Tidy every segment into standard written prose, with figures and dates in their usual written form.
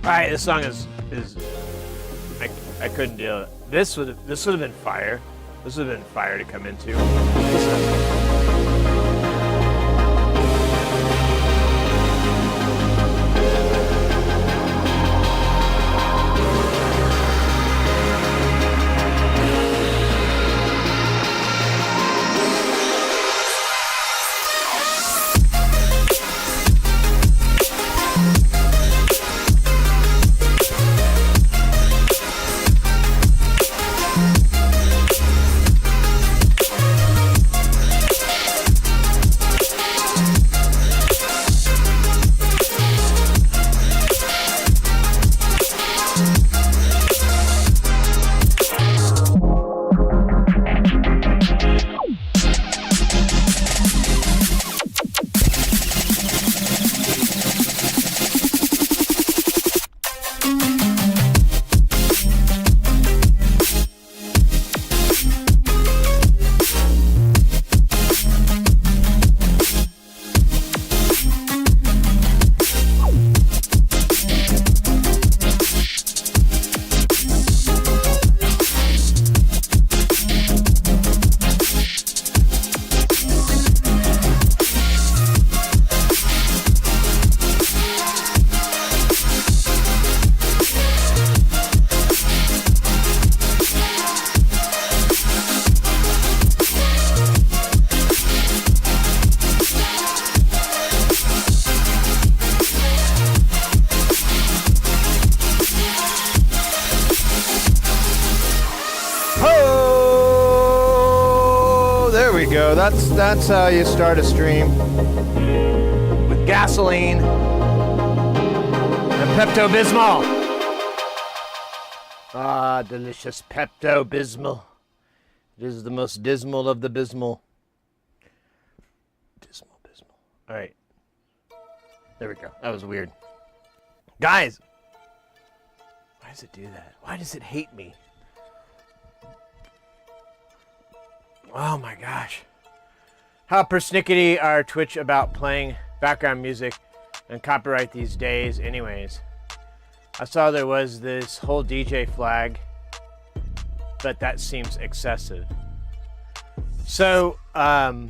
Alright, this song is I couldn't do it. This would have been fire. This would have been fire to come into. That's how you start a stream. With gasoline and Pepto-Bismol. Ah, delicious Pepto-Bismol. It is the most dismal of the bismal. Dismal. All right. There we go. That was weird. Guys. Why does it do that? Why does it hate me? Oh my gosh. How persnickety are Twitch about playing background music and copyright these days anyways? I saw there was this whole DJ flag, but that seems excessive. So, so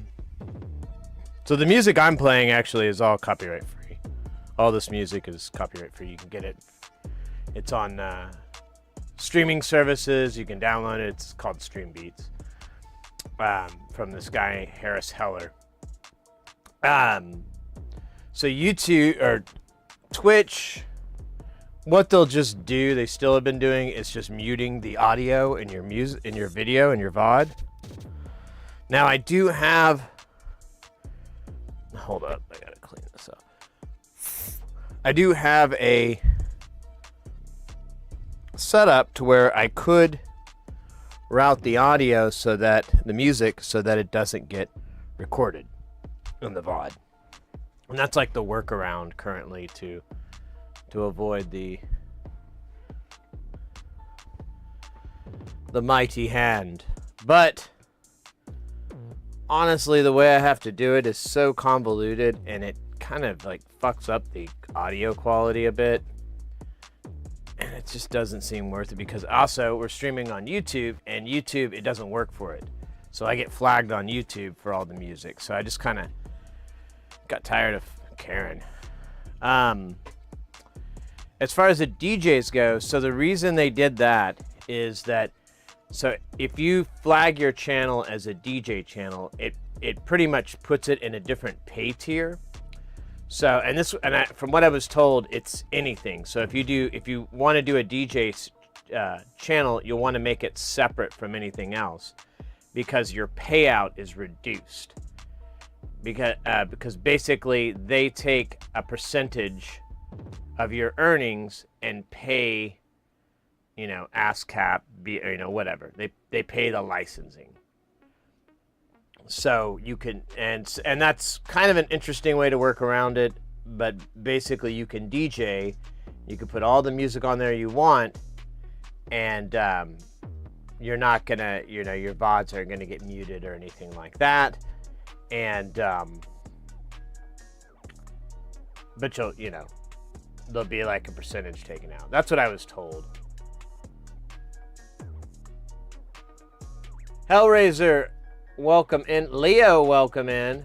the music I'm playing actually is all copyright free. All this music is copyright free. You can get it. It's on streaming services. You can download it. It's called Stream Beats. From this guy Harris Heller. So YouTube or Twitch, what they'll just do, they still have been doing, is just muting the audio in your music, in your video, in your VOD. Now I do have. Hold up, I gotta clean this up. I do have a setup to where I could route the audio so that the music so that it doesn't get recorded in the VOD. And that's like the workaround currently to avoid the mighty hand. But honestly, the way I have to do it is so convoluted and it kind of like fucks up the audio quality a bit. And it just doesn't seem worth it because also we're streaming on YouTube and YouTube, it doesn't work for it. So I get flagged on YouTube for all the music. So I just kind of got tired of caring. As far as the DJs go, so the reason they did that is that, so if you flag your channel as a DJ channel, it pretty much puts it in a different pay tier. So, from what I was told, it's anything. So if you want to do a DJ channel, you'll want to make it separate from anything else because your payout is reduced. Because basically they take a percentage of your earnings and pay, ASCAP, whatever. They pay the licensing. So you can, and that's kind of an interesting way to work around it, but basically you can DJ, you can put all the music on there you want, and you're not gonna, your VODs aren't gonna get muted or anything like that, and but there'll be like a percentage taken out. That's what I was told. Hellraiser, welcome in. Leo, welcome in.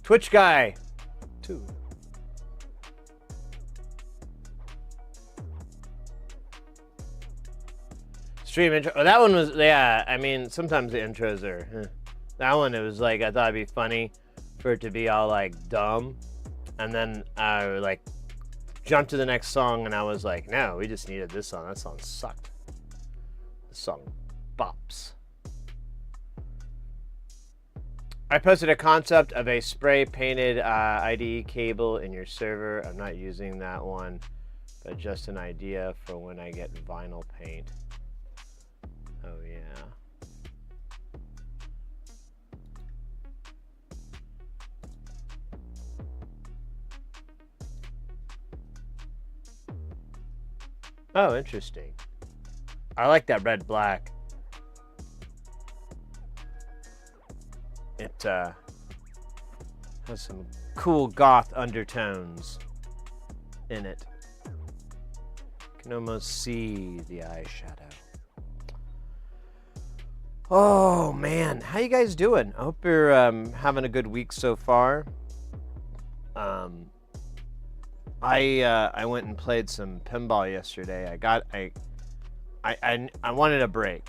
Twitch guy, 2. Stream intro. Oh, that one was, yeah, I mean, sometimes the intros are, That one, it was like, I thought it'd be funny for it to be all like dumb. And then I like jumped to the next song and I was like, no, we just needed this song. That song sucked. This song bops. I posted a concept of a spray painted IDE cable in your server. I'm not using that one, but just an idea for when I get vinyl paint. Oh yeah. Oh, interesting. I like that red black. It has some cool goth undertones in it. You can almost see the eyeshadow. Oh man, how you guys doing? I hope you're having a good week so far. I went and played some pinball yesterday. I wanted a break.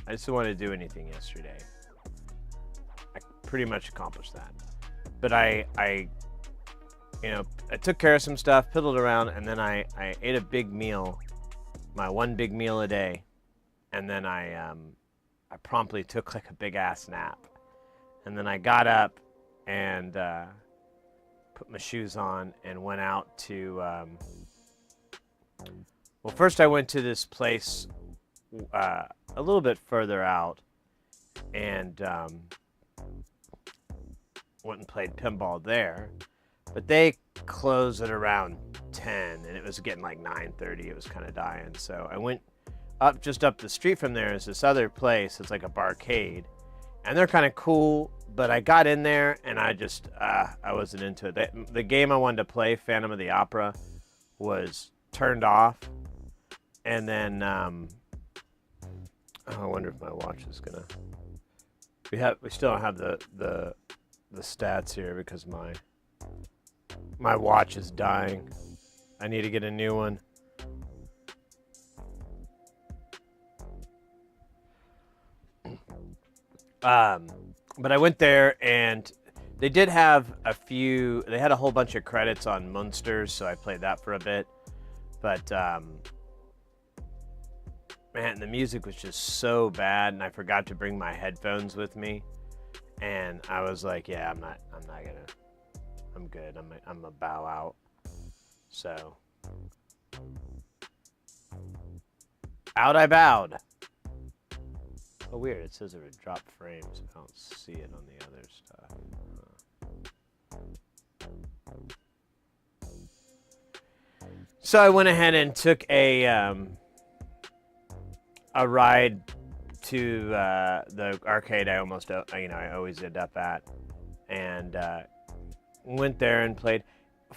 I just didn't want to do anything yesterday. I pretty much accomplished that. But I took care of some stuff, piddled around, and then I ate a big meal, my one big meal a day, and then I promptly took like a big ass nap, and then I got up and put my shoes on and went out to. Well, first I went to this place a little bit further out, and went and played pinball there. But they closed at around 10, and it was getting like 9:30. It was kind of dying, so I went just up the street from there is this other place. It's like a barcade, and they're kind of cool. But I got in there, and I just I wasn't into it. The game I wanted to play, Phantom of the Opera, was turned off, and then I wonder if my watch is gonna. We still don't have the stats here because my watch is dying. I need to get a new one. But I went there and they did have they had a whole bunch of credits on Munsters, so I played that for a bit. But man, the music was just so bad, and I forgot to bring my headphones with me. And I was like, yeah, I'm good. I'm gonna bow out. So out I bowed. Oh, weird. It says it would drop frames. I don't see it on the other stuff. So I went ahead and took a ride to the arcade. I always end up at, and went there and played.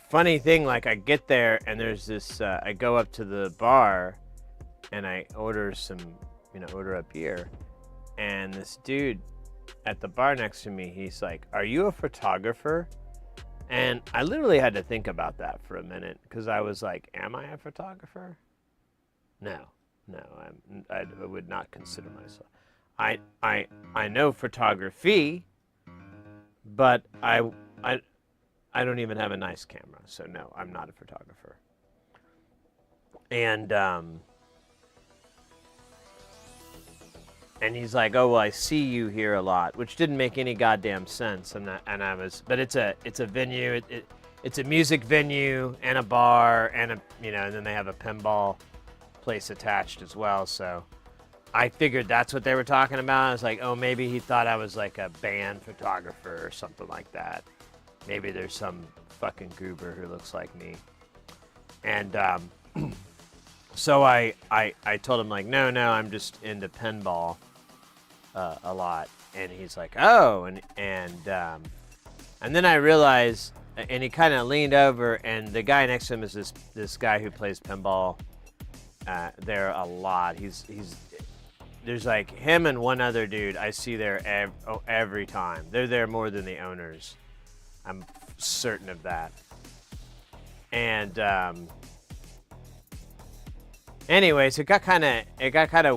Funny thing, like I get there and there's this. I go up to the bar, and I order a beer. And this dude at the bar next to me, he's like, "Are you a photographer?" And I literally had to think about that for a minute because I was like, "Am I a photographer?" No, I would not consider myself. I know photography, but I don't even have a nice camera, so no, I'm not a photographer. And he's like, "Oh, well, I see you here a lot," which didn't make any goddamn sense. But it's a venue. It's a music venue and a bar and and then they have a pinball place attached as well. So I figured that's what they were talking about. I was like, oh, maybe he thought I was like a band photographer or something like that. Maybe there's some fucking goober who looks like me. And so I told him like, no, I'm just into pinball a lot. And he's like, oh, and then I realized and he kind of leaned over, and the guy next to him is this guy who plays pinball there a lot. There's like him and one other dude I see there every time. They're there more than the owners. I'm certain of that. And anyways, it got kind of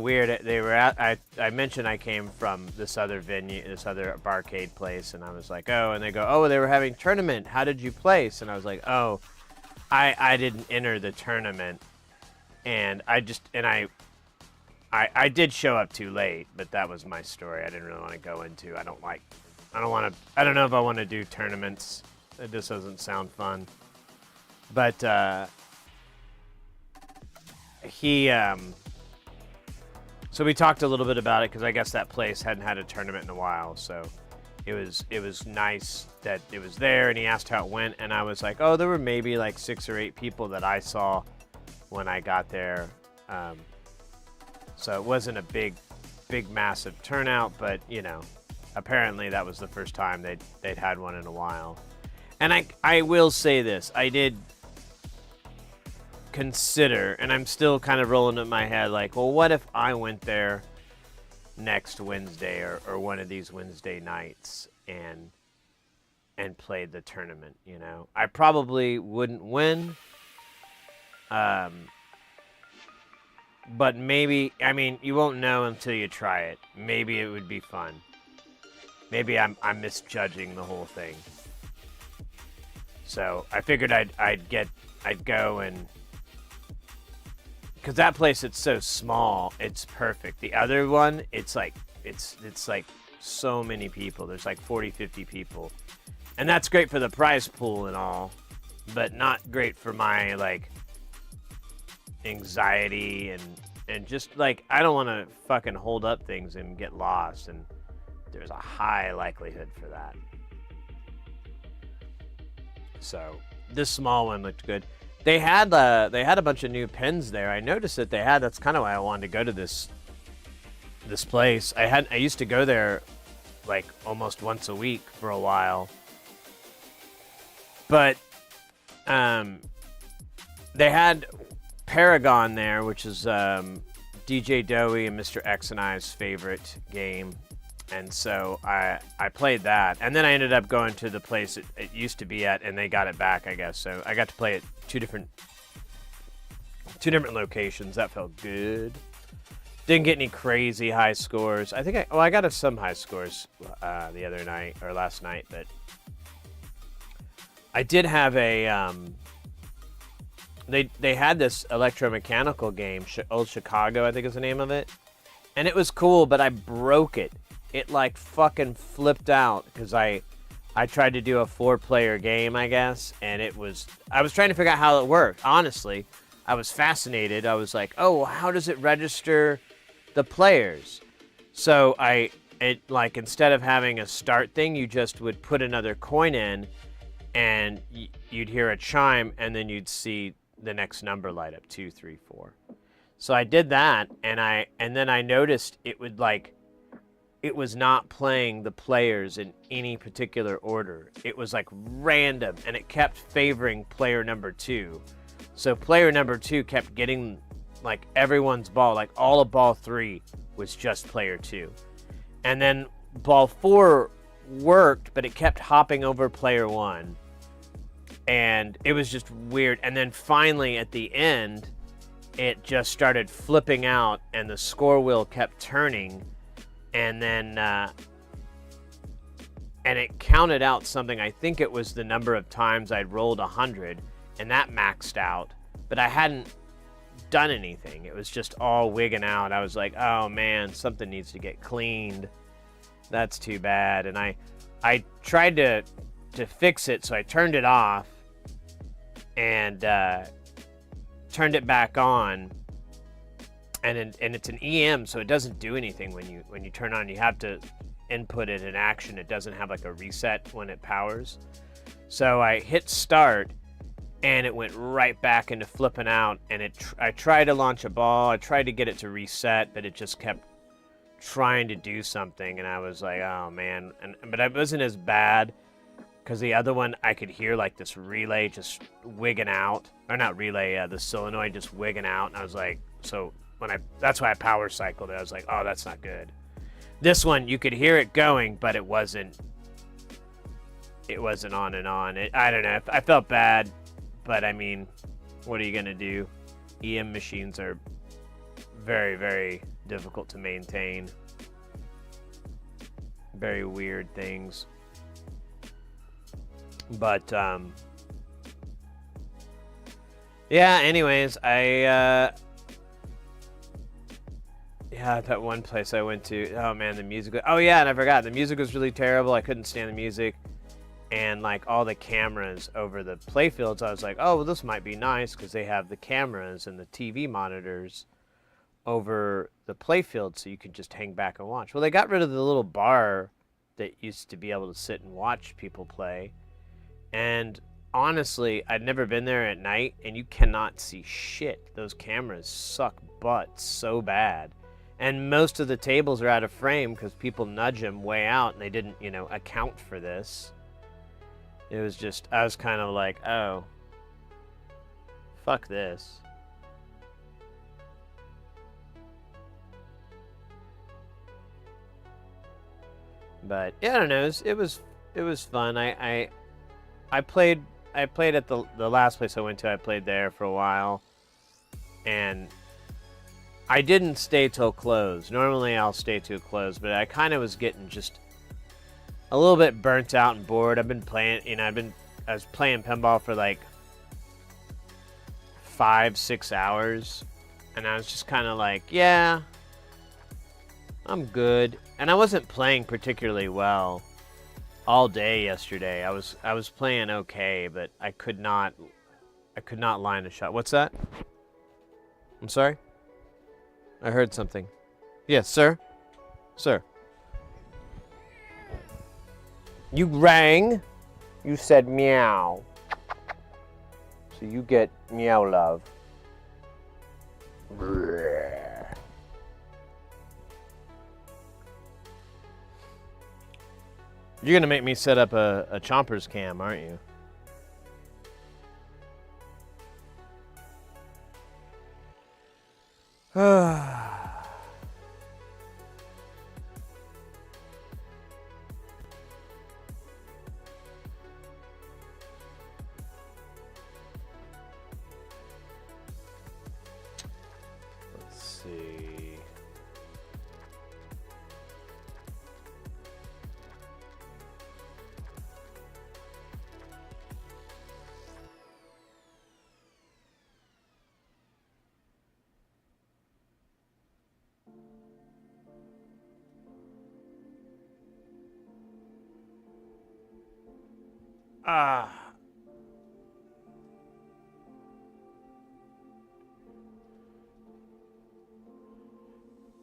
weird. They were at, I mentioned I came from this other venue, this other barcade place, and I was like, oh, and they go, oh, they were having a tournament. How did you place? And I was like, oh, I didn't enter the tournament, and I did show up too late, but that was my story. I didn't really want to go into. I don't know if I want to do tournaments. It just doesn't sound fun. But so we talked a little bit about it because I guess that place hadn't had a tournament in a while. So it was nice that it was there, and he asked how it went, and I was like, oh, there were maybe like 6 or 8 people that I saw when I got there. So it wasn't a big, massive turnout, but you know, apparently that was the first time they'd had one in a while. And I will say this, I did consider, and I'm still kind of rolling in my head, like, well, what if I went there next Wednesday or one of these Wednesday nights and played the tournament, you know? I probably wouldn't win. But maybe, I mean, you won't know until you try it. Maybe it would be fun. Maybe I'm misjudging the whole thing. So I figured I'd go and, because that place, it's so small, it's perfect. The other one, it's like so many people. There's like 40, 50 people. And that's great for the prize pool and all, but not great for my like anxiety and just like, I don't want to fucking hold up things and get lost, and there's a high likelihood for that. So this small one looked good. They had a bunch of new pins there. I noticed that that's kind of why I wanted to go to this place. I used to go there like almost once a week for a while. But they had Paragon there, which is DJ Dowie and Mr. X and I's favorite game, and so I played that, and then I ended up going to the place it used to be at, and they got it back, I guess. So I got to play at two different locations. That felt good. Didn't get any crazy high scores. I think I got some high scores the other night or last night, but I did have a They had this electromechanical game, Old Chicago, I think is the name of it. And it was cool, but I broke it. It like fucking flipped out because I tried to do a 4-player game, I guess, and I was trying to figure out how it worked. Honestly, I was fascinated. I was like, oh, how does it register the players? So instead of having a start thing, you just would put another coin in, and you'd hear a chime, and then you'd see the next number light up, 2, 3, 4. So I did that, and then I noticed it was not playing the players in any particular order. It was like random, and it kept favoring player number 2. So player number 2 kept getting like everyone's ball, like all of ball 3 was just player 2. And then ball 4 worked, but it kept hopping over player 1. And it was just weird. And then finally at the end, it just started flipping out, and the score wheel kept turning, and then and it counted out something. I think it was the number of times I'd rolled 100, and that maxed out, but I hadn't done anything. It was just all wigging out. I was like, oh man, something needs to get cleaned. That's too bad. And I tried to fix it, so I turned it off and turned it back on, and it's an EM, so it doesn't do anything when you turn on. You have to input it in action. It doesn't have like a reset when it powers. So I hit start, and it went right back into flipping out, and I tried to launch a ball. I tried to get it to reset, but it just kept trying to do something, and I was like, oh man. But it wasn't as bad because the other one I could hear like this relay just wigging out, or not relay, the solenoid just wigging out, and I was like, so that's why I power cycled it. I was like, oh, that's not good. This one you could hear it going, but it wasn't on and on. I don't know. I felt bad, but I mean, what are you gonna do? EM machines are very, very difficult to maintain. Very weird things. But yeah, anyways, that one place I went to, oh man, the music, oh yeah, and I forgot, the music was really terrible. I couldn't stand the music. And like all the cameras over the playfields, I was like, oh, well, this might be nice because they have the cameras and the TV monitors over the playfield, so you could just hang back and watch. Well, they got rid of the little bar that used to be able to sit and watch people play. And honestly, I'd never been there at night, and you cannot see shit. Those cameras suck butt so bad. And most of the tables are out of frame because people nudge them way out, and they didn't, account for this. It was just, I was kind of like, oh, fuck this. But yeah, I don't know. It was fun. I played at the last place I went to. I played there for a while, and I didn't stay till close. Normally I'll stay till close, but I kind of was getting just a little bit burnt out and bored. I've been playing, I was playing pinball for like 5-6 hours, and I was just kind of like, yeah, I'm good. And I wasn't playing particularly well all day yesterday. I was playing okay, but I could not line a shot. What's that? I'm sorry? I heard something. Yes, sir? Sir. You rang. You said meow. So you get meow love. You're gonna make me set up a Chompers cam, aren't you? Let's see.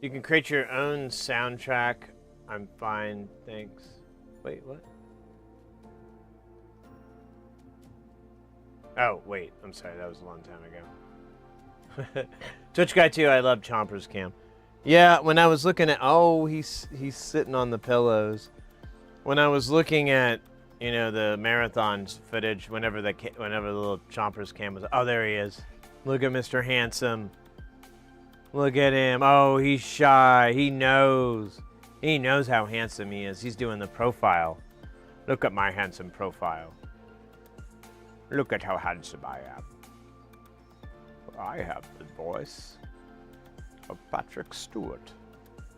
You can create your own soundtrack. I'm fine, thanks. Wait, what? Oh, wait, I'm sorry, that was a long time ago. Twitch Guy 2, I love Chompers Cam. Yeah, when I was looking at, oh, he's sitting on the pillows. When I was looking at, the marathons footage, whenever the little Chompers Cam was, oh, there he is. Look at Mr. Handsome. Look at him. Oh, he's shy. He knows. He knows how handsome he is. He's doing the profile. Look at my handsome profile. Look at how handsome I am. I have the voice of Patrick Stewart.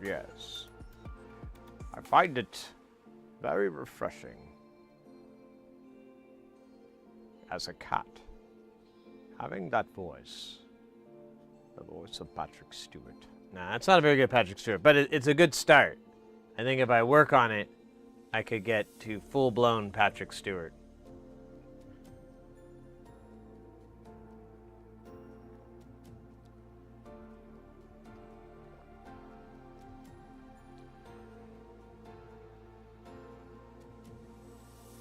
Yes. I find it very refreshing as a cat, having that voice. The voice of Patrick Stewart. Nah, it's not a very good Patrick Stewart, but it's a good start. I think if I work on it, I could get to full-blown Patrick Stewart.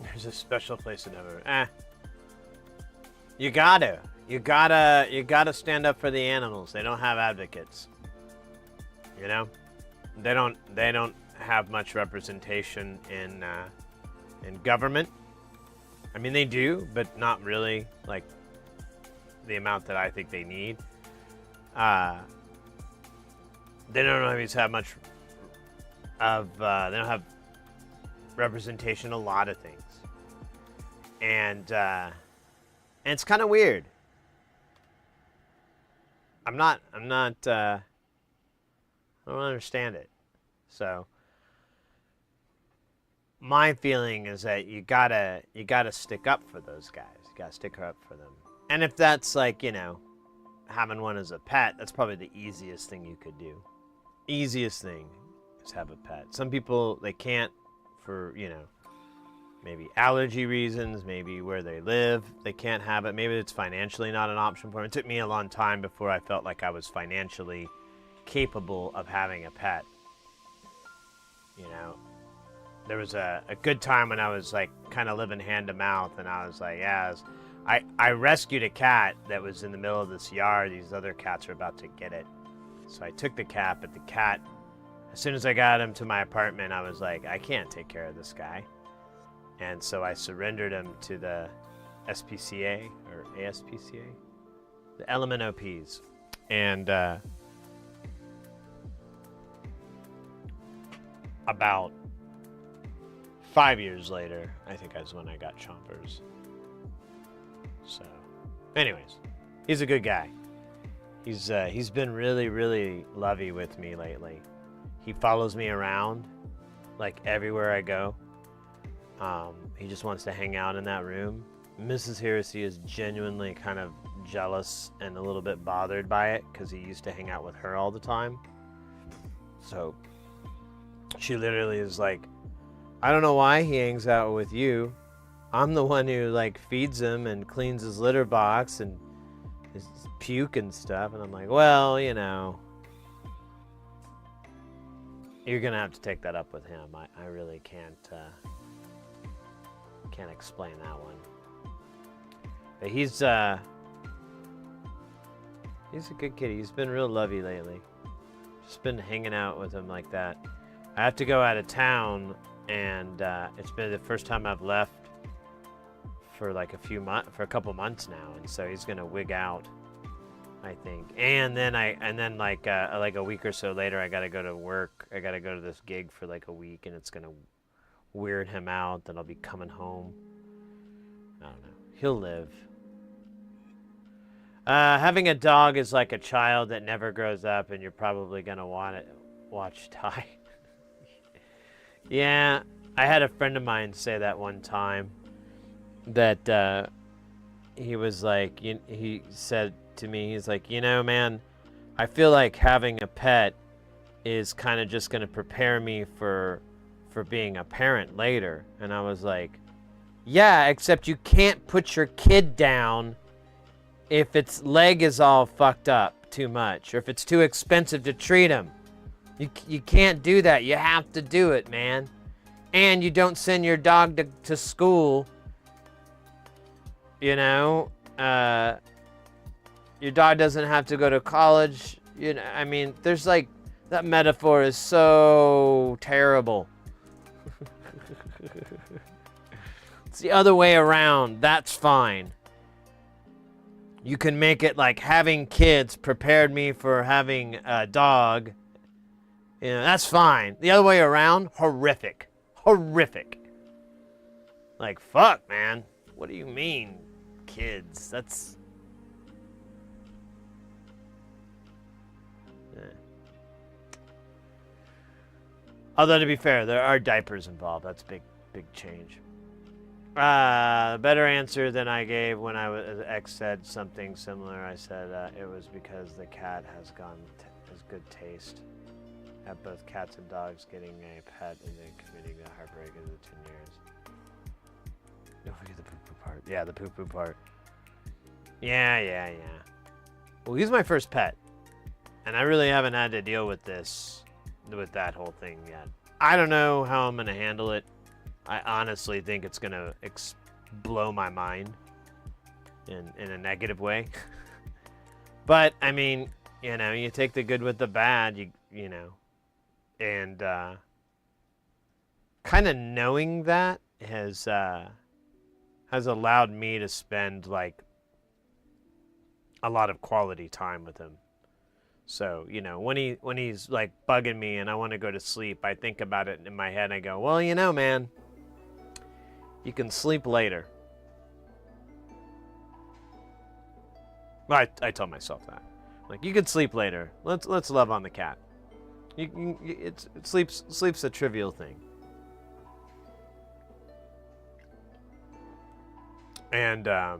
There's a special place in heaven. You gotta stand up for the animals. They don't have advocates. They don't have much representation in government. I mean, they do, but not really like the amount that I think they need. They don't always have much of, they don't have representation in a lot of things. And it's kind of weird. I don't understand it. So my feeling is that you gotta stick up for those guys. You gotta stick up for them. And if that's like, having one as a pet, that's probably the easiest thing you could do. Easiest thing is have a pet. Some people, they can't for, maybe allergy reasons, maybe where they live, they can't have it. Maybe it's financially not an option for them. It took me a long time before I felt like I was financially capable of having a pet. There was a good time when I was like kind of living hand to mouth, and I was like, I rescued a cat that was in the middle of this yard. These other cats are about to get it. So I took the cat, but the cat, as soon as I got him to my apartment, I was like, I can't take care of this guy. And so I surrendered him to the SPCA or ASPCA, the LMNOPs. And about 5 years later, I think that's when I got Chompers. So, anyways, he's a good guy. He's been really, really lovey with me lately. He follows me around, like everywhere I go. He just wants to hang out in that room. Mrs. Heresy is genuinely kind of jealous and a little bit bothered by it because he used to hang out with her all the time. So she literally is like, I don't know why he hangs out with you. I'm the one who like feeds him and cleans his litter box and his puke and stuff. And I'm like, well, you're gonna have to take that up with him. I really can't explain that one. But he's a good kitty. He's been real lovey lately. Just been hanging out with him like that. I have to go out of town, and it's been the first time I've left for like a couple months now, and so he's gonna wig out, I think. And then like a week or so later, I gotta go to work. I gotta go to this gig for like a week, and it's gonna weird him out that I'll be coming home. I don't know. He'll live. Having a dog is like a child that never grows up, and you're probably gonna want to watch die. Yeah, I had a friend of mine say that one time. That he was like, he said to me, he's like, man, I feel like having a pet is kind of just gonna prepare me for being a parent later. And I was like, yeah, except you can't put your kid down if its leg is all fucked up too much, or if it's too expensive to treat him. You can't do that. You have to do it, man. And you don't send your dog to school. Your dog doesn't have to go to college. I mean, there's like, that metaphor is so terrible. It's the other way around. That's fine. You can make it like having kids prepared me for having a dog. That's fine. The other way around, horrific. Horrific. Like, fuck, man. What do you mean, kids? That's... Although, to be fair, there are diapers involved. That's big change. Better answer than I gave when X said something similar. I said it was because the cat has good taste. Have both cats and dogs getting a pet and then committing the heartbreak in the 10 years. Don't forget the poo-poo part. Yeah, the poo-poo part. Yeah. Well, he's my first pet. And I really haven't had to deal with that whole thing yet. I don't know how I'm going to handle it. I honestly think it's going to blow my mind in a negative way. But, I mean, you take the good with the bad, and kind of knowing that has has allowed me to spend like a lot of quality time with him. So, you know, when he's like bugging me and I want to go to sleep, I think about it in my head and I go, well, you know, man, you can sleep later. Well, I tell myself that. Like, you can sleep later. Let's love on the cat. Sleep's a trivial thing. And yeah.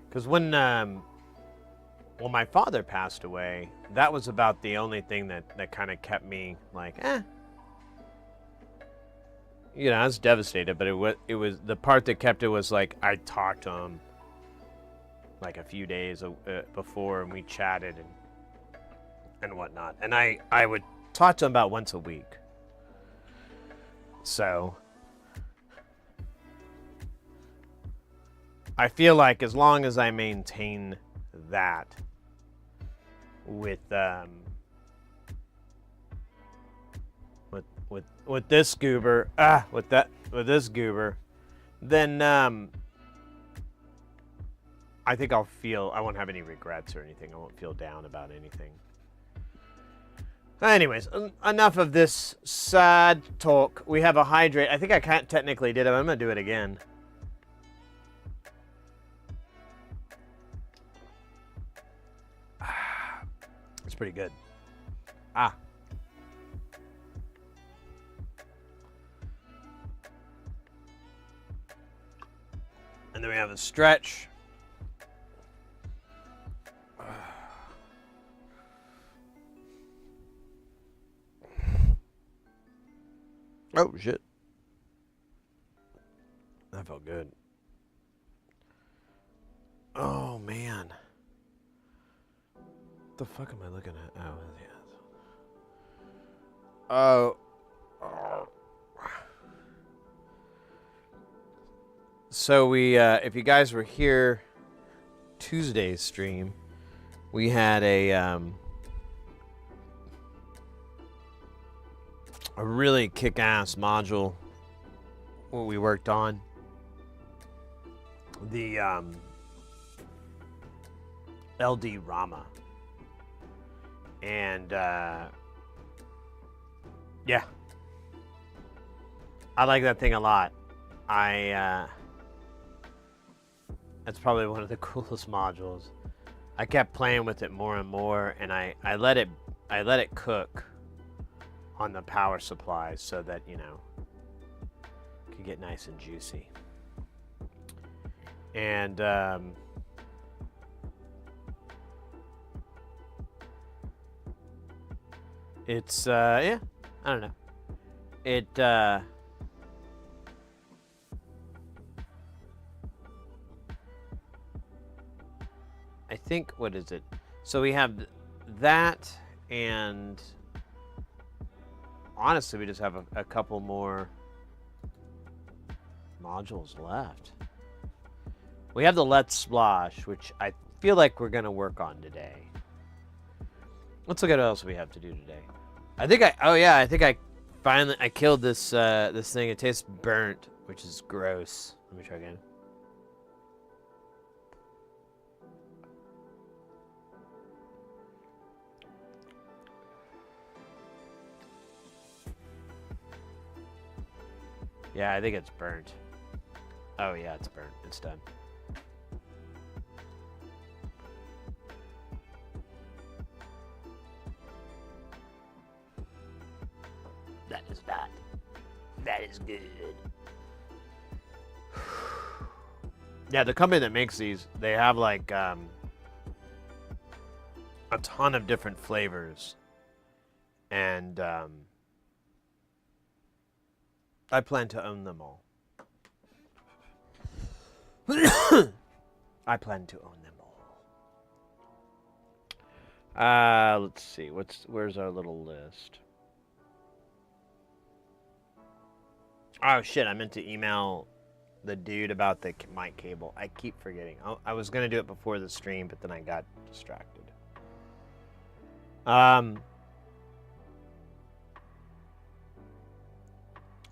Because when my father passed away, that was about the only thing that kind of kept me like, you know, I was devastated, but it was the part that kept it was like I talked to him like a few days before, and we chatted and whatnot, and I would talk to him about once a week. So I feel like as long as I maintain that with this goober, with this goober, then I think I won't have any regrets or anything. I won't feel down about anything. Anyways, enough of this sad talk. We have a hydrate. I think I can't technically did it. I'm gonna do it again. It's pretty good. And then we have a stretch. Oh, shit. That felt good. Oh, man. What the fuck am I looking at? Oh, yeah. Oh. So if you guys were here Tuesday's stream, we had a really kick-ass module what we worked on. The LD Rama. And yeah. I like that thing a lot. That's probably one of the coolest modules. I kept playing with it more and more, and I let it cook on the power supply so that, you know, it could get nice and juicy. And it's yeah, I don't know. It I think, what is it? So we have that, and honestly, we just have a couple more modules left. We have the Let's Splash, which I feel like we're going to work on today. Let's look at what else we have to do today. I think I finally killed this this thing. It tastes burnt, which is gross. Let me try again. Yeah, I think it's burnt. Oh yeah, it's burnt. It's done. That is not. That is good. Yeah, the company that makes these, they have like a ton of different flavors. And I plan to own them all. I plan to own them all. Let's see. Where's our little list? Oh shit! I meant to email the dude about the mic cable. I keep forgetting. I was gonna do it before the stream, but then I got distracted.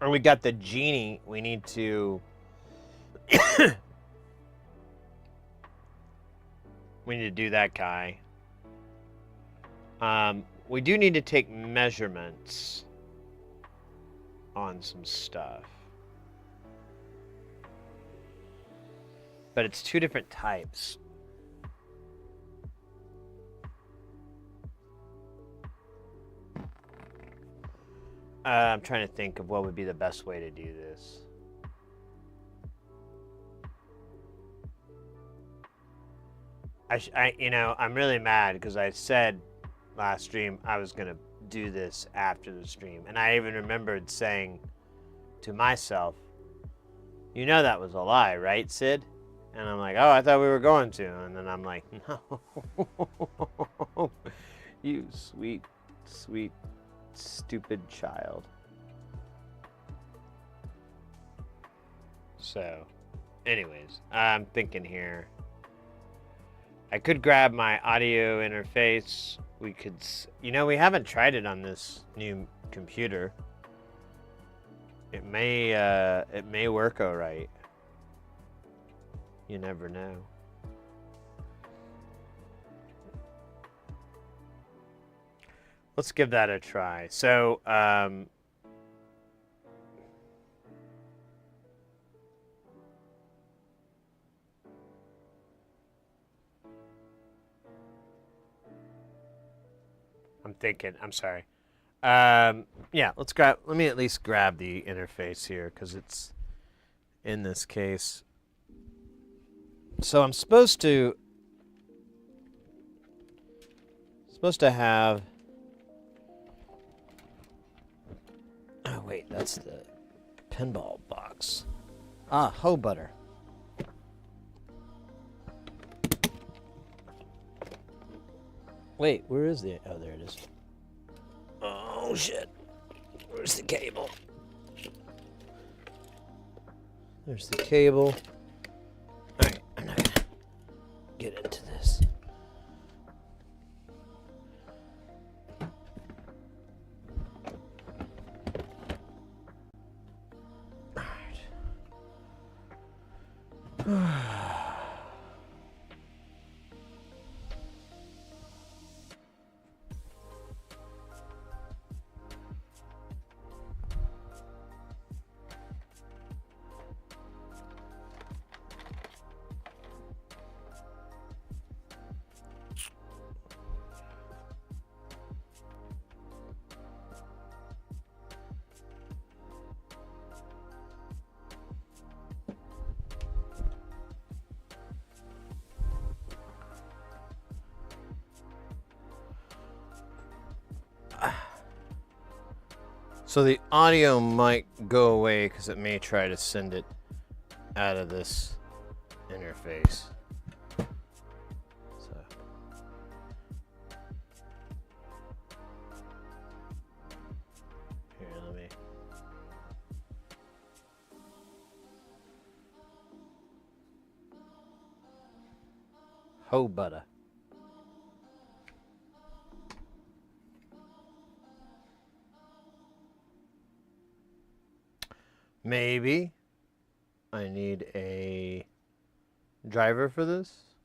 And we got the genie. We need to... we need to do that guy. We do need to take measurements on some stuff. But it's two different types. I'm trying to think of what would be the best way to do this. You know, I'm really mad because I said last stream I was gonna do this after the stream, and I even remembered saying to myself, "You know that was a lie, right, Sid?" And I'm like, "Oh, I thought we were going to," and then I'm like, "No, you sweet, sweet, stupid child." So, anyways, I'm thinking here. I could grab my audio interface. We could, you know, we haven't tried it on this new computer. It may work all right. You never know. Let's give that a try. So, I'm thinking, I'm sorry. Yeah, let me at least grab the interface here because it's in this case. So I'm supposed to have, oh wait, that's the pinball box. Ah, hoe butter. Wait, where is the... Oh, there it is. Oh, shit. Where's the cable? There's the cable. Alright, I'm not gonna get into this. Alright. So the audio might go away because it may try to send it out of this interface. So here, let me. Hoe butter. Maybe I need a driver for this.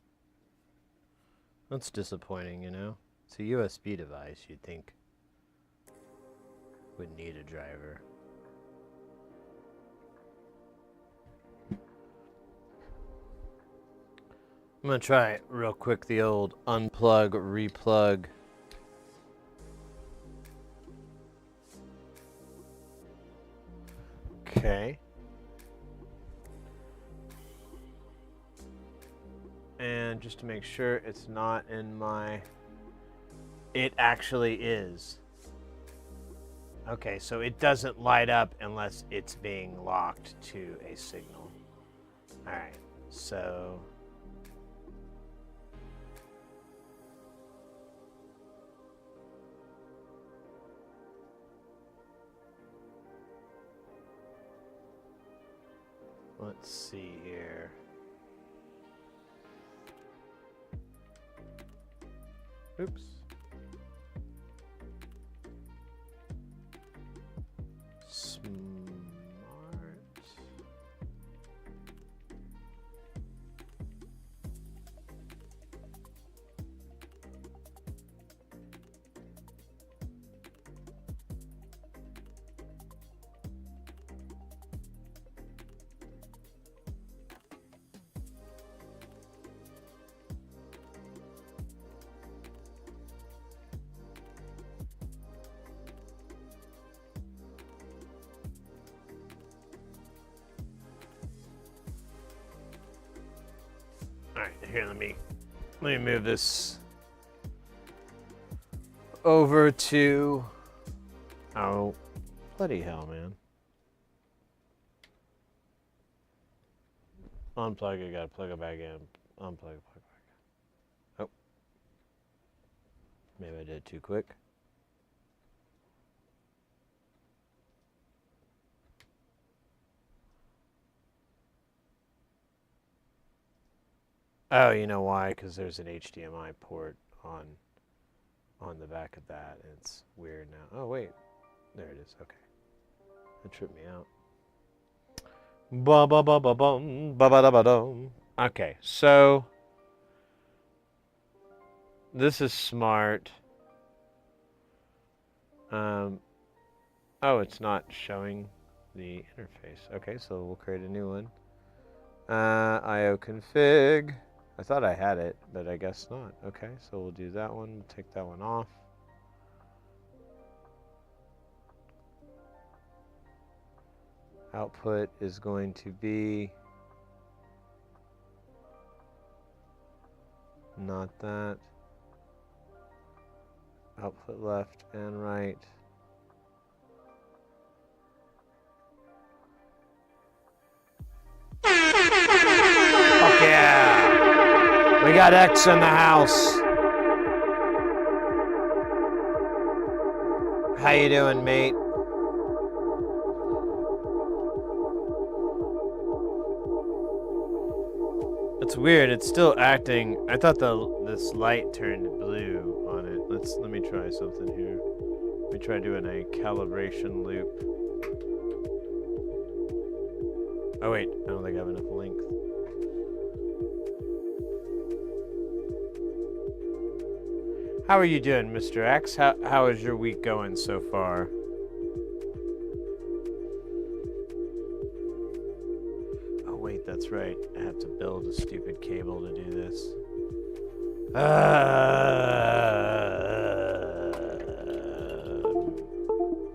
That's disappointing, you know? It's a USB device, you'd think would need a driver. I'm gonna try real quick the old unplug, replug. Okay. And just to make sure it's not in my... It actually is. Okay, so it doesn't light up unless it's being locked to a signal. Alright, so... Let's see here. Oops. Alright, here, let me move this over to... Oh, bloody hell, man. Unplug it, gotta plug it back in. Unplug it, plug it back in. Oh. Maybe I did it too quick. Oh, you know why? Because there's an HDMI port on the back of that. And it's weird now. Oh, wait. There it is. Okay. That tripped me out. Ba ba ba ba bum ba ba da ba dum. Okay, so this is smart. Oh, it's not showing the interface. Okay, so we'll create a new one. IO config. I thought I had it, but I guess not. Okay, so we'll do that one. We'll take that one off. Output is going to be not that. Output left and right. Fuck yeah! We got X in the house. How you doing, mate? It's weird. It's still acting. I thought this light turned blue on it. Let me try something here. Let me try doing a calibration loop. Oh wait, I don't think I have enough length. How are you doing, Mr. X? How is your week going so far? Oh wait, that's right. I have to build a stupid cable to do this.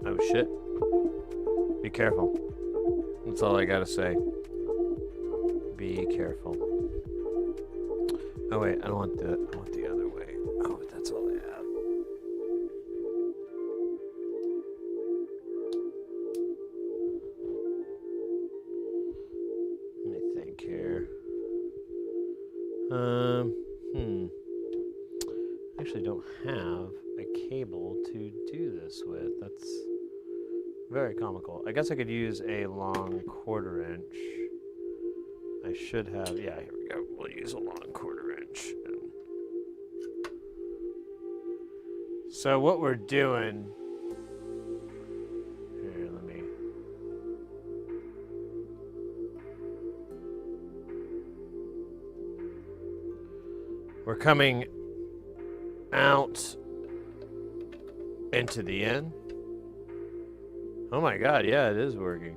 Oh shit. Be careful. That's all I gotta say. Be careful. Oh wait, I want the other way. Oh, but that's all I have. Let me think here. I actually don't have a cable to do this with. That's very comical. I guess I could use a long 1/4 inch. I should have, yeah, here we go. We'll use a long 1/4 inch. So what we're doing, here, let me, we're coming out into the end. Oh my god, yeah, it is working.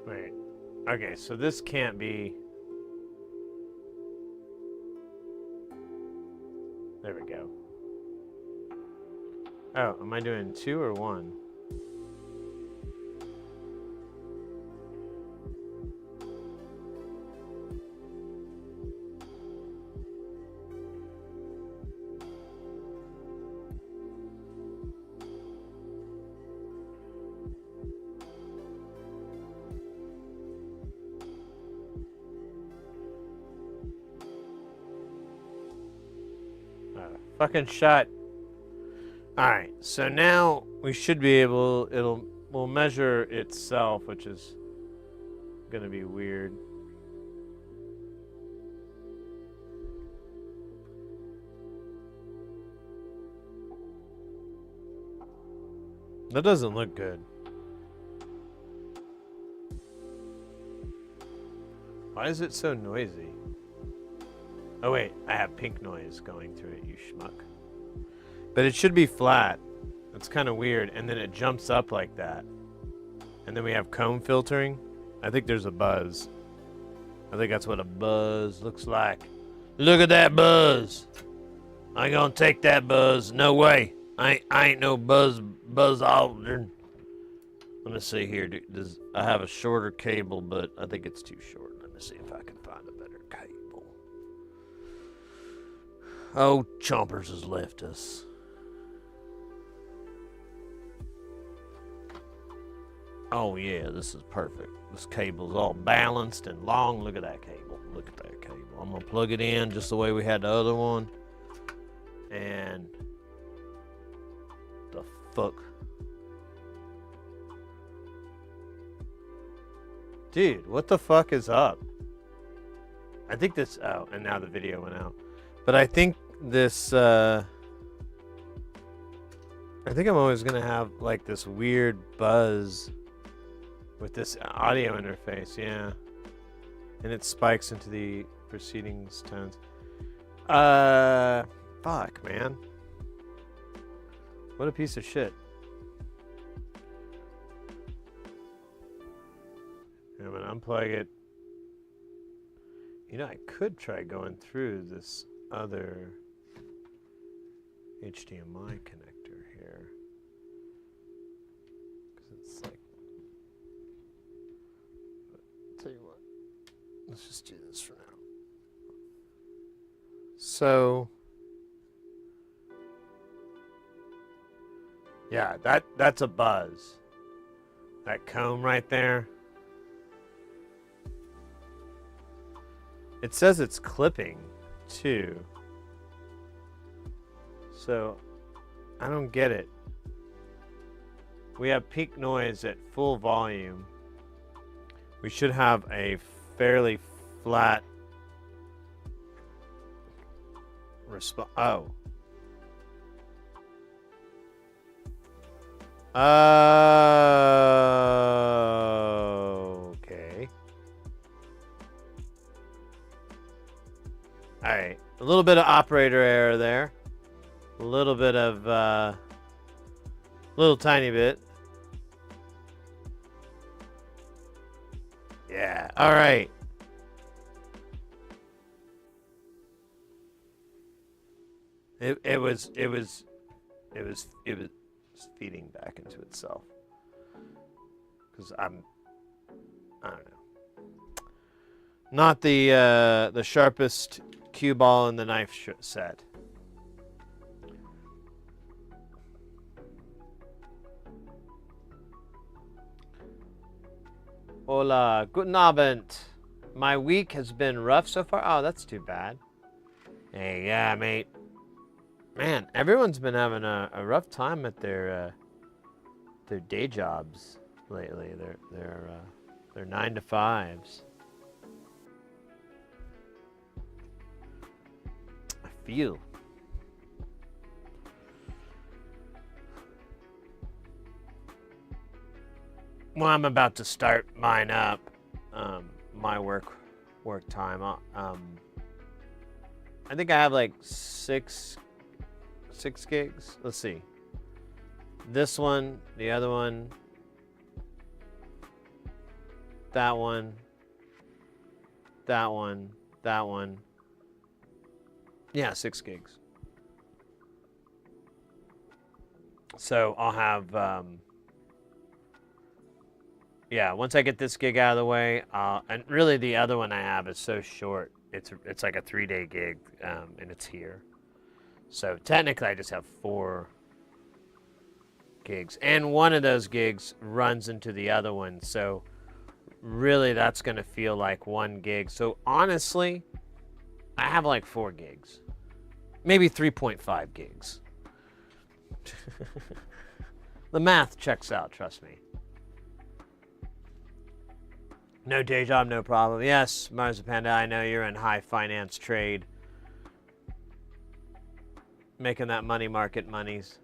Wait. Okay, so this can't be... There we go. Oh, am I doing 2 or 1? Fucking shut. Alright, so now we should be able, we'll measure itself, which is gonna be weird. That doesn't look good. Why is it so noisy? Oh wait, I have pink noise going through it, you schmuck. But it should be flat. That's kind of weird. And then it jumps up like that. And then we have comb filtering. I think there's a buzz. I think that's what a buzz looks like. Look at that buzz. I ain't gonna take that buzz. No way. I ain't no Buzz Aldrin. Let me see here. I have a shorter cable, but I think it's too short. Let me see if I can find a better cable. Oh, Chompers has left us. Oh yeah, this is perfect. This cable's all balanced and long. Look at that cable. Look at that cable. I'm gonna plug it in just the way we had the other one. And the fuck? Dude, what the fuck is up? I think this, oh, and now the video went out. But I think this, I think I'm always gonna have like this weird buzz with this audio interface, yeah. And it spikes into the preceding tones. Fuck, man. What a piece of shit. I'm gonna unplug it. You know, I could try going through this other HDMI connector here. Because it's like, tell you what, let's just do this for now. So, yeah, that's a buzz. That comb right there. It says it's clipping, too. So, I don't get it. We have peak noise at full volume. We should have a fairly flat response. Oh. Okay. All right. A little bit of operator error there. A little bit of, little tiny bit. Yeah. All right. It was feeding back into itself. Because I don't know. Not the sharpest cue ball in the knife set. Hola, guten Abend. My week has been rough so far. Oh, that's too bad. Hey, yeah, mate. Man, everyone's been having a rough time at their day jobs lately. Their 9-to-5s. I feel. Well, I'm about to start mine up. My work time. I think I have like six gigs. Let's see. This one, the other one, that one, that one, that one. Yeah, 6 gigs. So I'll have, yeah, once I get this gig out of the way, and really the other one I have is so short. It's like a 3-day gig, and it's here. So technically I just have 4 gigs. And one of those gigs runs into the other one. So really that's going to feel like 1 gig. So honestly, I have like 4 gigs. Maybe 3.5 gigs. The math checks out, trust me. No day job, no problem. Yes, Mars Panda, I know you're in high finance trade. Making that money market monies.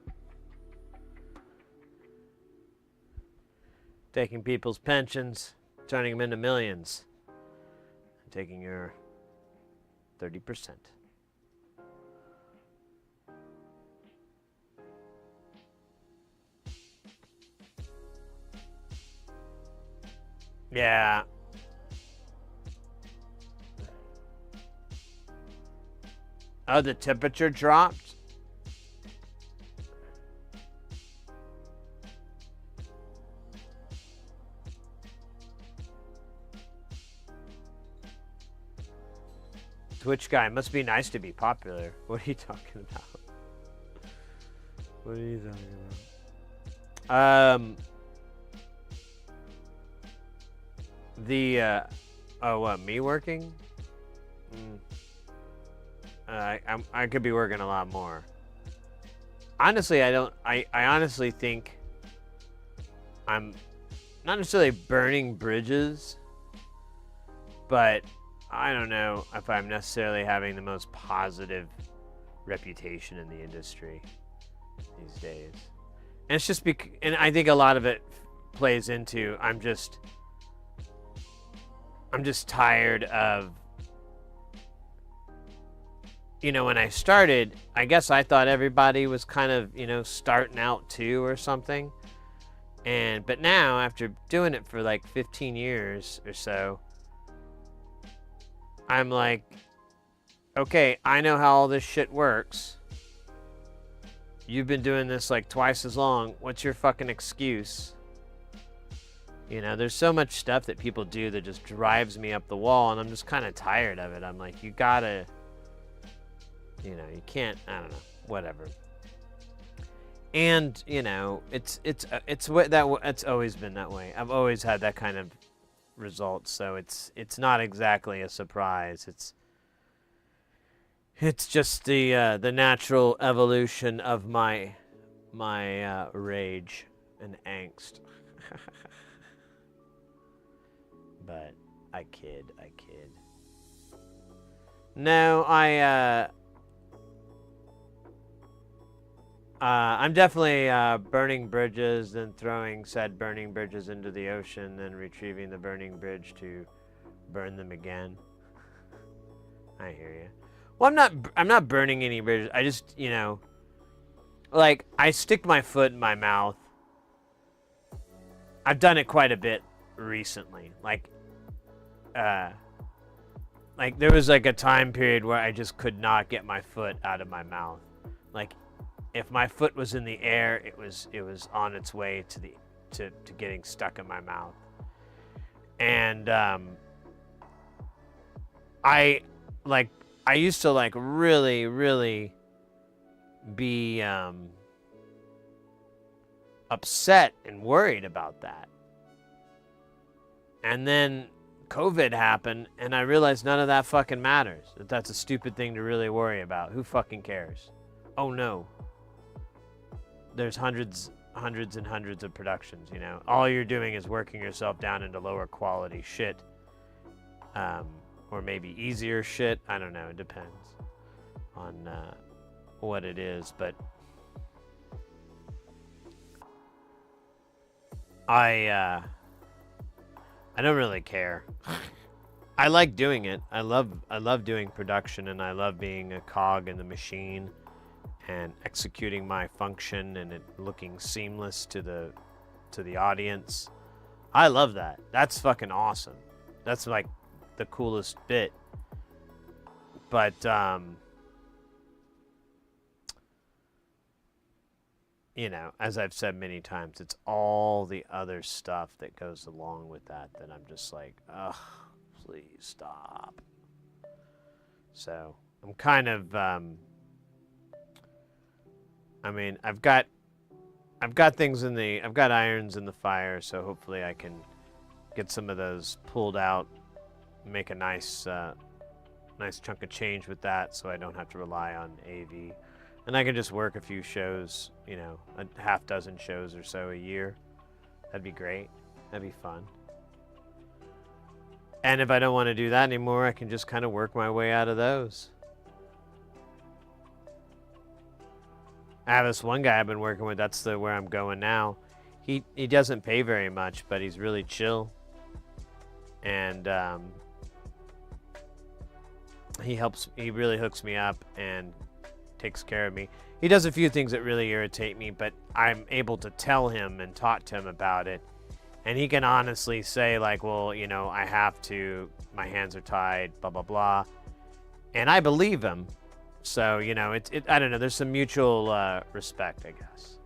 Taking people's pensions, turning them into millions. And taking your 30%. Yeah. Oh, the temperature dropped? Twitch guy, must be nice to be popular. What are you talking about? What are you talking about? Oh, what, me working? I could be working a lot more. Honestly, I honestly think I'm not necessarily burning bridges, but I don't know if I'm necessarily having the most positive reputation in the industry these days. And it's just and I think a lot of it plays into I'm just tired of, you know, when I started, I guess I thought everybody was kind of, you know, starting out too or something. But now, after doing it for like 15 years or so, I'm like, okay, I know how all this shit works. You've been doing this like twice as long. What's your fucking excuse? You know, there's so much stuff that people do that just drives me up the wall, and I'm just kind of tired of it. I'm like, you gotta, you know, you can't, I don't know, whatever. And, you know, it's always been that way. I've always had that kind of results, so it's not exactly a surprise. It's just the natural evolution of my rage and angst. But I kid. No, I'm definitely burning bridges, then throwing said burning bridges into the ocean, then retrieving the burning bridge to burn them again. I hear you. Well, I'm not burning any bridges. I just, you know, like, I stick my foot in my mouth. I've done it quite a bit recently. Like there was like a time period where I just could not get my foot out of my mouth. Like, if my foot was in the air, it was on its way to getting stuck in my mouth. And I used to like really be upset and worried about that. And then COVID happened, and I realized none of that fucking matters. That's a stupid thing to really worry about. Who fucking cares? Oh no. There's hundreds and hundreds of productions, you know. All you're doing is working yourself down into lower quality shit. Or maybe easier shit. I don't know. It depends on what it is. But I don't really care. I like doing it. I love doing production, and I love being a cog in the machine and executing my function and it looking seamless to the audience. I love that. That's fucking awesome. That's like the coolest bit. But you know, as I've said many times, it's all the other stuff that goes along with that I'm just like, ugh, please stop. So I'm kind of I mean, I've got things I've got irons in the fire, so hopefully I can get some of those pulled out, make a nice chunk of change with that, so I don't have to rely on AV, and I can just work a few shows, you know, a half dozen shows or so a year. That'd be great. That'd be fun. And if I don't want to do that anymore, I can just kind of work my way out of those. I have this one guy I've been working with. That's where I'm going now. He doesn't pay very much, but he's really chill. And he really hooks me up and takes care of me. He does a few things that really irritate me, but I'm able to tell him and talk to him about it. And he can honestly say, like, well, you know, I have to, my hands are tied, blah, blah, blah. And I believe him. So, you know, I don't know, there's some mutual respect, I guess.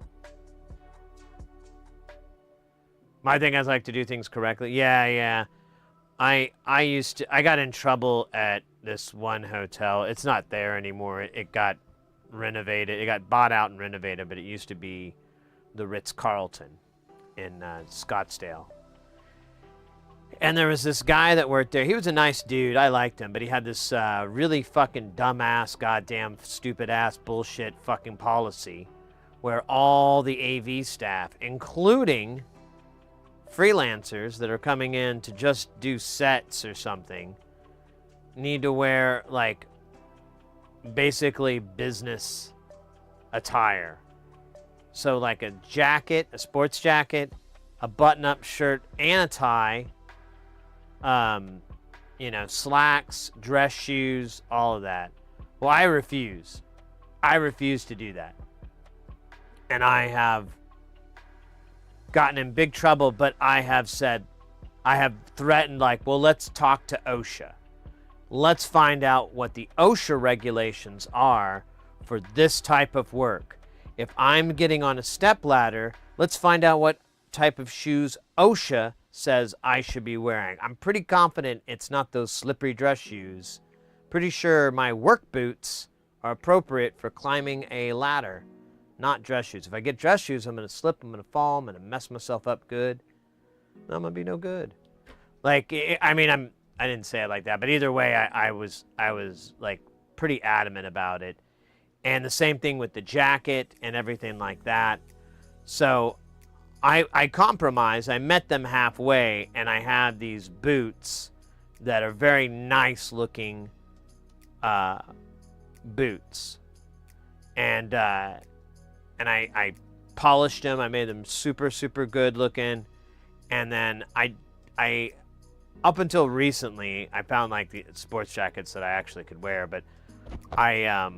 My thing is I like to do things correctly. Yeah. I got in trouble at this one hotel. It's not there anymore. It got renovated. It got bought out and renovated, but it used to be the Ritz-Carlton in Scottsdale. And there was this guy that worked there. He was a nice dude. I liked him, but he had this really fucking dumbass, goddamn, stupid-ass bullshit fucking policy where all the AV staff, including freelancers that are coming in to just do sets or something, need to wear, like, basically business attire. So, like, a jacket, a sports jacket, a button-up shirt, and a tie. You know, slacks, dress shoes, all of that. Well, I refuse. I refuse to do that. And I have gotten in big trouble, but I have threatened, like, well, let's talk to OSHA. Let's find out what the OSHA regulations are for this type of work. If I'm getting on a stepladder, let's find out what type of shoes OSHA says I should be wearing. I'm pretty confident it's not those slippery dress shoes. Pretty sure my work boots are appropriate for climbing a ladder, not dress shoes. If I get dress shoes, I'm going to slip, I'm going to fall, I'm going to mess myself up good. I'm going to be no good. Like, I mean, I didn't say it like that, but either way, I was like pretty adamant about it. And the same thing with the jacket and everything like that. So I compromised. I met them halfway, and I had these boots that are very nice looking boots. And I polished them. I made them super, super good looking. And then I up until recently, I found like the sports jackets that I actually could wear, but I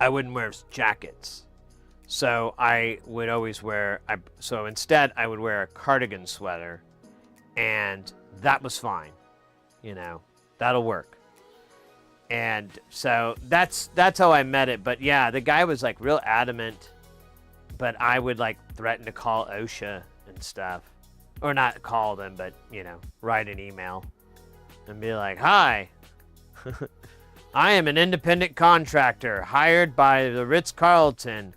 wouldn't wear jackets. So I would always wear, so instead I would wear a cardigan sweater, and that was fine. You know, that'll work. And so that's how I met it. But yeah, the guy was like real adamant, but I would like threaten to call OSHA and stuff. Or not call them, but, you know, write an email and be like, hi, I am an independent contractor hired by the Ritz-Carlton,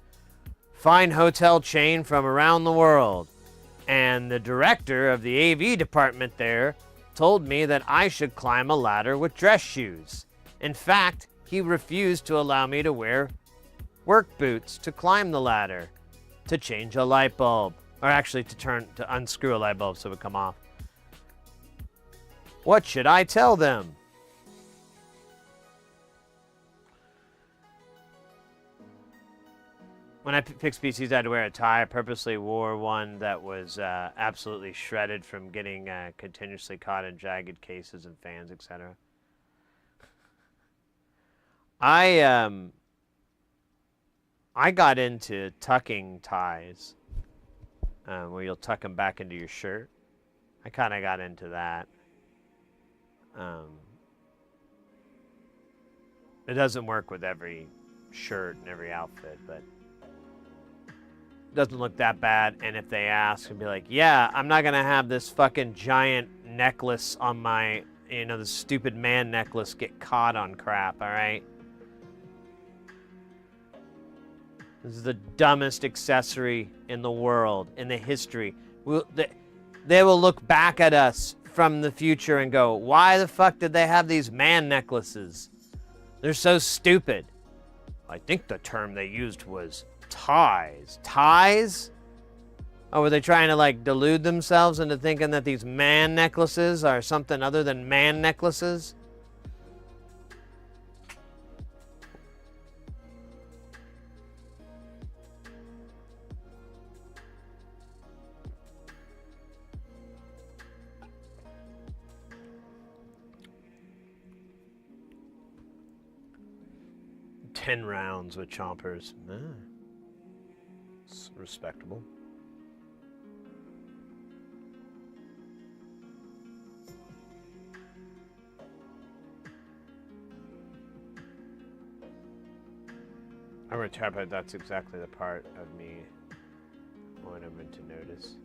fine hotel chain from around the world. And the director of the AV department there told me that I should climb a ladder with dress shoes. In fact, he refused to allow me to wear work boots to climb the ladder, to change a light bulb, or actually to unscrew a light bulb so it would come off. What should I tell them? When I fixed PCs, I had to wear a tie. I purposely wore one that was absolutely shredded from getting continuously caught in jagged cases and fans, etc. I got into tucking ties, where you'll tuck them back into your shirt. I kind of got into that. It doesn't work with every shirt and every outfit, but it doesn't look that bad. And if they ask, and be like, yeah, I'm not going to have this fucking giant necklace on my, you know, the stupid man necklace get caught on crap, all right? This is the dumbest accessory in the world, in the history. They will look back at us from the future and go, why the fuck did they have these man necklaces? They're so stupid. I think the term they used was ties. Ties? Oh, were they trying to like delude themselves into thinking that these man necklaces are something other than man necklaces? Ten rounds with chompers. It's respectable. I'm retired, but that's exactly the part of me what I'm meant to notice.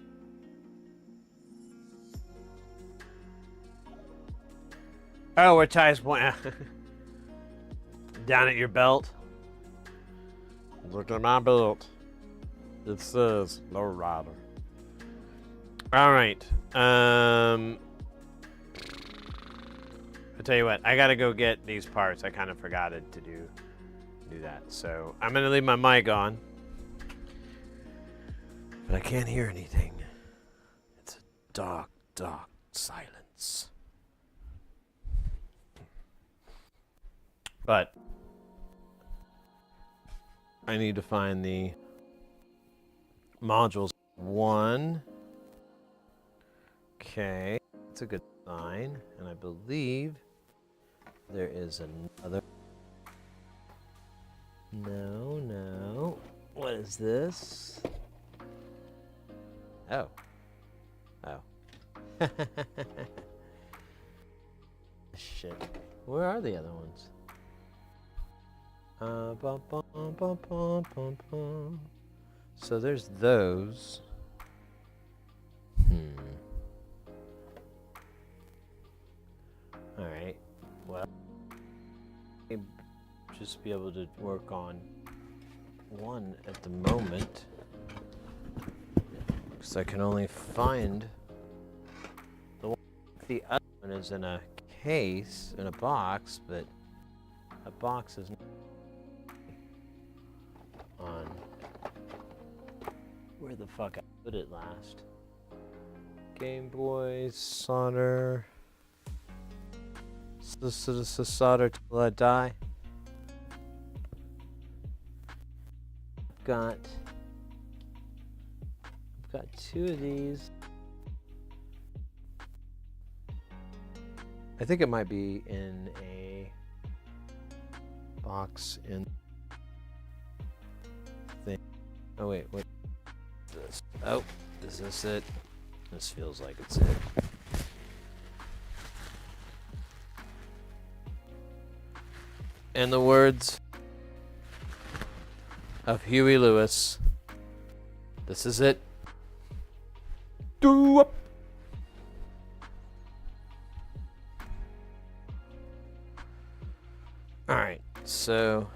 Oh, where ties point down at your belt. Look at my belt. It says low rider. All right. I tell you what, I gotta go get these parts. I kind of forgot it to do that. So I'm gonna leave my mic on, but I can't hear anything. It's a dark, dark silence. But I need to find the modules. One. Okay, that's a good sign. And I believe there is another. No, no. What is this? Oh. Oh. Shit. Where are the other ones? Bum, bum, bum, bum, bum, bum. So there's those. Alright. Well, just be able to work on one at the moment, because I can only find the one. The other one is in a case, in a box, but a box is not on where the fuck I put it last. Game Boy, solder, solder till I die. I've got two of these. I think it might be in a box in thing. Oh wait, what is this? Oh, is this it? This feels like it's it. In the words of Huey Lewis, this is it. Do up. All right, so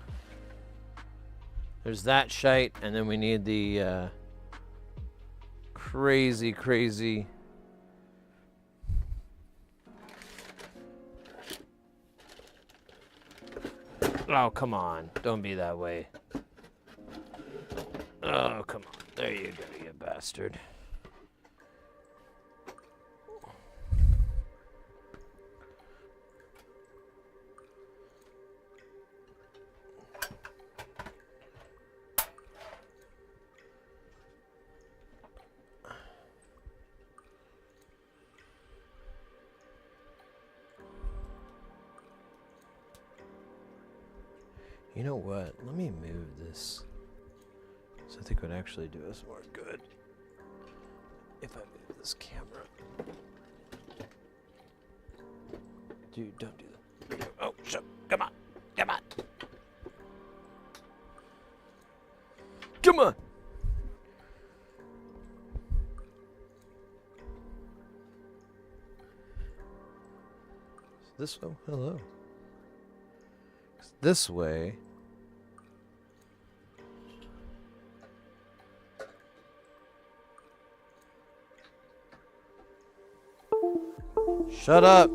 there's that shite, and then we need the crazy. Oh, come on. Don't be that way. Oh, come on. There you go, you bastard. You know what? Let me move this. So I think it would actually do us more good if I move this camera. Dude, don't do that. Oh, shit. Come on. Come on. Come on. This way. Hello. This way. Shut up.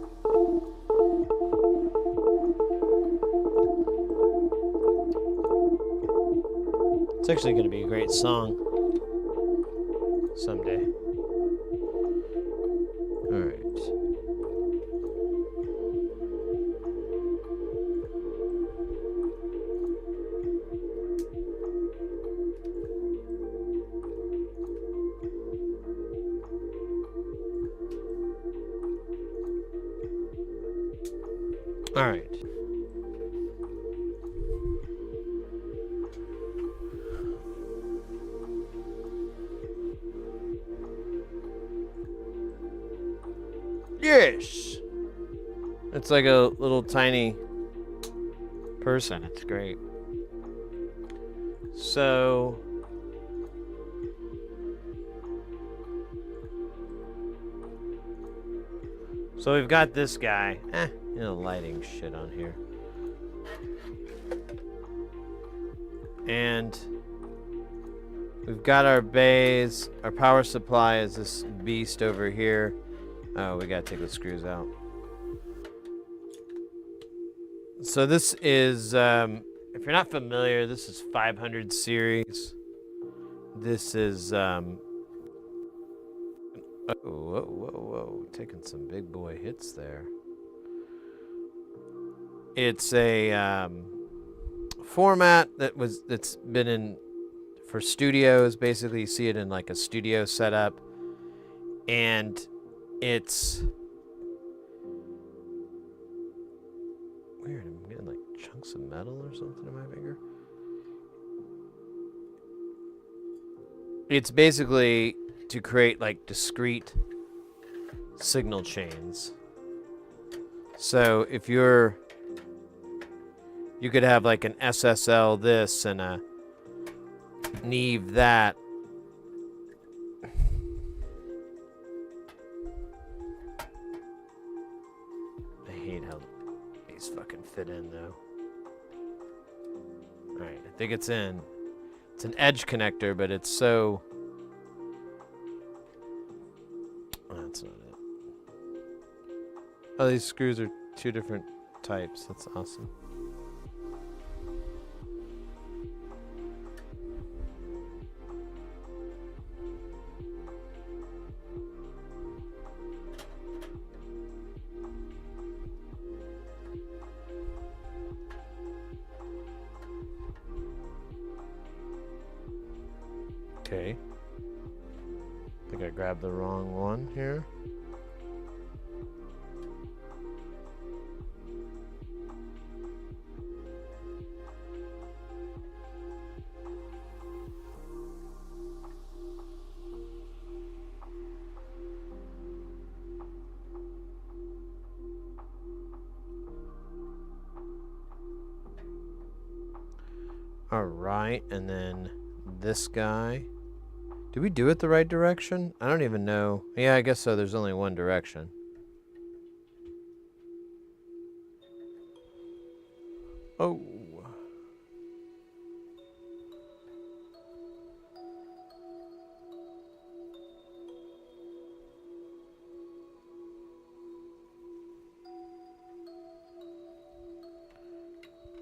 It's actually going to be a great song someday. All right. All right. Yes. It's like a little tiny person. It's great. So we've got this guy. Lighting shit on here. And we've got our bays. Our power supply is this beast over here. Oh, we gotta take the screws out. So this is, if you're not familiar, this is 500 series. This is, whoa, whoa, taking some big boy hits there. It's a format that's been in for studios. Basically, you see it in like a studio setup, and it's weird. I'm getting like chunks of metal or something in my finger. It's basically to create like discrete signal chains. So if you could have like an SSL this and a Neve that. I hate how these fucking fit in though. Alright, I think it's in. It's an edge connector, but it's so... Oh, that's not it. Oh, these screws are two different types. That's awesome. Okay. I think I grabbed the wrong one here. All right, and then this guy. Did we do it the right direction? I don't even know. Yeah, I guess so. There's only one direction. Oh.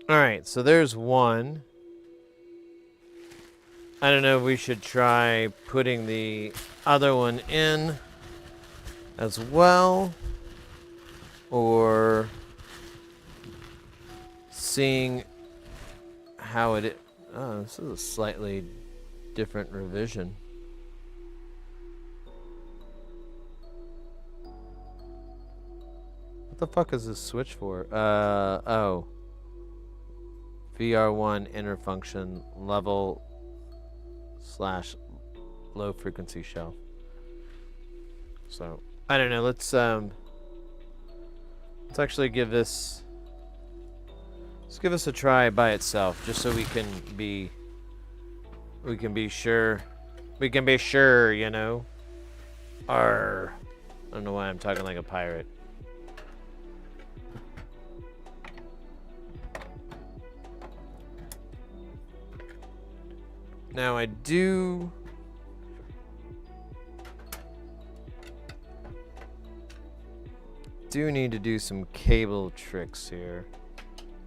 All right, so there's one. I don't know if we should try putting the other one in as well, or seeing how it... Oh, this is a slightly different revision. What the fuck is this switch for? Oh. VR1 inner function level / low frequency shelf. So I don't know. Let's actually give this. Let's give this a try by itself, just so we can be sure. We can be sure, you know. I don't know why I'm talking like a pirate. Now I do need to do some cable tricks here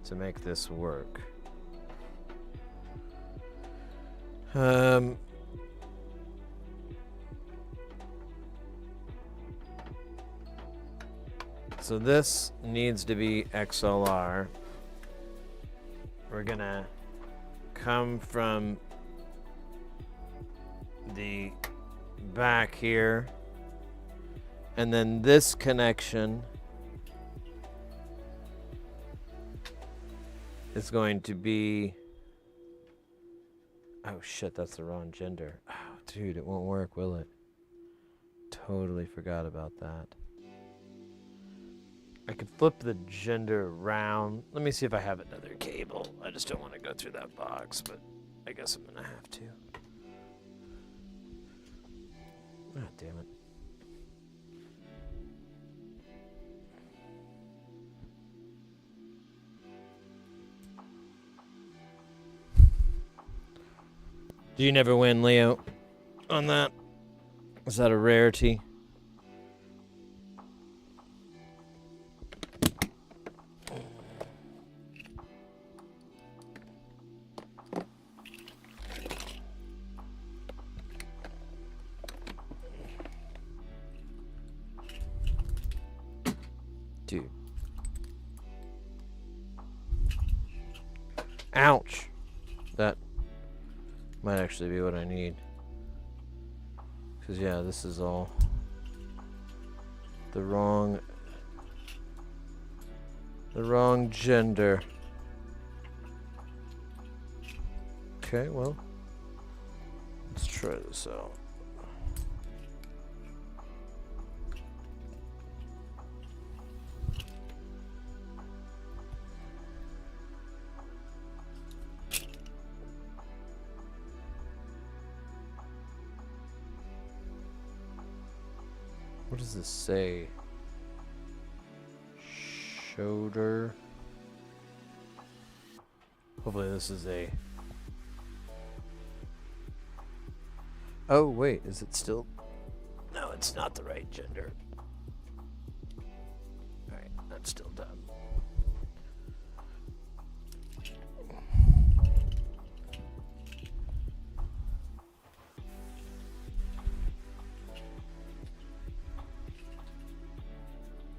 to make this work. So this needs to be XLR. We're gonna come from the back here, and then this connection is going to be... Oh shit, that's the wrong gender. Oh, dude, it won't work, will it? Totally forgot about that. I could flip the gender around. Let me see if I have another cable. I just don't want to go through that box, but I guess I'm gonna have to. Ah, damn it. Do you never win, Leo, on that? Is that a rarity? Dude. Ouch. That might actually be what I need. Because, yeah, this is all the wrong gender. Okay, well, let's try this out. What does this say? Shoulder. Hopefully this is a... Oh, wait, is it still... No, it's not the right gender. Alright, that's still done.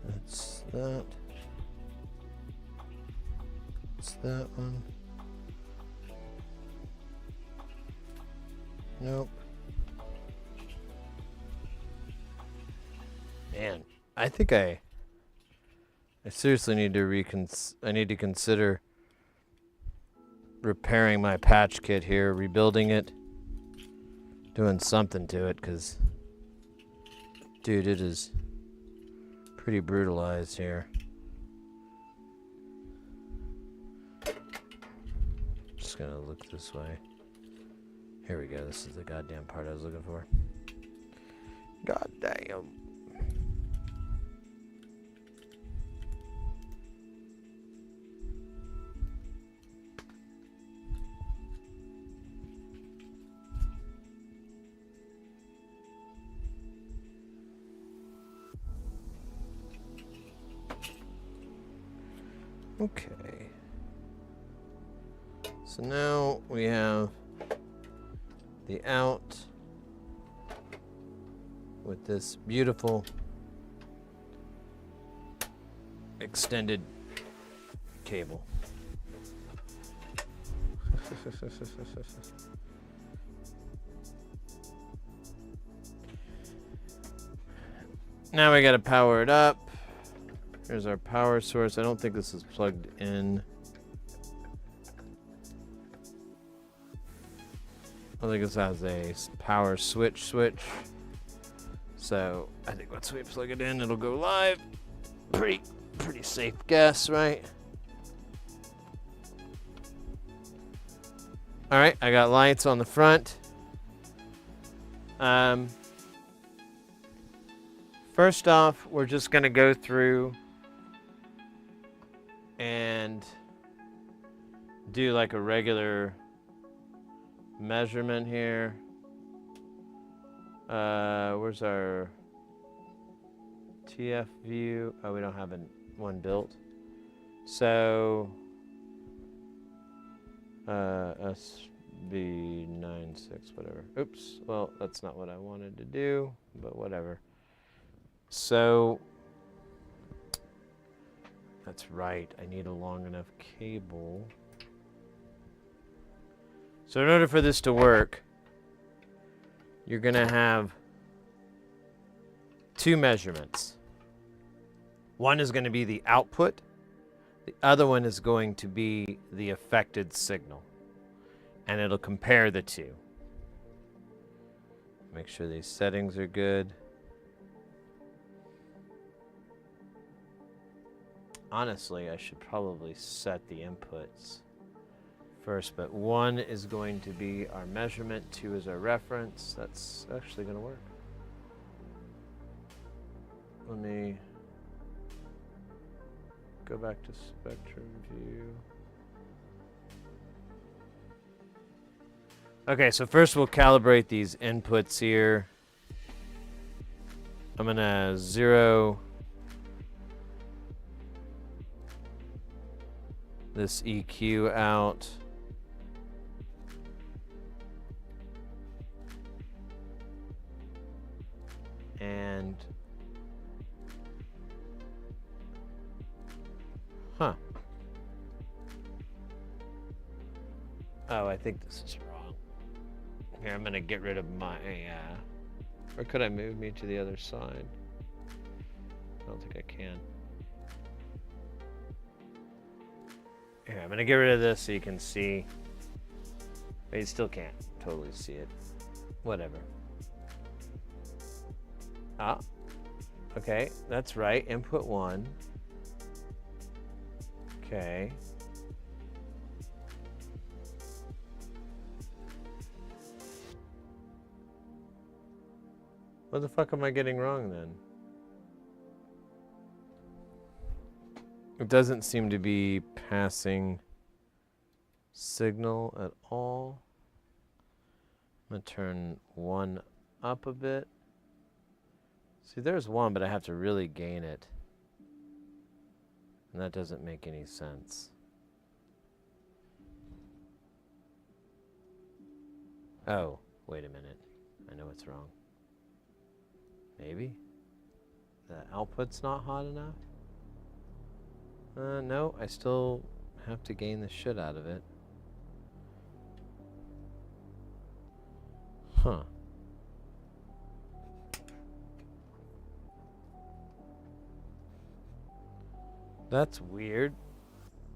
That's that. It's that one. Nope. Man, I think I seriously need to I need to consider repairing my patch kit here, rebuilding it, doing something to it, because, dude, it is pretty brutalized here. Just gonna look this way. Here we go. This is the goddamn part I was looking for. God damn. Okay. So now we have the out with this beautiful extended cable. Now we gotta power it up. Here's our power source. I don't think this is plugged in. I think this has a power switch. So I think once we plug it in, it'll go live. Pretty safe guess, right? All right, I got lights on the front. First off, we're just gonna go through and do like a regular measurement here. Where's our TF view? Oh, we don't have one built. So SB96, whatever. Oops. Well, that's not what I wanted to do, but whatever. So that's right. I need a long enough cable. So in order for this to work, you're going to have two measurements. One is going to be the output. The other one is going to be the affected signal. And it'll compare the two. Make sure these settings are good. Honestly, I should probably set the inputs first, but 1 is going to be our measurement, 2 is our reference. That's actually going to work. Let me go back to spectrum view. Okay, so first we'll calibrate these inputs here. I'm going to 0 this EQ out. And oh, I think this is wrong. Here, I'm gonna get rid of my or could I move me to the other side? I don't think I can. Here, I'm gonna get rid of this so you can see. But you still can't totally see it. Whatever. Ah, okay, that's right. Input 1. Okay. What the fuck am I getting wrong then? It doesn't seem to be passing signal at all. I'm gonna turn 1 up a bit. See, there's 1, but I have to really gain it. And that doesn't make any sense. Oh, wait a minute. I know what's wrong. Maybe? The output's not hot enough? No, I still have to gain the shit out of it. Huh. That's weird.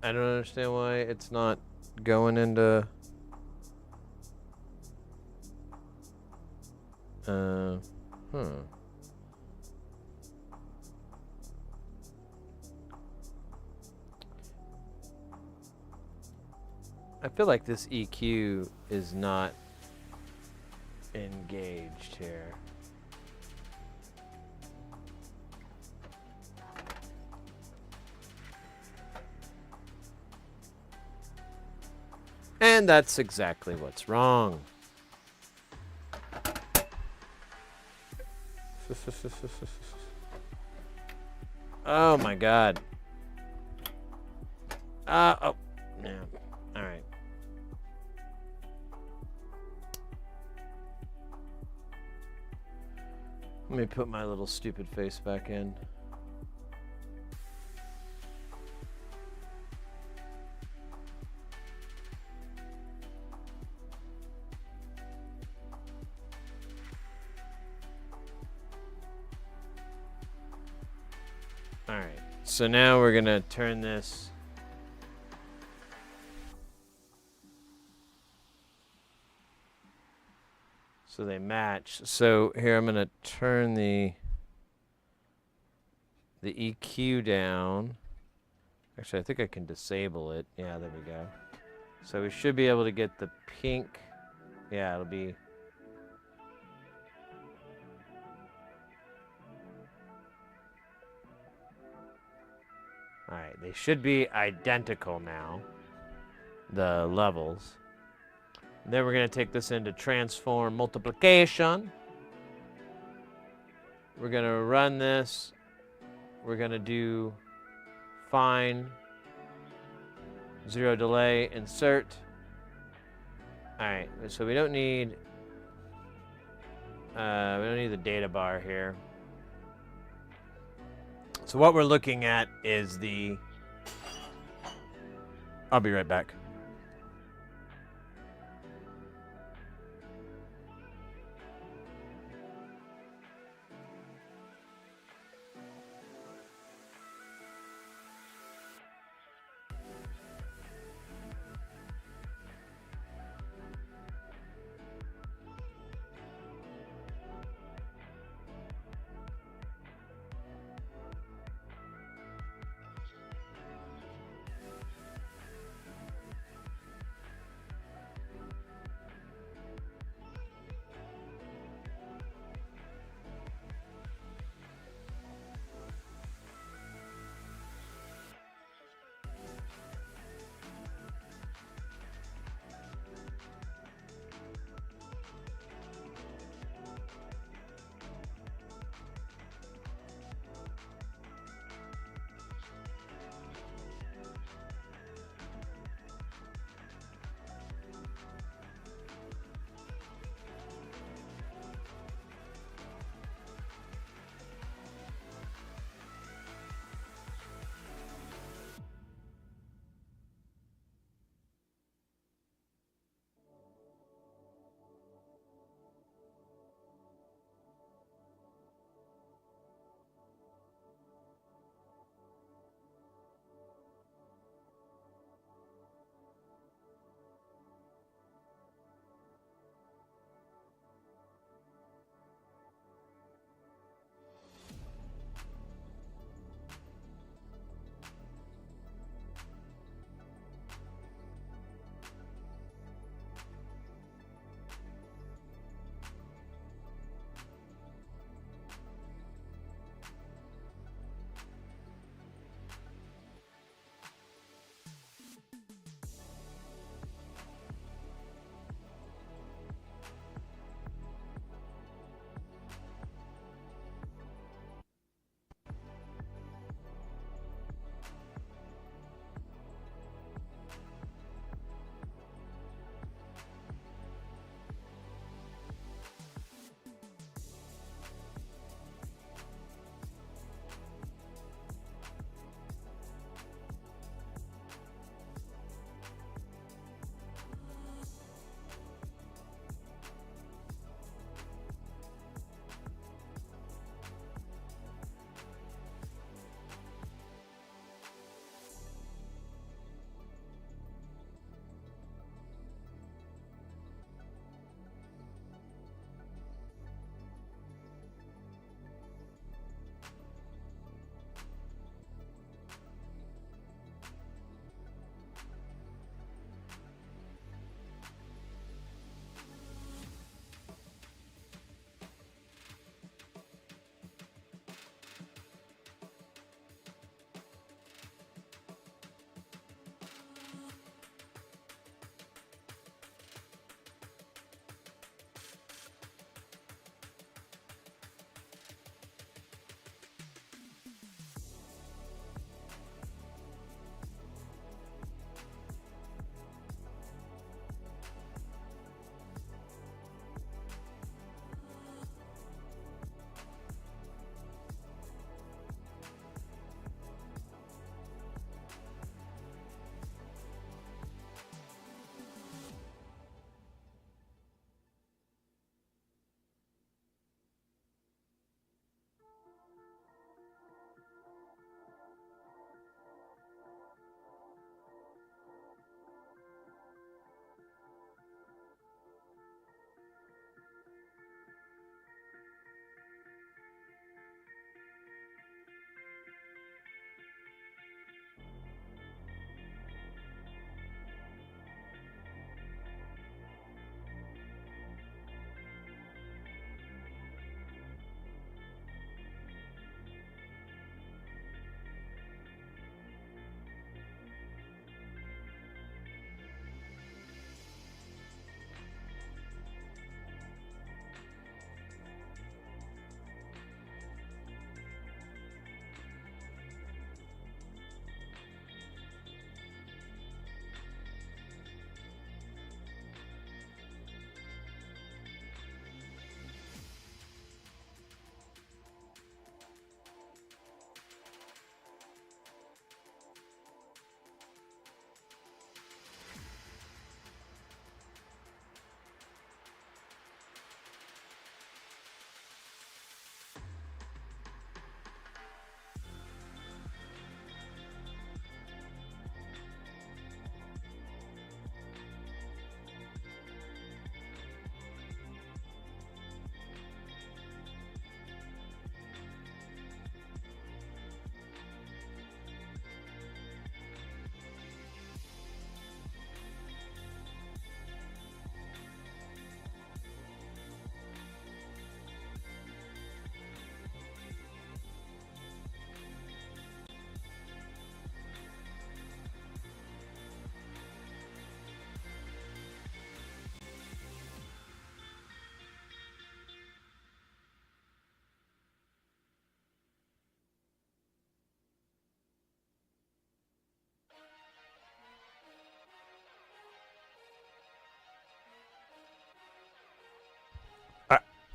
I don't understand why it's not going into... I feel like this EQ is not engaged here. And that's exactly what's wrong. Oh my god. Oh. Yeah. Alright. Let me put my little stupid face back in. Alright, so now we're gonna turn this so they match. So here I'm gonna turn the EQ down. Actually, I think I can disable it. Yeah, there we go. So we should be able to get the pink. Yeah, it'll be... Alright, they should be identical now, the levels. Then we're going to take this into transform multiplication. We're going to run this. We're going to do fine, 0 delay, insert. Alright, so we don't need the data bar here. So what we're looking at is the... I'll be right back.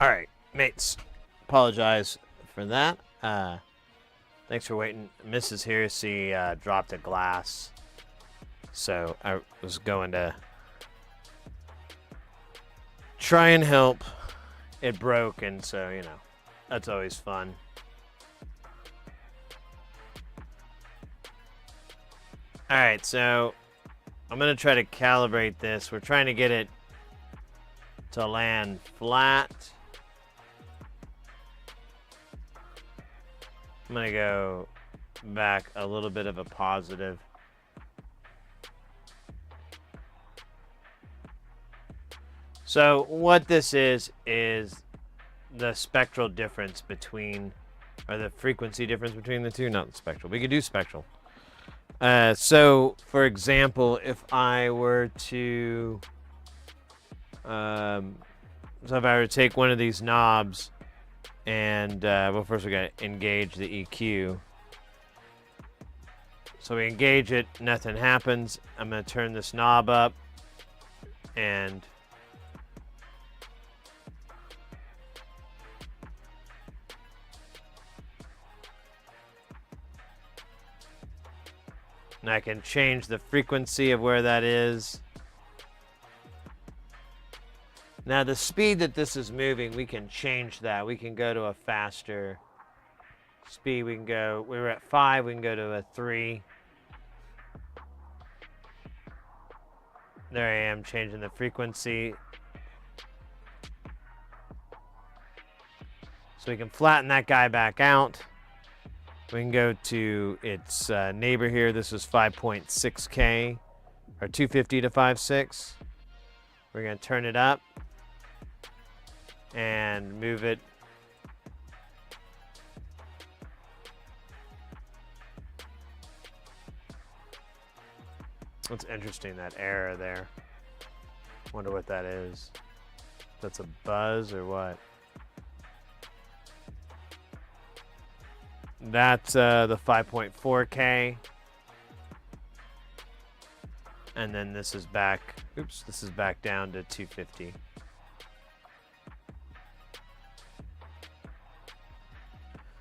All right, mates. Apologize for that. Thanks for waiting. Mrs. Heresy dropped a glass, so I was going to try and help. It broke, and so, you know, that's always fun. All right, so I'm going to try to calibrate this. We're trying to get it to land flat. I'm going to go back a little bit of a positive. So what this is the spectral difference between, or the frequency difference between the two, not the spectral. We could do spectral. So, for example, if I were to, take one of these knobs and, well, first we gotta engage the EQ. So we engage it, nothing happens. I'm gonna turn this knob up and I can change the frequency of where that is. Now the speed that this is moving, we can change that. We can go to a faster speed. We were at 5, we can go to a 3. There I am, changing the frequency. So we can flatten that guy back out. We can go to its neighbor here. This is 5.6K, or 250 to 5.6. We're going to turn it up and move it. That's interesting, that error there. Wonder what that is. That's a buzz or what? That's the 5.4K. And then this is back, this is back down to 250.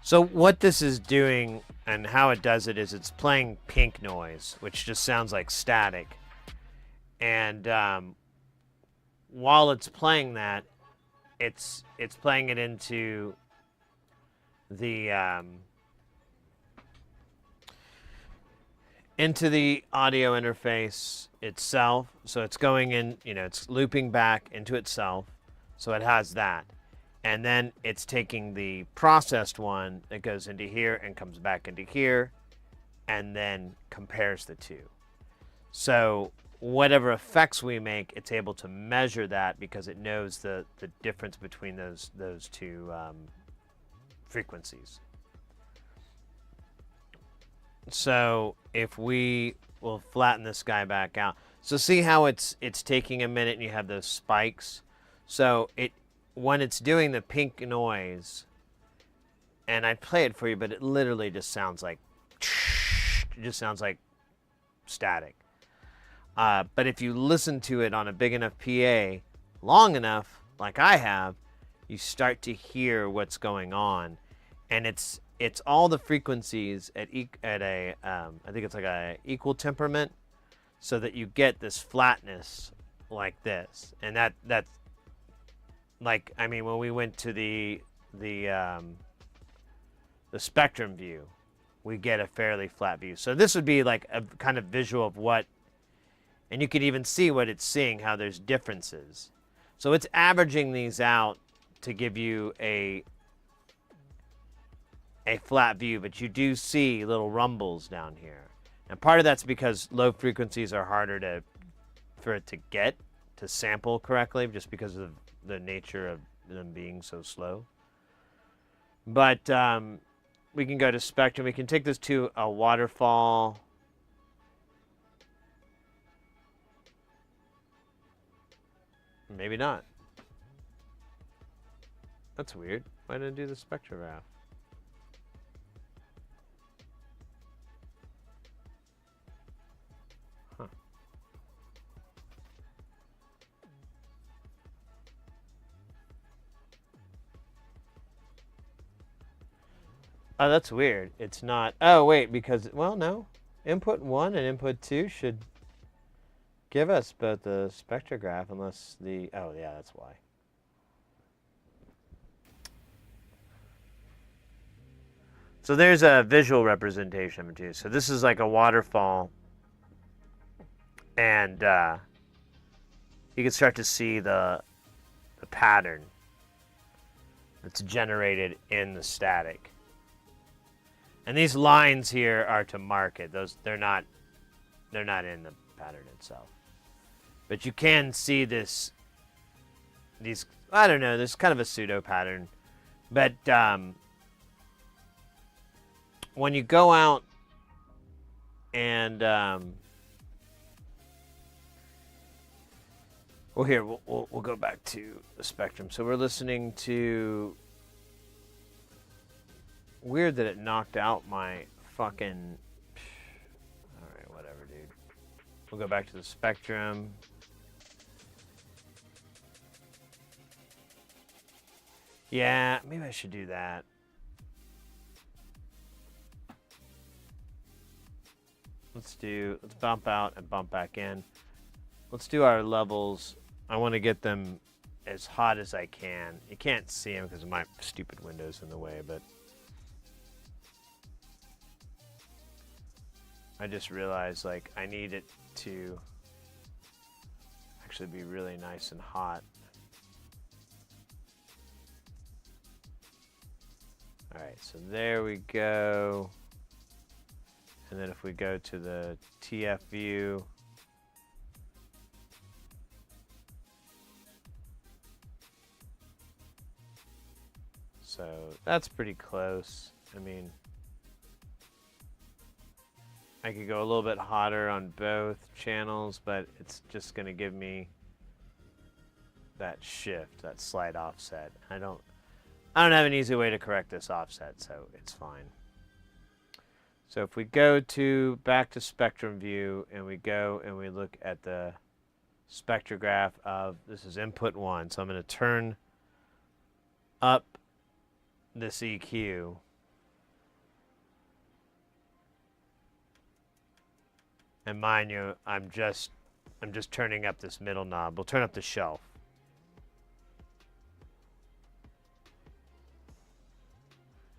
So what this is doing and how it does it is it's playing pink noise, which just sounds like static. And while it's playing that, it's playing it into the audio interface itself. So it's going in, it's looping back into itself. So it has that. And then it's taking the processed one that goes into here and comes back into here and then compares the two. So whatever effects we make, it's able to measure that because it knows the difference between those two frequencies. So if we will flatten this guy back out. So see how it's taking a minute and you have those spikes. So when it's doing the pink noise, and I play it for you, but it literally just sounds like, it just sounds like static. But if you listen to it on a big enough PA long enough, like I have, you start to hear what's going on, and it's all the frequencies at a I think it's like a equal temperament, so that you get this flatness like this, and that's like, I mean, when we went to the spectrum view, we get a fairly flat view. So this would be like a kind of visual of what, and you can even see what it's seeing, how there's differences. So it's averaging these out to give you a flat view, but you do see little rumbles down here. And part of that's because low frequencies are harder for it to get to sample correctly, just because of the nature of them being so slow. But we can go to spectrum. We can take this to a waterfall. Maybe not. That's weird. Why didn't I do the spectrograph? Huh. Oh, that's weird. It's not. Oh, wait, because, well, no. Input 1 and input 2 should give us both the spectrograph unless the... Oh, yeah, that's why. So there's a visual representation of it too. So this is like a waterfall. And you can start to see the pattern that's generated in the static. And these lines here are to mark it. They're not in the pattern itself. But you can see these, I don't know, this kind of a pseudo pattern. But when you go out and well, here we'll go back to the spectrum. So we're listening to. Weird that it knocked out my fucking. All right, whatever, dude. We'll go back to the spectrum. Yeah, maybe I should do that. Let's bump out and bump back in. Let's do our levels. I want to get them as hot as I can. You can't see them because of my stupid windows in the way, but I just realized like I need it to actually be really nice and hot. All right, so there we go. And then if we go to the TF view, so that's pretty close. I mean, I could go a little bit hotter on both channels, but it's just going to give me that shift, that slight offset. I don't have an easy way to correct this offset, so it's fine. So if we go back to spectrum view and we go and we look at the spectrograph of, this is input 1, so I'm going to turn up this EQ. And mind you, I'm just turning up this middle knob. We'll turn up the shelf.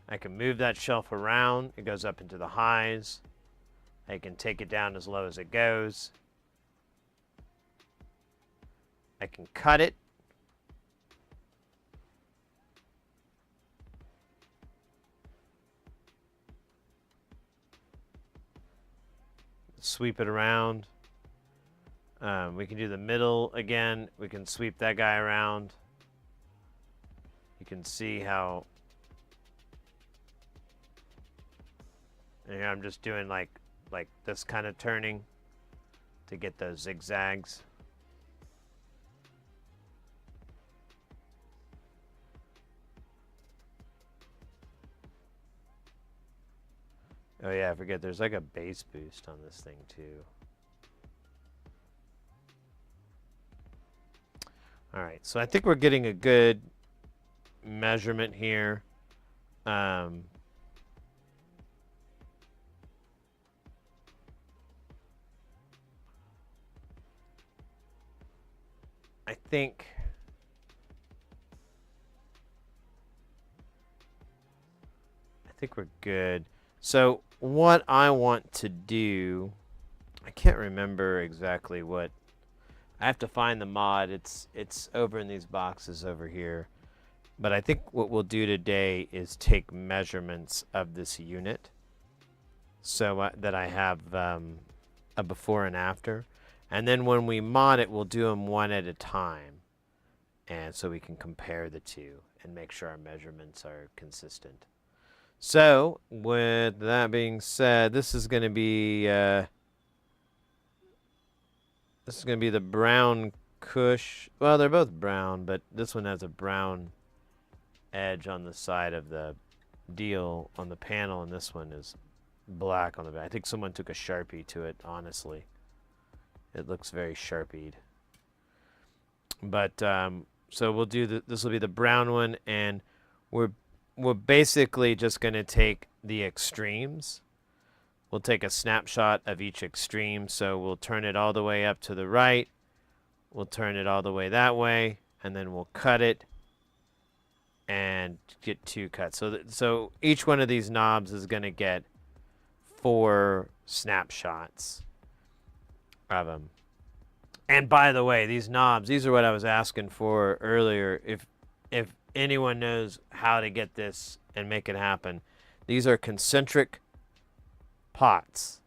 I can move that shelf around. It goes up into the highs. I can take it down as low as it goes. I can cut it. Sweep it around. We can do the middle again. We can sweep that guy around. You can see how. And here I'm just doing like this kind of turning to get those zigzags. Oh yeah, I forget there's like a bass boost on this thing too. All right, so I think we're getting a good measurement here. I think we're good. So what I want to do, I can't remember exactly what. I have to find the mod. It's over in these boxes over here. But I think what we'll do today is take measurements of this unit, so that I have a before and after. And then when we mod it, we'll do them one at a time. And so we can compare the two and make sure our measurements are consistent. So, with that being said, this is going to be the brown Kush. Well, they're both brown, but this one has a brown edge on the side of the deal on the panel, and this one is black on the back. I think someone took a Sharpie to it, honestly. It looks very Sharpied. But so we'll do this will be the brown one, and we're basically just going to take the extremes. We'll take a snapshot of each extreme. So we'll turn it all the way up to the right. We'll turn it all the way that way. And then we'll cut it and get 2 cuts. So each one of these knobs is going to get 4 snapshots of them. And by the way, these knobs, these are what I was asking for earlier. If anyone knows how to get this and make it happen, these are concentric pots.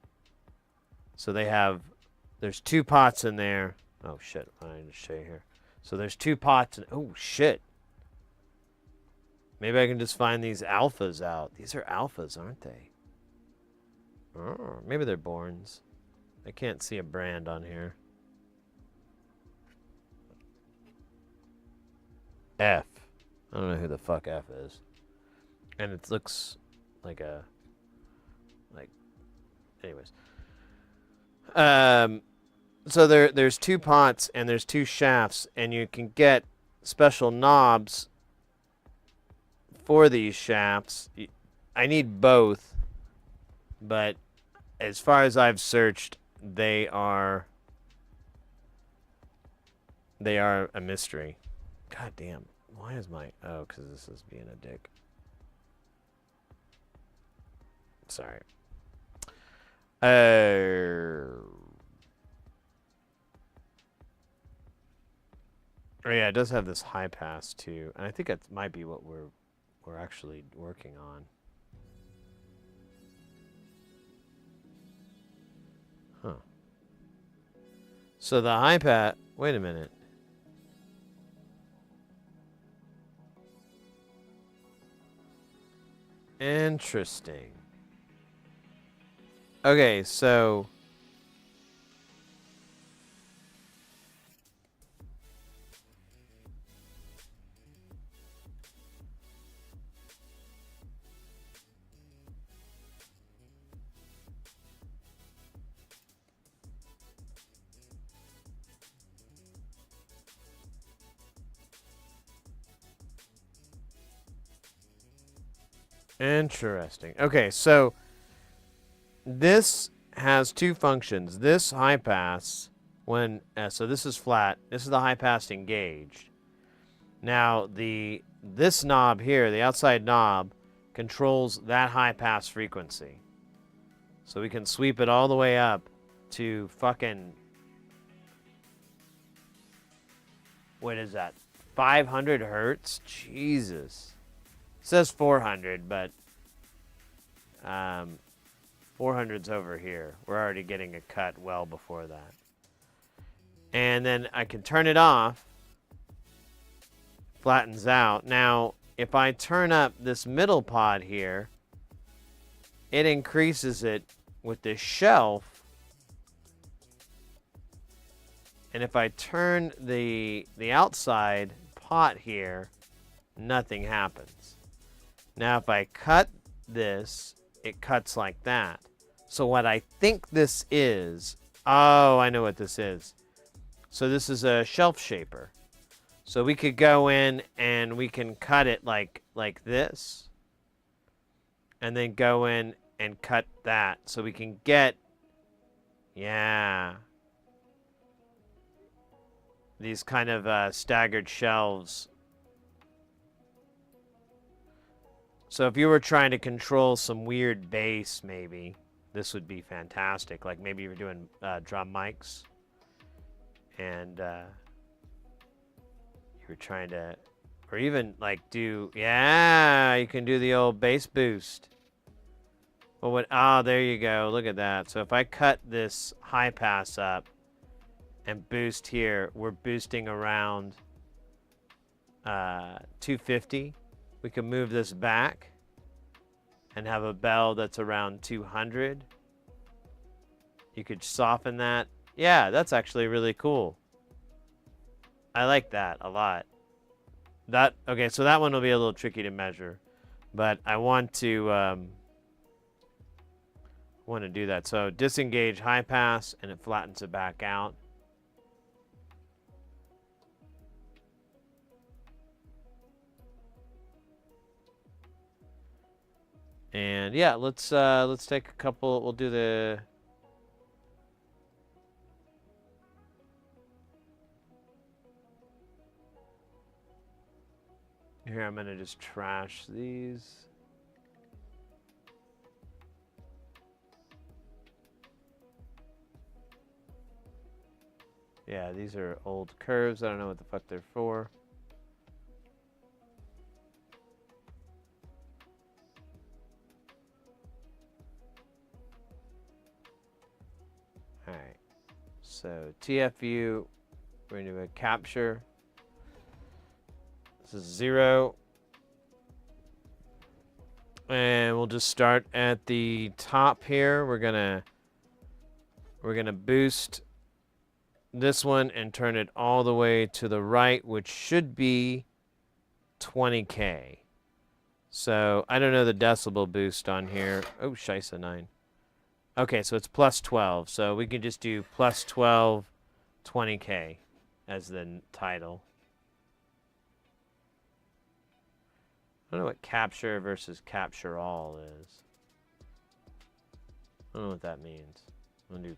So there's 2 pots in there. Oh shit, I need to show you here. So there's 2 pots and oh shit. Maybe I can just find these alphas out. These are alphas, aren't they? Oh, maybe they're Borns. I can't see a brand on here. F. I don't know who the fuck F is. And it looks like a... Anyways. So there's 2 pots and there's 2 shafts. And you can get special knobs for these shafts. I need both. But as far as I've searched, they are a mystery. God damn. Why is my... Oh, because this is being a dick. Sorry. Oh yeah, it does have this high pass too. And I think that might be what we're actually working on. Huh. So the high pass... Wait a minute. Interesting. Okay, so... Interesting. Okay, so this has 2 functions. This high pass, when so this is flat. This is the high pass engaged. Now this knob here, the outside knob, controls that high pass frequency. So we can sweep it all the way up to fucking... What is that? 500 hertz? Jesus. It says 400, but 400's over here. We're already getting a cut well before that. And then I can turn it off. Flattens out. Now, if I turn up this middle pod here, it increases it with this shelf. And if I turn the outside pot here, nothing happens. Now, if I cut this, it cuts like that. So what I think this is... Oh, I know what this is. So this is a shelf shaper. So we could go in and we can cut it like this. And then go in and cut that. So we can get... Yeah. These kind of staggered shelves. So if you were trying to control some weird bass, maybe, this would be fantastic. Like maybe you're doing drum mics. And you were trying to... Or even like do... Yeah, you can do the old bass boost. Well, what... Oh, there you go. Look at that. So if I cut this high pass up and boost here, we're boosting around 250. We can move this back and have a bell that's around 200. You could soften that. Yeah, that's actually really cool. I like that a lot. Okay, so that one will be a little tricky to measure, but I want to do that. So disengage high pass and it flattens it back out. And yeah, let's take a couple. We'll do the. Here, I'm gonna just trash these. Yeah, these are old curves. I don't know what the fuck they're for. Alright. So TFU, we're going to do a capture. This is 0. And we'll just start at the top here. We're gonna boost this one and turn it all the way to the right, which should be 20K. So I don't know the decibel boost on here. Oh, scheisse, 9. Okay, so it's plus 12. So we can just do plus 12, 20K as the title. I don't know what capture versus capture all is. I don't know what that means. I'm gonna do.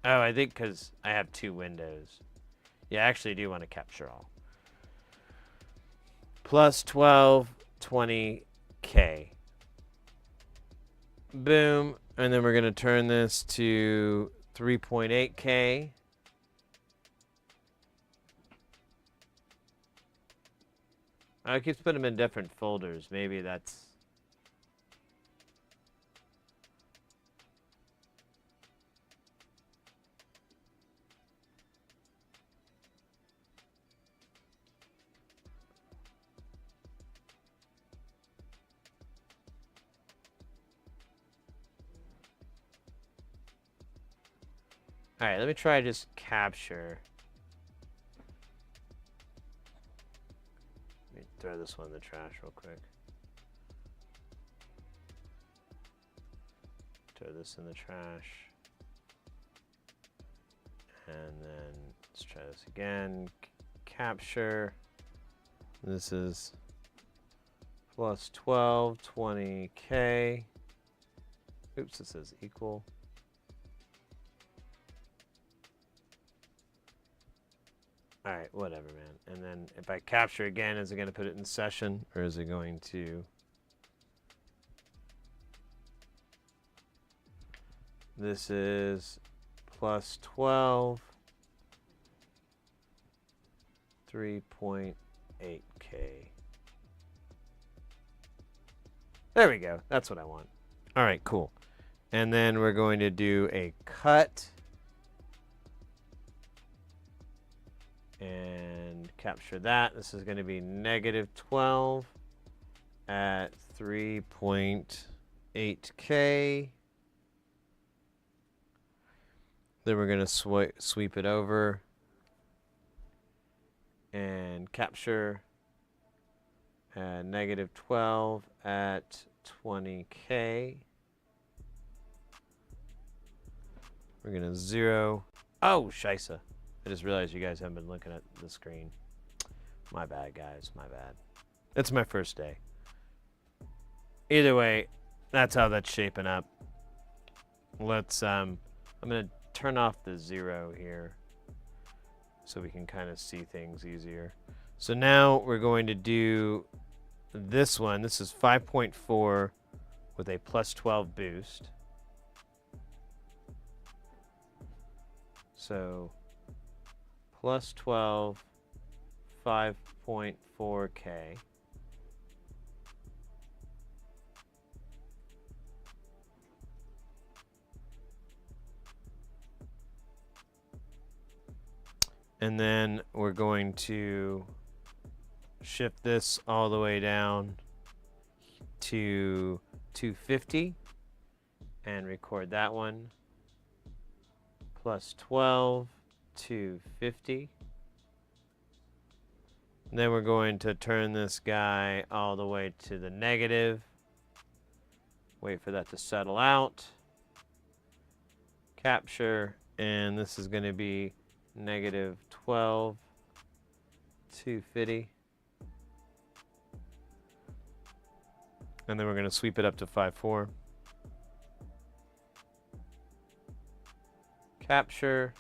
Oh, I think because I have 2 windows. Yeah, I actually do want to capture all. Plus 12, 20K. Boom. And then we're going to turn this to 3.8K. I keep putting them in different folders. Maybe that's... Alright, let me try just capture. Let me throw this one in the trash real quick. Throw this in the trash. And then let's try this again. Capture. This is plus 12, 20K. Oops, it says equal. All right, whatever, man. And then if I capture again, is it going to put it in session or is it going to... This is plus 12, 3.8K. There we go. That's what I want. All right, cool. And then we're going to do a cut. And capture that. This is going to be negative 12 at 3.8K. Then we're going to sweep it over and capture negative 12 at 20K. We're going to 0. Oh, scheisse. I just realized you guys haven't been looking at the screen. My bad, guys. My bad. It's my first day. Either way, that's how that's shaping up. Let's, I'm going to turn off the 0 here so we can kind of see things easier. So now we're going to do this one. This is 5.4 with a plus 12 boost. So plus 12, 5.4K. And then we're going to shift this all the way down to 250 and record that one. Plus 12, 250. And then we're going to turn this guy all the way to the negative. Wait for that to settle out. Capture, and this is going to be negative 12, 250. And then we're going to sweep it up to 5.4. Capture,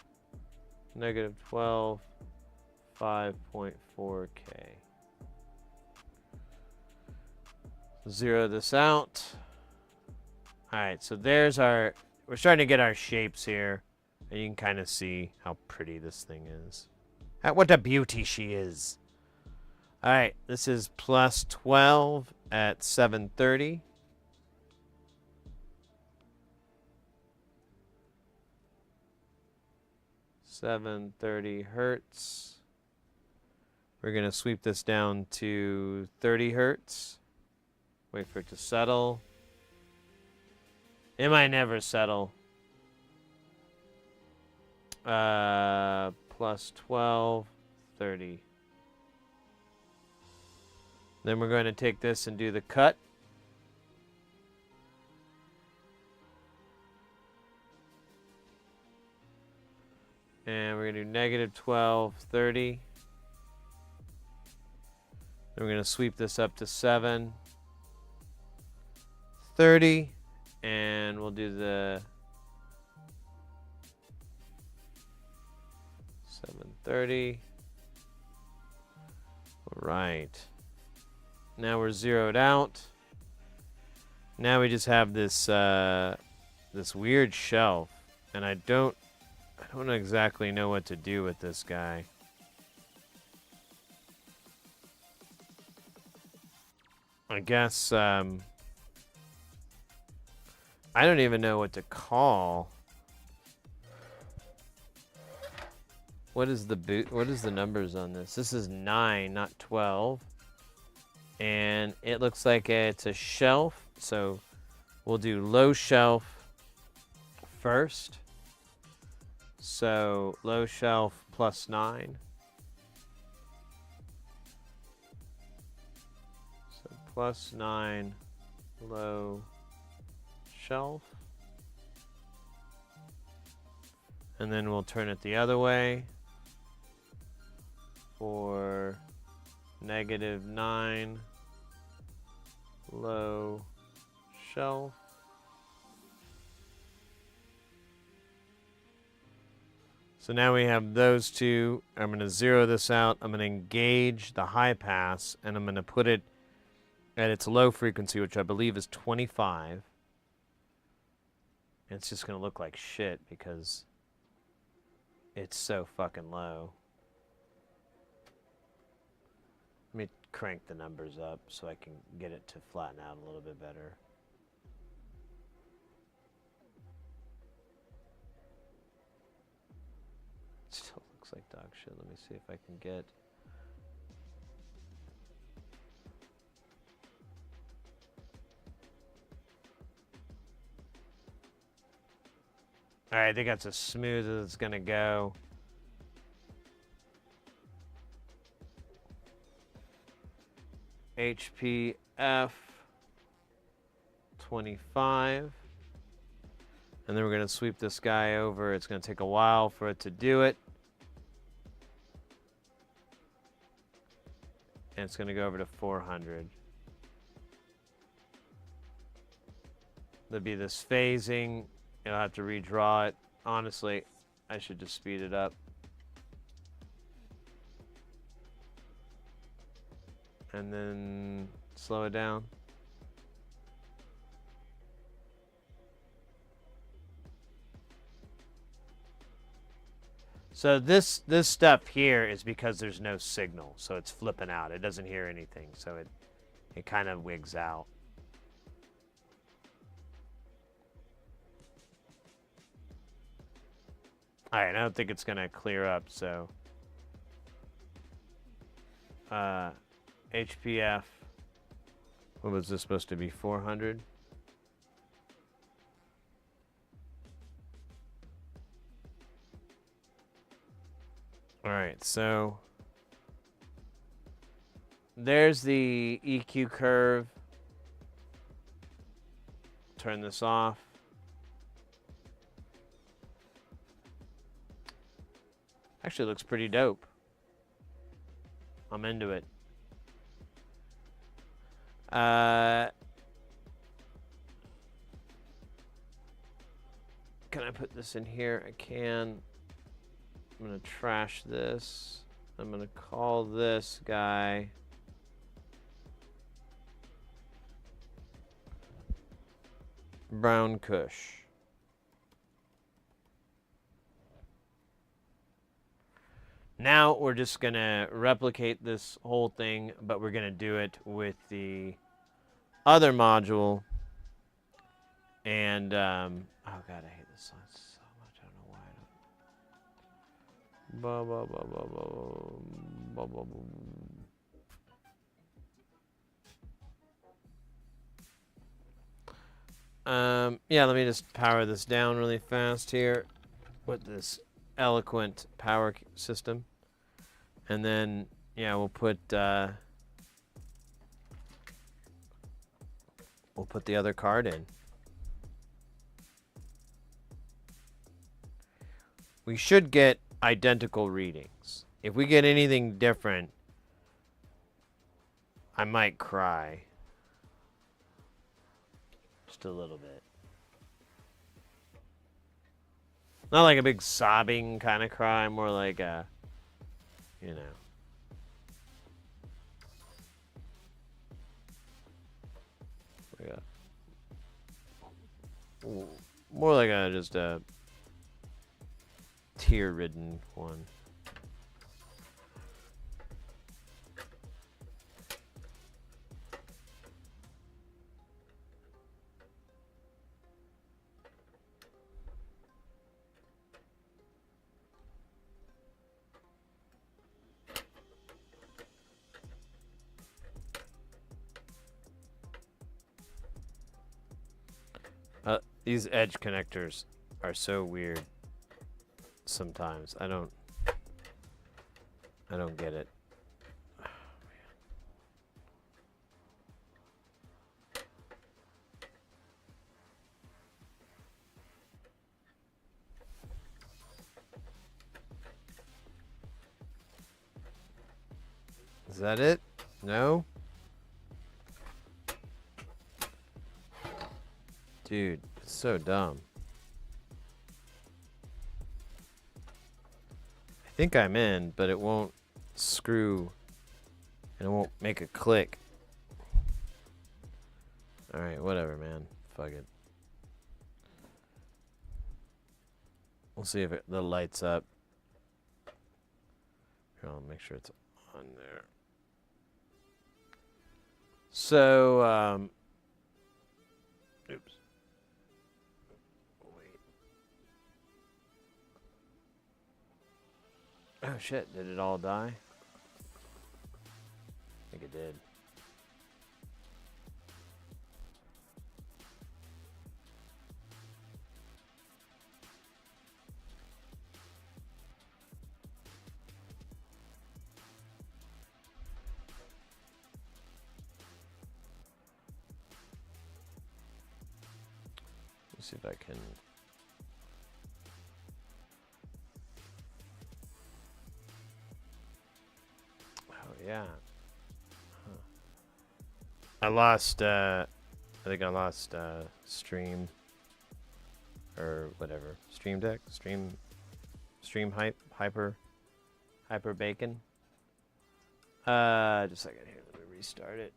-12, 5.4K. Zero this out. Alright, so there's our... We're starting to get our shapes here. And you can kind of see how pretty this thing is. What a beauty she is. Alright, this is plus 12 at 730. Hertz. We're going to sweep this down to 30 hertz. Wait for it to settle. It might never settle. Plus 12, 30. Then we're going to take this and do the cut. And we're going to do -12, 30. Then we're going to sweep this up to 7, 30. And we'll do the 730. All right. Now we're zeroed out. Now we just have this this weird shelf, and I don't exactly know what to do with this guy. I guess I don't even know what to call. What is the numbers on this? This is 9, not 12. And it looks like it's a shelf, so we'll do low shelf first. So low shelf plus 9. So plus 9 low shelf. And then we'll turn it the other way for -9 low shelf. So now we have those two. I'm going to zero this out. I'm going to engage the high pass, and I'm going to put it at its low frequency, which I believe is 25. And it's just going to look like shit because it's so fucking low. Let me crank the numbers up so I can get it to flatten out a little bit better. Still looks like dog shit. Let me see if I can get... Alright, I think that's as smooth as it's gonna go. HPF 25. And then we're going to sweep this guy over. It's going to take a while for it to do it. And it's going to go over to 400. There'll be this phasing. You'll have to redraw it. Honestly, I should just speed it up. And then slow it down. So this stuff here is because there's no signal, so it's flipping out. It doesn't hear anything, so it kind of wigs out. All right, I don't think it's gonna clear up, so HPF, what was this supposed to be, 400? All right, so there's the EQ curve. Turn this off. Actually looks pretty dope. I'm into it. can I put this in here? I can. I'm gonna trash this. I'm gonna call this guy Brown Kush. Now we're just gonna replicate this whole thing, but we're gonna do it with the other module. And oh god, I hate this song so much. I don't know why. Yeah, let me just power this down really fast here with this eloquent power system. And then, yeah, we'll put the other card in. We should get identical readings. If we get anything different, I might cry. Just a little bit. Not like a big sobbing kind of cry, more like a, you know. More like just a tear-ridden one. These edge connectors are so weird sometimes. I don't get it. Oh, is that it? No? Dude, it's so dumb. I think I'm in, but it won't screw and it won't make a click. Alright, whatever, man. Fuck it. We'll see if the lights up. Here, I'll make sure it's on there. So, oops. Wait. Oh shit, did it all die? I think it did. Let's see if I can. Oh yeah. Huh. I lost. I think I lost stream or whatever. Stream Deck. Stream hyper bacon. Just a second here. Let me restart it.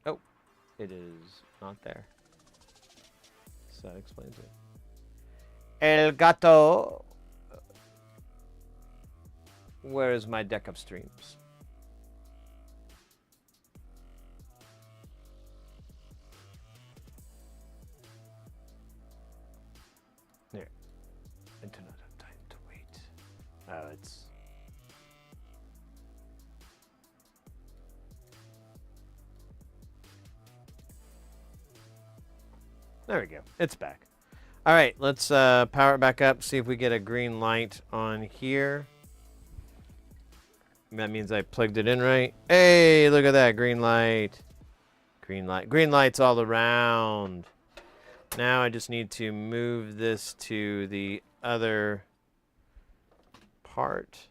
Oh. It is not there. So that explains it. El gato. Where is my deck of streams? There. I do not have time to wait. Oh, it's... There we go. It's back. All right, let's power it back up, see if we get a green light on here. That means I plugged it in right. Hey, look at that, green light. Green light. Green lights all around. Now I just need to move this to the other part.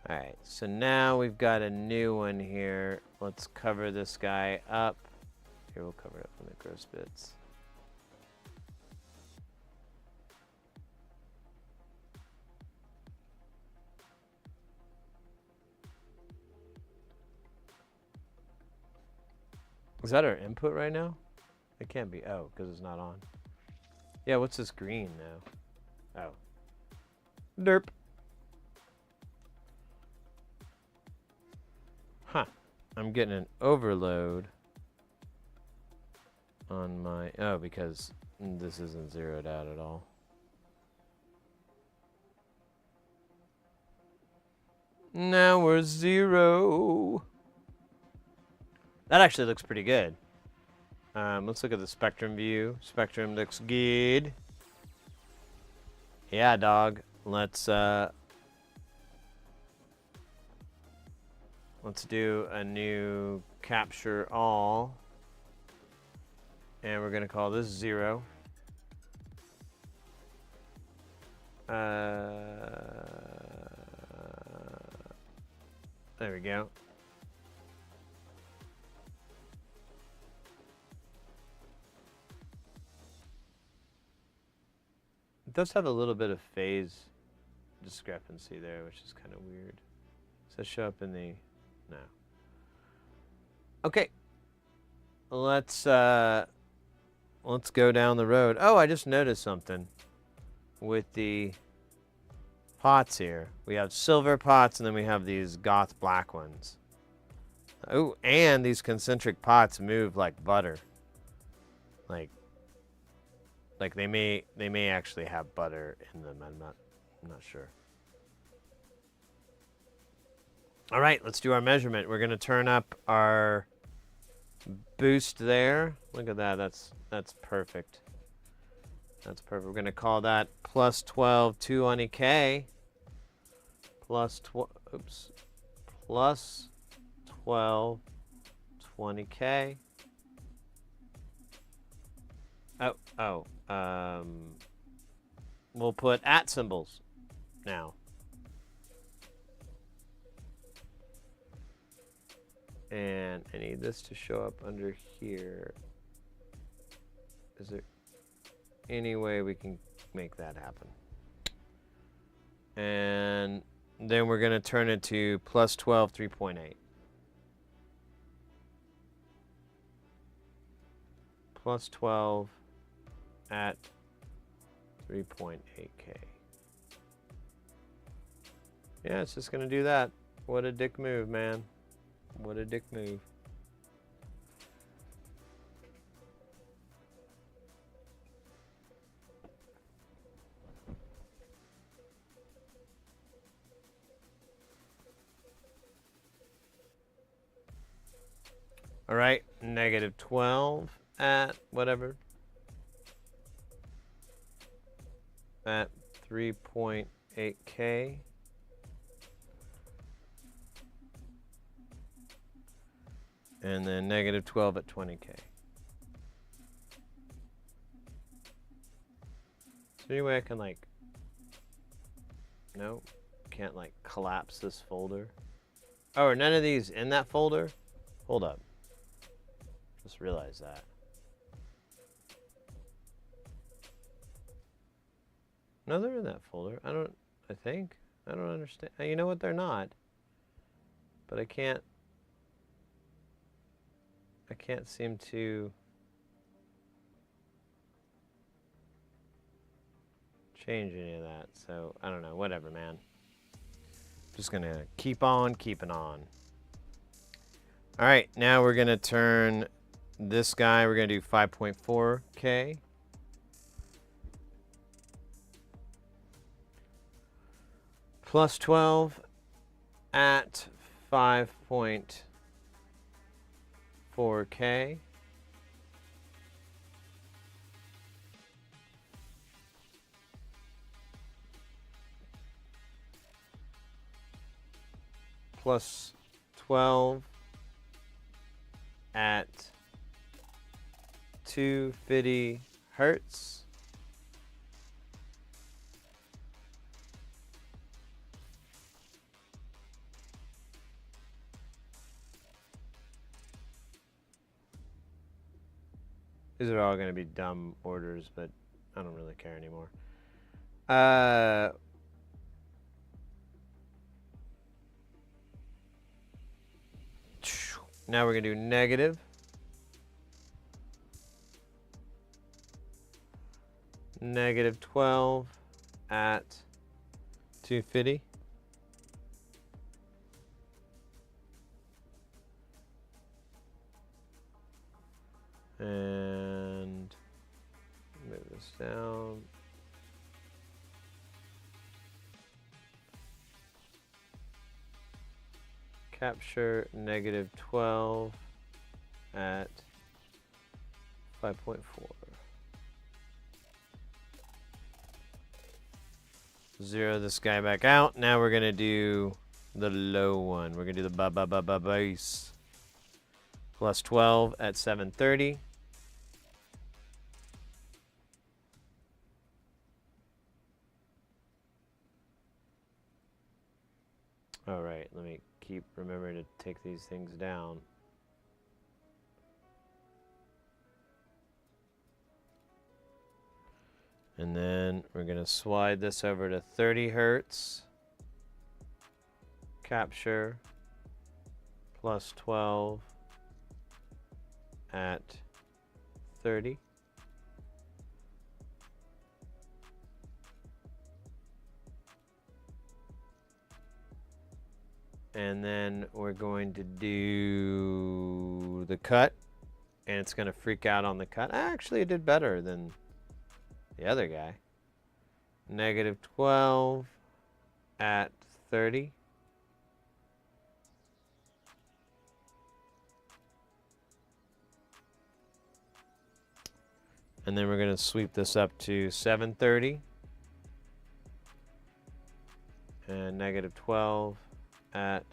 All right, so now we've got a new one here. Let's cover this guy up. Here, we'll cover it up in the gross bits. Is that our input right now? It can't be. Oh, because it's not on. Yeah, what's this green now? Oh. Derp. Huh. I'm getting an overload on my... Oh, because this isn't zeroed out at all. Now we're 0. That actually looks pretty good. Let's look at the spectrum view. Spectrum looks good. Yeah, dog. Let's do a new capture all. And we're going to call this 0. There we go. It does have a little bit of phase discrepancy there, which is kind of weird. Does that show up in the... No. Okay. Let's go down the road. Oh, I just noticed something with the pots here. We have silver pots, and then we have these goth black ones. Oh, and these concentric pots move like butter. Like they may actually have butter in them. I'm not sure. All right, let's do our measurement. We're going to turn up our boost there. Look at that. That's perfect. That's perfect. We're going to call that plus 12 220K. Plus 12 20K. We'll put @ symbols now. And I need this to show up under here. Is there any way we can make that happen? And then we're going to turn it to plus 12 3.8. Plus 12 at 3.8K. Yeah, it's just going to do that. What a dick move, man. What a dick move. All right, negative 12 at whatever. At 3.8K. And then negative 12 at 20K. Is there any way I can no, can't collapse this folder? Oh, are none of these in that folder? Hold up. Just realized that. No, they're in that folder. I think. I don't understand. You know what? They're not. But I can't seem to change any of that. So, I don't know. Whatever, man. Just going to keep on keeping on. All right. Now we're going to turn this guy. We're going to do 5.4K. Plus 12 at 5.4K. Plus 12 at 250 hertz. These are all going to be dumb orders, but I don't really care anymore. Now we're going to do negative. Negative 12 at 250. And move this down. Capture negative 12 at 5.4. Zero this guy back out. Now we're going to do the low one. We're going to do the base. Plus 12 at 730. All right, let me keep remembering to take these things down. And then we're going to slide this over to 30 hertz. Capture plus 12 at 30. And then we're going to do the cut, and it's going to freak out on the cut. Actually, it did better than the other guy. Negative 12 at 30. And then we're going to sweep this up to 730. And negative 12 at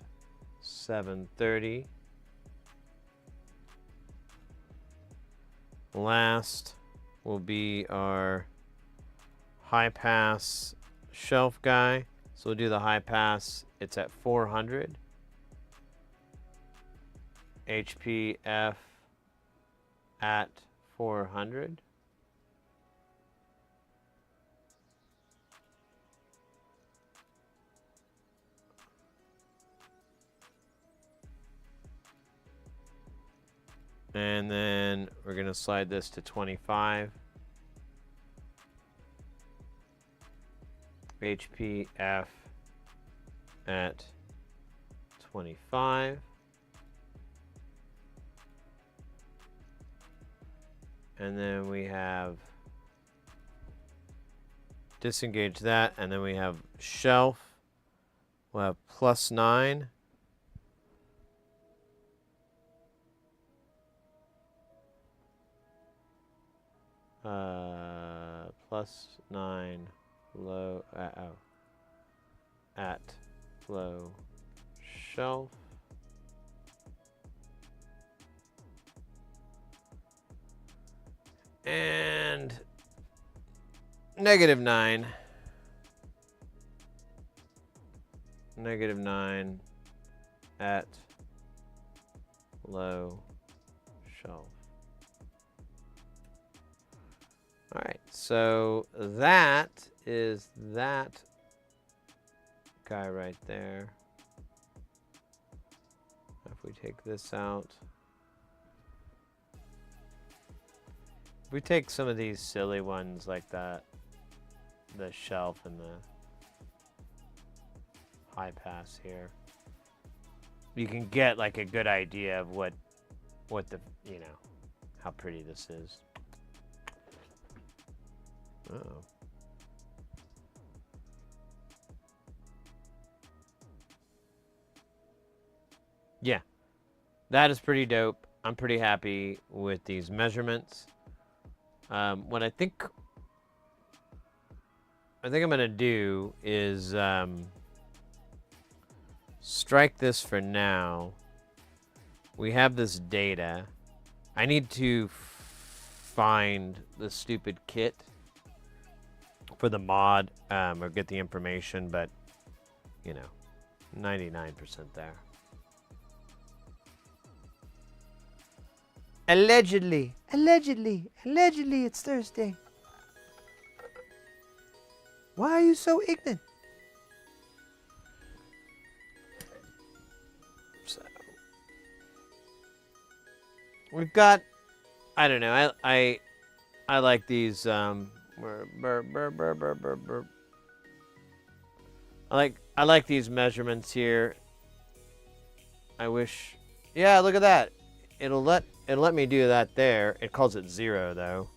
730. Last will be our high pass shelf guy. So we'll do the high pass. It's at 400. HPF at 400. And then we're going to slide this to 25. HPF at 25. And then we have disengage that, and then we have shelf. We'll have plus 9. Plus 9 low at low shelf. And negative 9. Negative 9 at low shelf. All right, so that is that guy right there. If we take this out, if we take some of these silly ones like that, the shelf and the high pass here, you can get like a good idea of what the, you know, how pretty this is. Uh-oh. Yeah, that is pretty dope. I'm pretty happy with these measurements. What I think I'm gonna do is strike this for now. We have this data. I need to find the stupid kit for the mod, or get the information, but you know, 99% there. Allegedly. Allegedly. Allegedly, it's Thursday. Why are you so ignorant? So, we've got, I don't know, I like these, I like these measurements here. I wish, yeah, look at that. It'll let me do that there. It calls it 0 though.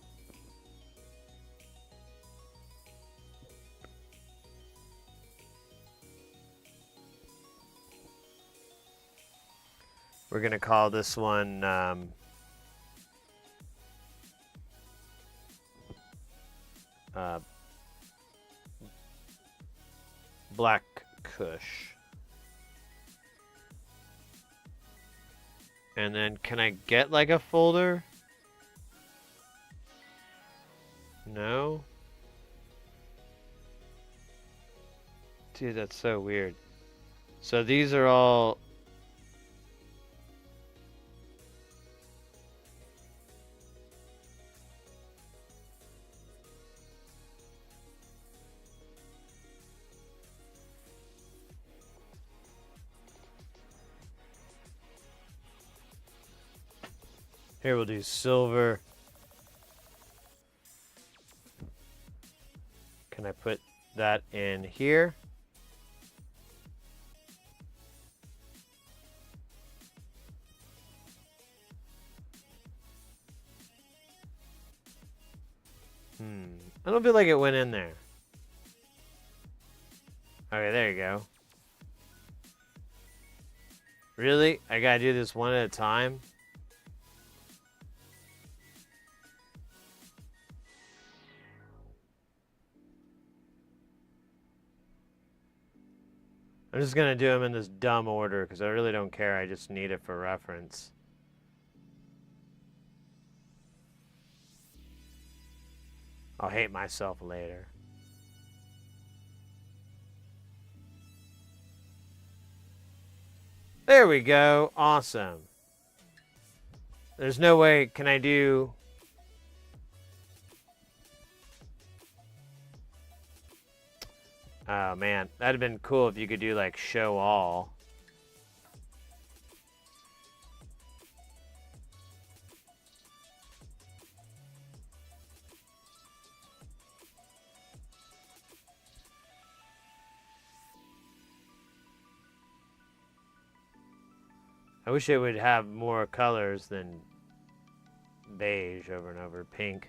We're gonna call this one Black Kush. And then can I get like a folder? No? Dude, that's so weird. So these are all... Here we'll do silver. Can I put that in here? I don't feel like it went in there. Okay, there you go. Really? I gotta do this one at a time? I'm just gonna do them in this dumb order because I really don't care. I just need it for reference. I'll hate myself later. There we go. Awesome. There's no way. Can I do... Oh, man. That'd have been cool if you could do, like, show all. I wish it would have more colors than beige over and over. Pink.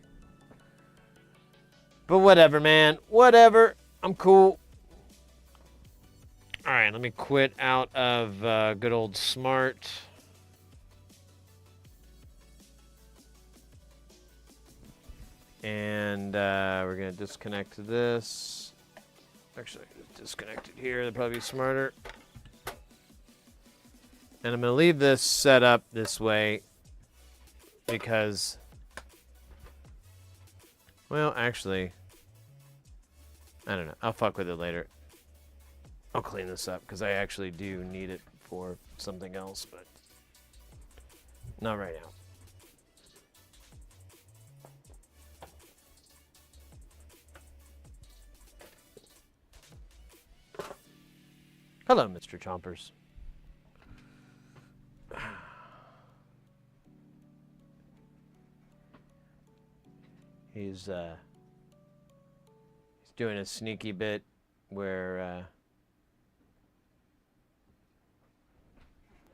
But whatever, man. Whatever. I'm cool. Alright, let me quit out of good old Smart. And we're going to disconnect this. Actually, disconnect it here. That'd probably be smarter. And I'm going to leave this set up this way because, well, actually, I don't know. I'll fuck with it later. I'll clean this up because I actually do need it for something else, but not right now. Hello, Mr. Chompers. He's doing a sneaky bit where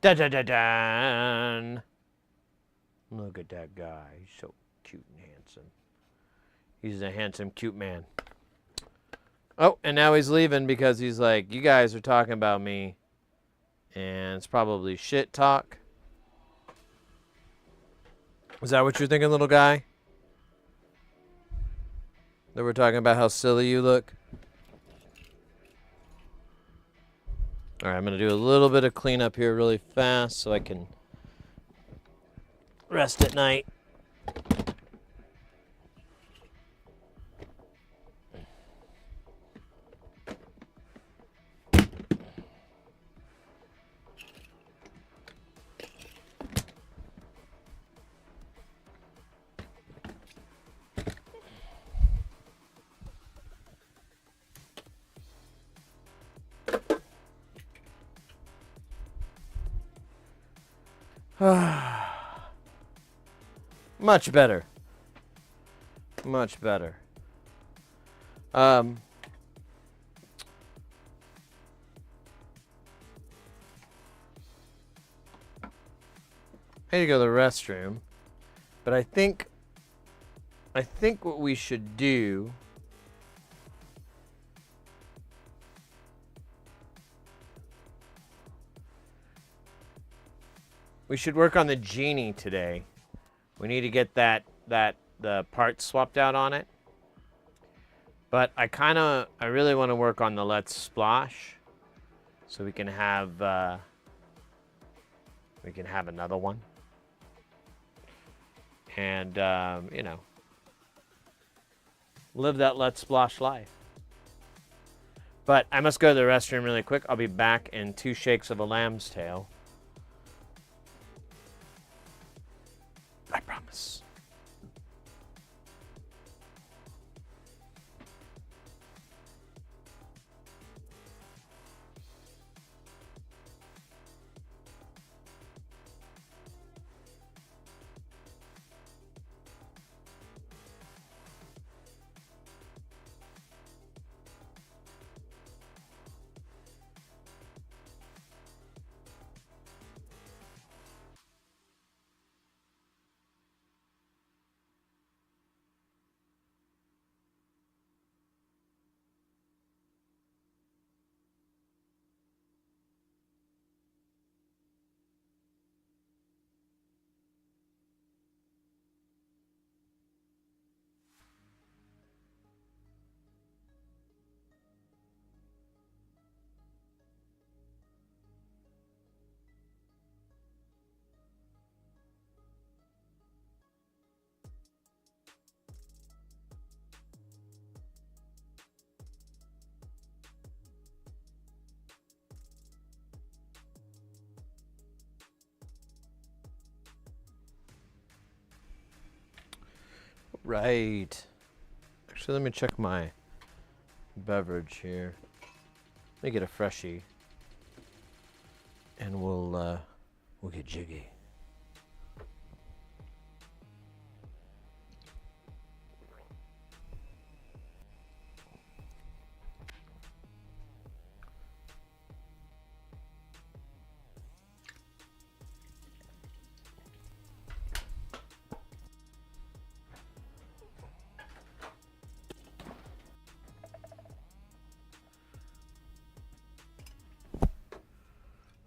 da da da da. Look at that guy. He's so cute and handsome. He's a handsome, cute man. Oh, and now he's leaving because he's like, you guys are talking about me, and it's probably shit talk. Is that what you're thinking, little guy? That we're talking about how silly you look? Alright, I'm going to do a little bit of cleanup here really fast so I can rest at night. Much better. Much better. I had to go to the restroom, but I think what we should do we should work on the genie today. We need to get the parts swapped out on it. But I really want to work on the Let's Splash, so we can have another one. And you know, live that Let's Splash life. But I must go to the restroom really quick. I'll be back in 2 shakes of a lamb's tail. I promise. Right. Actually, let me check my beverage here. Let me get a freshie, and we'll get jiggy.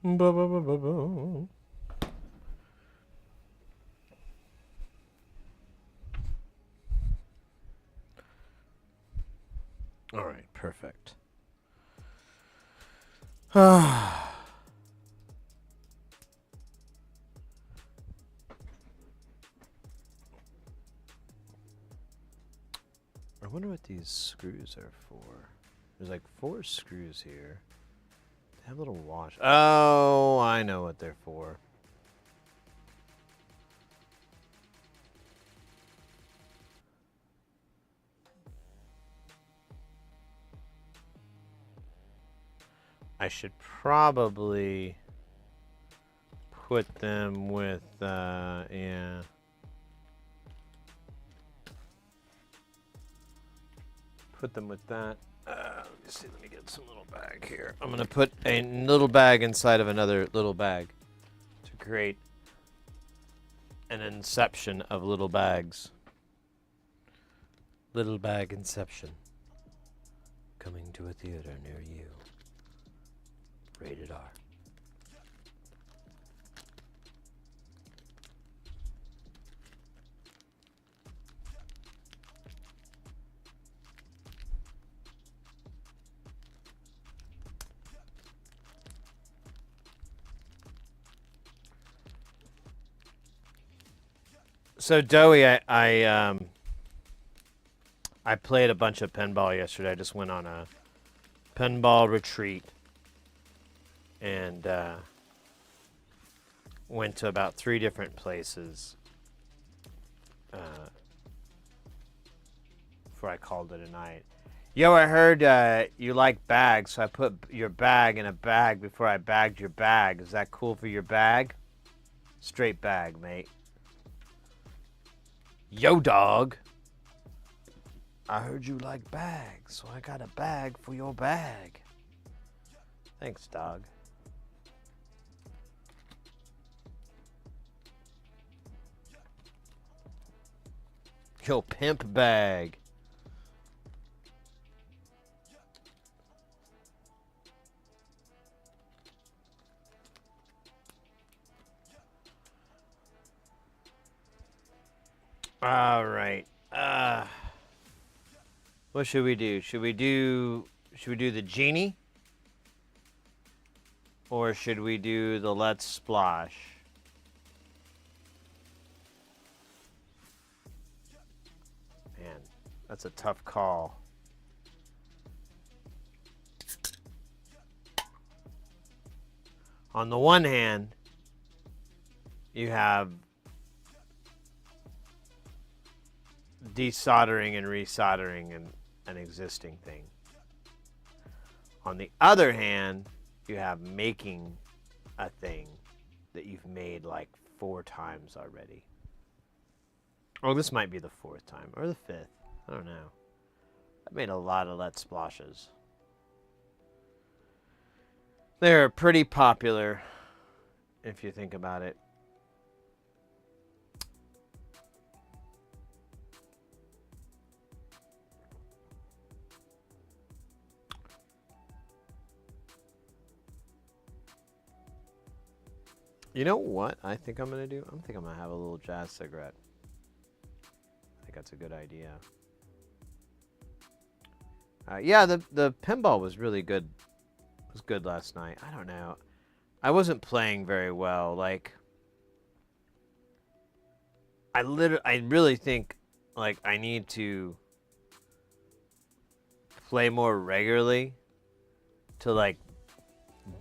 Ba, ba, ba, ba, ba. All right, perfect. I wonder what these screws are for. There's like 4 screws here. They have a little wash. Oh, I know what they're for. I should probably put them with, yeah. Put them with that. Let me see, let me get some little bag here. I'm gonna put a little bag inside of another little bag to create an inception of little bags. Little bag inception. Coming to a theater near you. Rated R. So Doey, I played a bunch of pinball yesterday. I just went on a pinball retreat and went to about 3 different places before I called it a night. Yo, I heard you like bags, so I put your bag in a bag before I bagged your bag. Is that cool for your bag? Straight bag, mate. Yo, dog. I heard you like bags, so I got a bag for your bag. Thanks, dog. Yo, pimp bag. All right. What should we do? Should we do the genie? Or should we do the let's splash? Man, that's a tough call. On the one hand, you have desoldering and resoldering an existing thing. On the other hand, you have making a thing that you've made like 4 times already. Oh, this might be the 4th time or the 5th. I don't know. I've made a lot of let's splashes. They're pretty popular if you think about it. You know what I think I'm going to do? I think I'm going to have a little jazz cigarette. I think that's a good idea. Yeah, the pinball was really good. It was good last night. I don't know. I wasn't playing very well. Like, I really think like I need to play more regularly to like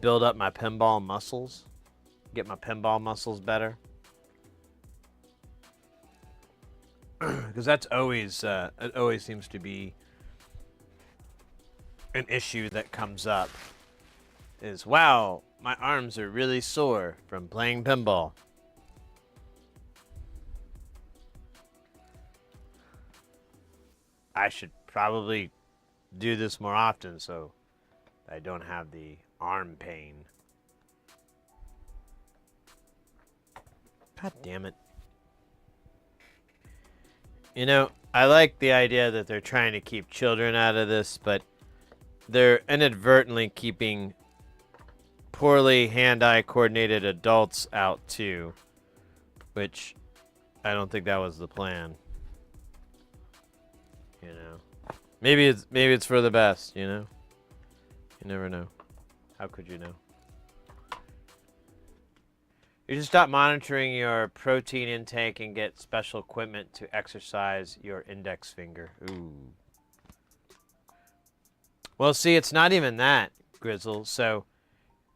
build up my pinball muscles. Get my pinball muscles better. Because that's always, it always seems to be an issue that comes up. Is, wow, my arms are really sore from playing pinball. I should probably do this more often so I don't have the arm pain. God damn it. You know, I like the idea that they're trying to keep children out of this, but they're inadvertently keeping poorly hand-eye coordinated adults out too, which I don't think that was the plan. You know, maybe it's for the best. You know, you never know. How could you know? You should stop monitoring your protein intake and get special equipment to exercise your index finger. Ooh. Well, see, it's not even that, Grizzle. So,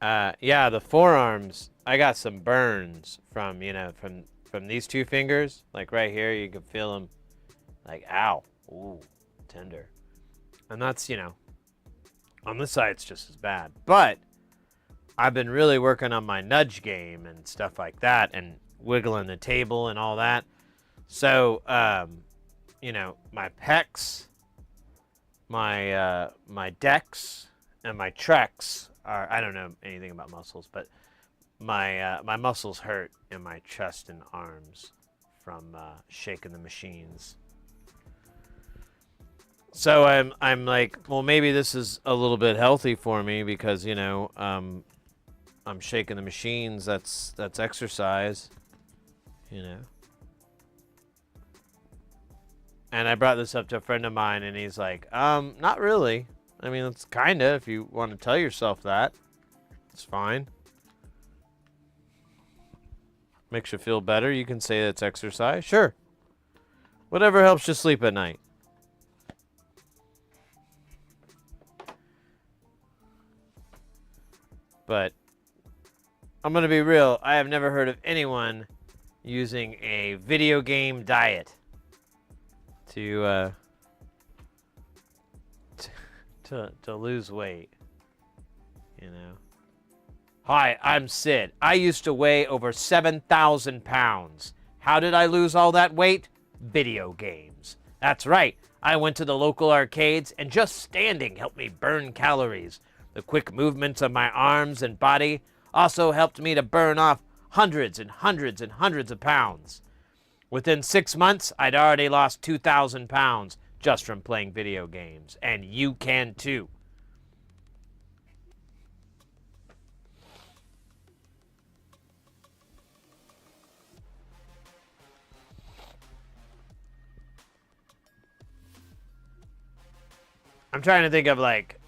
yeah, the forearms, I got some burns from, you know, from these 2 fingers. Like right here, you can feel them like, ow, ooh, tender. And that's, you know, on this side, it's just as bad. But I've been really working on my nudge game and stuff like that and wiggling the table and all that. So, you know, my pecs, my dex, and my trex are, I don't know anything about muscles, but my muscles hurt in my chest and arms from shaking the machines. So I'm like, well, maybe this is a little bit healthy for me because, you know, I'm shaking the machines. That's exercise, you know. And I brought this up to a friend of mine, and he's like, not really. I mean, it's kinda, if you want to tell yourself that. It's fine. Makes you feel better. You can say that's exercise. Sure. Whatever helps you sleep at night. But I'm going to be real. I have never heard of anyone using a video game diet to lose weight, you know. Hi, I'm Sid. I used to weigh over 7,000 pounds. How did I lose all that weight? Video games. That's right. I went to the local arcades, and just standing helped me burn calories. The quick movements of my arms and body also helped me to burn off hundreds and hundreds and hundreds of pounds. Within 6 months, I'd already lost 2,000 pounds just from playing video games. And you can too. I'm trying to think of, like,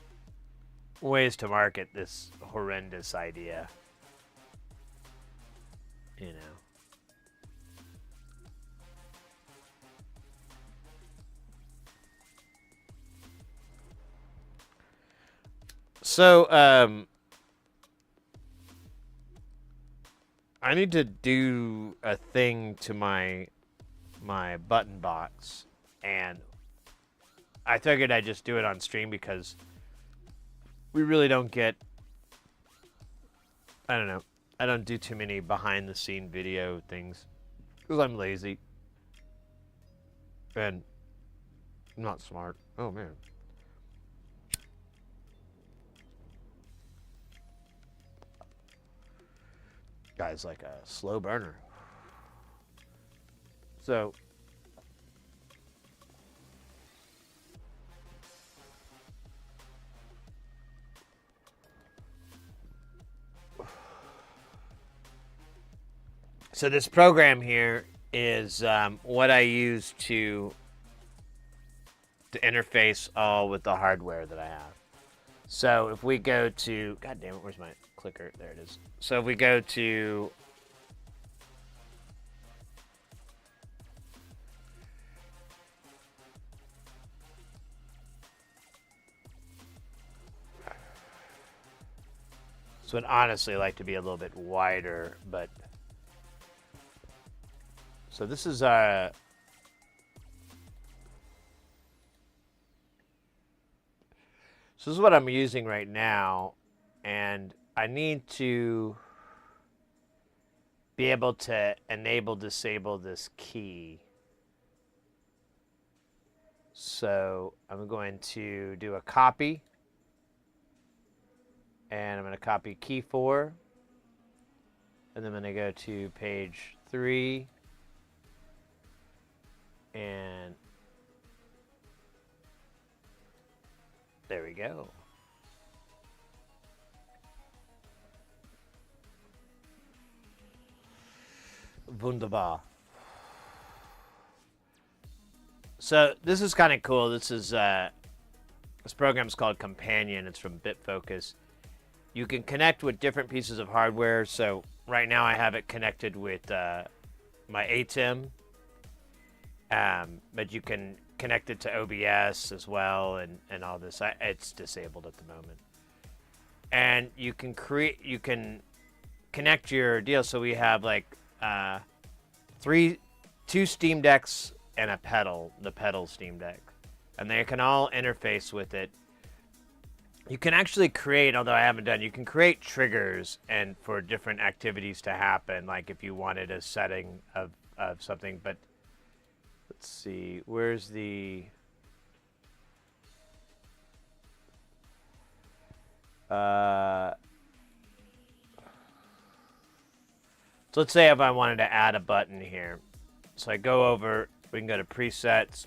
ways to market this horrendous idea. You know. So, I need to do a thing to my button box, and I figured I'd just do it on stream because we really don't get, I don't know, I don't do too many behind the scene video things because I'm lazy and not smart. Oh man. Guy's like a slow burner. So this program here is what I use to interface all with the hardware that I have. So if we go to, God damn it, where's my clicker? There it is. So if we go to so I'd honestly like to be a little bit wider, but so this is so this is what I'm using right now, and I need to be able to disable this key. So I'm going to do a copy, and I'm going to copy key 4, and then I'm going to go to page 3, and there we go. Wunderbar. So this is kind of cool. This is this program is called Companion. It's from BitFocus. You can connect with different pieces of hardware. So right now I have it connected with my ATEM, but you can connect it to OBS as well, and all this. It's disabled at the moment. And you can connect your deal. So we have like 2 Steam Decks and a pedal, the pedal Steam Deck, and they can all interface with it. You can actually create, although I haven't done, you can create triggers and for different activities to happen, like if you wanted a setting of something. But let's see, where's the so let's say if I wanted to add a button here. So I go over, we can go to presets.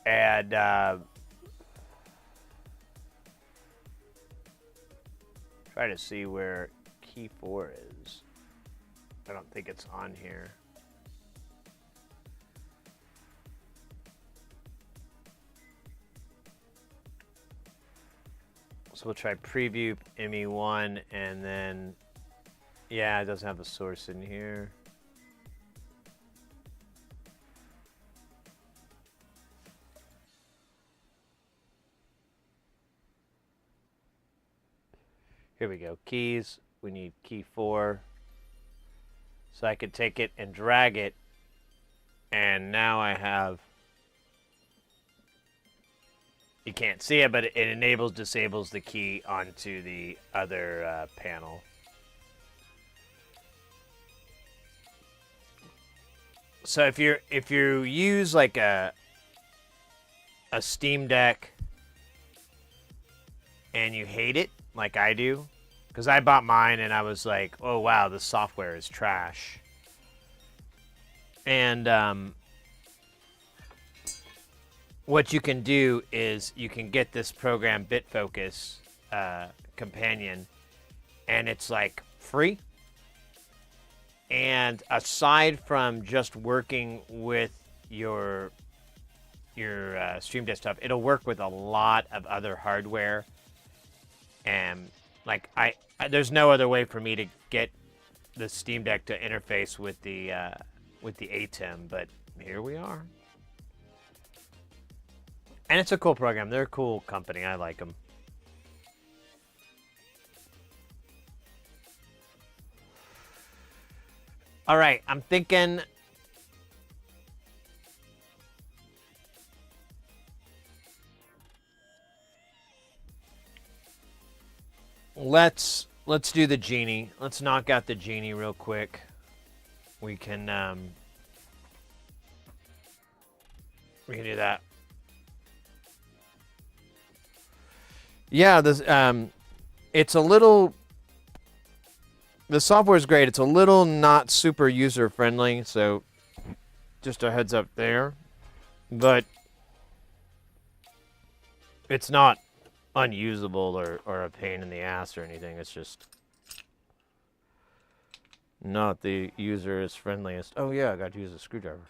And try to see where key 4 is. I don't think it's on here. So we'll try preview ME1, and then, yeah, it doesn't have the source in here. Here we go, keys. We need key 4. So I could take it and drag it, and now I have, You can't see it, but it enables, disables the key onto the other panel. So if you use like a Steam Deck and you hate it, like I do, because I bought mine and I was like, oh wow, the software is trash. And what you can do is you can get this program BitFocus companion, and it's like free. And aside from just working with your Stream Deck stuff, it'll work with a lot of other hardware. And like I there's no other way for me to get the Steam Deck to interface with the ATEM, but here we are. And it's a cool program. They're a cool company. I like them. All right, I'm thinking let's do the genie. Let's knock out the genie real quick. We can do that. Yeah, this it's a little. The software is great. It's a little not super user friendly, so just a heads up there. But it's not unusable or a pain in the ass or anything. It's just not the user is friendliest. Oh yeah, I got to use a screwdriver.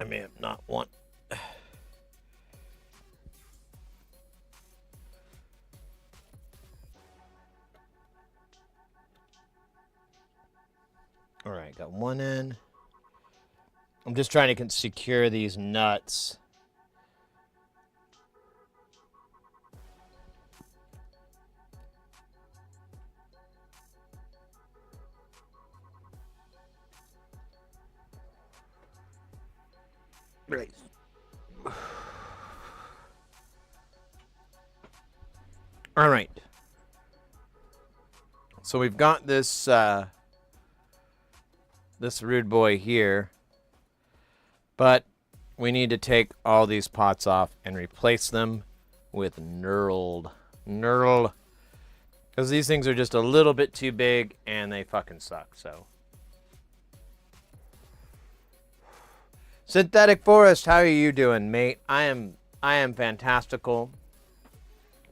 I may have not want. All right, got one in. I'm just trying to secure these nuts. Right. All right. So we've got this this rude boy here, but we need to take all these pots off and replace them with knurled. Because these things are just a little bit too big and they fucking suck, so. Synthetic Forest, how are you doing, mate? I am fantastical.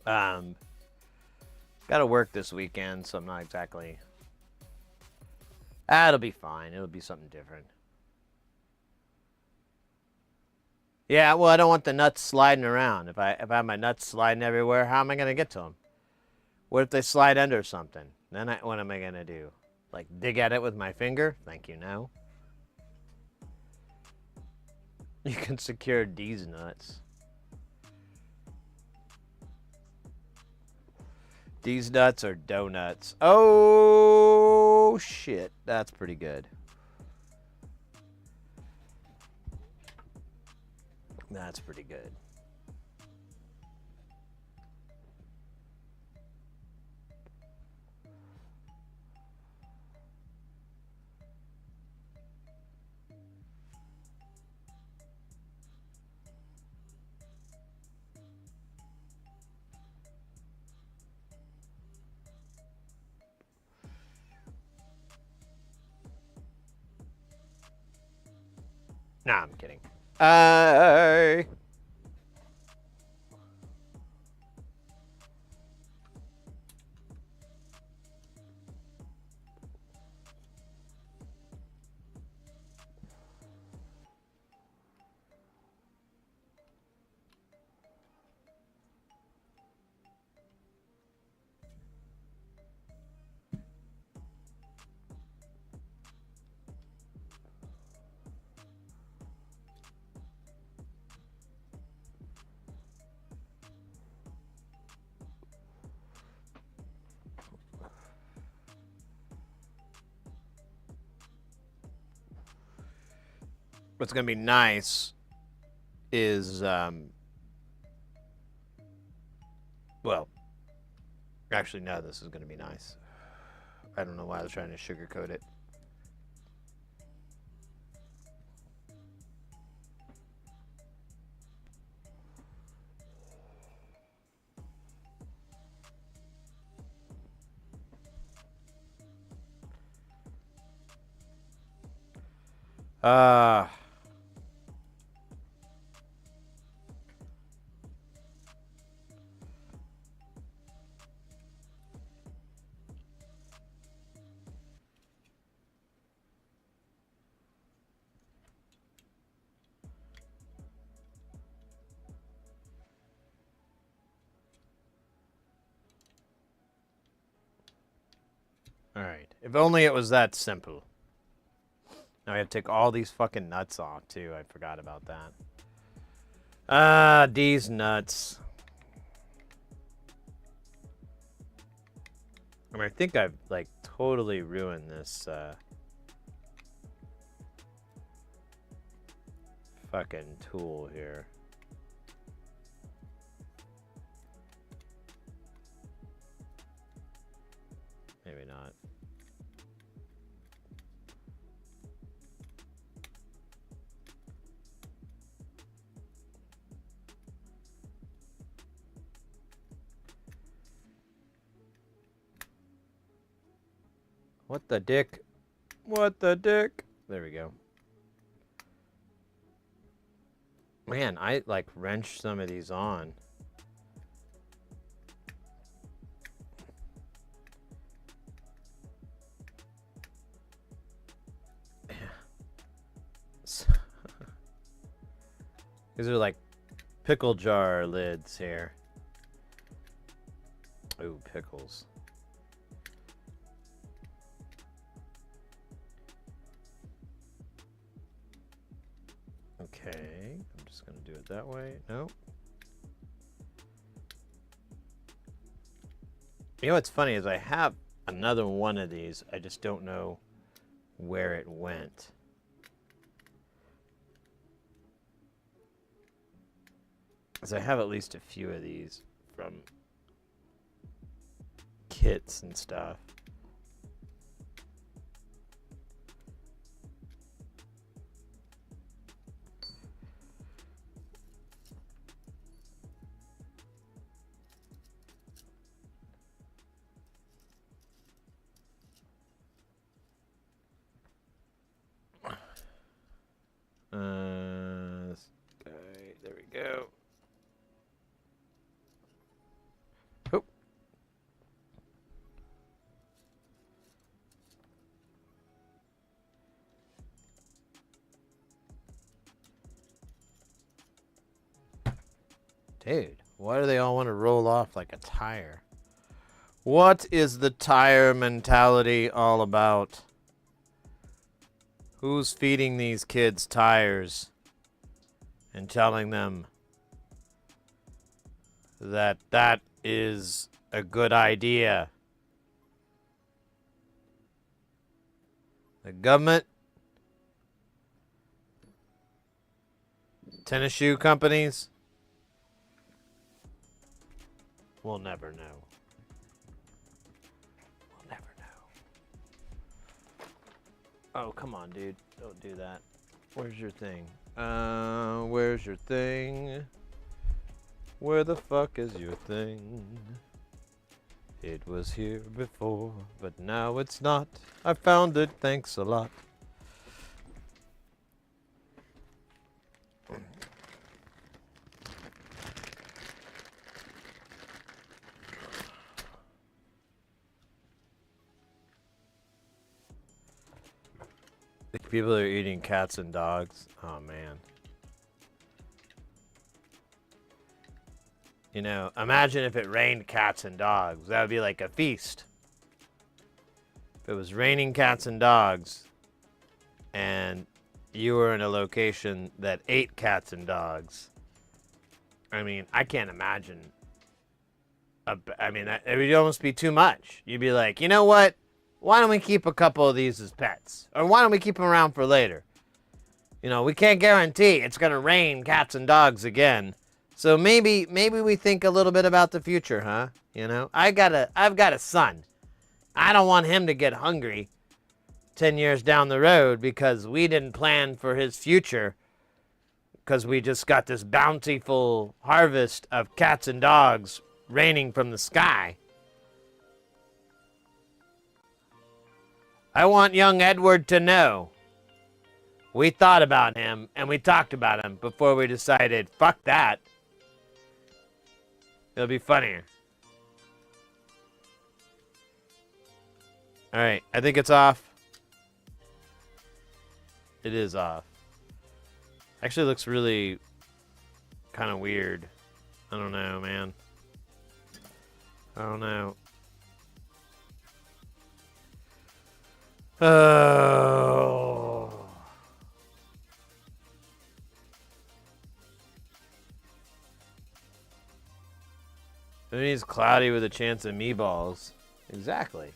Got to work this weekend, so I'm not exactly. It'll be fine. It'll be something different. Yeah, well, I don't want the nuts sliding around. If I have my nuts sliding everywhere, how am I gonna get to them? What if they slide under something? Then what am I gonna do? Like dig at it with my finger? Thank you, no. You can secure these nuts. These nuts are donuts. Oh, shit. That's pretty good. That's pretty good. Nah, I'm kidding. What's gonna be nice is, well, actually, no, this is gonna be nice. I don't know why I was trying to sugarcoat it. Uh, Alright. If only it was that simple. Now I have to take all these fucking nuts off, too. I forgot about that. Ah, these nuts. I mean, I think I've, like, totally ruined this, fucking tool here. Maybe not. What the dick? What the dick? There we go. Man, I, like, wrenched some of these on. These are like pickle jar lids here. Ooh, pickles. Okay, I'm just gonna do it that way. No. You know what's funny is I have another one of these. I just don't know where it went. Because I have at least a few of these from kits and stuff. This guy, there we go. Oh. Dude, why do they all want to roll off like a tire? What is the tire mentality all about? Who's feeding these kids tires and telling them that that is a good idea? The government? Tennis shoe companies? We'll never know. We'll never know. Oh, come on, dude. Don't do that. Where's your thing? Where's your thing? Where the fuck is your thing? It was here before, but now it's not. I found it, thanks a lot. People are eating cats and dogs. Oh, man. You know, imagine if it rained cats and dogs. That would be like a feast. If it was raining cats and dogs, and you were in a location that ate cats and dogs, I mean, I can't imagine. I mean, it would almost be too much. You'd be like, you know what? Why don't we keep a couple of these as pets? Or why don't we keep them around for later? You know, we can't guarantee it's going to rain cats and dogs again. So maybe we think a little bit about the future, huh? You know, I've got a son. I don't want him to get hungry 10 years down the road because we didn't plan for his future because we just got this bountiful harvest of cats and dogs raining from the sky. I want young Edward to know we thought about him and we talked about him before we decided, fuck that. It'll be funnier. All right, I think it's off. It is off. Actually looks really kind of weird. I don't know, man. I don't know. Oh. It means cloudy with a chance of meatballs. Exactly.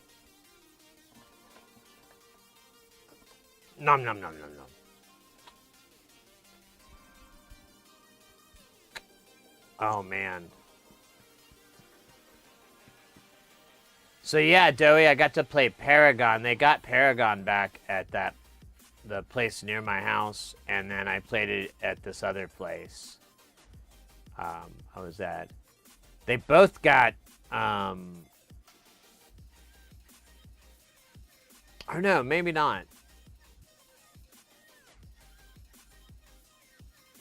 Nom nom nom nom nom. Oh man. So yeah, Doey, I got to play Paragon. They got Paragon back at the place near my house, and then I played it at this other place. How was that? They both got or no, maybe not.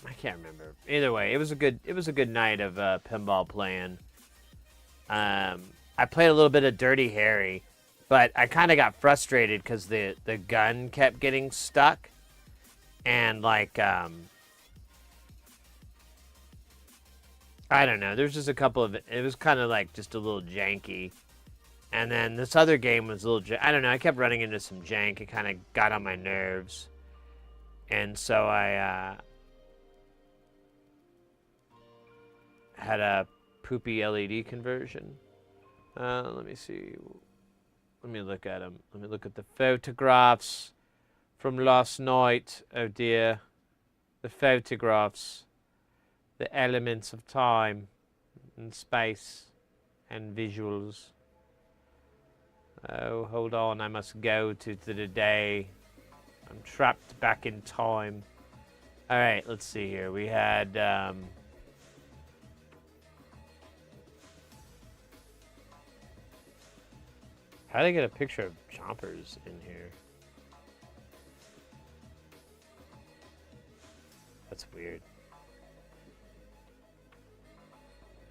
I can't remember. Either way, it was a good night of pinball playing. I played a little bit of Dirty Harry, but I kind of got frustrated because the gun kept getting stuck, and like I don't know. There's just a couple of it was kind of like just a little janky, and then this other game was a little. I don't know. I kept running into some jank. It kind of got on my nerves, and so I had a poopy LED conversion. Let me see. Let me look at them. Let me look at the photographs from last night. Oh dear. The photographs. The elements of time and space and visuals. Oh, hold on. I must go to the day. I'm trapped back in time. All right, let's see here. We had... how did I get a picture of chompers in here? That's weird.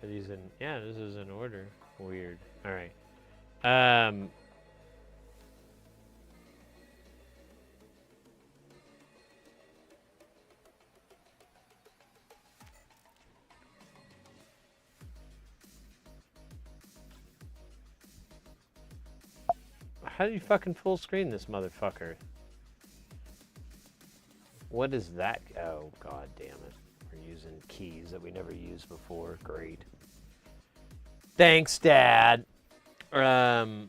Are these in? Yeah, this is in order. Weird. All right. How do you fucking full screen this motherfucker? What is that? Oh, god damn it. We're using keys that we never used before. Great. Thanks, Dad. So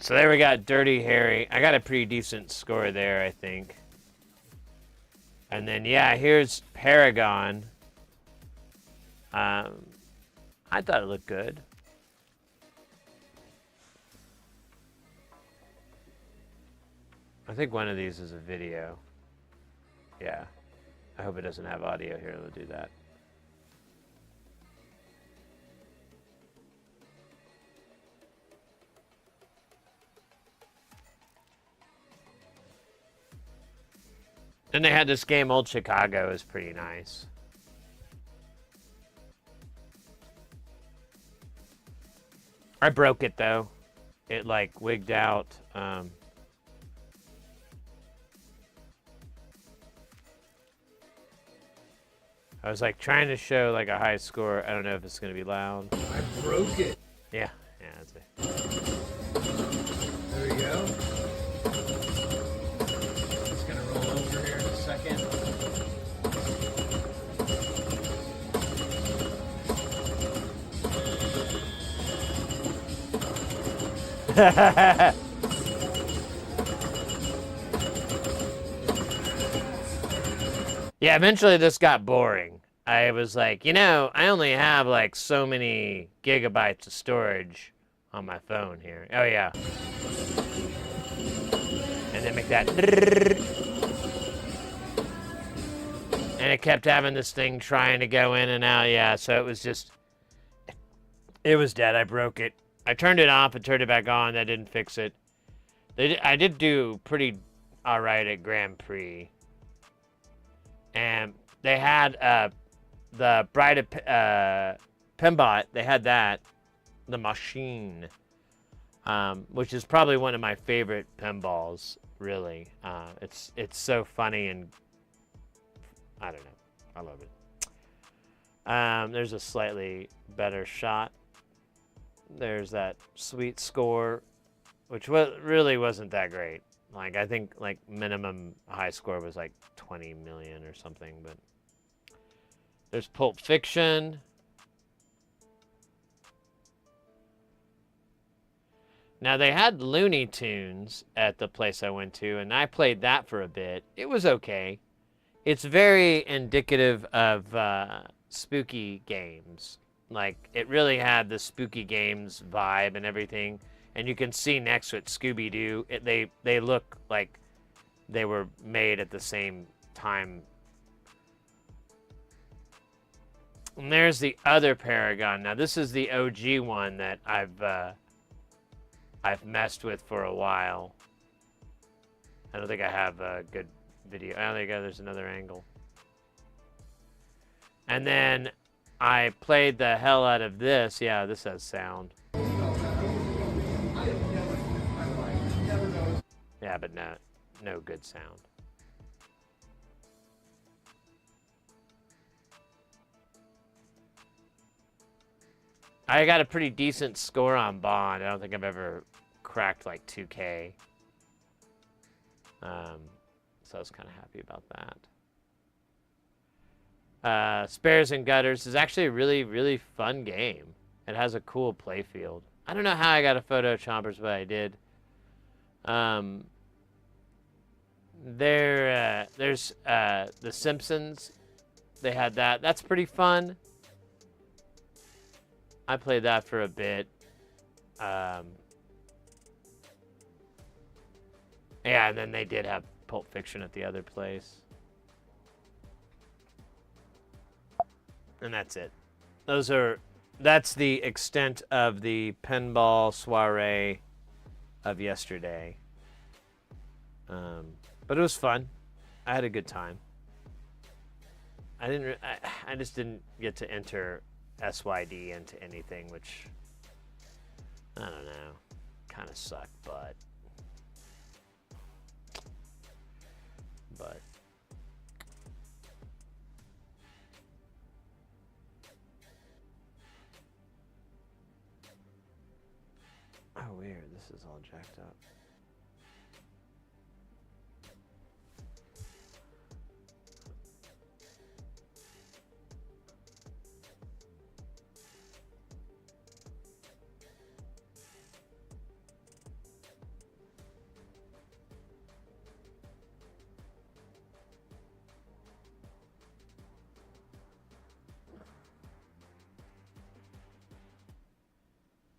there we got Dirty Harry. I got a pretty decent score there, I think. And then, yeah, here's Paragon. I thought it looked good. I think one of these is a video. Yeah. I hope it doesn't have audio here. We'll do that. Then they had this game, Old Chicago, is pretty nice. I broke it though. it like wigged out. I was like trying to show like a high score. I don't know if it's gonna be loud. I broke it. Yeah, that's it. There we go. Just gonna roll over here in a second. Yeah, eventually this got boring. I was like, I only have like so many gigabytes of storage on my phone here. Oh yeah. And then make that. And it kept having this thing trying to go in and out. Yeah, so it was dead. I broke it. I turned it off and turned it back on. That didn't fix it. I did do pretty all right at Grand Prix. And they had the Bride Pinbot. They had that, the machine, which is probably one of my favorite pinballs. Really, it's so funny and I don't know, I love it. There's a slightly better shot. There's that sweet score, which really wasn't that great. Like, I think, like, minimum high score was, like, 20 million or something, but... There's Pulp Fiction. Now, they had Looney Tunes at the place I went to, and I played that for a bit. It was okay. It's very indicative of spooky games. Like, it really had the spooky games vibe and everything. And you can see next to it Scooby-Doo. They look like they were made at the same time. And there's the other Paragon. Now this is the OG one that I've messed with for a while. I don't think I have a good video. Oh, there you go. There's another angle. And then I played the hell out of this. Yeah, this has sound. Yeah, but no good sound. I got a pretty decent score on Bond. I don't think I've ever cracked like 2K. So I was kind of happy about that. Spares and Gutters is actually a really, really fun game. It has a cool play field. I don't know how I got a photo chompers, but I did. There's The Simpsons. They had that. That's pretty fun. I played that for a bit. Yeah, and then they did have Pulp Fiction at the other place. And that's it. That's the extent of the pinball soiree of yesterday. But it was fun. I had a good time. I just didn't get to enter SYD into anything, which I don't know, kind of sucked, but oh, weird, this is all jacked up.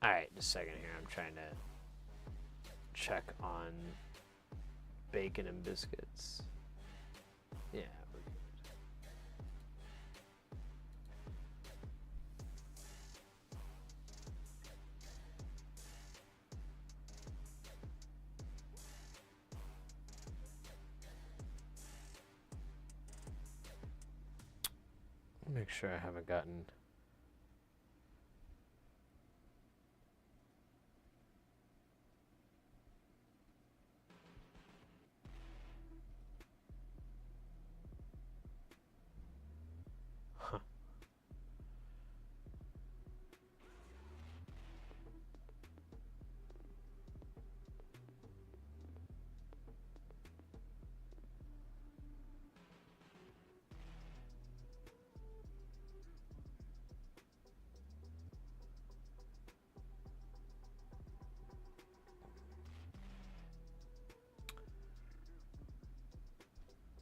All right, just a second here. I'm trying to check on bacon and biscuits. Yeah, we're good. Make sure I haven't gotten...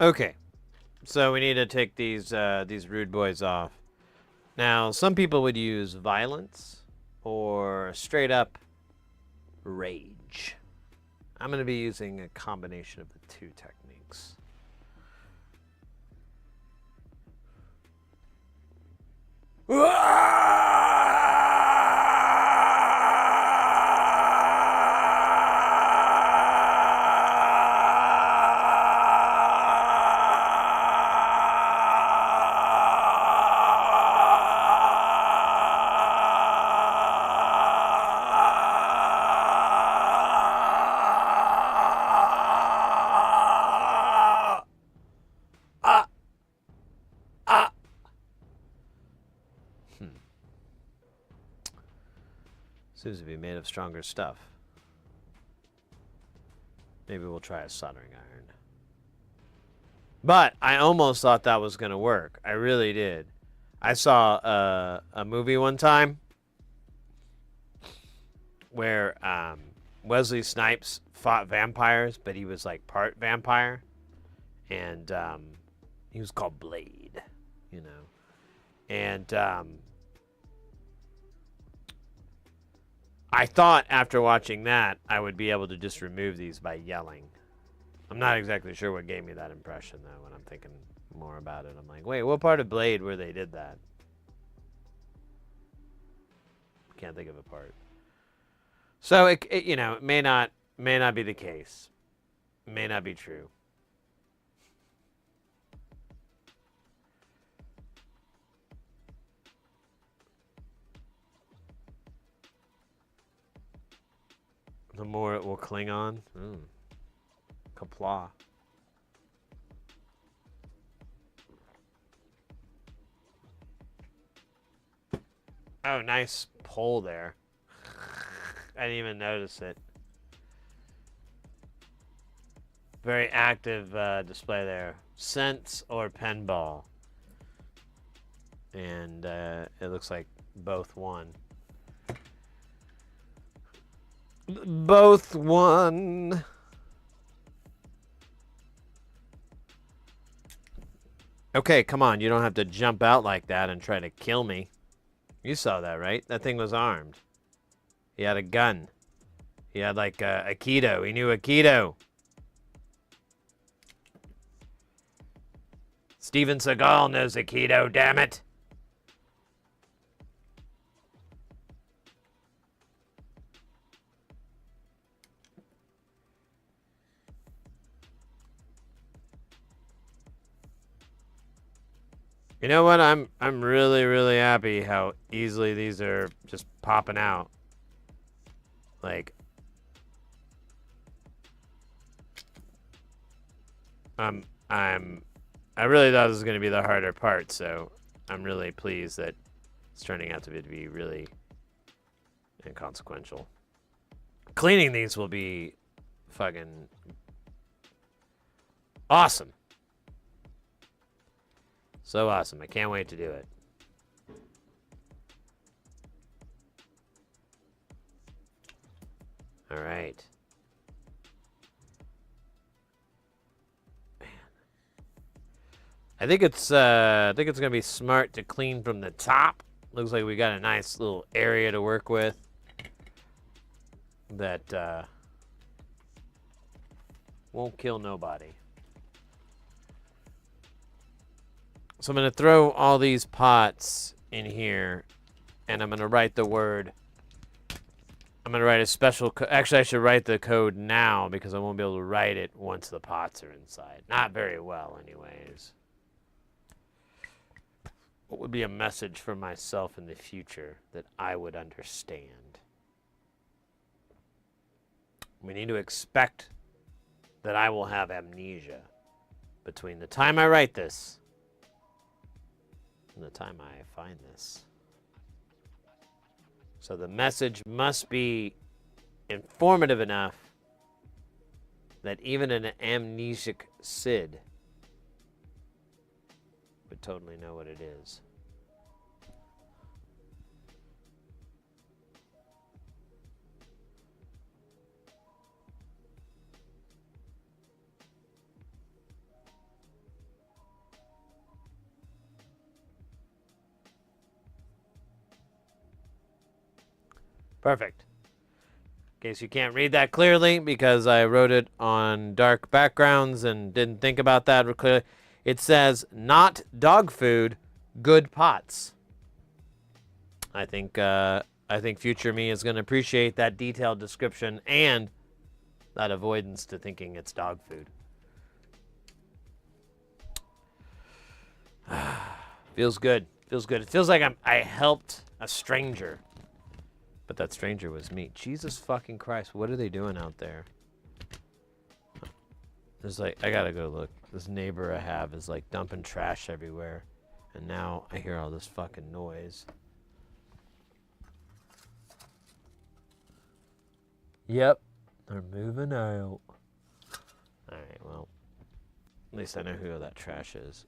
Okay, so we need to take these rude boys off. Now, some people would use violence or straight up rage. I'm going to be using a combination of the two techniques. Seems to be made of stronger stuff. Maybe we'll try a soldering iron. But I almost thought that was going to work. I really did. I saw a movie one time where Wesley Snipes fought vampires, but he was like part vampire. And he was called Blade, you know. And I thought after watching that, I would be able to just remove these by yelling. I'm not exactly sure what gave me that impression, though, when I'm thinking more about it. I'm like, wait, what part of Blade where they did that? Can't think of a part. So, it you know, it may not be the case. May not be true. The more it will cling on. Kapla. Oh, nice pull there. I didn't even notice it. Very active display there. Sense or pen ball. And it looks like both won. Both won. Okay, come on. You don't have to jump out like that and try to kill me. You saw that, right? That thing was armed. He had a gun. He had like Aikido. He knew Aikido. Steven Seagal knows Aikido, damn it. You know what? I'm really, really happy how easily these are just popping out. Like, I really thought this was going to be the harder part, so I'm really pleased that it's turning out to be really inconsequential. Cleaning these will be fucking awesome. So awesome. I can't wait to do it. All right. Man. I think it's gonna be smart to clean from the top. Looks like we got a nice little area to work with. That won't kill nobody. So I'm going to throw all these pots in here, and I'm going to write the word. I'm going to write a special actually, I should write the code now because I won't be able to write it once the pots are inside. Not very well, anyways. What would be a message for myself in the future that I would understand? We need to expect that I will have amnesia between the time I write this and the time I find this. So the message must be informative enough that even an amnesic Sid would totally know what it is. Perfect. In case you can't read that clearly, because I wrote it on dark backgrounds and didn't think about that clearly. It says, not dog food, good pots. I think future me is going to appreciate that detailed description and that avoidance to thinking it's dog food. Feels good. Feels good. It feels like I helped a stranger. But that stranger was me. Jesus fucking Christ, what are they doing out there? There's like, I gotta go look. This neighbor I have is like dumping trash everywhere. And now I hear all this fucking noise. Yep, they're moving out. Alright, well, at least I know who that trash is.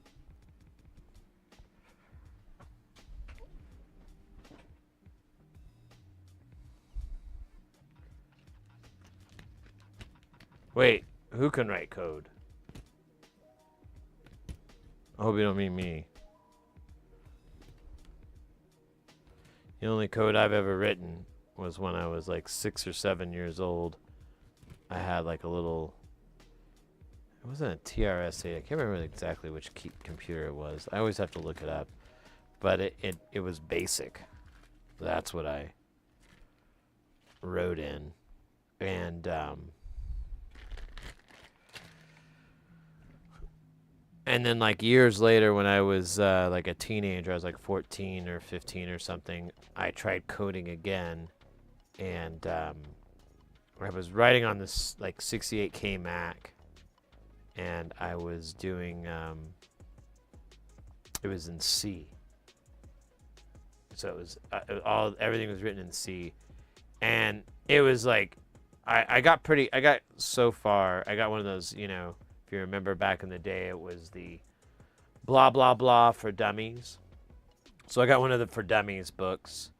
Wait, who can write code? I hope you don't mean me. The only code I've ever written was when I was like 6 or 7 years old. I had like a little... It wasn't a TRS-8. I can't remember exactly which computer it was. I always have to look it up. But it was BASIC. That's what I wrote in. And then like years later when I was like a teenager, I was like 14 or 15 or something, I tried coding again. And I was writing on this like 68K Mac. And I was doing, it was in C. So it was, everything was written in C. And it was like, I got so far, I got one of those, you know, if you remember back in the day, it was the blah, blah, blah for dummies. So I got one of the for dummies books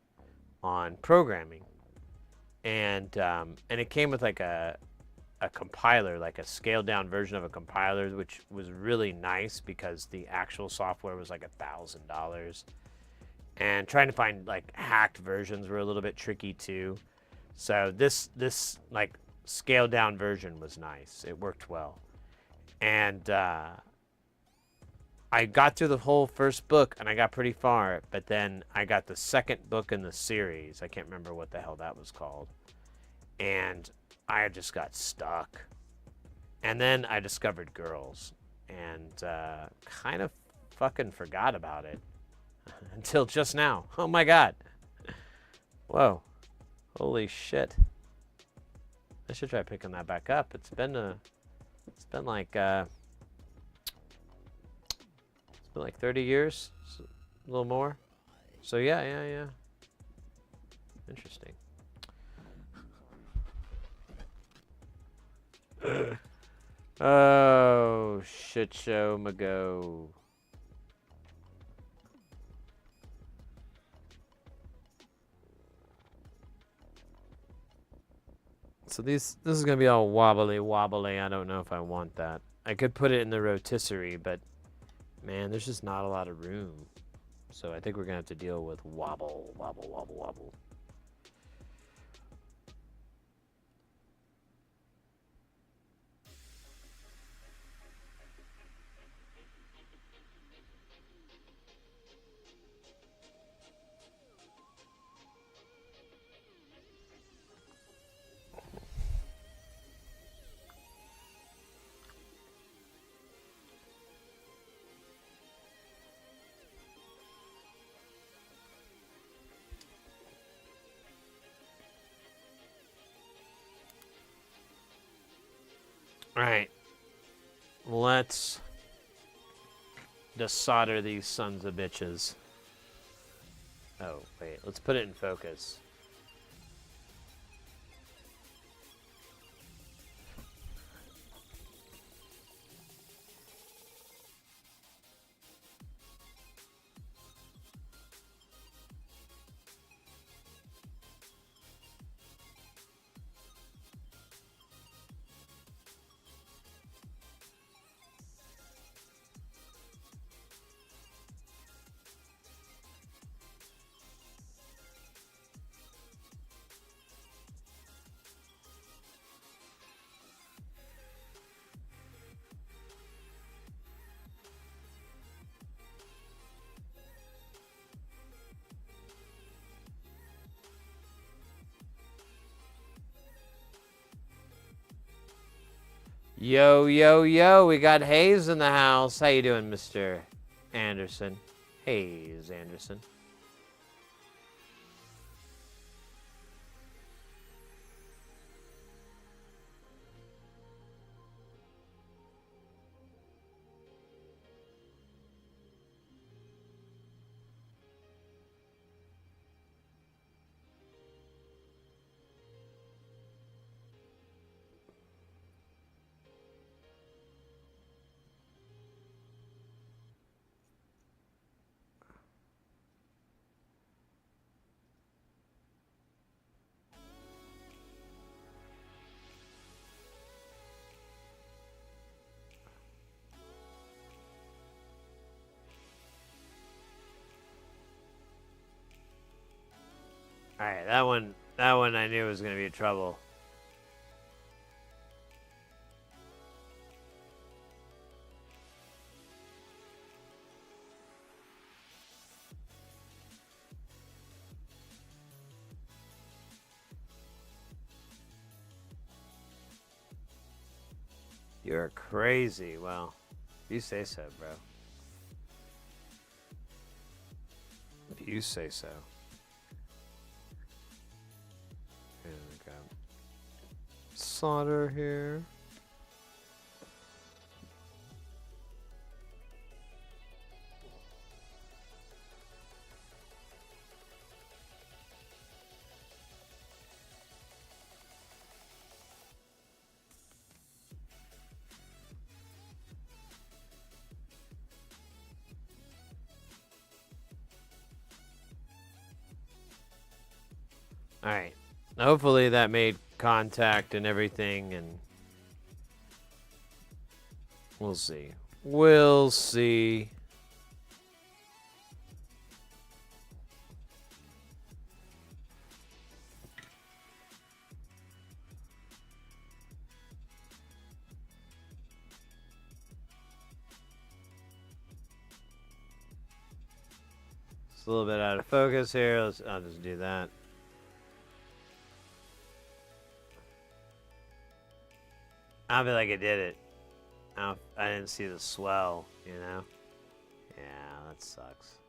on programming. And it came with like a compiler, like a scaled down version of a compiler, which was really nice because the actual software was like $1,000. And trying to find like hacked versions were a little bit tricky too. So this like scaled down version was nice. It worked well. And I got through the whole first book and I got pretty far, but then I got the second book in the series. I can't remember what the hell that was called. And I just got stuck. And then I discovered girls and kind of fucking forgot about it until just now. Oh my God. Whoa. Holy shit. I should try picking that back up. It's been like 30 years, a little more. So yeah. Interesting. Oh, shit show Mago. So this is gonna be all wobbly. I don't know if I want that. I could put it in the rotisserie, but man, there's just not a lot of room. So I think we're gonna have to deal with wobble. All right, let's just solder these sons of bitches. Oh, wait, let's put it in focus. Yo, yo, yo, we got Hayes in the house. How you doing, Mr. Anderson? Hayes Anderson. All right, that one I knew was gonna be trouble. You're crazy. Well, you say so, bro. If you say so. Here we go. Solder here. All right. Hopefully that made contact and everything, and we'll see. We'll see. It's a little bit out of focus here. I'll just do that. I feel like I did it. I didn't see the swell, you know? Yeah, that sucks.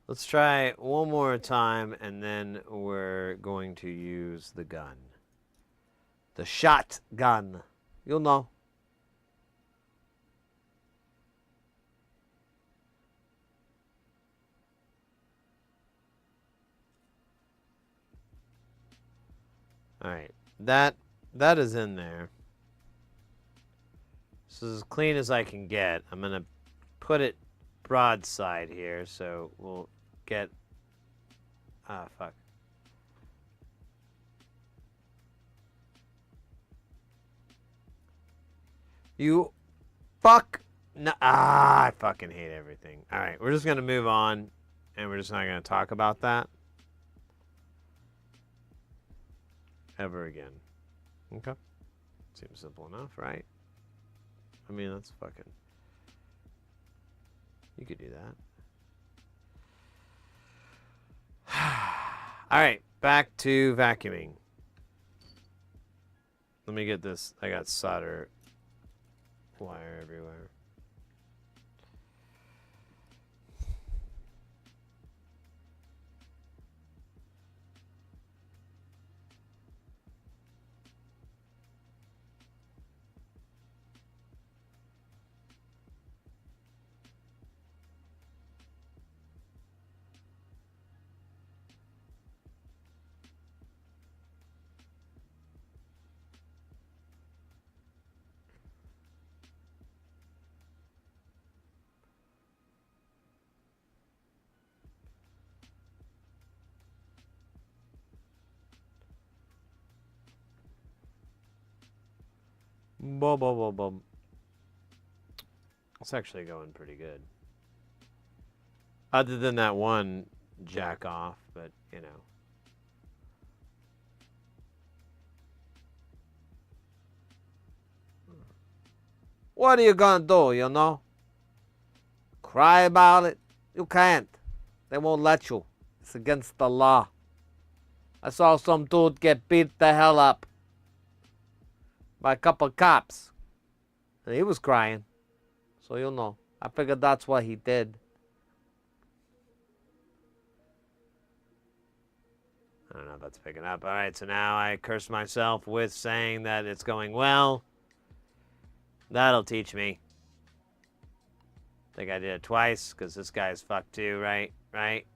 Let's try one more time, and then we're going to use the gun. The shotgun. You'll know. All right. That is in there. So as clean as I can get. I'm going to put it broadside here, so we'll get... Ah, fuck. You fuck... No, I fucking hate everything. All right, we're just going to move on, and we're just not going to talk about that ever again. Okay. Seems simple enough, right? I mean, that's fucking... You could do that. All right, back to vacuuming. Let me get this. I got solder wire everywhere. Boom, boom, boom, boom. It's actually going pretty good. Other than that one jack off, but you know. What are you gonna do, you know? Cry about it? You can't. They won't let you. It's against the law. I saw some dude get beat the hell up. by a couple of cops. And he was crying. So you'll know. I figured that's what he did. I don't know if that's picking up. All right, so now I curse myself with saying that it's going well. That'll teach me. I think I did it twice because this guy's fucked too, right? Right.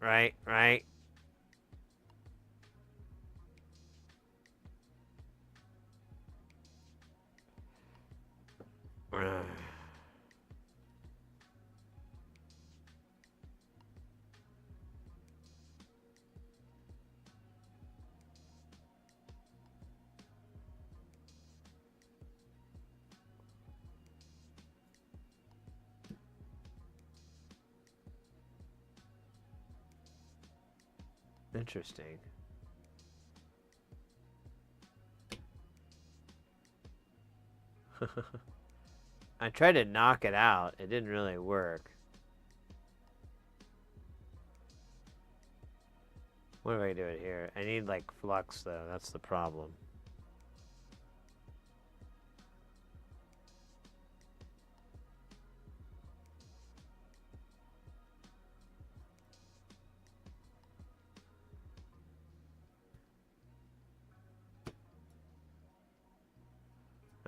Interesting. I tried to knock it out. It didn't really work. What do I do it here? I need like flux though. That's the problem.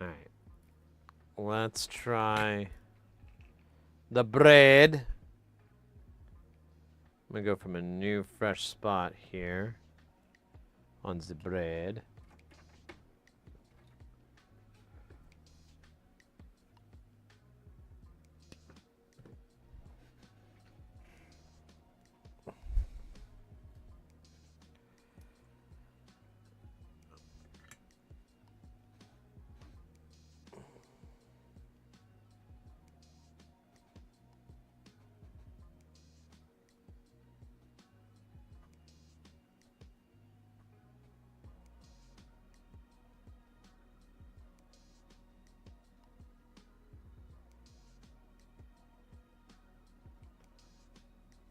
All right. Let's try the bread. I'm gonna go from a new fresh spot here on the bread.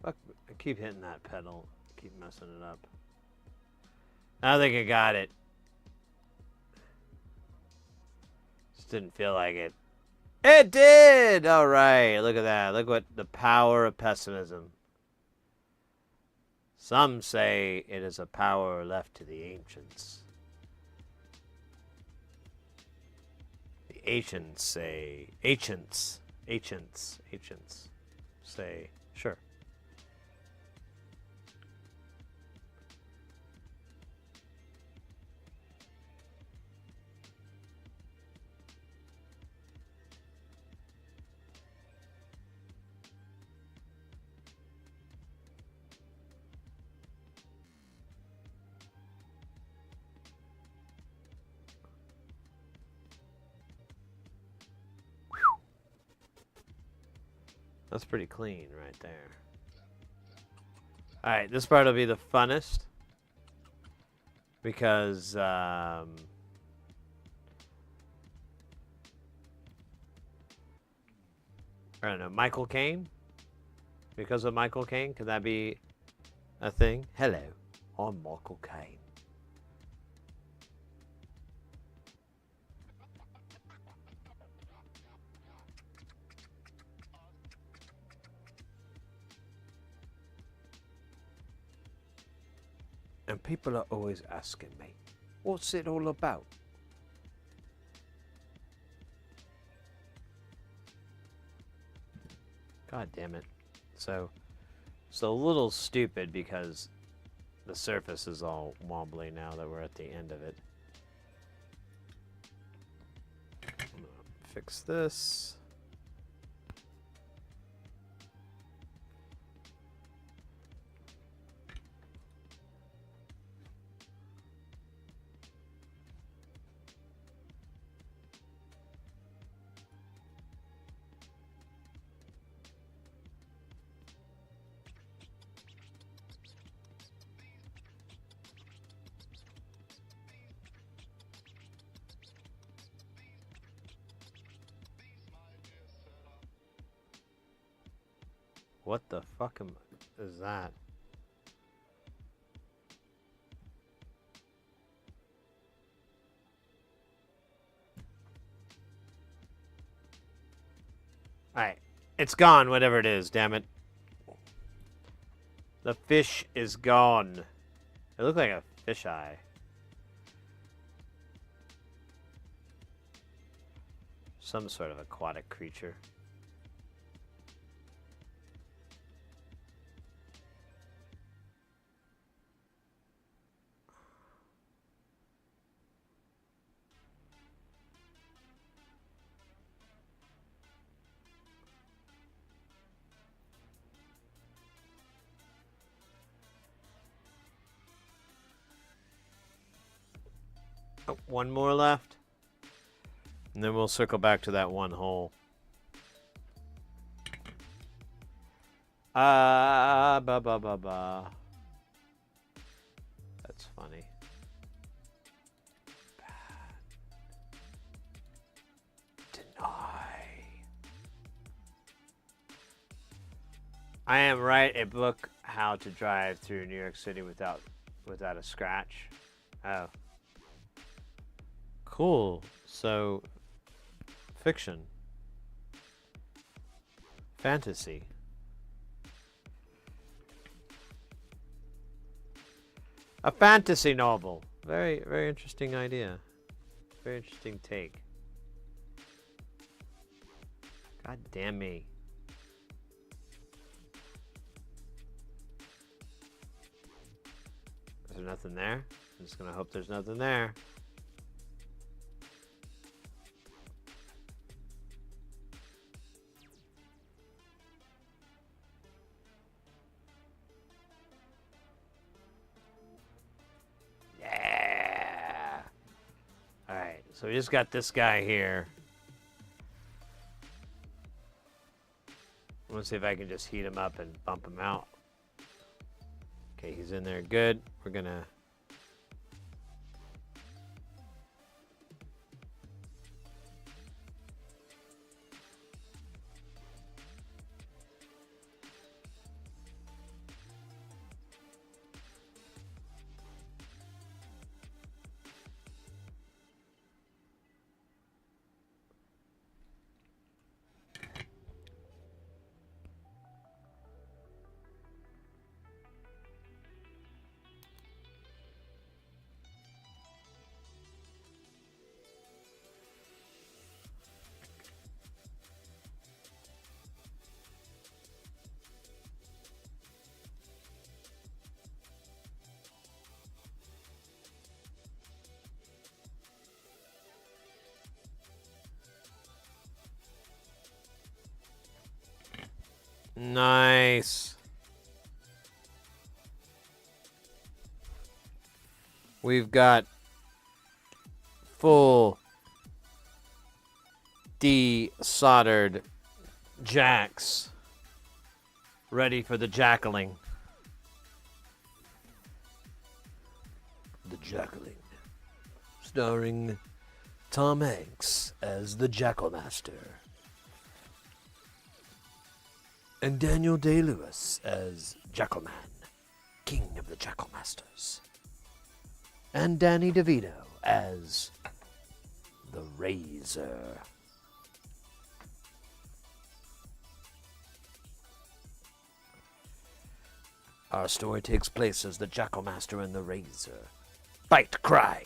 Fuck, I keep hitting that pedal. Keep messing it up. I think I got it. Just didn't feel like it. It did! Alright, look at that. Look what the power of pessimism. Some say it is a power left to the ancients. The ancients say... Ancients say... Sure. That's pretty clean right there. Alright, this part will be the funnest. Because, I don't know, Michael Caine? Because of Michael Caine? Could that be a thing? Hello, I'm Michael Caine. And people are always asking me, what's it all about? God damn it. So, it's a little stupid because the surface is all wobbly now that we're at the end of it. I'm gonna fix this. What the fuck is that? Alright. It's gone, whatever it is, damn it. The fish is gone. It looked like a fish eye. Some sort of aquatic creature. Oh, one more left. And then we'll circle back to that one hole. Ba ba ba ba. That's funny. Deny. I am write a book how to drive through New York City without a scratch. Oh. Cool. So, fiction. Fantasy. A fantasy novel. Very, very interesting idea. Very interesting take. God damn me. Is there nothing there? I'm just gonna hope there's nothing there. So we just got this guy here. Let's see if I can just heat him up and bump him out. Okay, he's in there good. We're gonna... Nice. We've got full de-soldered jacks ready for the jackling. The Jackling, starring Tom Hanks as the Jackal Master. And Daniel Day-Lewis as Jackalman, King of the Jackal Masters. And Danny DeVito as the Razor. Our story takes place as the Jackal Master and the Razor fight crime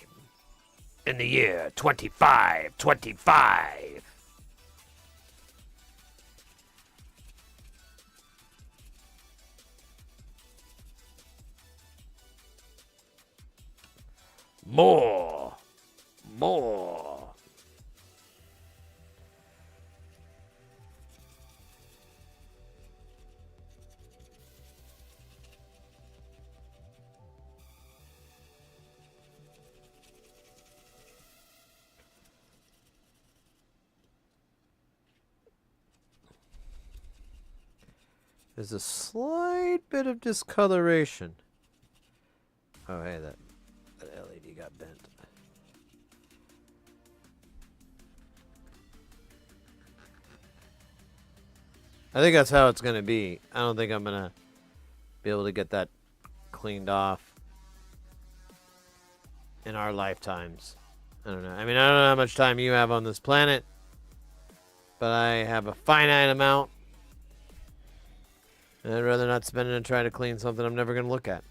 in the year 2525. More. There's a slight bit of discoloration. Oh, hey, that LED got bent. I think that's how it's going to be. I don't think I'm going to be able to get that cleaned off in our lifetimes. I don't know. I mean, I don't know how much time you have on this planet. but I have a finite amount. And I'd rather not spend it and try to clean something I'm never going to look at.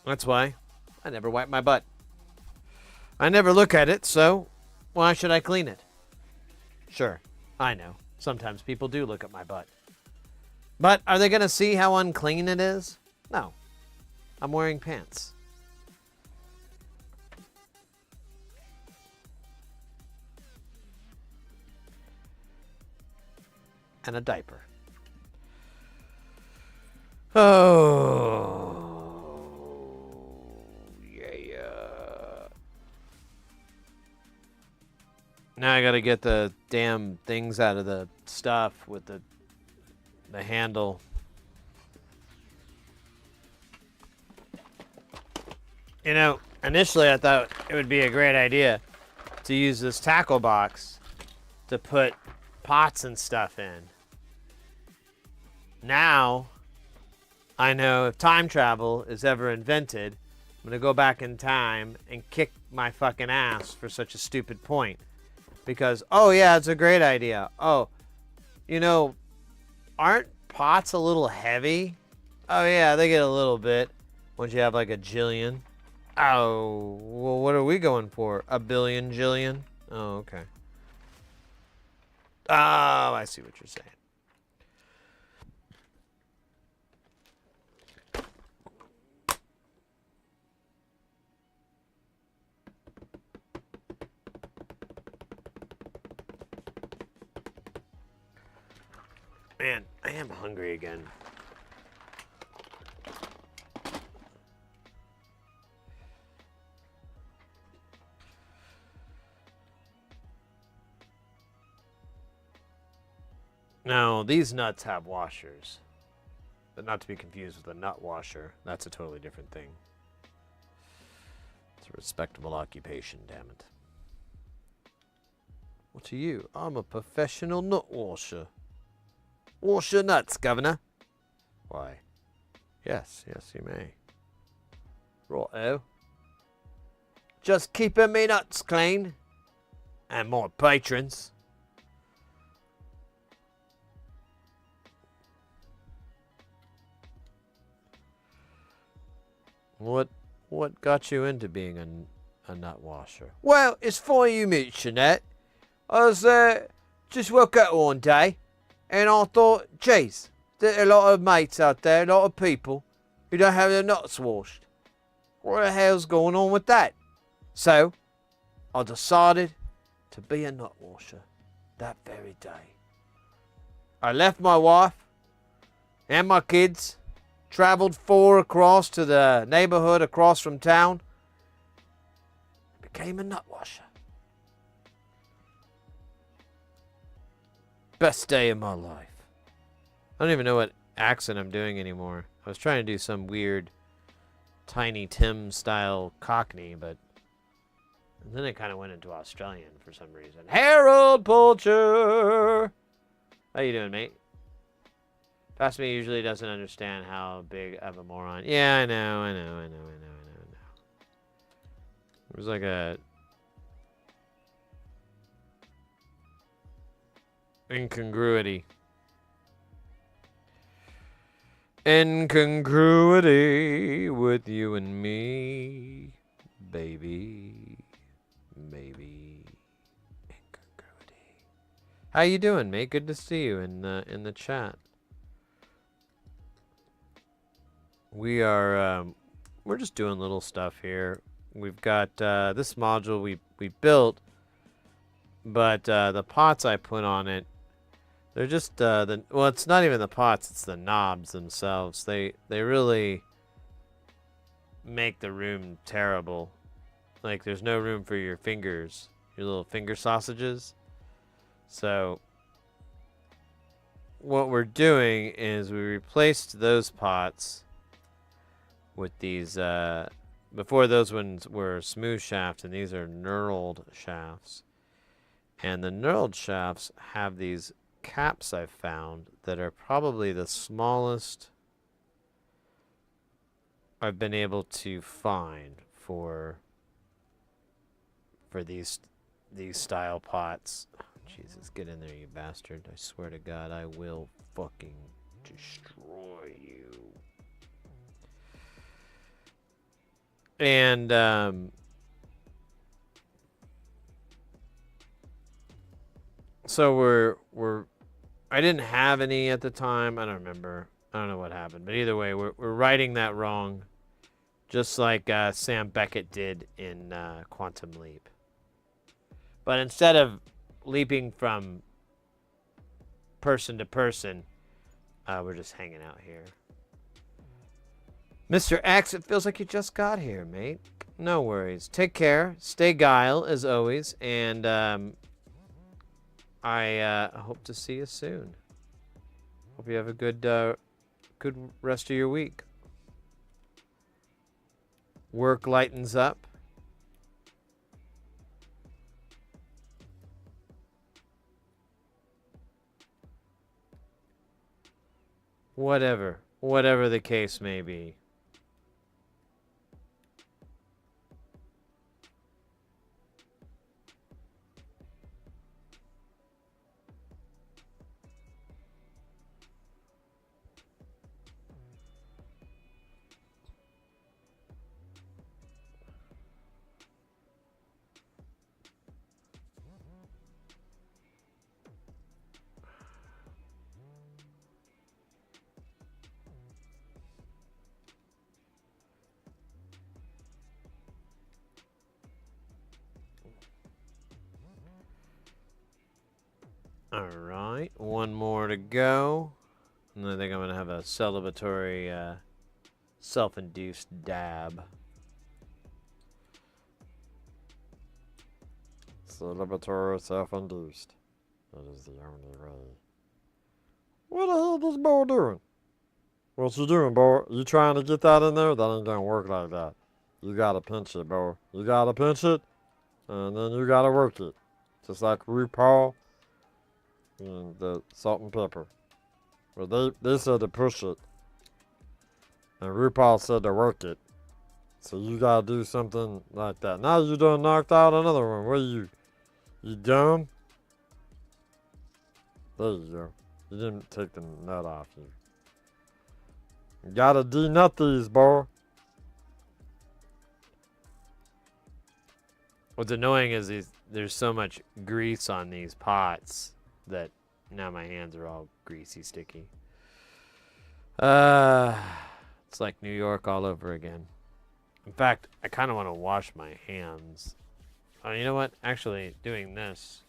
That's why I never wipe my butt. I never look at it, so why should I clean it? Sure, I know. Sometimes people do look at my butt. But are they going to see how unclean it is? No. I'm wearing pants. And a diaper. Oh. Now I gotta get the damn things out of the stuff with the handle. You know, initially I thought it would be a great idea to use this tackle box to put pots and stuff in. Now, I know if time travel is ever invented, I'm gonna go back in time and kick my fucking ass for such a stupid point. Because, oh yeah, it's a great idea. Oh, you know, aren't pots a little heavy? Oh yeah, they get a little bit once you have like a jillion. Oh, well, what are we going for? A billion jillion? Oh, okay. Oh, I see what you're saying. Man, I am hungry again. Now, these nuts have washers, but not to be confused with a nut washer. That's a totally different thing. It's a respectable occupation, damn it. What are you? I'm a professional nut washer. Wash your nuts, Governor. Why? Yes, you may. Righto. Just keeping me nuts clean. And more patrons. What got you into being a nut washer? Well, it's for you, Mitchinette. I was just woke up one day. And I thought, geez, there's a lot of mates out there, a lot of people who don't have their nuts washed. What the hell's going on with that? So, I decided to be a nut washer that very day. I left my wife and my kids, traveled 4 across to the neighborhood across from town, and became a nut washer. Best day of my life. I don't even know what accent I'm doing anymore. I was trying to do some weird Tiny Tim style Cockney, but then it kind of went into Australian for some reason. Harold Poulter! How you doing, mate? Past me usually doesn't understand how big of a moron. Yeah, I know. It was like a incongruity. Incongruity with you and me, baby. Maybe incongruity. How you doing, mate? Good to see you in the chat. We are we're just doing little stuff here. We've got this module we built, but the pots I put on it, they're just well, it's not even the pots, it's the knobs themselves. They really make the room terrible. Like there's no room for your fingers, your little finger sausages. So what we're doing is we replaced those pots with these before those ones were smooth shafts, and these are knurled shafts. And the knurled shafts have these caps I've found that are probably the smallest I've been able to find for these style pots. Jesus, get in there, you bastard. I swear to God, I will fucking destroy you. And, so I didn't have any at the time. I don't remember. I don't know what happened. But either way, we're writing that wrong. Just like Sam Beckett did in Quantum Leap. But instead of leaping from person to person, we're just hanging out here. Mr. X, it feels like you just got here, mate. No worries. Take care. Stay guile, as always. And I hope to see you soon. Hope you have a good rest of your week. Work lightens up. Whatever the case may be. Alright, one more to go. And I think I'm going to have a celebratory, self-induced dab. Celebratory self-induced. That is the only way. What the hell is this boy doing? What you doing, boy? You trying to get that in there? That ain't gonna work like that. You gotta pinch it, boy. You gotta pinch it, and then you gotta work it. Just like RuPaul and the salt and pepper. Well, they said to push it, and RuPaul said to work it. So you gotta do something like that. Now you done knocked out another one. What are you? You dumb? There you go. You didn't take the nut off you. You gotta denut these, boy. What's annoying is there's so much grease on these pots that now my hands are all greasy, sticky. It's like New York all over again. In fact, I kind of want to wash my hands. Oh, you know what? Actually, doing this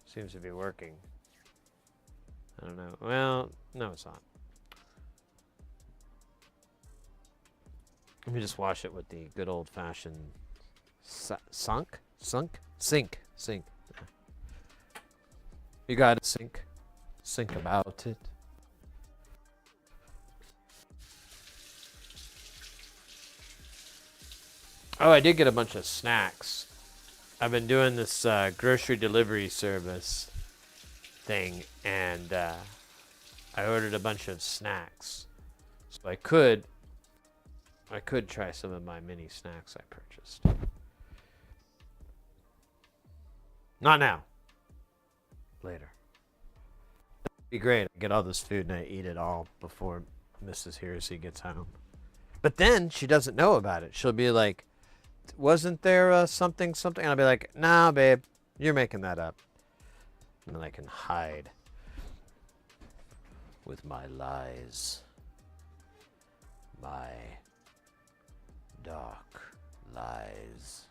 seems to be working. I don't know. Well, no, it's not. Let me just wash it with the good old-fashioned sink. You gotta sink about it. Oh, I did get a bunch of snacks. I've been doing this grocery delivery service thing, and I ordered a bunch of snacks. So I could try some of my mini snacks I purchased. Not now. Later. It'd be great. I get all this food and I eat it all before Mrs. Hersey gets home. But then she doesn't know about it. She'll be like, wasn't there something? And I'll be like, nah, babe, you're making that up. And then I can hide with my lies. My dark lies.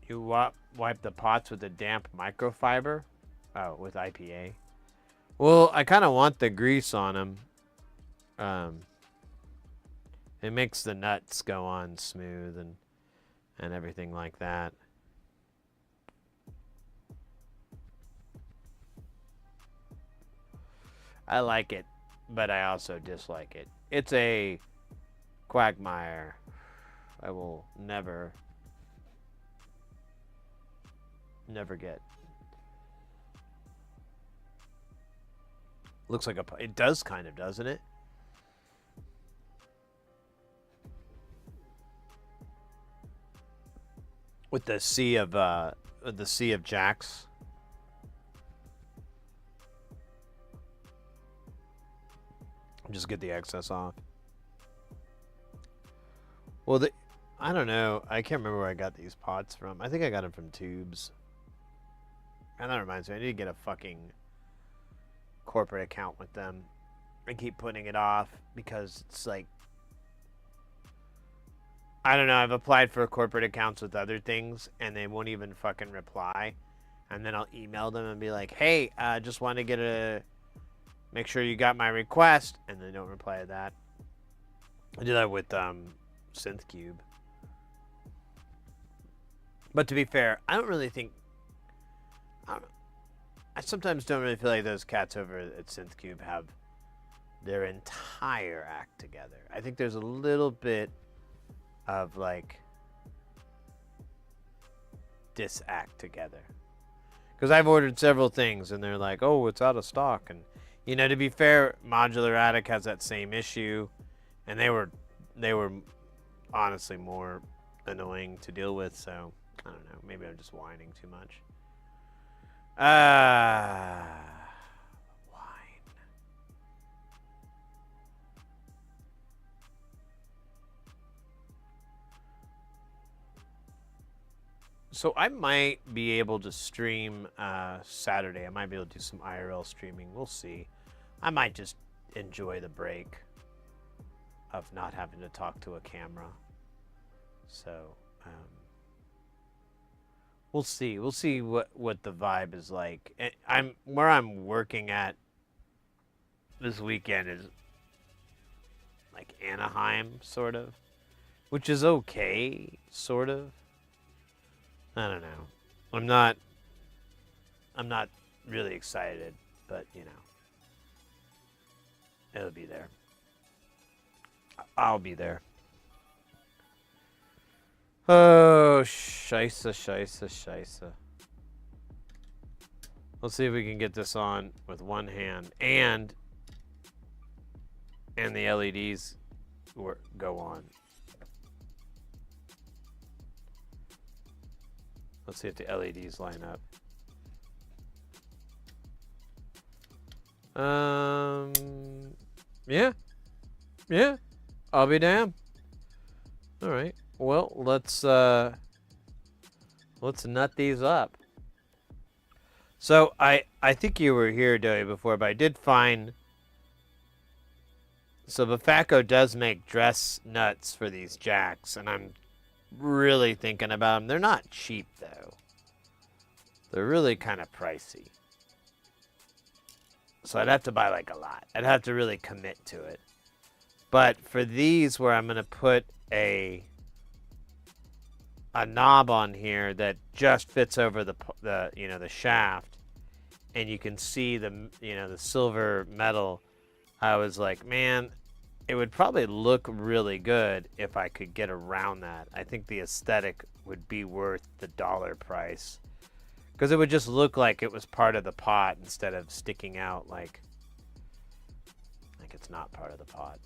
You wipe the pots with a damp microfiber? Oh, with IPA. Well, I kind of want the grease on them. It makes the nuts go on smooth and everything like that. I like it, but I also dislike it. It's a quagmire. I will never Never get. Looks like it does kind of, doesn't it? With the sea of jacks. Just get the excess off. Well, I don't know. I can't remember where I got these pots from. I think I got them from Tubes. And that reminds me, I need to get a fucking corporate account with them. I keep putting it off because it's like, I don't know. I've applied for corporate accounts with other things and they won't even fucking reply. And then I'll email them and be like, hey, just want to make sure you got my request. And they don't reply to that. I do that with SynthCube. But to be fair, I don't really think... I sometimes don't really feel like those cats over at SynthCube have their entire act together. I think there's a little bit of, like, disact together. Because I've ordered several things, and they're like, oh, it's out of stock. And, you know, to be fair, Modular Attic has that same issue. And they were honestly more annoying to deal with, so... I don't know. Maybe I'm just whining too much. Whine. So I might be able to stream Saturday. I might be able to do some IRL streaming. We'll see. I might just enjoy the break of not having to talk to a camera. So... we'll see. We'll see what the vibe is like. Where I'm working at this weekend is like Anaheim, sort of, which is okay, sort of. I don't know. I'm not really excited, but you know, it'll be there. I'll be there. Oh, scheisse. Let's see if we can get this on with one hand and the LEDs go on. Let's see if the LEDs line up. Yeah. I'll be damned. All right. Well, let's nut these up. So I think you were here, Dowie, before, but I did find. So Bafacco does make dress nuts for these jacks, and I'm really thinking about them. They're not cheap though. They're really kind of pricey. So I'd have to buy like a lot. I'd have to really commit to it. But for these, where I'm gonna put a knob on here that just fits over the shaft, and you can see the silver metal. I was like, man, it would probably look really good if I could get around that. I think the aesthetic would be worth the dollar price, because it would just look like it was part of the pot instead of sticking out like it's not part of the pot.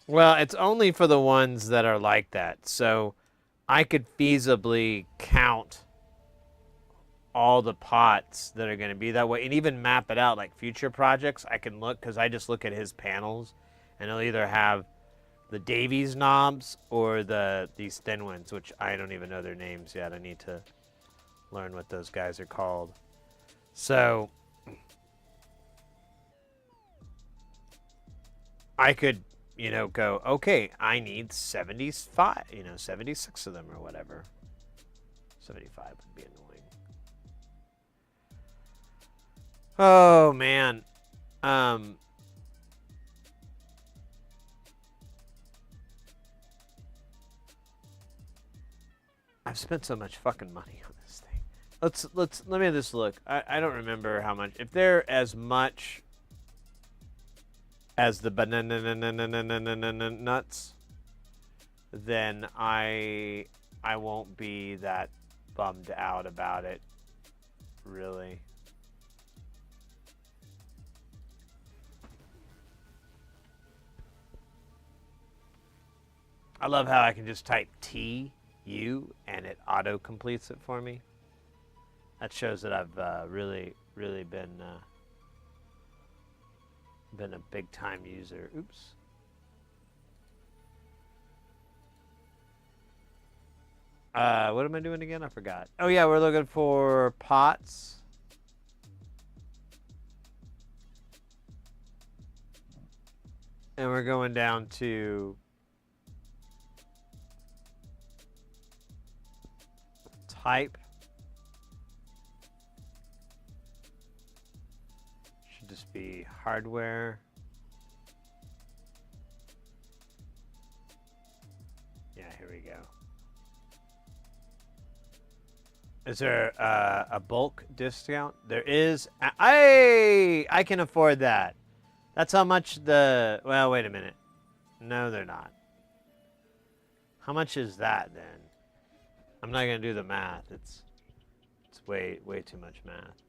Well, it's only for the ones that are like that. So I could feasibly count all the pots that are going to be that way and even map it out like future projects. I can look, because I just look at his panels, and he'll either have the Davies knobs or these thin ones, which I don't even know their names yet. I need to learn what those guys are called. So I could, go, okay, I need 75, 76 of them or whatever. 75 would be annoying. Oh, man. I've spent so much fucking money on this thing. let me just look. I don't remember how much. If they're as much as the banana nuts, then I won't be that bummed out about it, really. I love how I can just type TU and it auto completes it for me. That shows that I've really been a big time user. Oops. What am I doing again? I forgot. Oh yeah, we're looking for pots. And we're going down to type. Should just be hardware. Yeah, here we go. Is there a bulk discount? There is. I can afford that. That's how much the... Well, wait a minute. No, they're not. How much is that then? I'm not going to do the math. It's way too much math.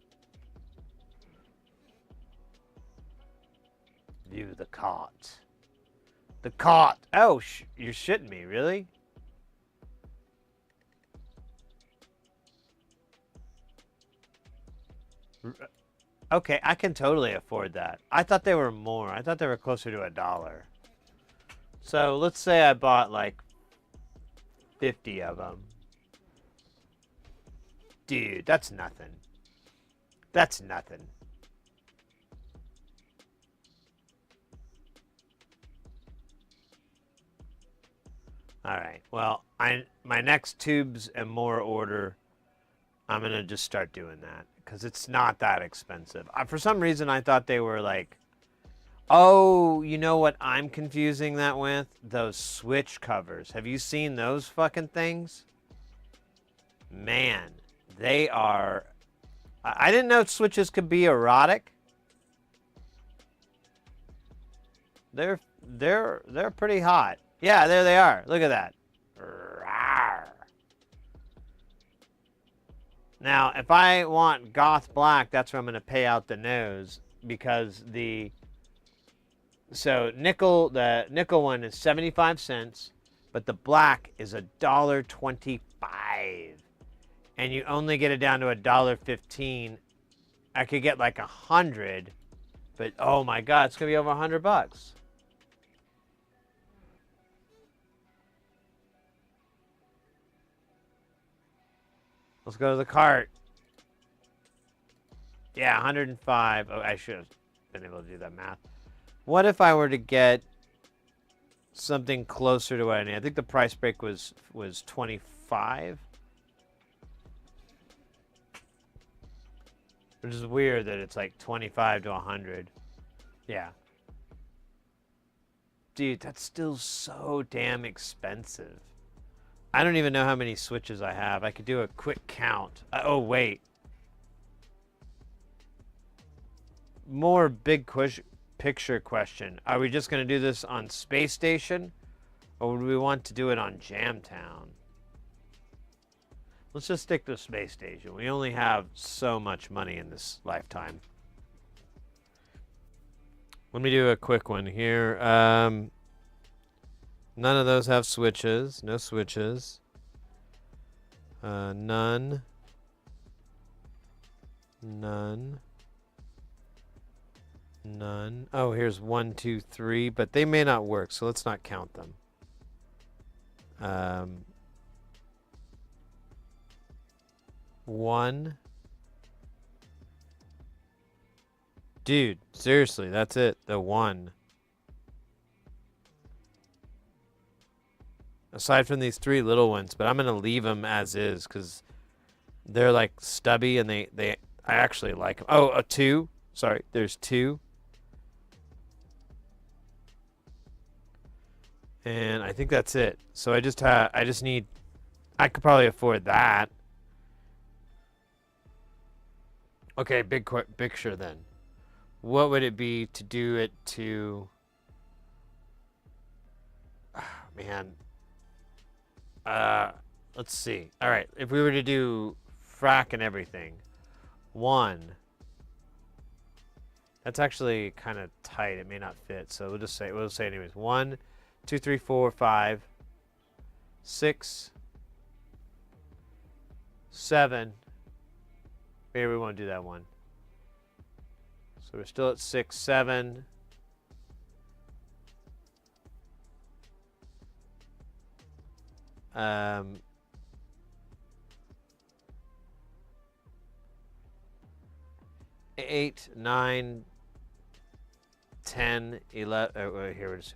View the cart. The cart. Oh, you're shitting me, really? Okay, I can totally afford that. I thought they were more. I thought they were closer to $1. So let's say I bought like 50 of them. Dude, that's nothing. That's nothing. All right. Well, my next tubes and more order, I'm going to just start doing that because it's not that expensive. For some reason, I thought they were like, oh, you know what I'm confusing that with? Those switch covers. Have you seen those fucking things? Man, they are... I didn't know switches could be erotic. They're pretty hot. Yeah, there they are. Look at that. Rawr. Now, if I want goth black, that's where I'm going to pay out the nose because the nickel one is 75 cents, but the black is $1.25. And you only get it down to $1.15. I could get like 100, but oh my god, it's going to be over $100. Let's go to the cart. Yeah, 105. Oh, I should have been able to do that math. What if I were to get something closer to what I need? I think the price break was 25. Which is weird that it's like 25 to 100. Yeah. Dude, that's still so damn expensive. I don't even know how many switches I have. I could do a quick count. Oh, wait. More big picture question. Are we just going to do this on Space Station? Or would we want to do it on Jamtown? Let's just stick to Space Station. We only have so much money in this lifetime. Let me do a quick one here. None of those have switches. No switches. None. None. None. Oh, here's 1, 2, 3, but they may not work, so let's not count them. One. Dude, seriously, that's it. The one. Aside from these 3 little ones, but I'm going to leave them as is because they're like stubby and I actually like them. Oh, a 2. Sorry, there's 2. And I think that's it. So I just need, I could probably afford that. Okay, big picture then. What would it be to do it to... Man. Let's see. All right, if we were to do frac and everything, 1. That's actually kind of tight. It may not fit, so we'll say it anyways. 1, 2, 3, 4, 5, 6, 7. Maybe we won't do that one. So we're still at 6, 7. 8, 9, 10, 11. Here it is.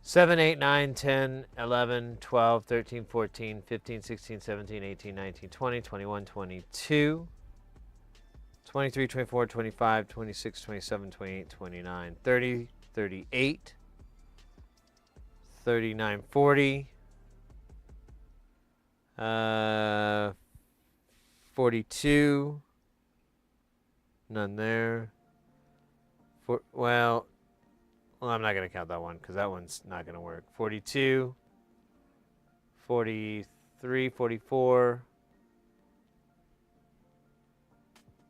7, 8, 9, 10, 11, 12, 13, 14, 15, 16, 17, 18, 19, 20, 21, 22, 23, 24, 25, 26, 27, 28, 29, 30, 38, 39, 40, 42, none there. Well, I'm not going to count that one because that one's not going to work. 42, 43, 44,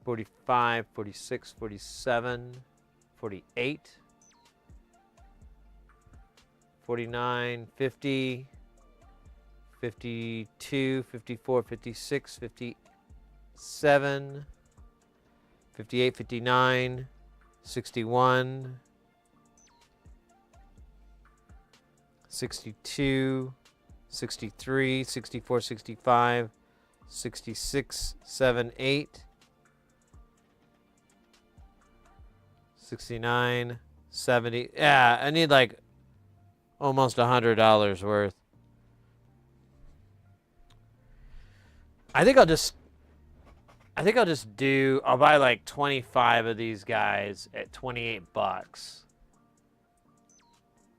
45, 46, 47, 48, 49, 50, 52, 54, 56, 57, 58, 59, 61, 62, 63, 64, 65, 66, 7, 8, 69, 70. Yeah, I need like almost $100 worth. I think I'll just I'll buy like 25 of these guys at 28 bucks.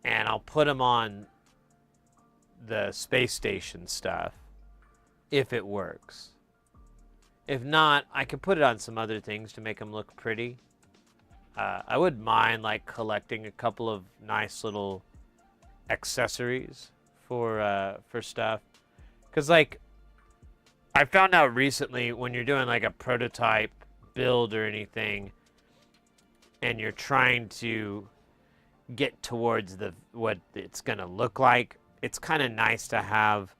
And I'll put them on the space station stuff if it works. If not, I could put it on some other things to make them look pretty. I wouldn't mind like collecting a couple of nice little accessories for stuff, because like I found out recently when you're doing like a prototype build or anything, and you're trying to get towards what it's gonna look like, it's kind of nice to have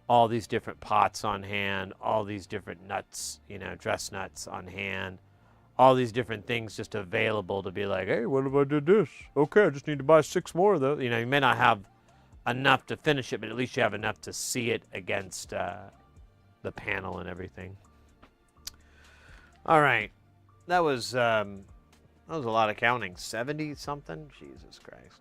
all these different pots on hand, all these different nuts, dress nuts on hand, all these different things just available to be like, hey, what if I did this? Okay, I just need to buy 6 more of those. You may not have enough to finish it, but at least you have enough to see it against the panel and everything. All right, that was a lot of counting. 70 something. Jesus Christ.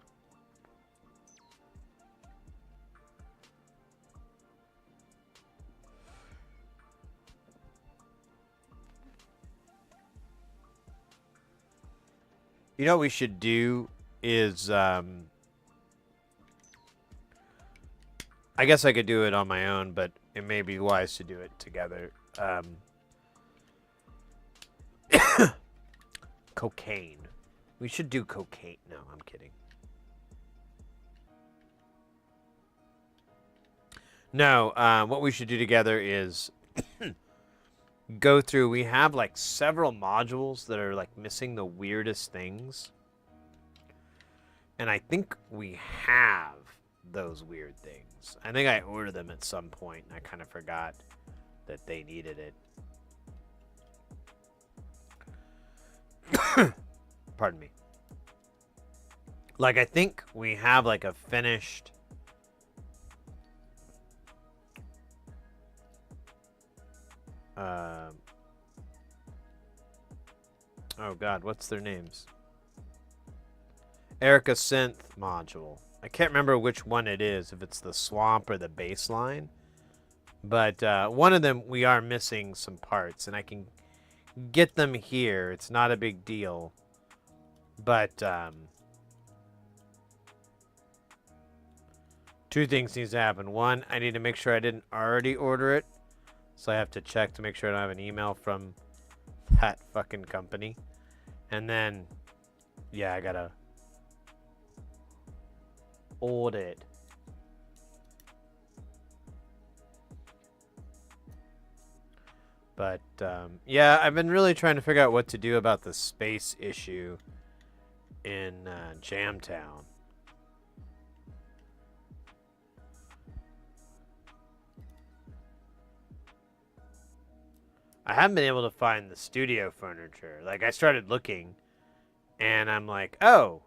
You know what we should do is, I guess I could do it on my own, but it may be wise to do it together. Cocaine. We should do cocaine. No, I'm kidding. No, what we should do together is go through. We have like several modules that are like missing the weirdest things. And I think we have those weird things. I think I ordered them at some point and I kind of forgot that they needed it. Pardon me. Like, I think we have like a finished oh god, what's their names? Erica Synth module. I can't remember which one it is, if it's the swamp or the baseline. But one of them we are missing some parts, and I can get them here. It's not a big deal. But two things needs to happen. One, I need to make sure I didn't already order it. So I have to check to make sure I don't have an email from that fucking company. And then, yeah, I gotta order it. But, yeah, I've been really trying to figure out what to do about the space issue in Jamtown. I haven't been able to find the studio furniture. Like, I started looking, and I'm like, oh,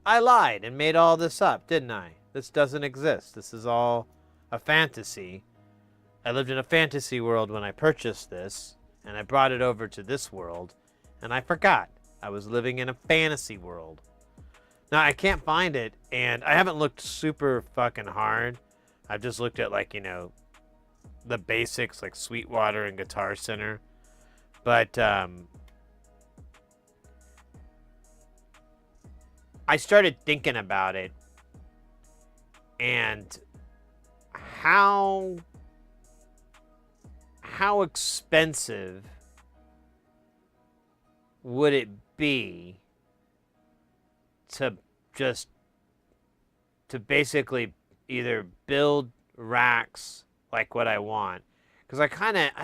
I lied and made all this up, didn't I? This doesn't exist. This is all a fantasy. I lived in a fantasy world when I purchased this, and I brought it over to this world, and I forgot. I was living in a fantasy world. Now, I can't find it, and I haven't looked super fucking hard. I've just looked at, like, you know, the basics, like Sweetwater and Guitar Center. But, I started thinking about it, and how expensive would it be to basically either build racks like what I want, because I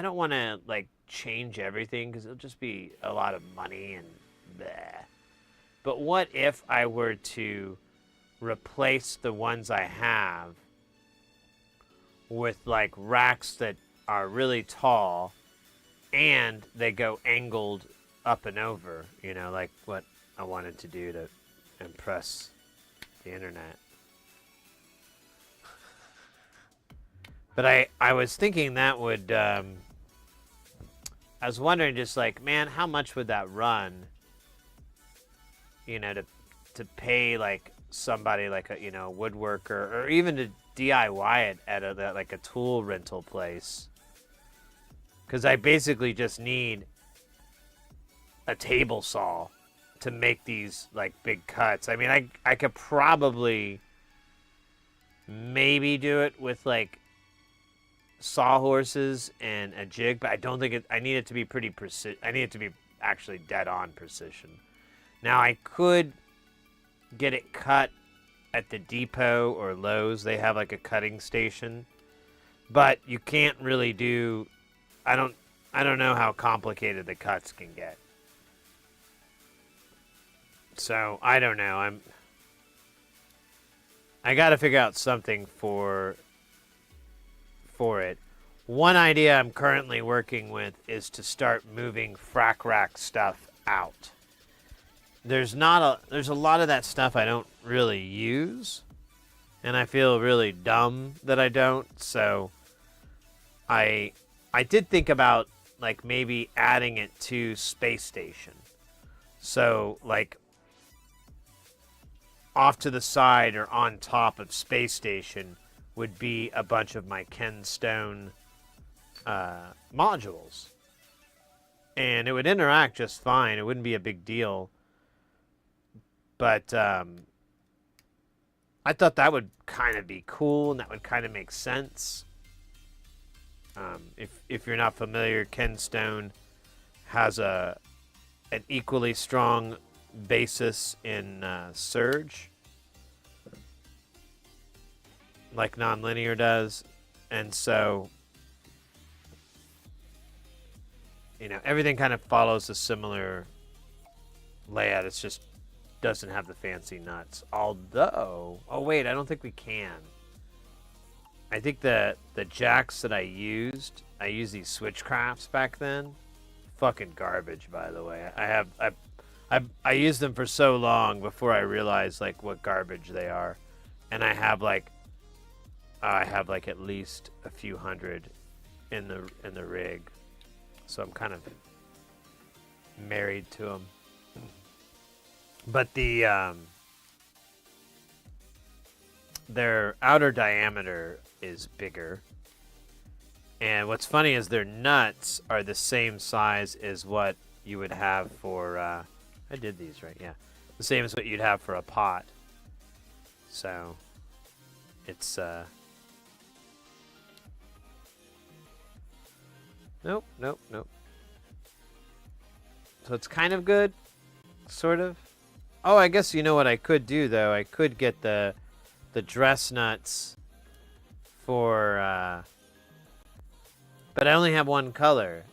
don't want to like change everything because it'll just be a lot of money and bleh. But what if I were to replace the ones I have with like racks that are really tall and they go angled up and over, you know, like what I wanted to do to impress the internet. But I was thinking that would, I was wondering just like, man, how much would that run, you know, to pay like somebody like a, you know, woodworker, or even to DIY it at like a tool rental place. Because I basically just need a table saw to make these like big cuts. I mean, I could probably maybe do it with like sawhorses and a jig, but I don't think I need it to be pretty precision. I need it to be actually dead on precision. Now I could get it cut at the Depot or Lowe's. They have like a cutting station, but you can't really do. I don't know how complicated the cuts can get. So I don't know. I got to figure out something for it. One idea I'm currently working with is to start moving frac rack stuff out. There's a lot of that stuff I don't really use, and I feel really dumb that I don't. So I did think about like maybe adding it to Space Station. So like off to the side or on top of Space Station would be a bunch of my Ken Stone modules. And it would interact just fine. It wouldn't be a big deal. But I thought that would kind of be cool, and that would kind of make sense. If you're not familiar, Ken Stone has an equally strong basis in Surge, like Nonlinear does, and so you know everything kind of follows a similar layout. It's just doesn't have the fancy nuts. Although, oh wait, I don't think we can. I think the jacks that I used these Switchcrafts back then. Fucking garbage, by the way. I used them for so long before I realized like what garbage they are, and I have like at least a few hundred in the rig, so I'm kind of married to them. But their outer diameter is bigger. And what's funny is their nuts are the same size as what you would have for, I did these right, yeah. The same as what you'd have for a pot. So, it's, nope. So it's kind of good, sort of. Oh, I guess you know what I could do though. I could get the dress nuts for, but I only have one color.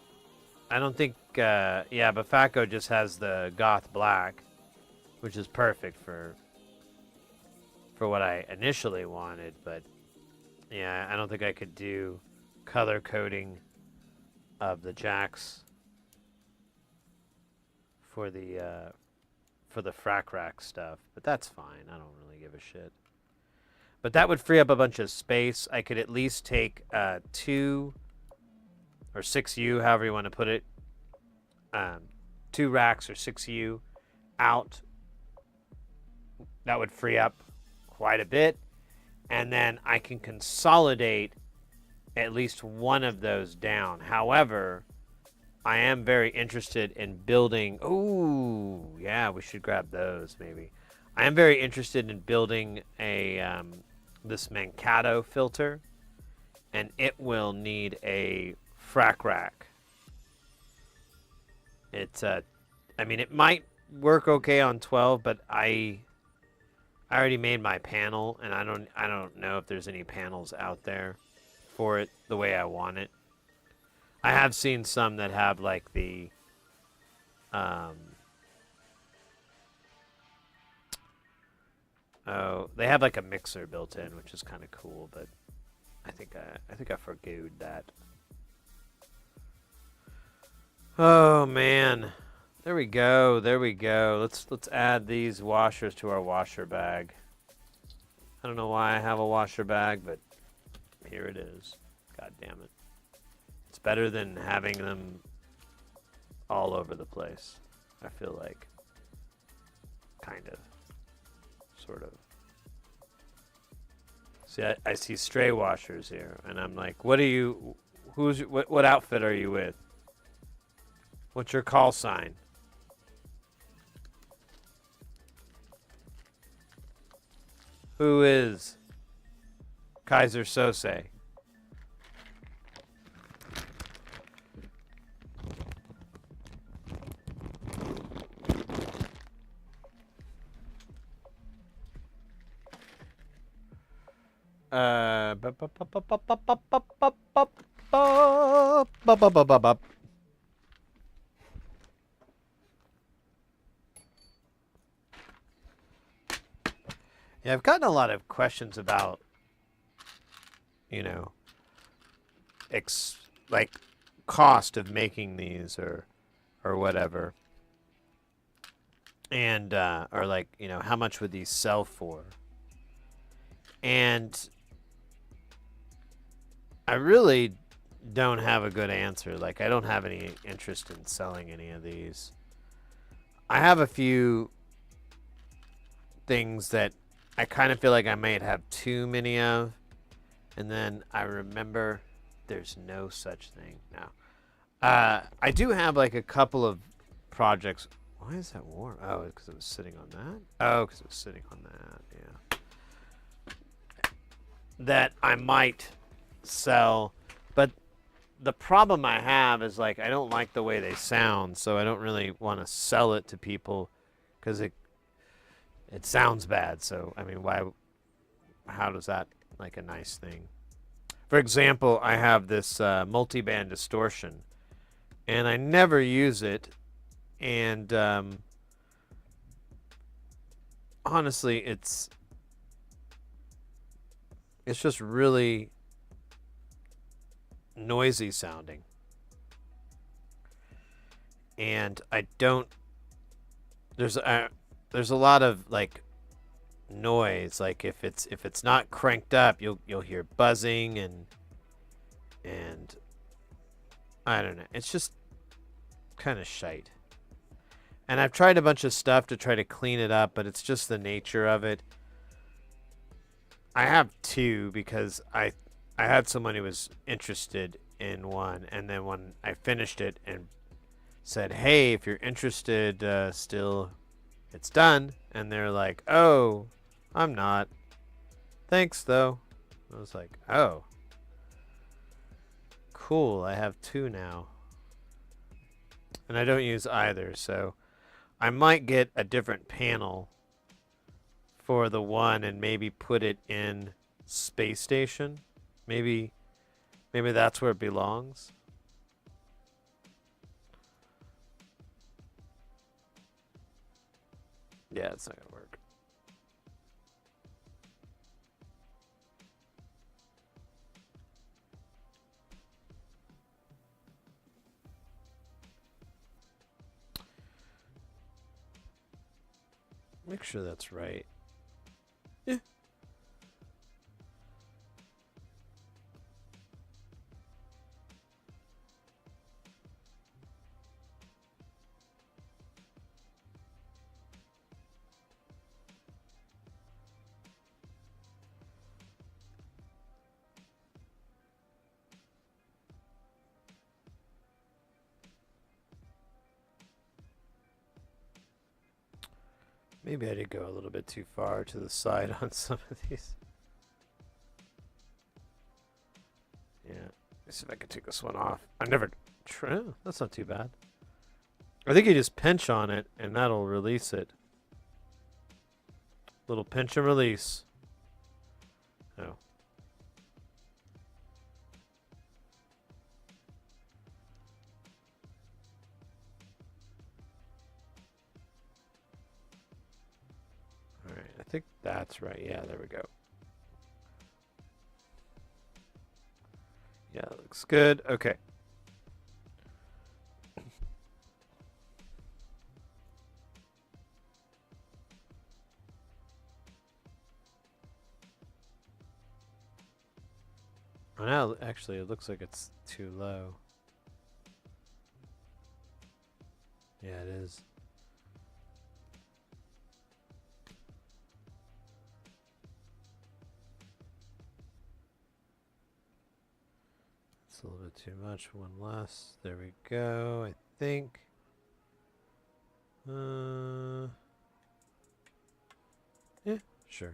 I don't think, yeah, Bafako just has the goth black, which is perfect for what I initially wanted, but yeah, I don't think I could do color coding of the jacks for the frac rack stuff, but that's fine. I don't really give a shit. But that would free up a bunch of space. I could at least take 2 or 6U, however you want to put it, 2 racks or 6U out. That would free up quite a bit, and then I can consolidate at least one of those down. However, I am very interested in building. Ooh, yeah, we should grab those maybe. I am very interested in building a this Mankato filter, and it will need a frac rack. It's I mean, it might work okay on 12, but I already made my panel, and I don't know if there's any panels out there for it the way I want it. I have seen some that have like the oh, they have like a mixer built in, which is kind of cool, but I think I forgoed that. Oh man. There we go. There we go. Let's add these washers to our washer bag. I don't know why I have a washer bag, but here it is. God damn it. It's better than having them all over the place, I feel like. Kind of. Sort of. See, I see stray washers here, and I'm like, what outfit are you with? What's your call sign? Who is Kaiser Sose? Yeah, I've gotten a lot of questions about, you know, like cost of making these or whatever, and or like, you know, how much would these sell for? And I really don't have a good answer. Like, I don't have any interest in selling any of these. I have a few things that I kind of feel like I might have too many of, and then I remember there's no such thing now. I do have like a couple of projects. Why is that warm? Oh, because it was sitting on that? Oh, because it was sitting on that, yeah. That I might sell, but the problem I have is, like, I don't like the way they sound, so I don't really want to sell it to people because it sounds bad. So I mean, how does that like a nice thing? For example, I have this multi-band distortion, and I never use it, and honestly, it's just really noisy sounding, and I don't. There's a lot of like noise. Like if it's not cranked up, you'll hear buzzing and I don't know. It's just kind of shite. And I've tried a bunch of stuff to try to clean it up, but it's just the nature of it. I have 2 because I had someone who was interested in one, and then when I finished it and said, "Hey, if you're interested, still, it's done," and they're like, "Oh, I'm not. Thanks, though." I was like, "Oh, cool. I have 2 now." And I don't use either, so I might get a different panel for the one and maybe put it in Space Station. Maybe that's where it belongs. Yeah, it's not gonna work. Make sure that's right. Yeah. Maybe I did go a little bit too far to the side on some of these. Yeah. Let's see if I can take this one off. I've never tried. That's not too bad. I think you just pinch on it and that'll release it. Little pinch and release. Oh. Alright, I think that's right. Yeah, there we go. Yeah, that looks good. Okay. Oh, now, actually, it looks like it's too low. Yeah, it is. It's a little bit too much. One less. There we go, I think. Yeah, sure.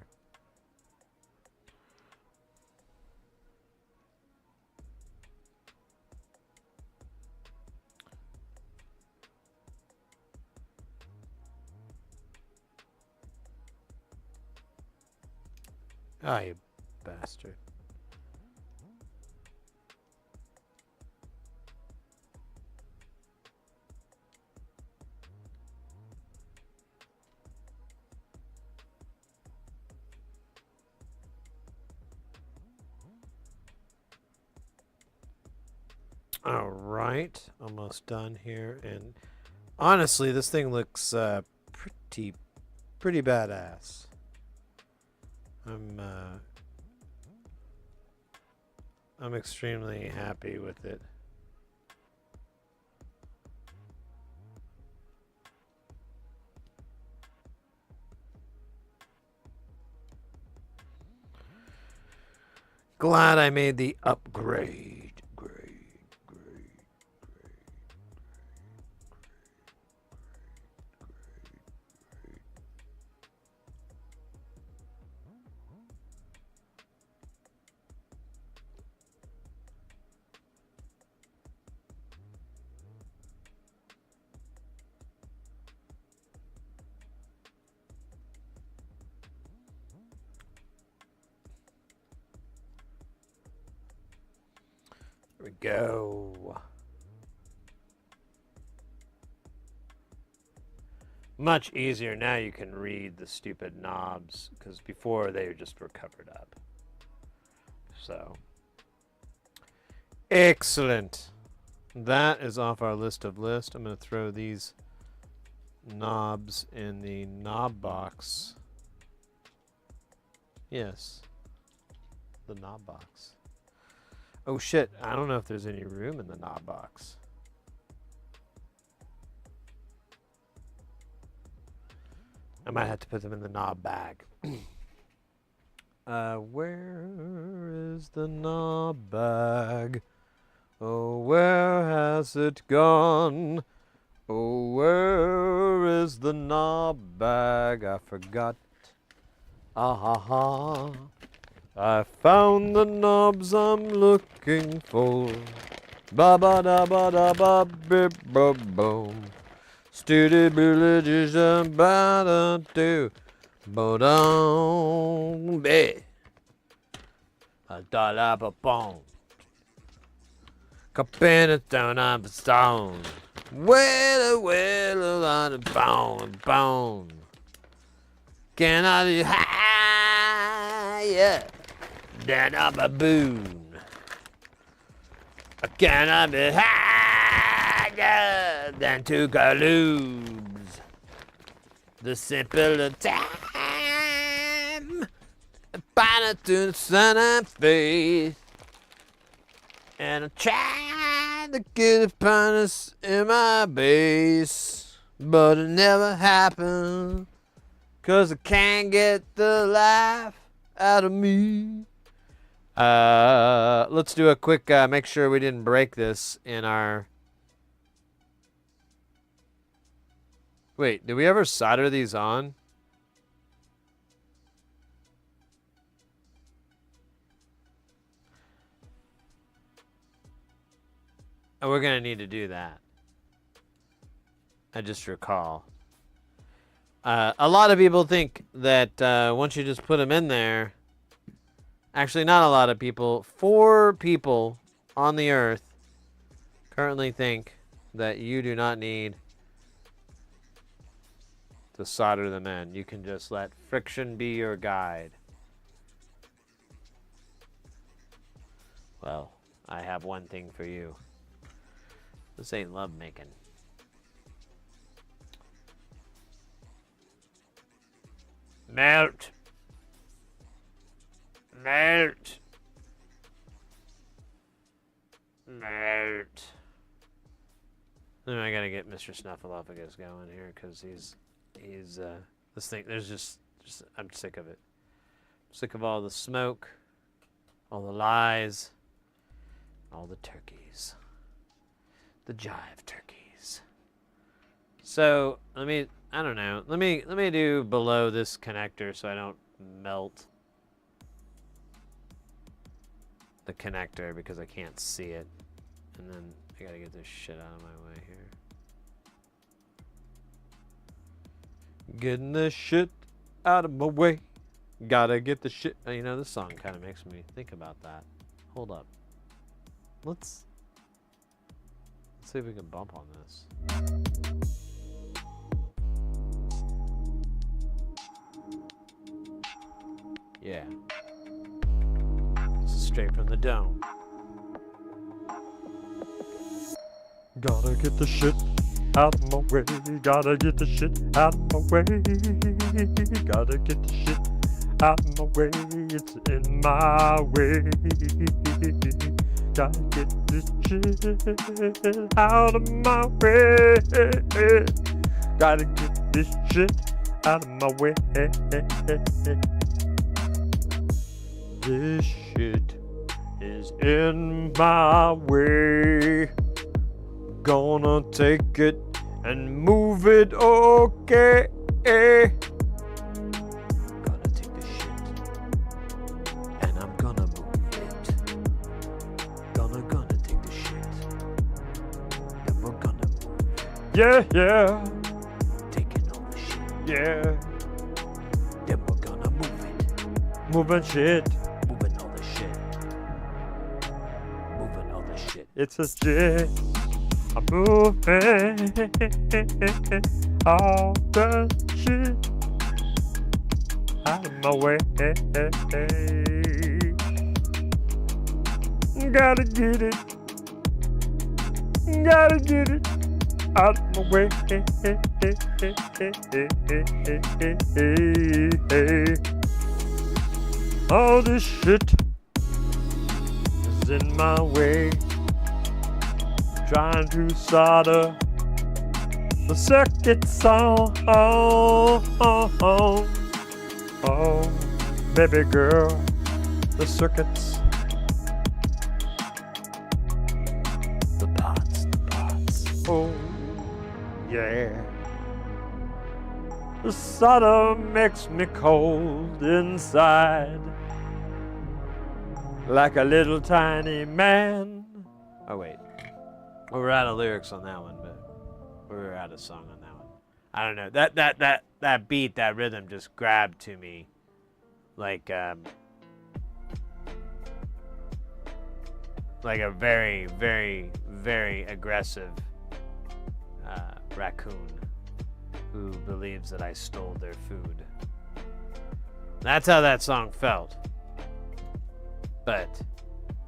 Ah, you bastard. All right, almost done here, and honestly, this thing looks pretty badass. I'm extremely happy with it. Glad I made the upgrade. There we go. Much easier now. You can read the stupid knobs, because before they just were covered up. So excellent. That is off our list of lists. I'm going to throw these knobs in the knob box. Yes, the knob box. Oh shit, I don't know if there's any room in the knob box. I might have to put them in the knob bag. Where is the knob bag? Oh, where has it gone? Oh, where is the knob bag? I forgot. Ah ha ha. I found the knobs I'm looking for. Ba ba da ba da ba bip ba boom. Studio villages ba da do. Ba dum be. A dollar a bone. Capena down on the stone. Well, on the bone. Can I be higher than a baboon? Can I be higher than two galoobs? The simple time, bind to the sun and faith. And I tried to get a pinus in my base, but it never happened, 'cause I can't get the life out of me. Let's do a quick, make sure we didn't break this in our... Wait, did we ever solder these on? Oh, we're gonna need to do that. I just recall. A lot of people think that once you just put them in there... Actually, not a lot of people. 4 people on the earth currently think that you do not need to solder them in. You can just let friction be your guide. Well, I have one thing for you. This ain't love making. Melt. Melt. Melt. Then I gotta get Mr. Snuffleupagus going here, because he's this thing, there's just I'm sick of it. I'm sick of all the smoke, all the lies, all the turkeys. The jive turkeys. So let me do below this connector so I don't melt the connector, because I can't see it. And then I gotta get this shit out of my way here. Getting this shit out of my way. Gotta get the shit. You know, this song kind of makes me think about that. Hold up. Let's see if we can bump on this. Yeah. This is straight from the dome. Gotta get the shit out of my way. Gotta get the shit out of my way. Gotta get the shit out of my way. It's in my way. Gotta get this shit out of my way. Gotta get this shit out of my way. This shit is in my way. Gonna take it and move it, okay. Gonna take this shit and I'm gonna move it. Gonna take this shit and we're gonna move it. Yeah. Taking all the shit. Yeah. Then we're gonna move it. Moving shit. Moving all the shit. Moving all the shit. It's a shit. I'm moving all the shit out of my way. Gotta get it out of my way. All this shit is in my way. Trying to solder the circuits on. Oh, baby girl, the circuits. The parts. Oh, yeah. The solder makes me cold inside, like a little tiny man. Oh wait. Well, we're out of lyrics on that one, but we're out of song on that one. I don't know. That beat, that rhythm just grabbed to me like a very, very, very aggressive raccoon who believes that I stole their food. That's how that song felt. But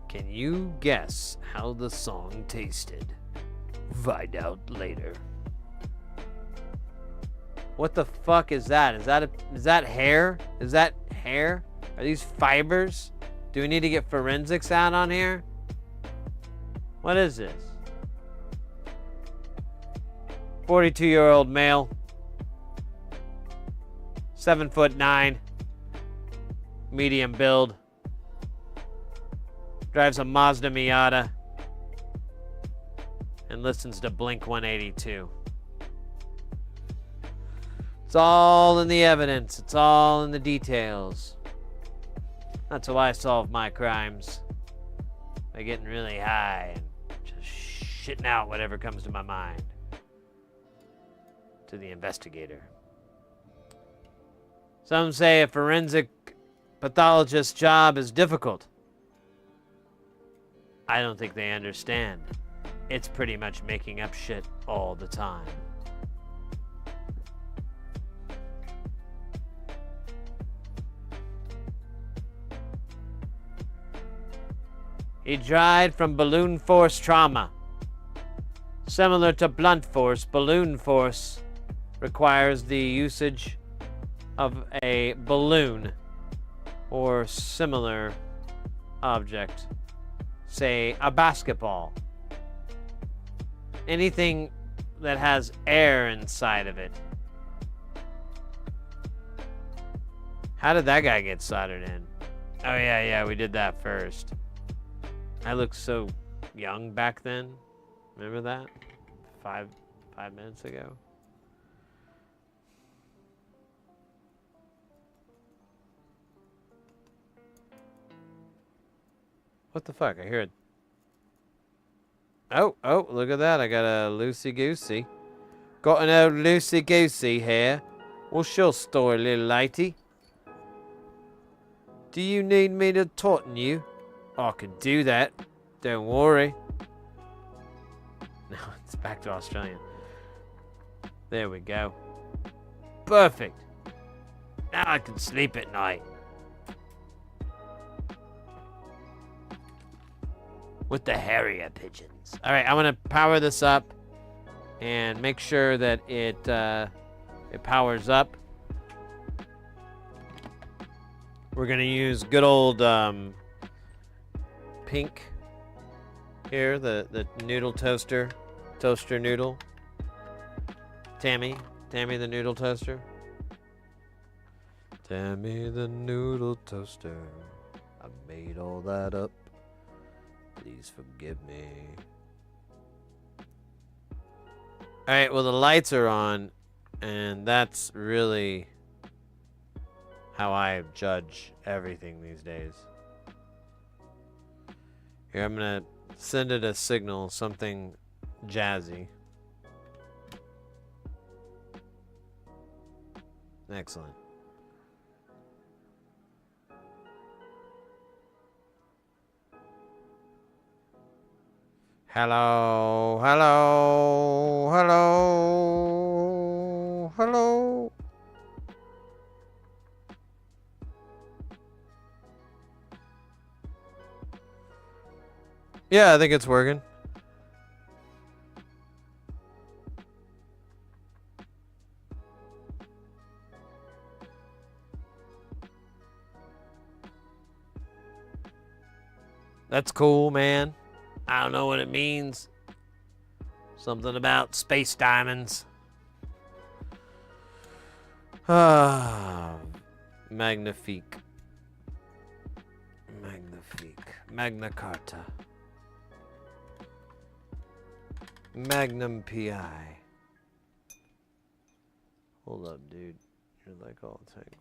can you guess how the song tasted? Find out later. What the fuck is that? Is that hair? Is that hair? Are these fibers? Do we need to get forensics out on here? What is this? 42-year-old male. 7'9". Medium build. Drives a Mazda Miata. And listens to Blink 182. It's all in the evidence. It's all in the details. That's how I solve my crimes. By getting really high and just shitting out whatever comes to my mind. To the investigator. Some say a forensic pathologist's job is difficult. I don't think they understand. It's pretty much making up shit all the time. He died from balloon force trauma. Similar to blunt force, balloon force requires the usage of a balloon or similar object. Say a basketball. Anything that has air inside of it. How did that guy get soldered in? Oh yeah, we did that first. I looked so young back then. Remember that? Five minutes ago. What the fuck? I hear it. Oh, look at that. I got a loosey-goosey. Got an old loosey-goosey here. Well, sure, story, little lady. Do you need me to tauten you? I can do that. Don't worry. No, it's back to Australian. There we go. Perfect. Now I can sleep at night. With the Harrier pigeons. All right, I'm gonna power this up and make sure that it powers up. We're gonna use good old Pink here, the noodle toaster noodle. Tammy the noodle toaster. Tammy the noodle toaster. I made all that up. Please forgive me. Alright, well the lights are on, and that's really how I judge everything these days. Here, I'm gonna send it a signal, something jazzy. Excellent. Hello, hello, hello, hello. Yeah, I think it's working. That's cool, man. I don't know what it means. Something about space diamonds. Ah, magnifique. Magnifique. Magna Carta. Magnum PI. Hold up, dude. You're like all tangled.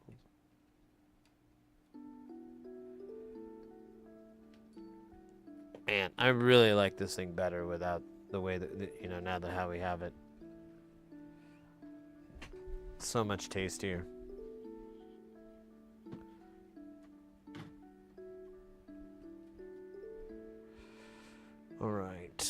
Man, I really like this thing better without the way that, you know, now that how we have it. So much tastier. All right.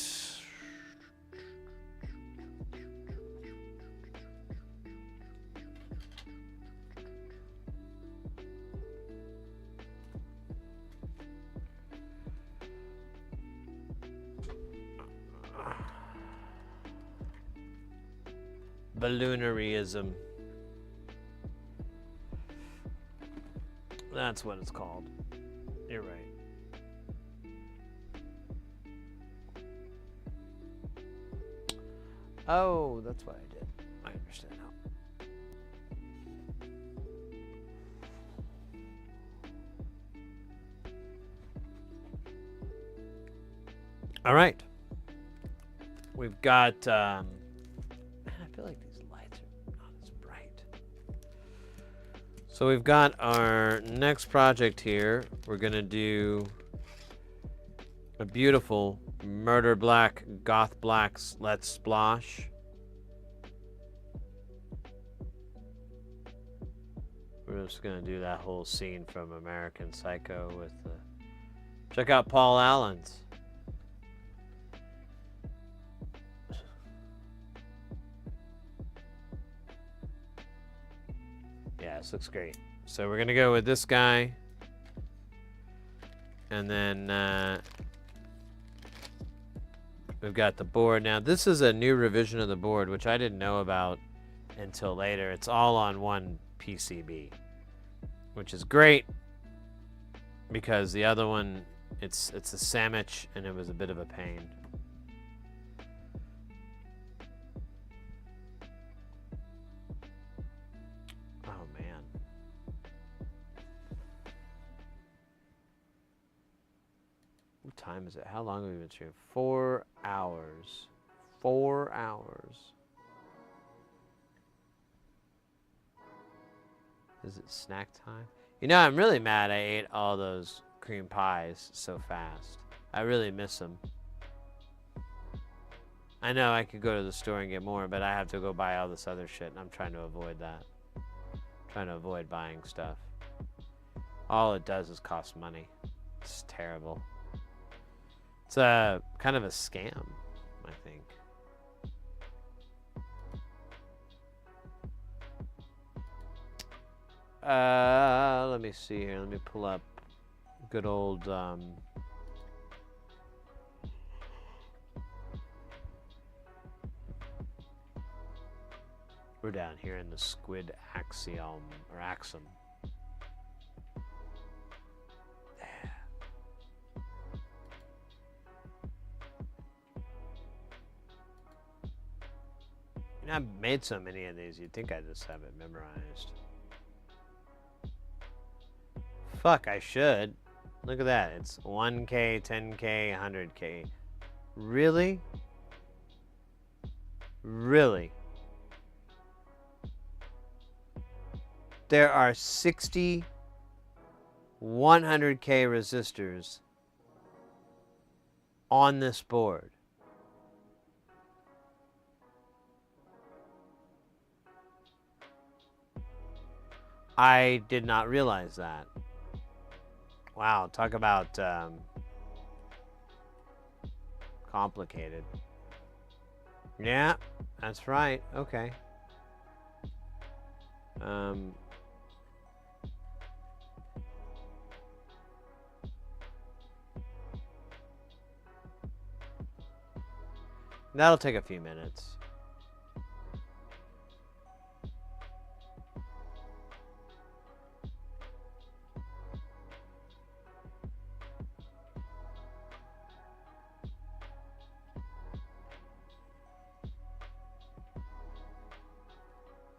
Ballooneryism. That's what it's called. You're right. Oh, that's what I did. I understand now. All right. We've got, man, I feel like these lights are not as bright. So we've got our next project here. We're going to do a beautiful Murder Black, Goth Black's Let's Splosh. We're just going to do that whole scene from American Psycho with the... Check out Paul Allen's. Yeah, this looks great. So we're going to go with this guy. And then we've got the board. Now, this is a new revision of the board, which I didn't know about until later. It's all on one PCB, which is great because the other one, it's a sandwich, and it was a bit of a pain. Oh, man. What time is it? How long have we been streaming? 4 hours. 4 hours. Is it snack time? You know, I'm really mad I ate all those cream pies so fast. I really miss them. I know I could go to the store and get more, but I have to go buy all this other shit, and I'm trying to avoid that. Trying to avoid buying stuff. All it does is cost money. It's terrible. It's a kind of a scam, I think. Let me see here. Let me pull up good old we're down here in the squid axiom or axum. You know, I've made so many of these, you'd think I just have it memorized. Fuck, I should. Look at that. It's 1K, 10K, 100K. Really? Really? There are 60 100K resistors on this board. I did not realize that. Wow, talk about complicated. Yeah, that's right. Okay. That'll take a few minutes.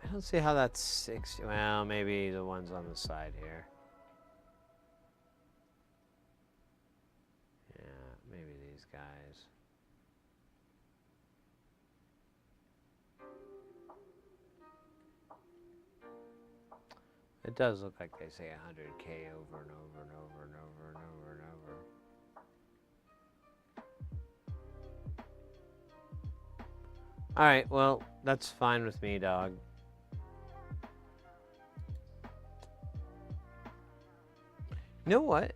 I don't see how that's 60. Well, maybe the ones on the side here. Yeah, maybe these guys. It does look like they say 100K over and over and over and over and over and over. Alright, well, that's fine with me, dog. You know what?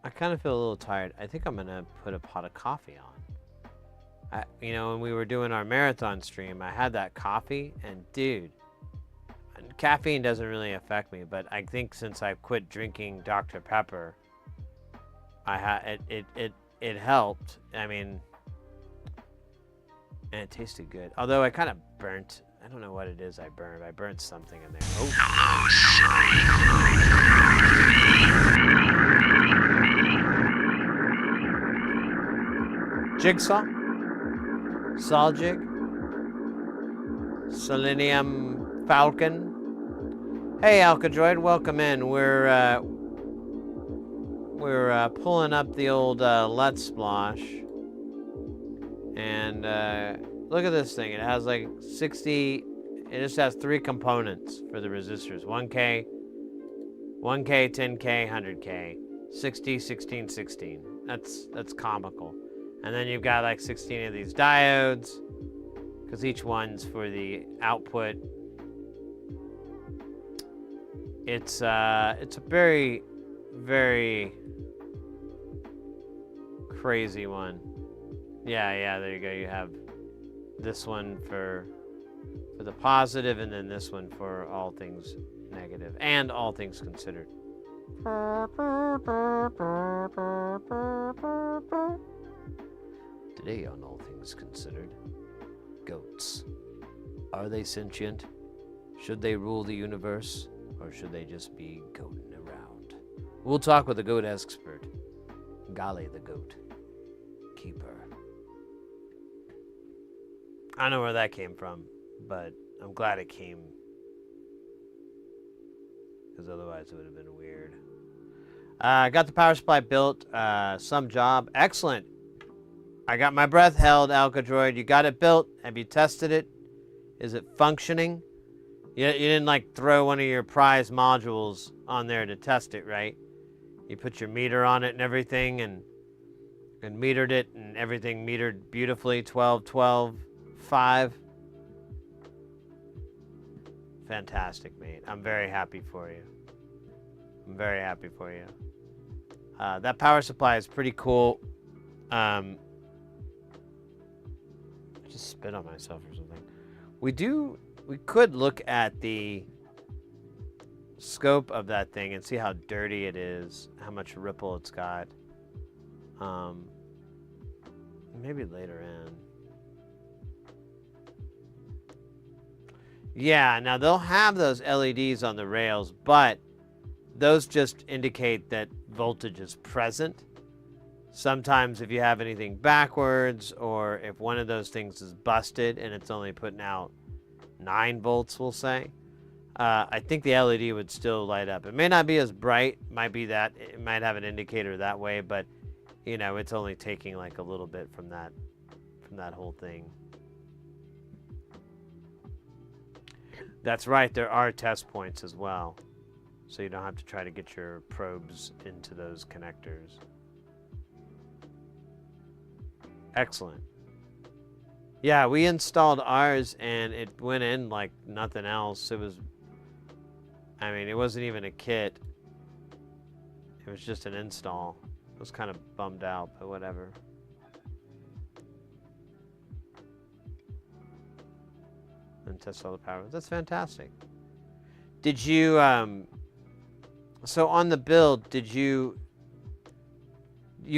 I kind of feel a little tired. I think I'm gonna put a pot of coffee on. You know, when we were doing our marathon stream, I had that coffee, and dude, caffeine doesn't really affect me, but I think since I quit drinking Dr. Pepper, it helped. I mean, and it tasted good. Although I kind of burnt. I don't know what it is I burned. I burnt something in there. Oh. Jigsaw? Soljig? Selenium Falcon? Hey, Alcadroid, welcome in. We're pulling up the old Let's Splosh. And look at this thing. It has like 60... It just has 3 components for the resistors. 1K, 10K, 100K. 60, 16, 16. That's comical. And then you've got like 16 of these diodes, because each one's for the output. It's a very, very crazy one. Yeah, there you go. You have this one for the positive, and then this one for all things negative, and all things considered. Today on All Things Considered, goats. Are they sentient? Should they rule the universe? Or should they just be goating around? We'll talk with a goat expert. Golly the goat. Keeper. I don't know where that came from, but I'm glad it came. Because otherwise it would have been weird. Got the power supply built. Some job. Excellent. I got my breath held, Alcadroid. You got it built. Have you tested it? Is it functioning? You didn't like throw one of your prize modules on there to test it, right? You put your meter on it and everything, and metered it, and everything metered beautifully. 12, 12, 5. Fantastic, mate. I'm very happy for you. I'm very happy for you. That power supply is pretty cool. I just spit on myself or something. We could look at the scope of that thing and see how dirty it is, how much ripple it's got. Maybe later in. Yeah, now they'll have those LEDs on the rails, but those just indicate that voltage is present. Sometimes if you have anything backwards, or if one of those things is busted and it's only putting out 9 volts, we'll say, I think the LED would still light up. It may not be as bright, might be that it might have an indicator that way, but you know, it's only taking like a little bit from that whole thing. That's right, there are test points as well, so you don't have to try to get your probes into those connectors. Excellent. Yeah, we installed ours and it went in like nothing else. It wasn't even a kit. It was just an install. I was kind of bummed out, but whatever. And test all the power. That's fantastic. Did you, so on the build, you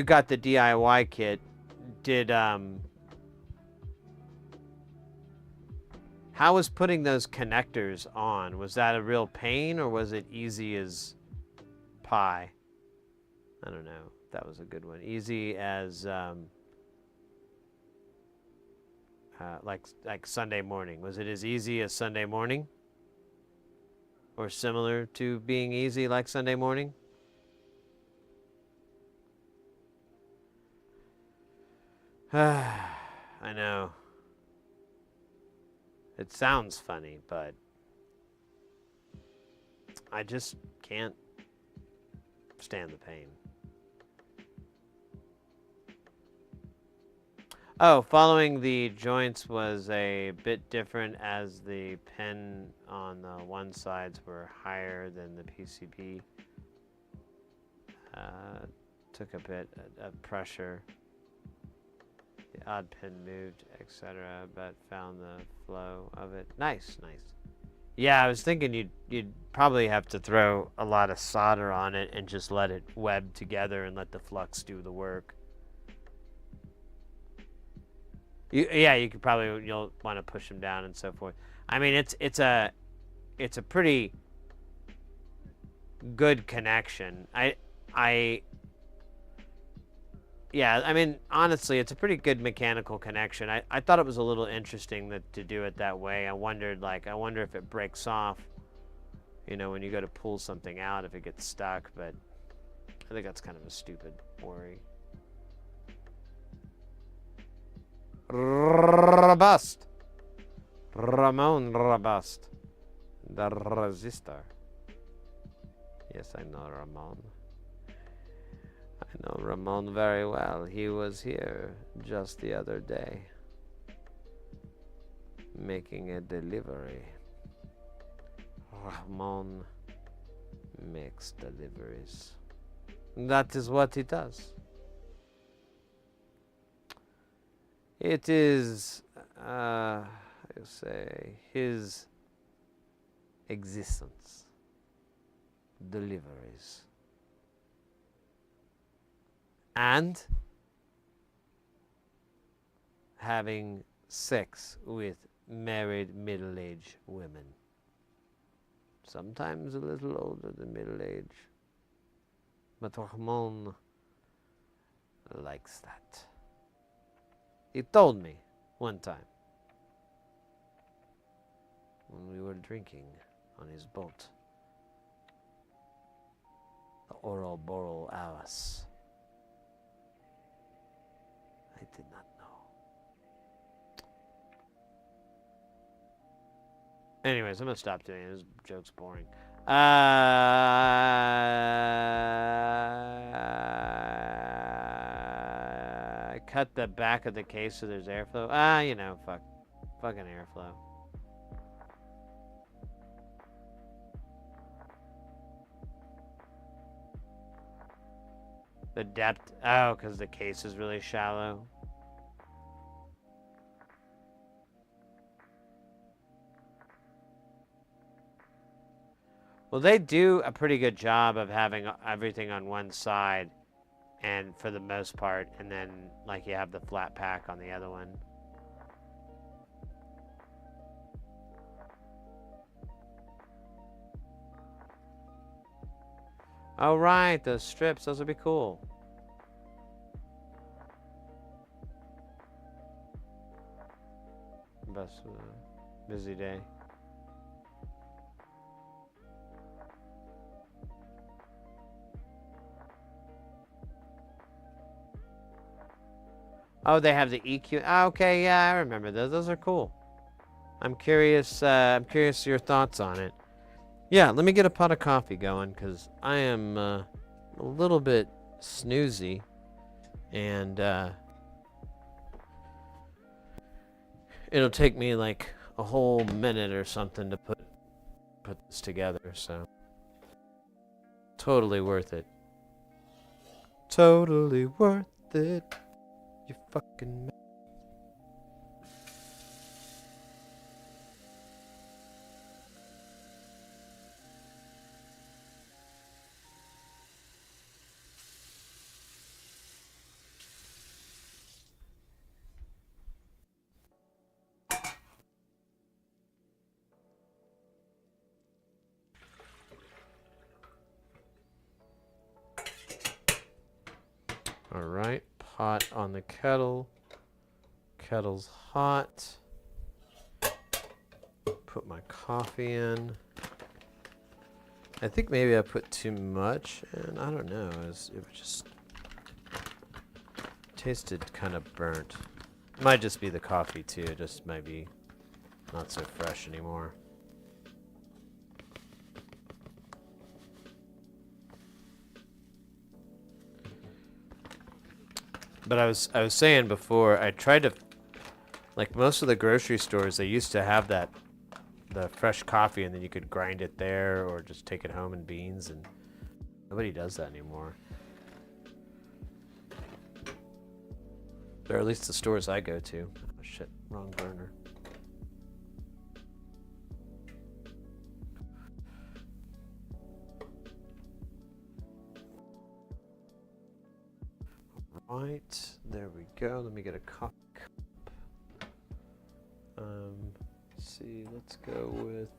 got the DIY kit. How was putting those connectors on? Was that a real pain, or was it easy as pie? I don't know. That was a good one. Easy as like Sunday morning. Was it as easy as Sunday morning? Or similar to being easy like Sunday morning? I know. It sounds funny, but I just can't stand the pain. Oh, following the joints was a bit different as the pin on the one sides were higher than the PCB. Took a bit of pressure. The odd pin moved, etc., but found the flow of it. Nice, nice. Yeah, I was thinking you'd probably have to throw a lot of solder on it and just let it web together and let the flux do the work. You could probably you'll want to push them down and so forth. I mean, it's a pretty good connection. Yeah, I mean, honestly, it's a pretty good mechanical connection. I thought it was a little interesting to do it that way. I wonder if it breaks off, you know, when you go to pull something out, if it gets stuck, but I think that's kind of a stupid worry. Robust. Ramon Robust. The resistor. Yes, I know Ramon. I know Ramon very well. He was here just the other day making a delivery. Ramon makes deliveries. That is what he does. It is, I say, his existence. Deliveries. And having sex with married middle-aged women. Sometimes a little older than middle age. But Ramon likes that. He told me one time when we were drinking on his boat, the Ouroboros hours. I did not know. Anyways, I'm gonna stop doing it. This joke's boring. I cut the back of the case so there's airflow. You know, fucking airflow. The depth, because the case is really shallow. Well, they do a pretty good job of having everything on one side, and for the most part, and then like you have the flat pack on the other one. Oh right, those strips, those would be cool. Best busy day. Oh, they have the EQ. Oh, okay, yeah, I remember those. Those are cool. I'm curious. I'm curious your thoughts on it. Yeah, let me get a pot of coffee going because I am a little bit snoozy, and it'll take me like a whole minute or something to put this together. So totally worth it. Totally worth it. You fucking. All right, pot on the kettle. Kettle's hot. Put my coffee in. I think maybe I put too much, and I don't know. It just tasted kind of burnt. Might just be the coffee too. It just might be not so fresh anymore. But I was saying before, I tried to, like most of the grocery stores, they used to have the fresh coffee, and then you could grind it there or just take it home in beans, and nobody does that anymore. Or at least the stores I go to. Oh shit, wrong burner. Right, there we go. Let me get a cup. Let's see, let's go with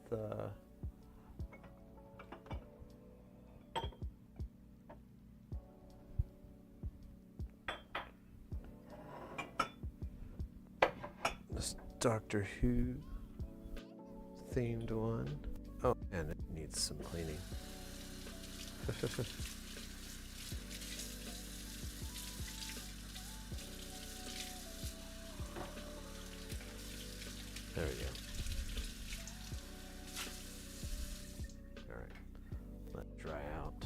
this Doctor Who themed one. Oh, and it needs some cleaning. There we go. All right, let it dry out.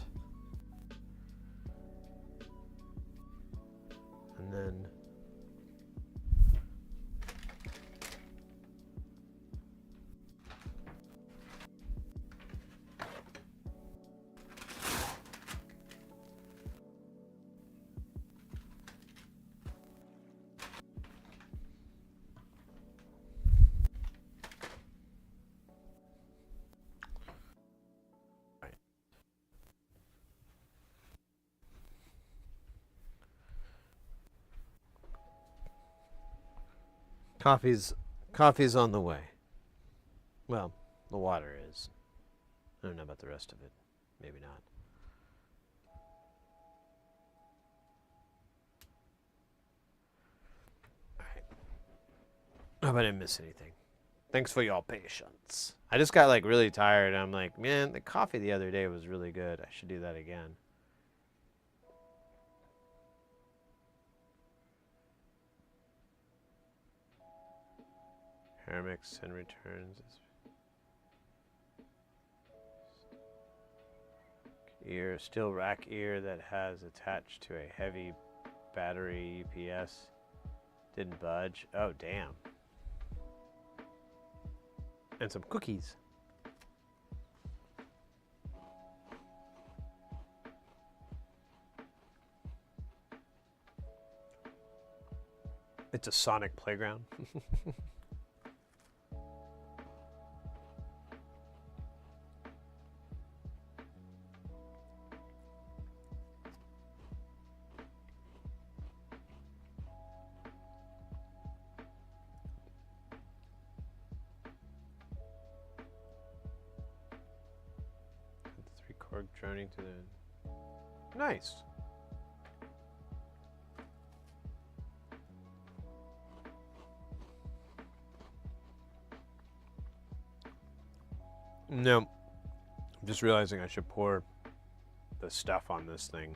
And then coffee's on the way. Well, the water is. I don't know about the rest of it. Maybe not. All right. I hope I didn't miss anything. Thanks for your patience. I just got like really tired. I'm like, man, the coffee the other day was really good. I should do that again. Hairmix and returns. Ear, steel rack ear that has attached to a heavy battery UPS. Didn't budge. Oh, damn. And some cookies. It's a sonic playground. Cork droning to the... Nice. No. I'm just realizing I should pour the stuff on this thing.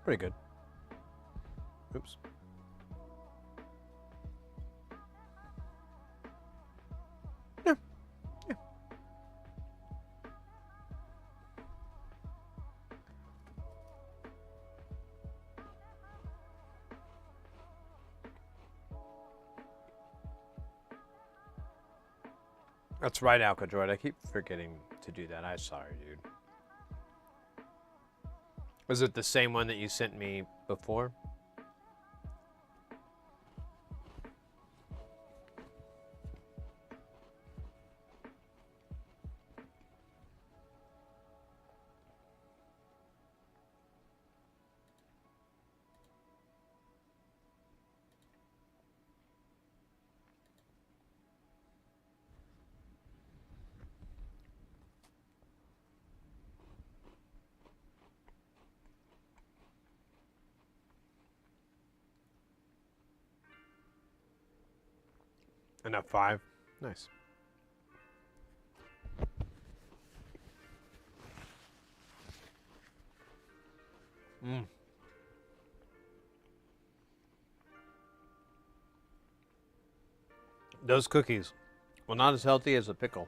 Pretty good. Oops. Yeah. Yeah. That's right, Alcadroid. I keep forgetting to do that. I'm sorry, dude. Was it the same one that you sent me before? Enough 5. Nice. Those cookies, well, not as healthy as a pickle.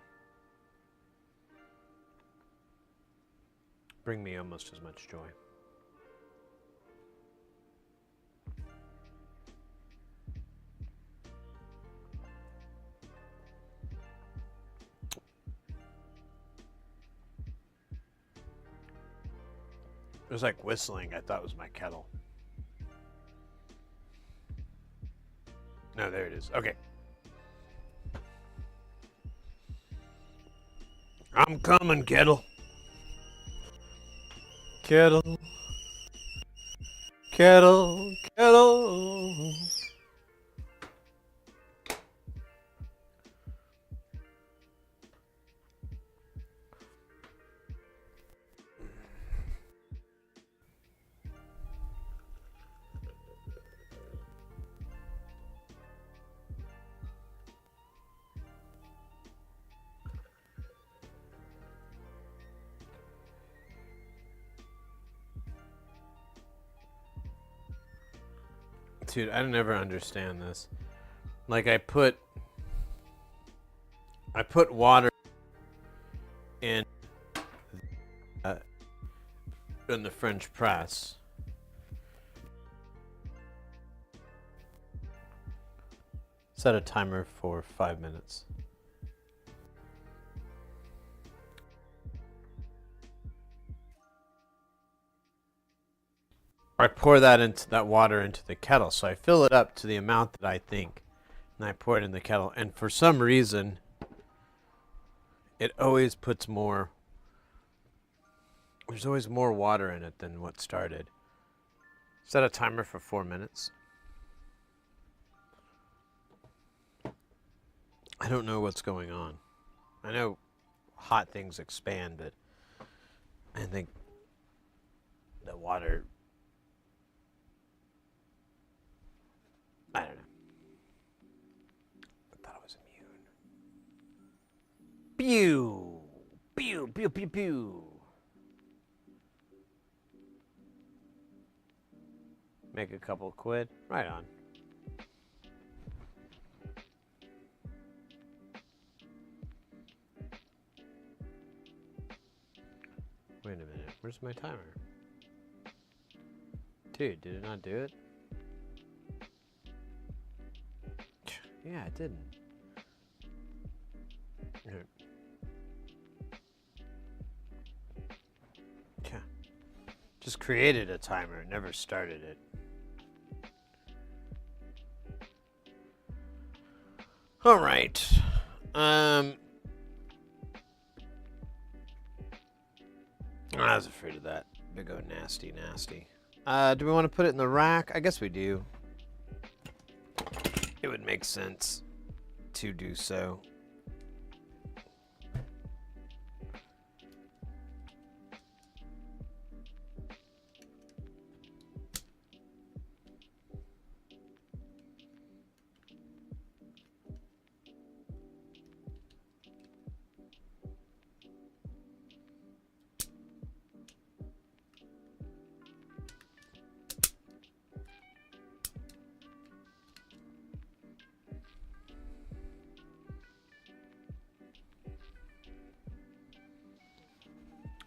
Bring me almost as much joy. It was like whistling. I thought it was my kettle. No, there it is. Okay. I'm coming, kettle. Kettle. Kettle. Kettle. Dude, I never understand this. Like I put water in the French press. Set a timer for 5 minutes. I pour that water into the kettle, so I fill it up to the amount that I think, and I pour it in the kettle. And for some reason, it always puts more. There's always more water in it than what started. Set a timer for 4 minutes. I don't know what's going on. I know hot things expand, but I think the water. I don't know. I thought I was immune. Pew! Pew, pew, pew, pew. Make a couple quid. Right on. Wait a minute. Where's my timer? Dude, did it not do it? Yeah, it didn't. Yeah. Just created a timer, never started it. All right. I was afraid of that. Big O nasty, nasty. Do we want to put it in the rack? I guess we do. It would make sense to do so.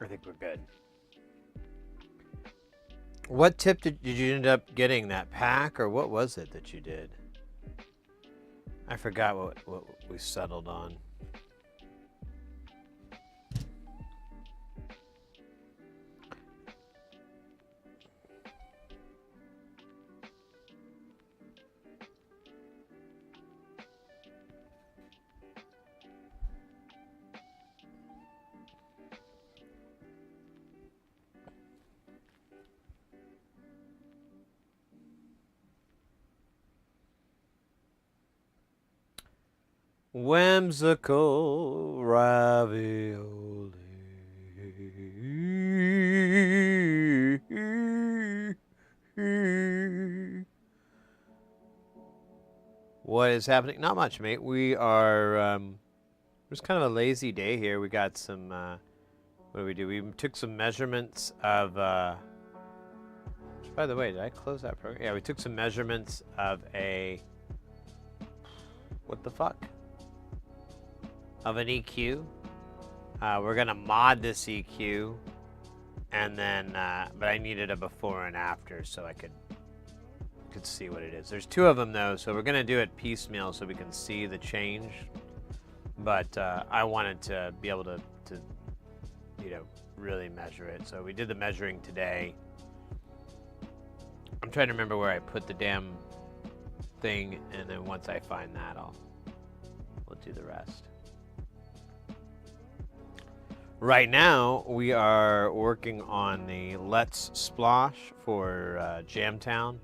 I think we're good. What tip did you end up getting? That pack, or what was it that you did? I forgot what we settled on. Whimsical ravioli. What is happening? Not much, mate. We are, it was kind of a lazy day here. We got some, what did we do? We took some measurements of, by the way, did I close that program? Yeah, we took some measurements of a, what the fuck? Of an EQ. We're gonna mod this EQ, and then, but I needed a before and after so I could see what it is. There's two of them though, so we're gonna do it piecemeal so we can see the change. But I wanted to be able to you know, really measure it. So we did the measuring today. I'm trying to remember where I put the damn thing, and then once I find that, we'll do the rest. Right now, we are working on the Let's Splosh for Jamtown.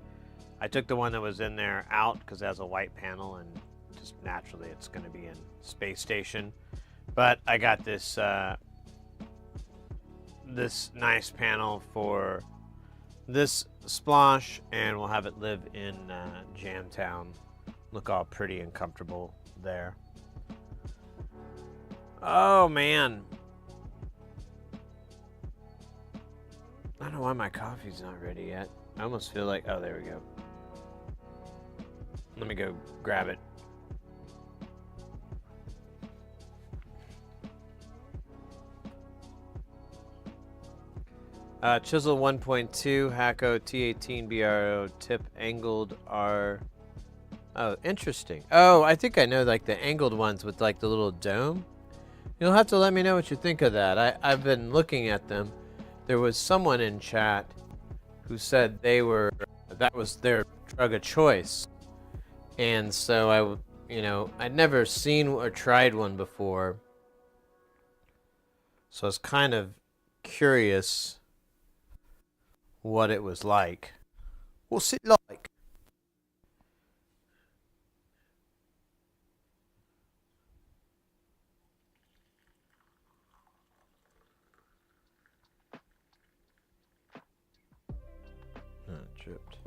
I took the one that was in there out because it has a white panel, and just naturally it's going to be in Space Station. But I got this this nice panel for this Splosh, and we'll have it live in Jamtown. Look all pretty and comfortable there. Oh man. I don't know why my coffee's not ready yet. I almost feel like, oh, there we go. Let me go grab it. Chisel 1.2, Hacko T18 BRO, tip angled R. Oh, interesting. Oh, I think I know like the angled ones with like the little dome. You'll have to let me know what you think of that. I've been looking at them. There was someone in chat who said that was their drug of choice. And so I'd never seen or tried one before. So I was kind of curious what it was like. What's it like? Dripped.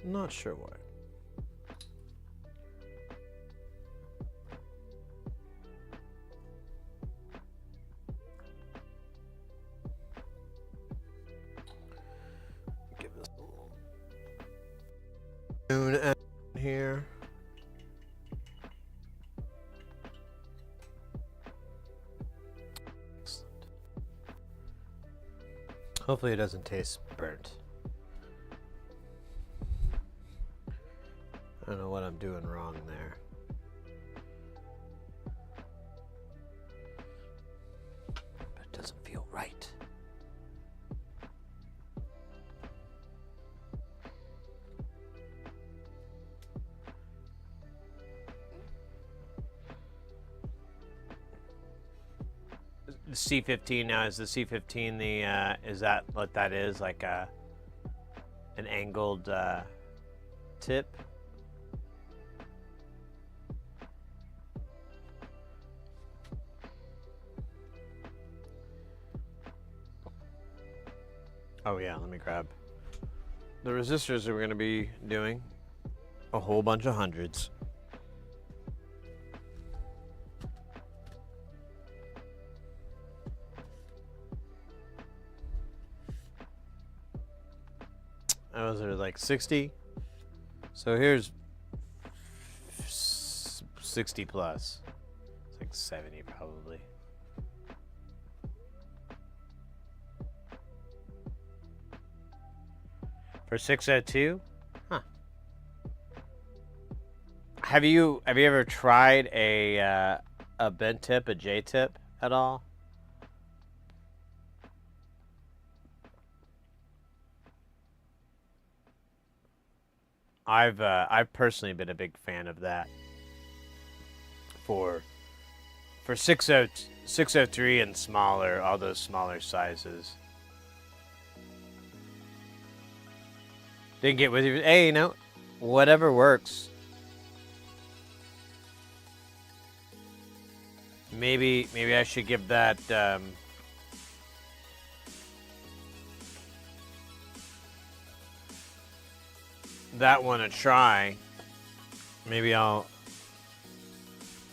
Not sure why. Give this a little tune here. Excellent. Hopefully it doesn't taste burnt. I don't know what I'm doing wrong there. But it doesn't feel right. The C15 now, is the C15 the, is that what that is? Like an angled tip? Oh yeah, let me grab the resistors that we're going to be doing. A whole bunch of hundreds. Those are like 60. So here's 60 plus. It's like 70 probably. For 602? Huh. Have you ever tried a bent tip, a J tip at all? I've personally been a big fan of that for 603 and smaller, all those smaller sizes. Didn't get with you. Hey, whatever works. Maybe I should give that that one a try. Maybe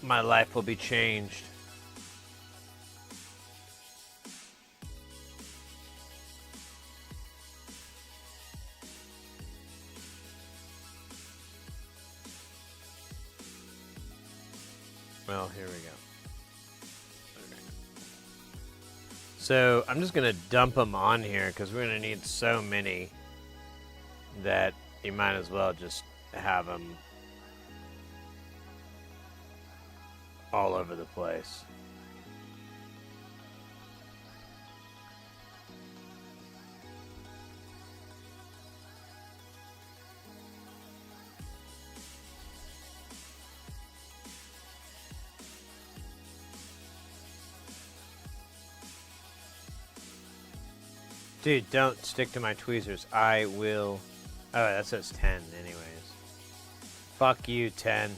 my life will be changed. Well, here we go. Okay. So I'm just gonna dump them on here because we're gonna need so many that you might as well just have them all over the place. Dude, don't stick to my tweezers. I will... Oh, that says 10 anyways. Fuck you, 10.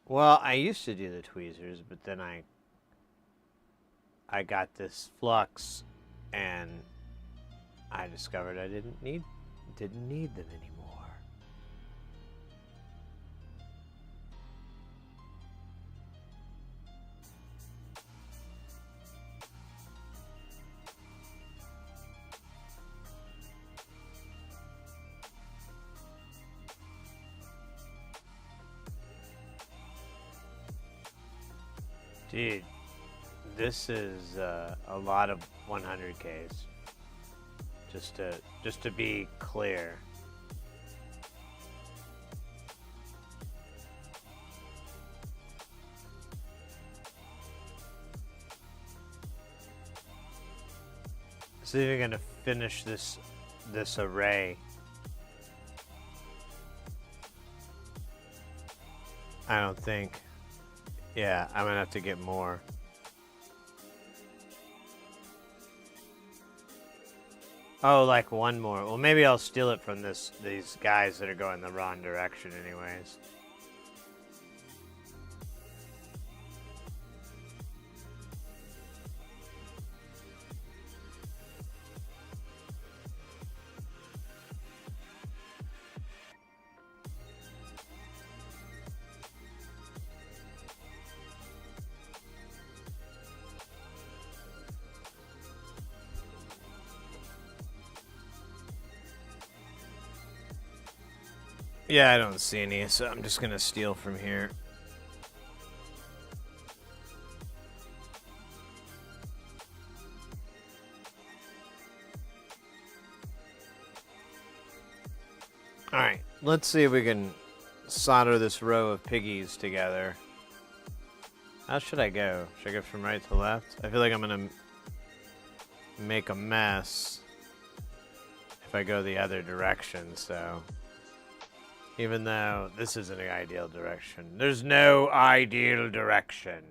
Well, I used to do the tweezers, but then I got this flux, and I discovered I didn't need them anymore. Dude, this is a lot of 100Ks. Just to be clear. So you're gonna finish this array. I don't think. Yeah, I'm gonna have to get more. Oh, like one more. Well, maybe I'll steal it from these guys that are going the wrong direction anyways. Yeah, I don't see any, so I'm just gonna steal from here. Alright, let's see if we can solder this row of piggies together. How should I go? Should I go from right to left? I feel like I'm gonna make a mess if I go the other direction, so... Even though this isn't an ideal direction. There's no ideal direction.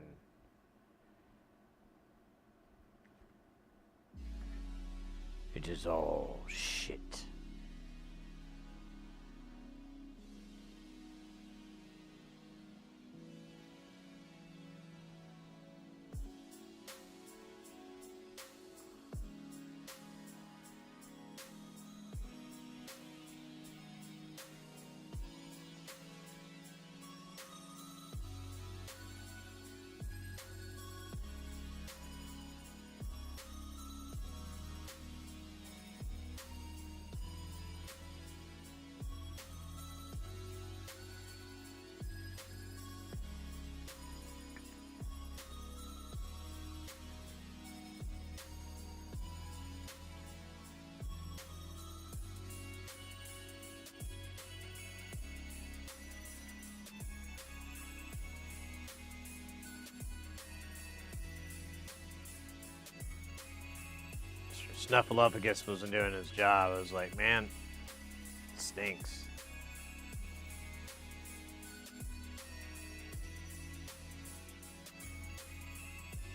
It is all shit. Snuffleupagus wasn't doing his job. I was like, man, it stinks.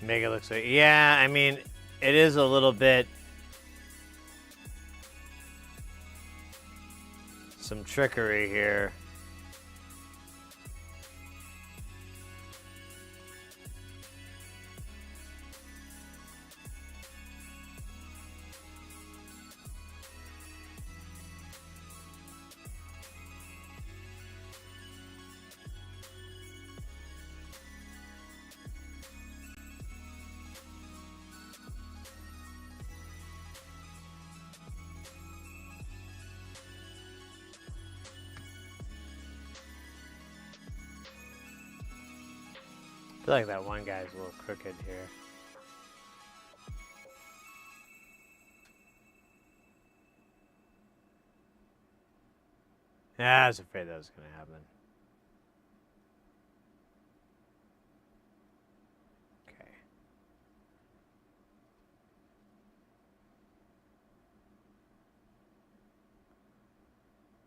Make it look like, yeah, I mean, it is a little bit. Some trickery here. I feel like that one guy's a little crooked here. Yeah, I was afraid that was going to happen. Okay.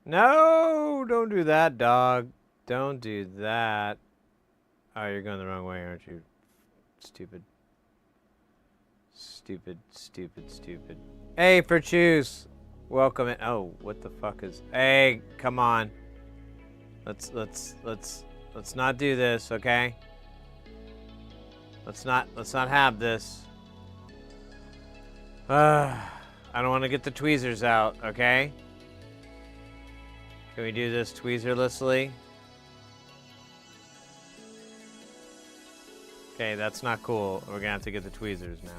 No, don't do that, dog. Don't do that. Oh, you're going the wrong way, aren't you? Stupid. Stupid, stupid, stupid. Hey, for choose. Welcome in. Oh, what the fuck is? Hey, come on. Let's not do this, okay? Let's not have this. I don't want to get the tweezers out, okay? Can we do this tweezerlessly? Okay, that's not cool. We're gonna have to get the tweezers now.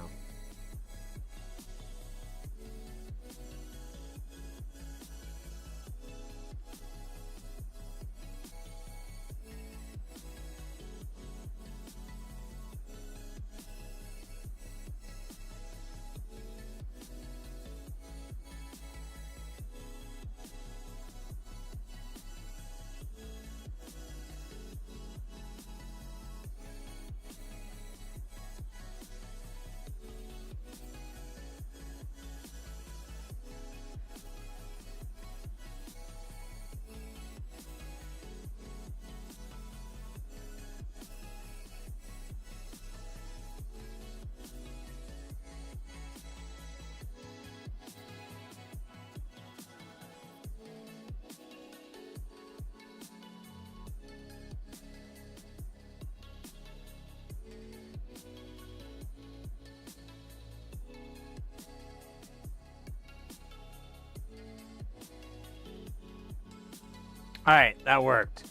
All right, that worked.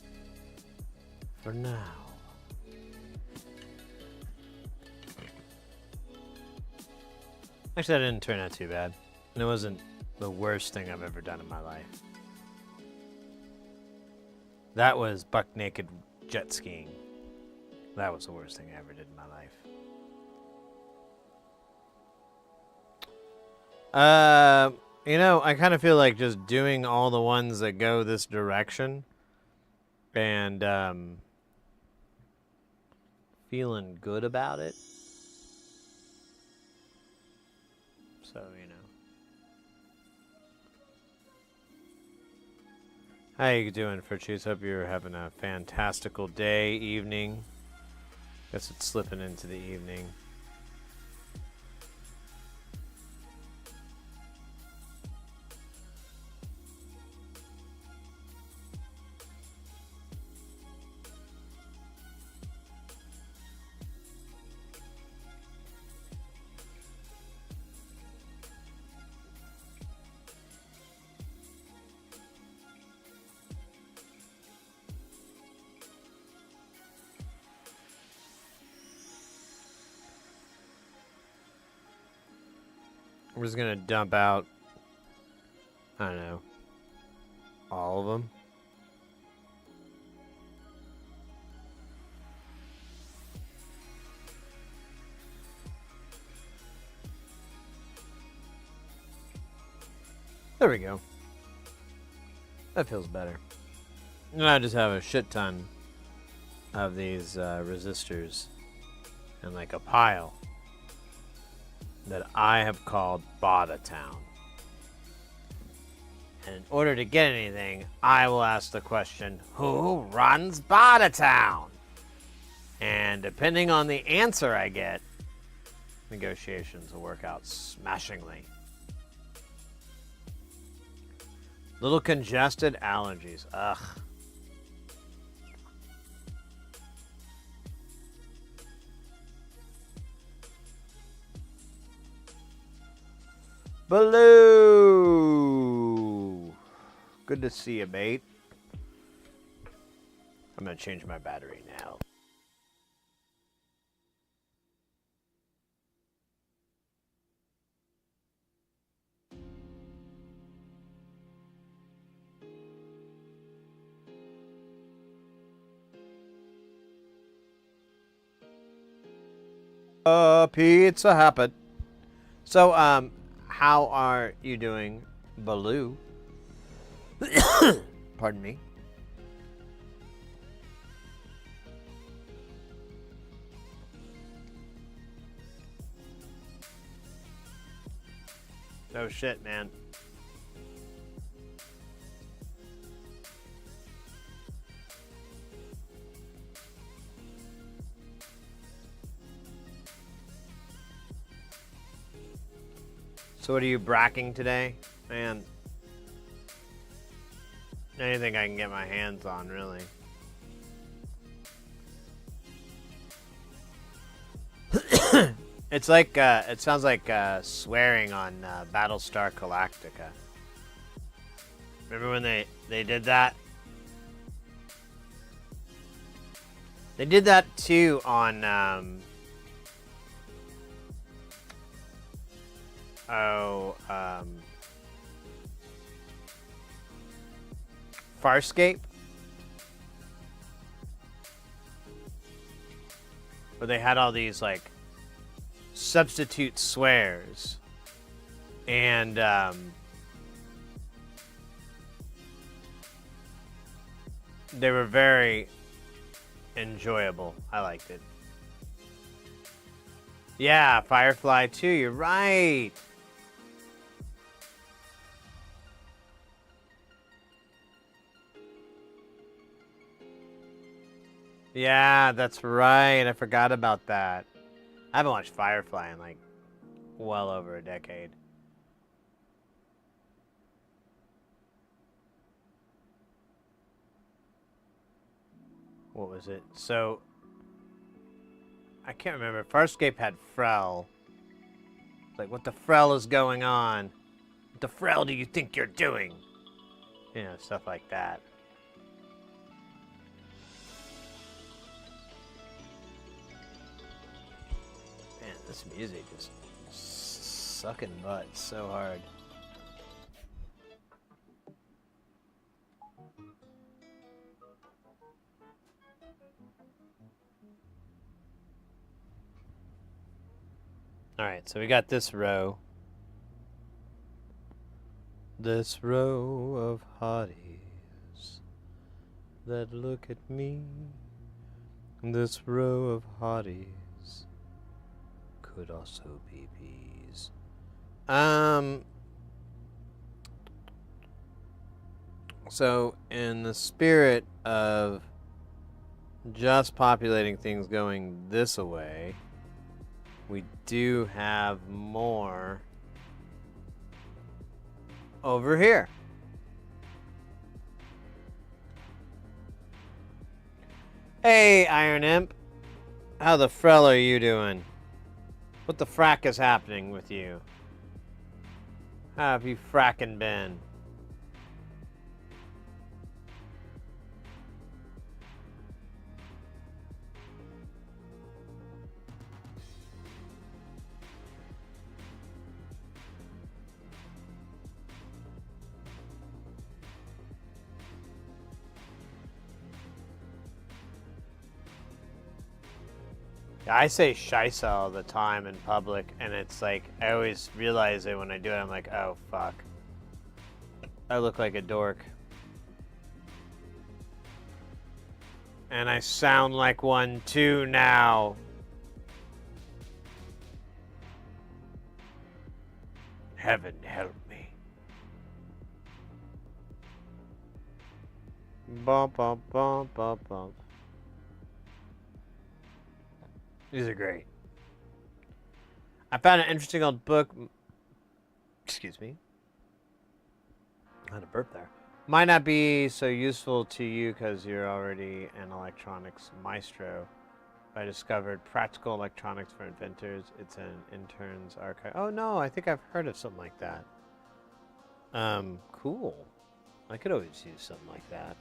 For now. Actually, that didn't turn out too bad. And it wasn't the worst thing I've ever done in my life. That was buck naked jet skiing. That was the worst thing I ever did in my life. You know, I kind of feel like just doing all the ones that go this direction and feeling good about it. So, you know. How you doing, Furchus? Hope you're having a fantastical day, evening. Guess it's slipping into the evening. We're just gonna dump out, I don't know, all of them. There we go. That feels better. And I just have a shit ton of these resistors and like a pile. that I have called Bada Town. And in order to get anything, I will ask the question, who runs Bada Town? And depending on the answer I get, negotiations will work out smashingly. Little congested allergies. Ugh. Baloo! Good to see you, mate. I'm gonna change my battery now. Pizza happened. So, how are you doing, Baloo? Pardon me. No shit, man. So what are you bracking today? Man. Anything I can get my hands on, really. It's like, it sounds like swearing on Battlestar Galactica. Remember when they did that? They did that too on, Farscape? Where they had all these, like, substitute swears. And, they were very enjoyable. I liked it. Yeah, Firefly too, you're right. Yeah, that's right. I forgot about that. I haven't watched Firefly in like well over a decade. What was it? So, I can't remember. Farscape had Frel. Like, what the Frel is going on? What the Frel do you think you're doing? You know, stuff like that. Man, this music is sucking butt so hard. Alright, so we got this row. This row of hotties that look at me. This row of hotties could also be bees. So in the spirit of just populating things going this way, we do have more over here. Hey, Iron Imp. How the frell are you doing? What the frack is happening with you? How have you fracking been? I say scheisse all the time in public, and it's like, I always realize it when I do it. I'm like, oh, fuck. I look like a dork. And I sound like one too now. Heaven help me. Bump, bump, bump, bump, bump. These are great. I found an interesting old book. Excuse me. I had a burp there. Might not be so useful to you because you're already an electronics maestro. I discovered Practical Electronics for Inventors. It's an intern's archive. Oh no, I think I've heard of something like that. Cool. I could always use something like that.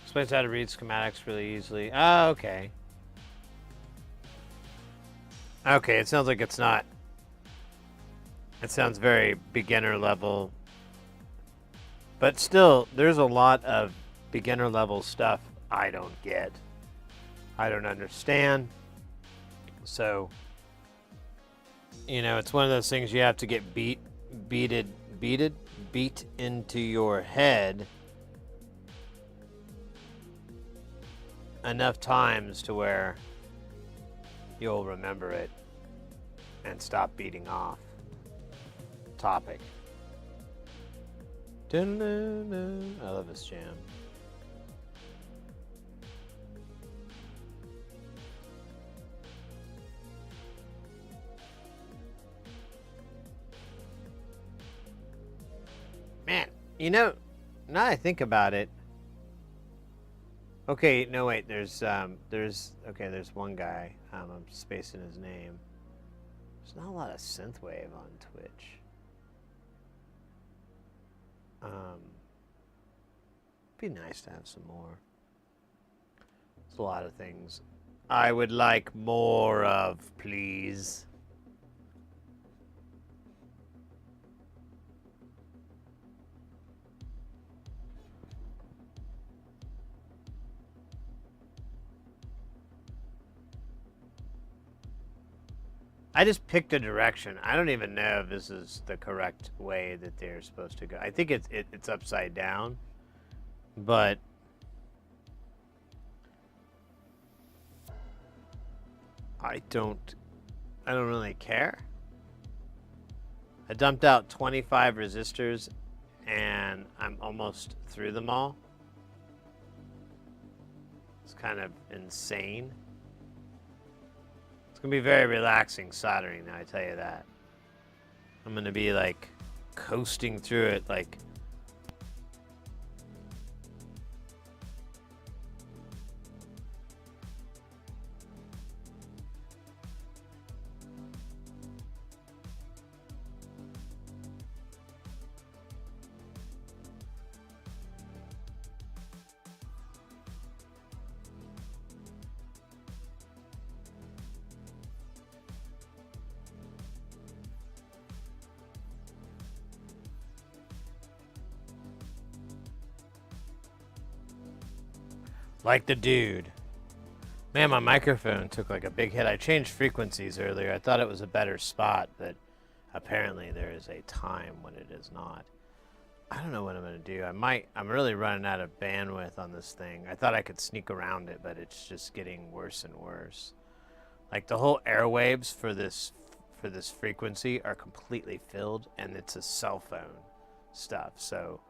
Explains how to read schematics really easily. Oh, okay. Okay, it sounds like it's not. It sounds very beginner level. But still, there's a lot of beginner level stuff I don't get. I don't understand. So, you know, it's one of those things you have to get beat into your head enough times to where you'll remember it and stop beating off topic. I love this jam. Man, you know, now I think about it. Okay, no wait, there's one guy. I'm spacing his name. There's not a lot of synthwave on Twitch. Be nice to have some more. There's a lot of things I would like more of, please. I just picked a direction. I don't even know if this is the correct way that they're supposed to go. I think it's upside down, but I don't really care. I dumped out 25 resistors and I'm almost through them all. It's kind of insane. It's gonna be very relaxing soldering now, I tell you that. I'm gonna be like coasting through it like the dude. Man, my microphone took like a big hit. I changed frequencies earlier. I thought it was a better spot, but apparently there is a time when it is not. I don't know what I'm going to do. I'm really running out of bandwidth on this thing. I thought I could sneak around it, but it's just getting worse and worse. Like the whole airwaves for this frequency are completely filled, and it's a cell phone stuff. So,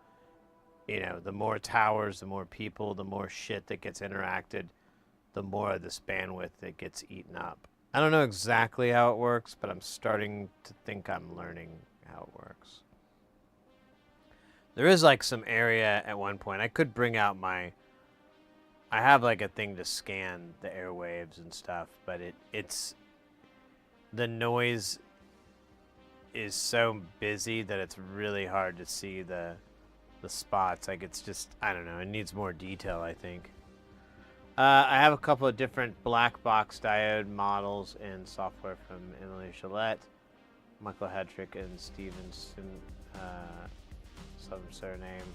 you know, the more towers, the more people, the more shit that gets interacted, the more of this bandwidth that gets eaten up. I don't know exactly how it works, but I'm starting to think I'm learning how it works. There is like some area at one point. I could bring out I have like a thing to scan the airwaves and stuff, but it's the noise is so busy that it's really hard to see the spots. Like it's just, I don't know, it needs more detail, I think. I have a couple of different black box diode models in software from Emily Gillette, Michael Hedrick, and Stevenson. some surname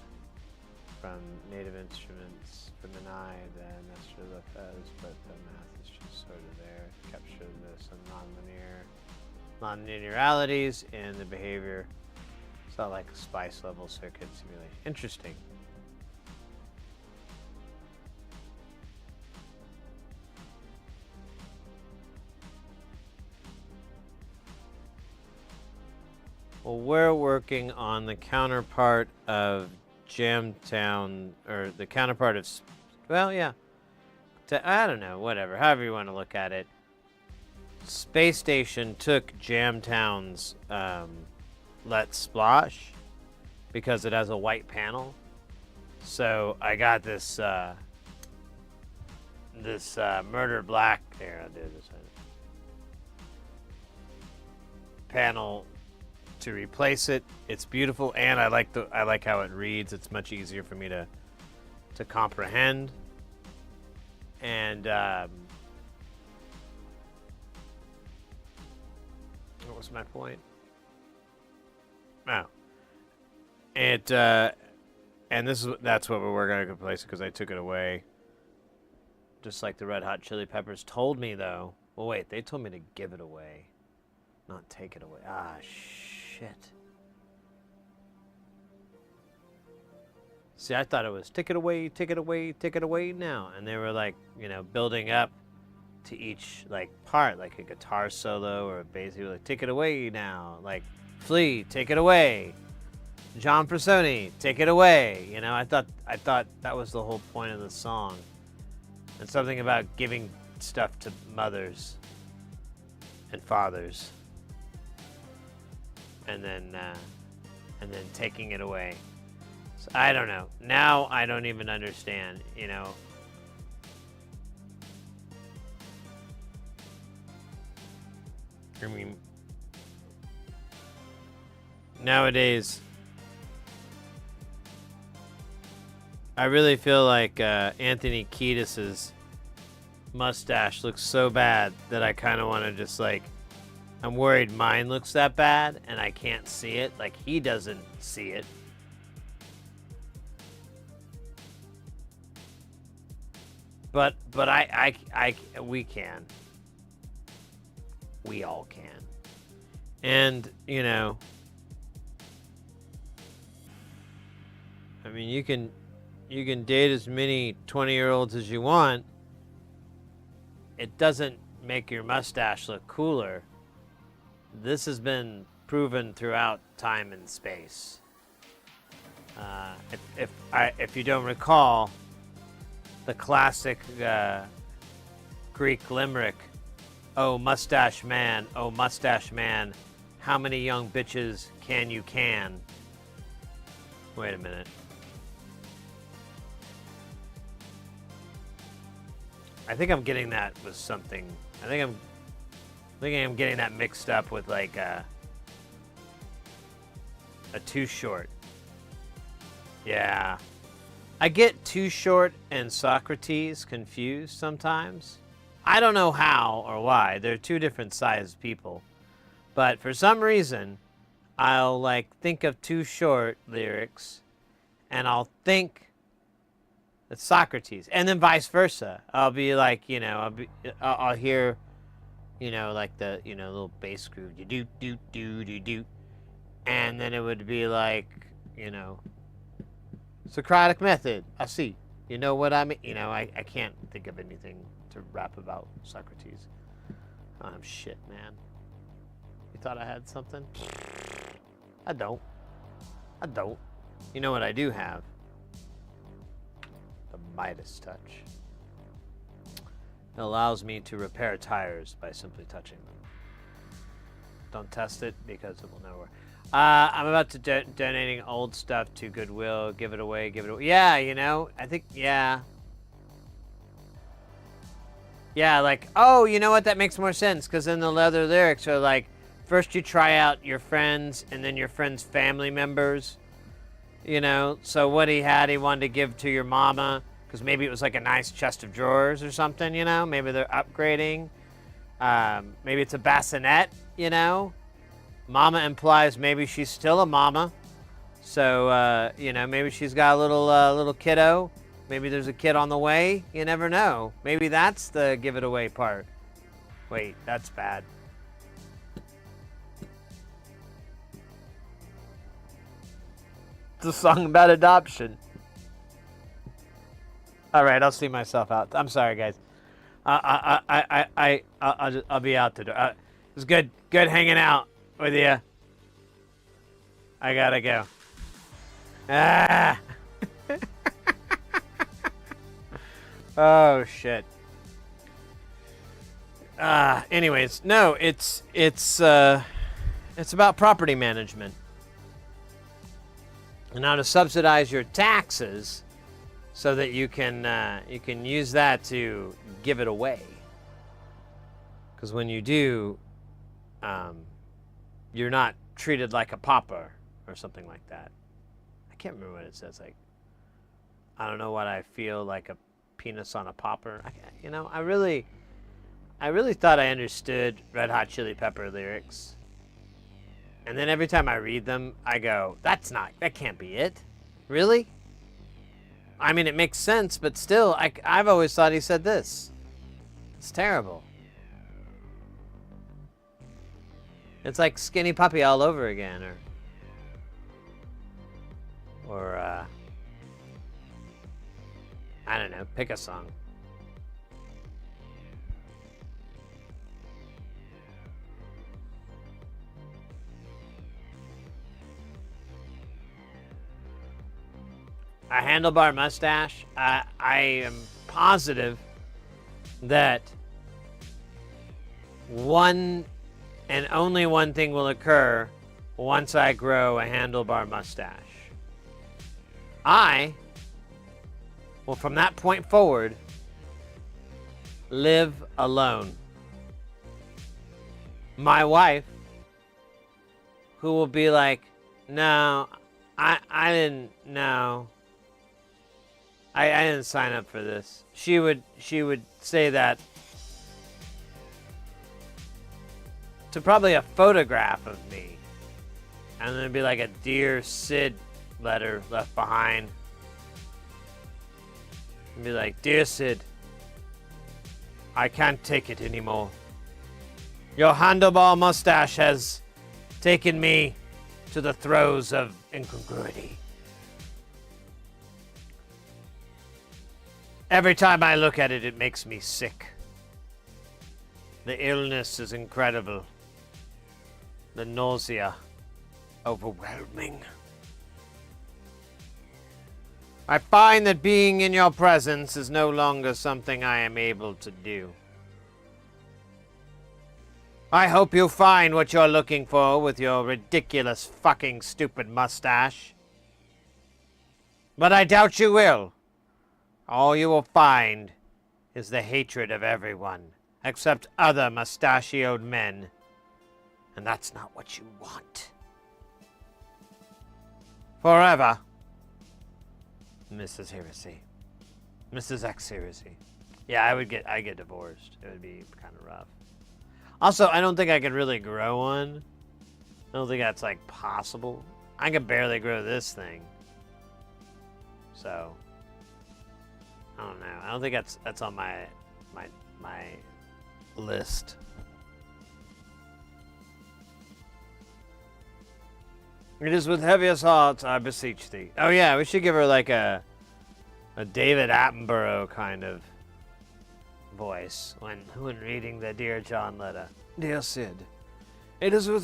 from native instruments from an eye, then that's true the fez, but the math is just sort of there. Capture some non-linearities in the behavior. It's not like a spice level circuit simulation. Interesting. Well, we're working on the counterpart of Jamtown, or the counterpart of, well, yeah. I don't know, whatever, however you want to look at it. Space Station took Jamtown's Let's Splash because it has a white panel. So I got this Murder Black, here, I'll do this panel to replace it. It's beautiful, and I like how it reads. It's much easier for me to comprehend. And what was my point? Oh, and that's what we're working on to replace it because I took it away. Just like the Red Hot Chili Peppers told me, though. Well, wait, they told me to give it away, not take it away. Ah, shit. See, I thought it was take it away, take it away, take it away now. And they were like, you know, building up to each like part, like a guitar solo or a bass. They were like, take it away now. Like, Flea, take it away. John Frusciante, take it away. You know, I thought that was the whole point of the song. And something about giving stuff to mothers and fathers. And then taking it away. So I don't know. Now I don't even understand, you know. I mean, nowadays, I really feel like Anthony Kiedis's mustache looks so bad that I kind of want to just like, I'm worried mine looks that bad and I can't see it. Like he doesn't see it. But we can. We all can. And, you know, I mean, you can date as many 20-year-olds as you want. It doesn't make your mustache look cooler. This has been proven throughout time and space. If you don't recall, the classic Greek limerick, oh mustache man, how many young bitches can you can? Wait a minute. I think I'm getting that with something. I think I'm getting that mixed up with like a Too Short. Yeah. I get Too Short and Socrates confused sometimes. I don't know how or why. They're two different sized people. But for some reason, I'll like think of Too Short lyrics and I'll think it's Socrates. And then vice versa. I'll be like, you know, I'll hear, you know, like the, you know, little bass groove, do do do do do. And then it would be like, you know, Socratic method. I see. You know what I mean? You know, I can't think of anything to rap about Socrates. I'm shit, man. You thought I had something? I don't. You know what I do have? The Midas touch. It allows me to repair tires by simply touching them. Don't test it because it will never work. I'm about to donating old stuff to Goodwill. Give it away. Yeah, you know, I think, yeah. Yeah, like, oh, you know what? That makes more sense because then the leather lyrics are like, first you try out your friends and then your friends' family members. You know, so what he wanted to give to your mama because maybe it was like a nice chest of drawers or something, you know? Maybe they're upgrading. Maybe it's a bassinet, you know? Mama implies maybe she's still a mama. So, you know, maybe she's got a little kiddo. Maybe there's a kid on the way. You never know. Maybe that's the give it away part. Wait, that's bad. It's a song about adoption. All right, I'll see myself out. I'm sorry, guys. I'll be out the door. It was good hanging out with you. I gotta go. Ah. Oh shit. Anyways, no, it's about property management. And now to subsidize your taxes so that you can use that to give it away. Because when you do, you're not treated like a pauper or something like that. I can't remember what it says. Like, I don't know what I feel like a penis on a pauper. You know, I really thought I understood Red Hot Chili Pepper lyrics. And then every time I read them, I go, that can't be it. Really? I mean, it makes sense, but still, I've always thought he said this. It's terrible. It's like Skinny Puppy all over again, or I don't know, pick a song. A handlebar mustache. I am positive that one and only one thing will occur once I grow a handlebar mustache. I will, from that point forward, live alone. My wife, who will be like, no, I didn't know. I didn't sign up for this. She would say that to probably a photograph of me. And then it'd be like a Dear Sid letter left behind. And be like, Dear Sid, I can't take it anymore. Your handlebar mustache has taken me to the throes of incongruity. Every time I look at it, it makes me sick. The illness is incredible. The nausea, overwhelming. I find that being in your presence is no longer something I am able to do. I hope you find what you're looking for with your ridiculous fucking stupid mustache. But I doubt you will. All you will find is the hatred of everyone, except other mustachioed men. And that's not what you want. Forever, Mrs. Heresy. Mrs. X Heresy. Yeah, I'd get divorced. It would be kind of rough. Also, I don't think I could really grow one. I don't think that's, like, possible. I can barely grow this thing. So, I don't know. I don't think that's on my list. It is with heaviest hearts I beseech thee. Oh yeah, we should give her like a David Attenborough kind of voice when reading the Dear John letter. Dear Sid, it is with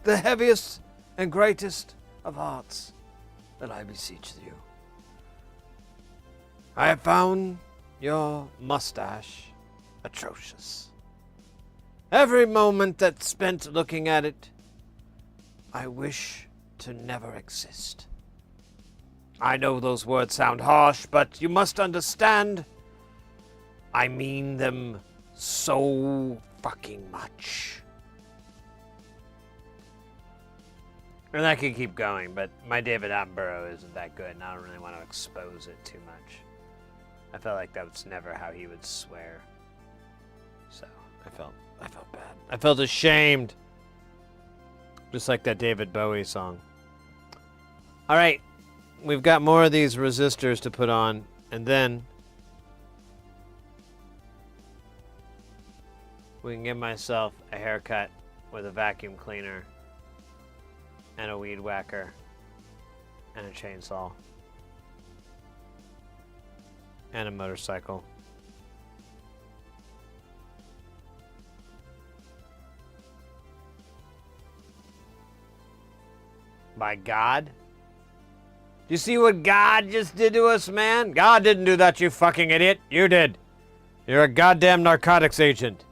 the heaviest and greatest of hearts that I beseech you. I have found your mustache atrocious. Every moment that's spent looking at it, I wish to never exist. I know those words sound harsh, but you must understand, I mean them so fucking much. And I could keep going, but my David Attenborough isn't that good, and I don't really want to expose it too much. I felt like that was never how he would swear. So, I felt bad. I felt ashamed. Just like that David Bowie song. All right, we've got more of these resistors to put on, and then we can give myself a haircut with a vacuum cleaner and a weed whacker and a chainsaw and a motorcycle. By God? Do you see what God just did to us, man? God didn't do that, you fucking idiot. You did. You're a goddamn narcotics agent.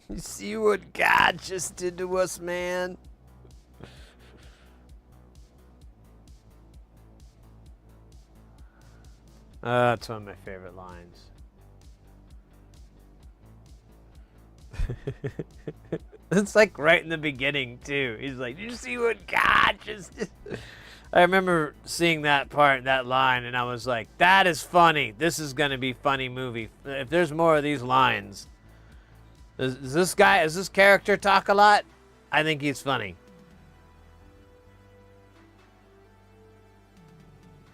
You see what God just did to us, man? That's one of my favorite lines. It's like right in the beginning, too. He's like, did you see what God just did? I remember seeing that part, that line, and I was like, that is funny. This is going to be a funny movie. If there's more of these lines. Does this character talk a lot? I think he's funny.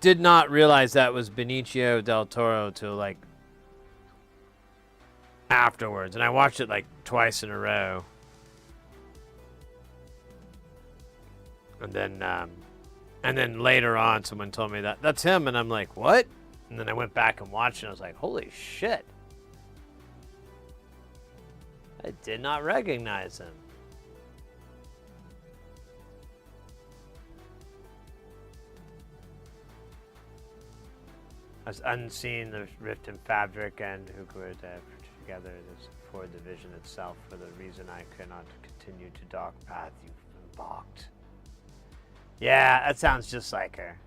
Did not realize that was Benicio del Toro till like afterwards, and I watched it like twice in a row. And then later on, someone told me that's him, and I'm like, what? And then I went back and watched it, and I was like, holy shit. I did not recognize him. As unseen, the rift in fabric and who could together this for the vision itself. For the reason I cannot continue to dark path you've embarked. Yeah, that sounds just like her.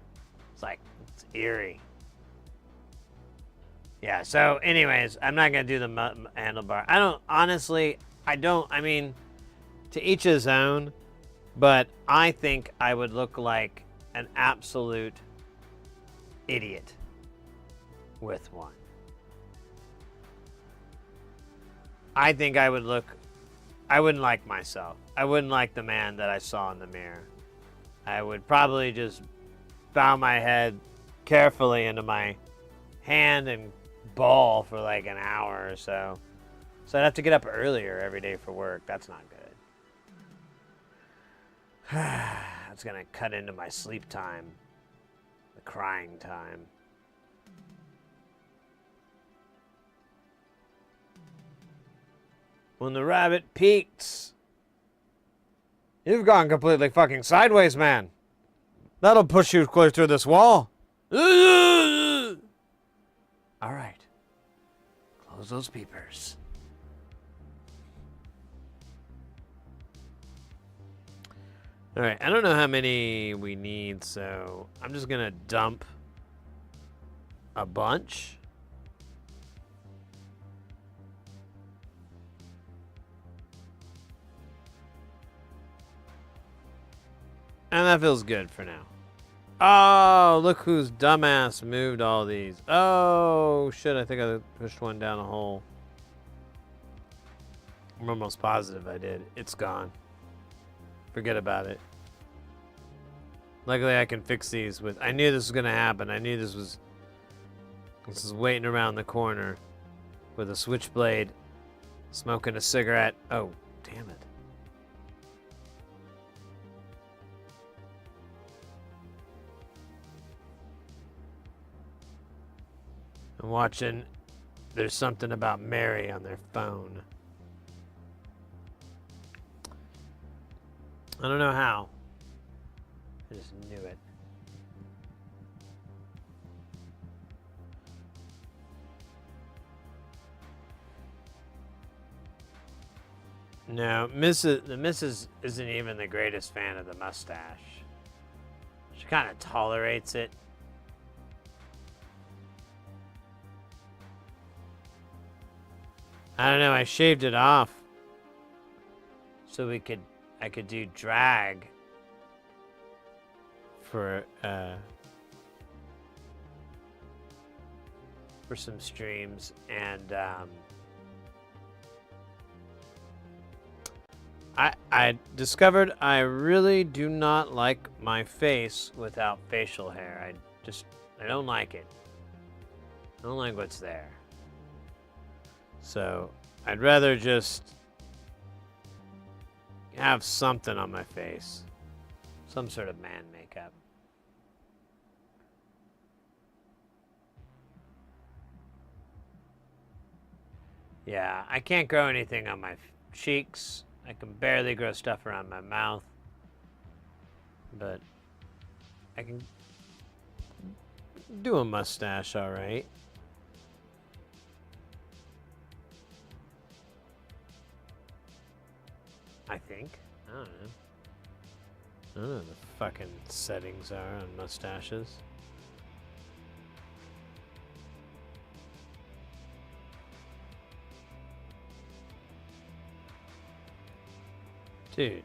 It's eerie. Yeah, so anyways, I'm not going to do the handlebar. I mean, to each his own, but I think I would look like an absolute idiot with one. I think I wouldn't like myself. I wouldn't like the man that I saw in the mirror. I would probably just bow my head carefully into my hand and bawl for like an hour or so. So I'd have to get up earlier every day for work. That's not good. That's gonna cut into my sleep time, the crying time. When the rabbit peaks. You've gone completely fucking sideways, man. That'll push you clear through this wall. All right. Close those peepers. All right, I don't know how many we need, so I'm just gonna dump a bunch. And that feels good for now. Oh, look whose dumbass moved all these. Oh, shit, I think I pushed one down a hole. I'm almost positive I did. It's gone. Forget about it. Luckily, I can fix these with... I knew this was going to happen. I knew this was waiting around the corner with a switchblade, smoking a cigarette. Oh, damn it. I'm watching There's Something About Mary on their phone. I don't know how. I just knew it. No, the Mrs. isn't even the greatest fan of the mustache. She kind of tolerates it. I don't know, I shaved it off so I could do drag for some streams, and I discovered I really do not like my face without facial hair. I don't like it. I don't like what's there. So I'd rather just have something on my face. Some sort of man makeup. Yeah, I can't grow anything on my cheeks. I can barely grow stuff around my mouth. But I can do a mustache all right. I think. I don't know. I don't know what the fucking settings are on mustaches. Dude.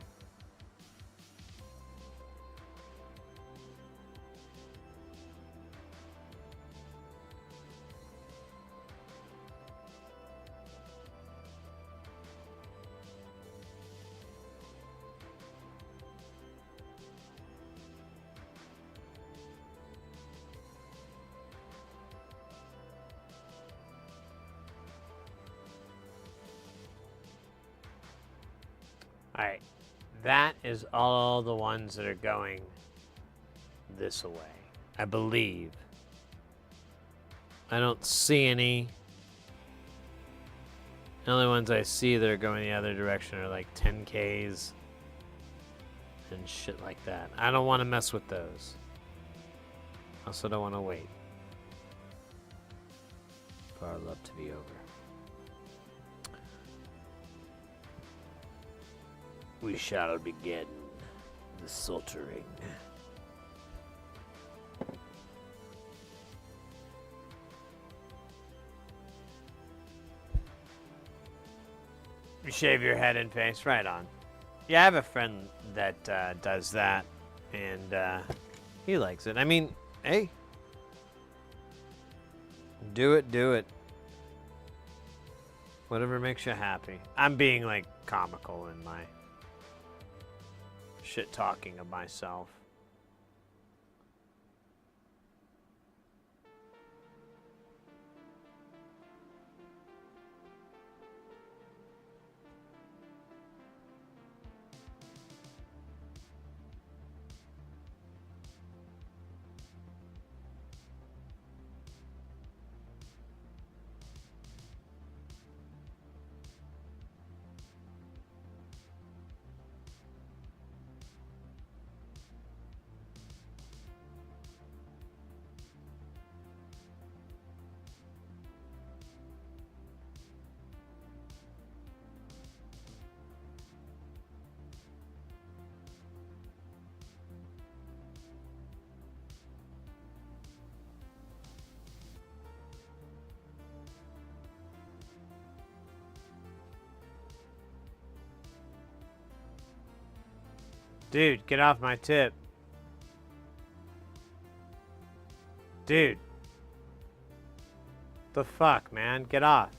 Alright, that is all the ones that are going this way, I believe. I don't see any. The only ones I see that are going the other direction are like 10Ks and shit like that. I don't want to mess with those. I also don't want to wait for our love to be over. We shall begin the soldering. You shave your head and face, right on. Yeah, I have a friend that does that, and he likes it. I mean, hey, do it, do it. Whatever makes you happy. I'm being like comical in my shit talking of myself. Dude, get off my tip. Dude. The fuck, man? Get off.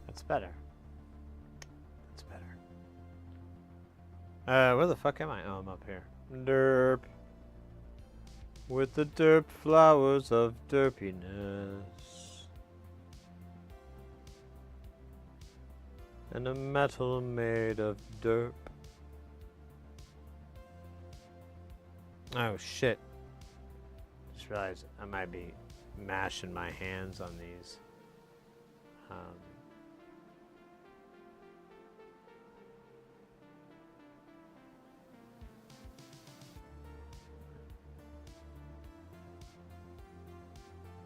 That's better. That's better. Where the fuck am I? Oh, I'm up here. Derp. With the derp flowers of derpiness. And a metal made of derp. Oh shit. Just realized I might be mashing my hands on these.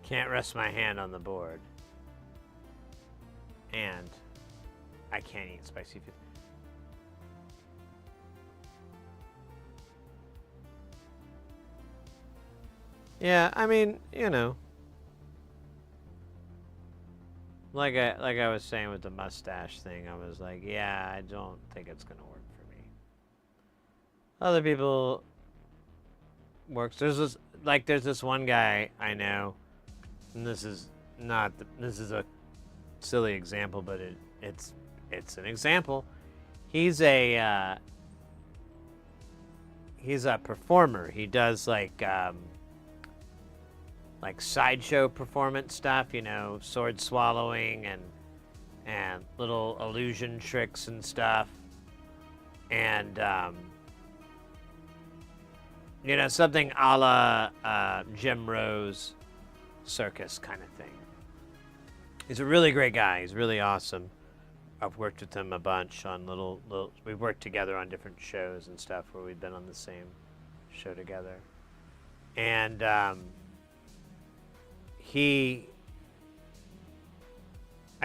Can't rest my hand on the board. And I can't eat spicy food. Yeah, I mean, you know. Like I was saying with the mustache thing, I was like, yeah, I don't think it's gonna work for me. Other people works. like there's this one guy I know, and this is not this is a silly example, but it's an example. He's a performer. He does like sideshow performance stuff, you know, sword swallowing and little illusion tricks and stuff. And you know, something a la Jim Rose circus kind of thing. He's a really great guy. He's really awesome. I've worked with him a bunch on little. We've worked together on different shows and stuff where we've been on the same show together. And I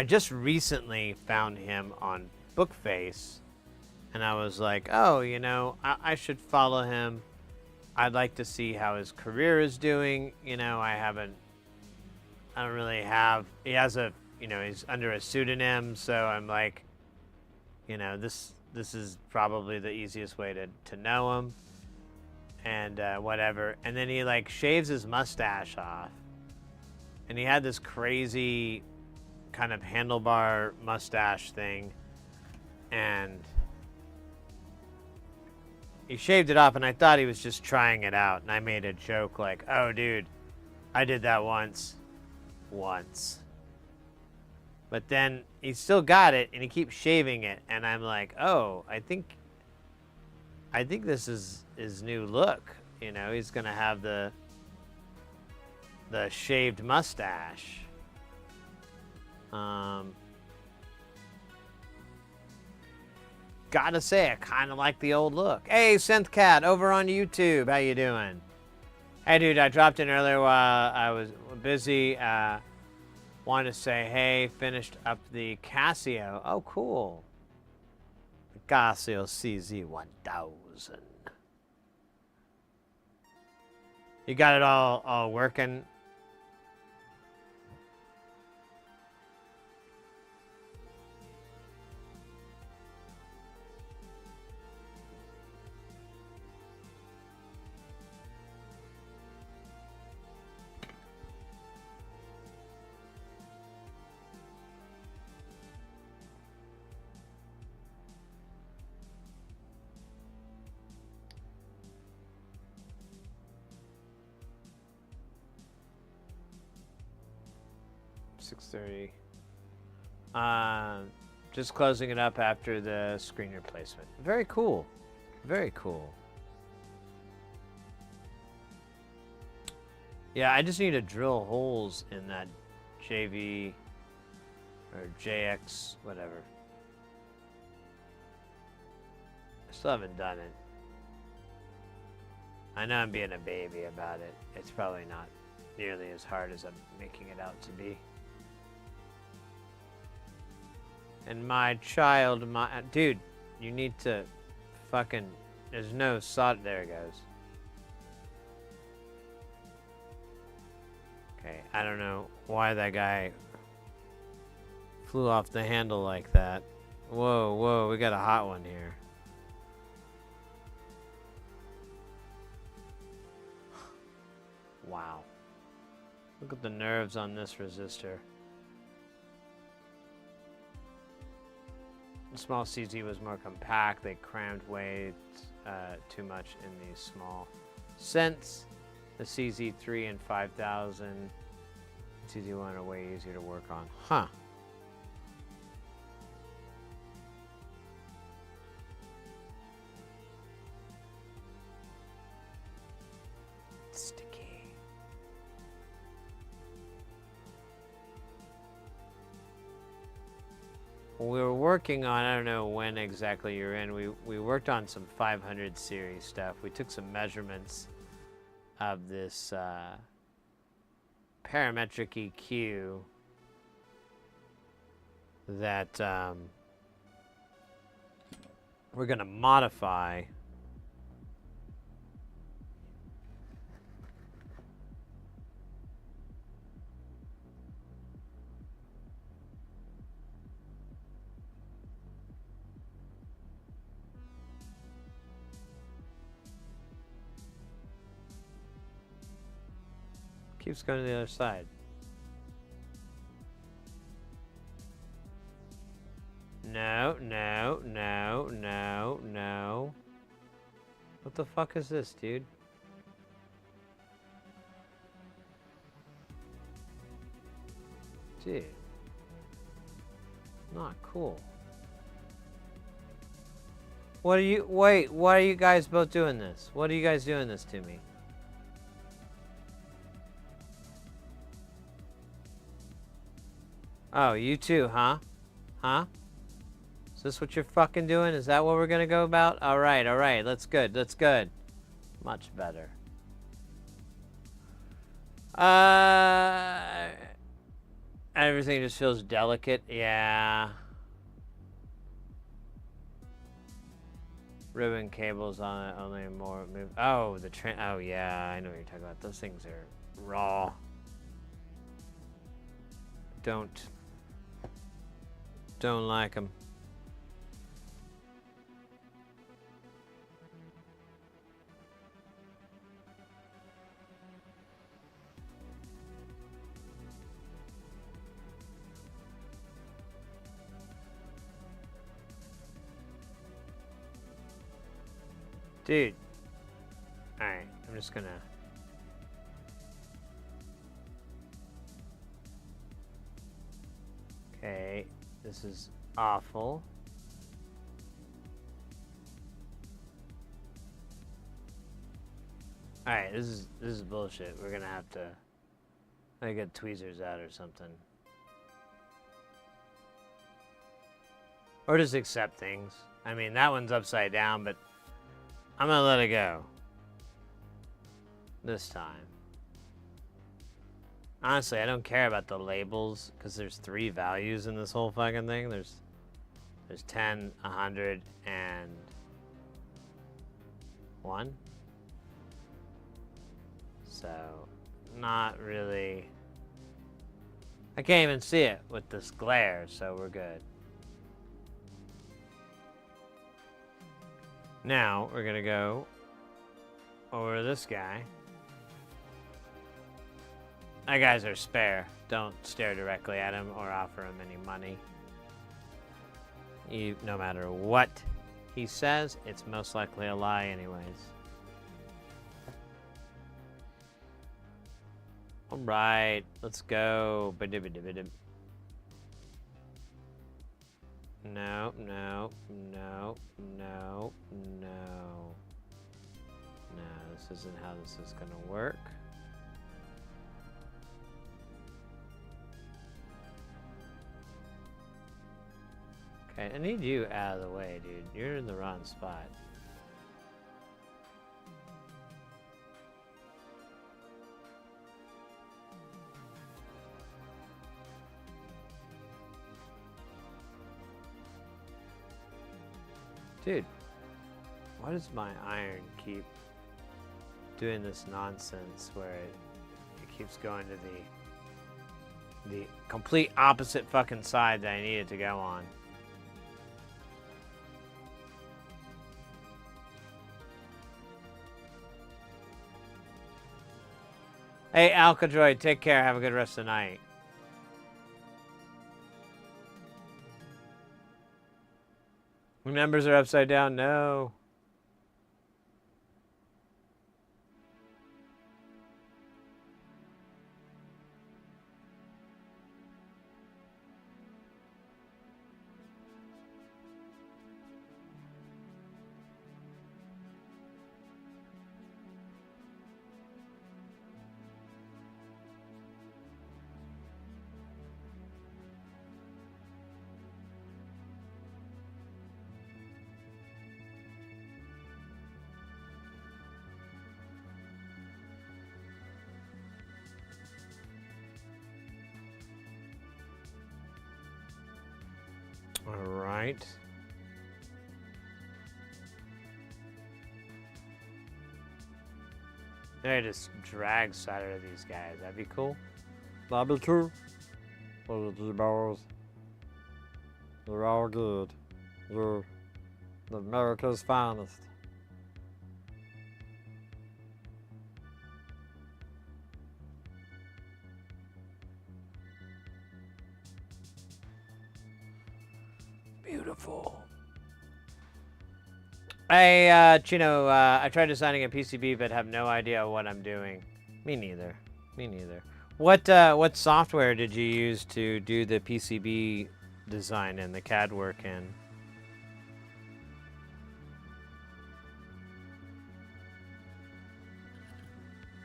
just recently found him on Bookface, and I was like, oh, you know, I should follow him. I'd like to see how his career is doing. You know, I don't really have, he has a, you know, he's under a pseudonym, so I'm like, you know, this is probably the easiest way to know him, and whatever. And then he like shaves his mustache off, and he had this crazy kind of handlebar mustache thing, and he shaved it off, and I thought he was just trying it out, and I made a joke like, oh dude, I did that once. But then he still got it, and he keeps shaving it, and I'm like, oh, I think this is his new look. You know, he's gonna have the shaved mustache. Gotta say, I kind of like the old look. Hey, SynthCat, over on YouTube, how you doing? Hey, dude, I dropped in earlier while I was busy. Wanted to say, hey, finished up the Casio. Oh, cool. The Casio CZ1000. You got it all working? $630. Just closing it up after the screen replacement. Very cool. Very cool. Yeah, I just need to drill holes in that JV or JX, whatever. I still haven't done it. I know I'm being a baby about it. It's probably not nearly as hard as I'm making it out to be. And my child, dude, you need to fucking, there's no solder, there it goes. Okay, I don't know why that guy flew off the handle like that. Whoa, we got a hot one here. Wow. Look at the nerves on this resistor. The small CZ was more compact. They crammed way too much in these small synths. The CZ3 and 5000, CZ1 are way easier to work on. Huh. Sticky. We were working on, I don't know when exactly you're in, we worked on some 500 series stuff. We took some measurements of this parametric EQ that we're going to modify. Keeps going to the other side. No, no, no, no, no. What the fuck is this, dude? Dude. Not cool. What are you, wait, why are you guys both doing this? What are you guys doing this to me? Oh, you too, huh? Huh? Is this what you're fucking doing? Is that what we're gonna go about? Alright, alright, that's good, that's good. Much better. Everything just feels delicate, yeah. Ribbon cables on it, only more move. Oh, oh yeah, I know what you're talking about. Those things are raw. Don't like them. Dude. Alright, I'm just gonna... Okay, this is awful. Alright, this is bullshit. We're gonna have to get tweezers out or something. Or just accept things. I mean, that one's upside down, but I'm gonna let it go. This time. Honestly, I don't care about the labels, because there's 3 values in this whole fucking thing. There's 10, 100, and 1. So, not really... I can't even see it with this glare, so we're good. Now, we're gonna go over to this guy. That guys are spare. Don't stare directly at him or offer him any money. No matter what he says, it's most likely a lie anyways. Alright, let's go. No, no, no, no, no. No, this isn't how this is gonna work. Okay, I need you out of the way, dude. You're in the wrong spot. Dude, why does my iron keep doing this nonsense where it keeps going to the complete opposite fucking side that I need it to go on? Hey, Alcadroid, take care. Have a good rest of the night. Numbers are upside down. No. All right. They just drag side of these guys. That'd be cool. That'd be cool. Those are G-balls. You're all good. You're America's finest. Beautiful. Chino, I tried designing a PCB but have no idea what I'm doing. Me neither. Me neither. What software did you use to do the PCB design and the CAD work in?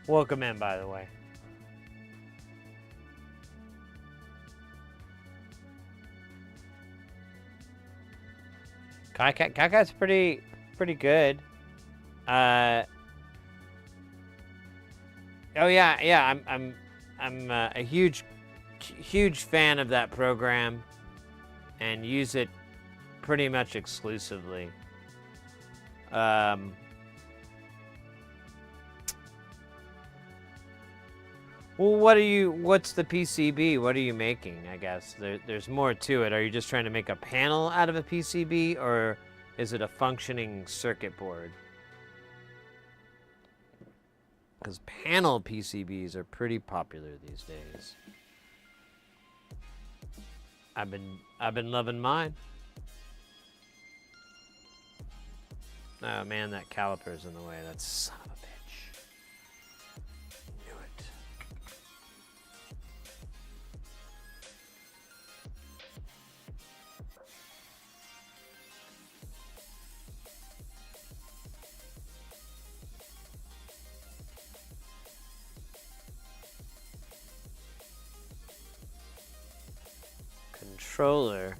Welcome in, by the way. KaiCat's pretty good. Oh yeah. I'm a huge fan of that program, and use it pretty much exclusively. Well, what's the PCB? What are you making, I guess? There's more to it. Are you just trying to make a panel out of a PCB, or is it a functioning circuit board? Because panel PCBs are pretty popular these days. I've been loving mine. Oh man, that caliper's in the way. That son of a bitch. Knew it. Controller.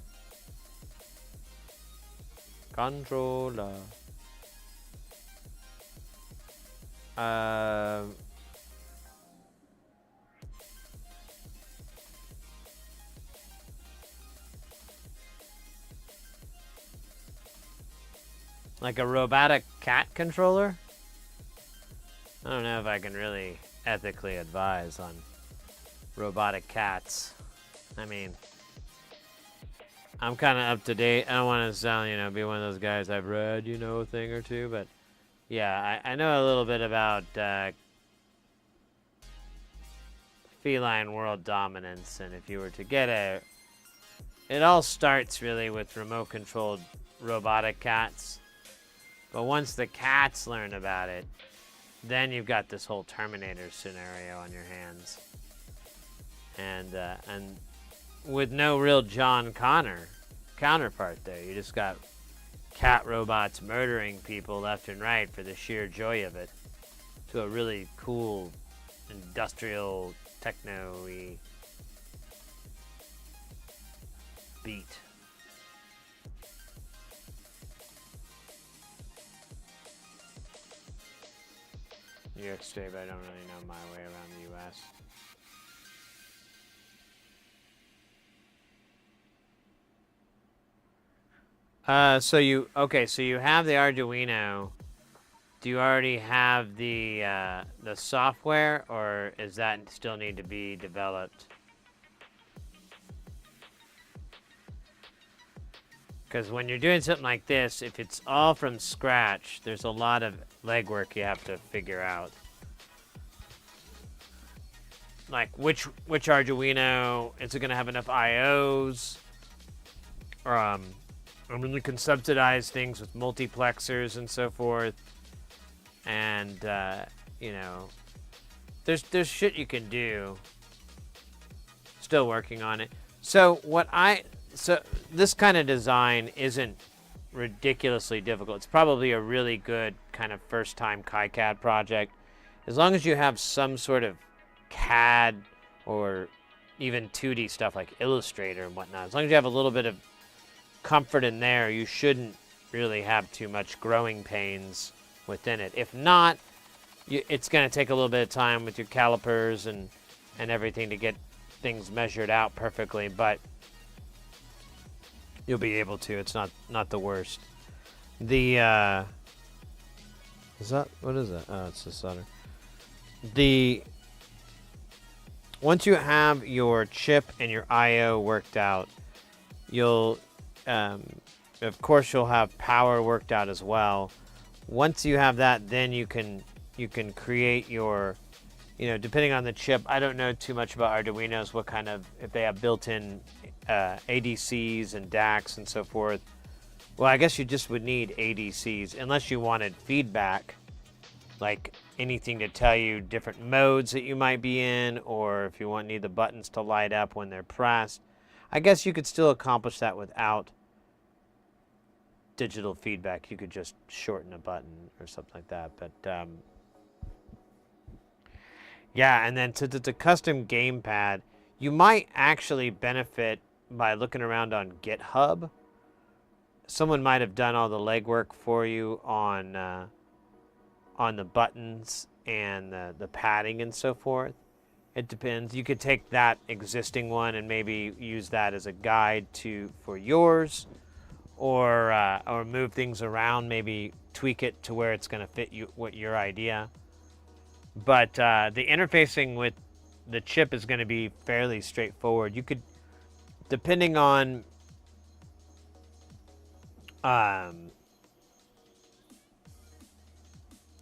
Like a robotic cat controller? I don't know if I can really ethically advise on robotic cats. I mean, I'm kind of up to date. I don't want to sound, be one of those guys I've read, a thing or two, but yeah, I know a little bit about feline world dominance, and if you were to get it all starts really with remote-controlled robotic cats, but once the cats learn about it, then you've got this whole Terminator scenario on your hands, and with no real John Connor counterpart there. You just got cat robots murdering people left and right for the sheer joy of it, to a really cool industrial techno-y beat. New York State, but I don't really know my way around the U.S. So you have the Arduino. Do you already have the software, or is that still need to be developed? Because when you're doing something like this, if it's all from scratch, there's a lot of legwork you have to figure out. Like which Arduino, is it going to have enough IOs? I mean, you can subsidize things with multiplexers and so forth. And, there's shit you can do. Still working on it. So this kind of design isn't ridiculously difficult. It's probably a really good kind of first-time KaiCad project. As long as you have some sort of CAD or even 2D stuff like Illustrator and whatnot, as long as you have a little bit of comfort in there, you shouldn't really have too much growing pains within it. If not, it's going to take a little bit of time with your calipers and everything to get things measured out perfectly, but you'll be able to. It's not the worst. The what is that? Oh, it's the solder. Once you have your chip and your IO worked out, you'll of course you'll have power worked out as well. Once you have that, then you can create your, depending on the chip. I don't know too much about Arduinos, what kind of, if they have built-in ADCs and DACs and so forth. Well, I guess you just would need ADCs unless you wanted feedback, like anything to tell you different modes that you might be in, or if you need the buttons to light up when they're pressed. I guess you could still accomplish that without digital feedback. You could just shorten a button or something like that. But yeah, and then to the custom gamepad, you might actually benefit by looking around on GitHub. Someone might have done all the legwork for you on the buttons and the padding and so forth. It depends. You could take that existing one and maybe use that as a guide for yours, or move things around, maybe tweak it to where it's going to fit your idea. But the interfacing with the chip is going to be fairly straightforward. You could, depending on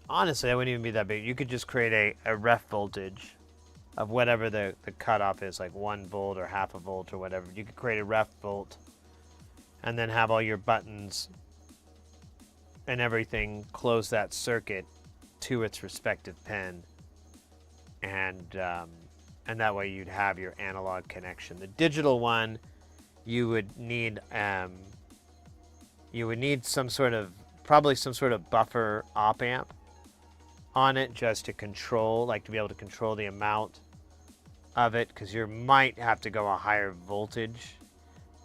honestly, that wouldn't even be that big. You could just create a ref voltage of whatever the cutoff is, like 1 volt or half a volt or whatever. You could create a ref volt and then have all your buttons and everything close that circuit to its respective pin, and that way you'd have your analog connection. The digital one, you would need probably some sort of buffer op amp on it, just to be able to control the amount of it, because you might have to go a higher voltage.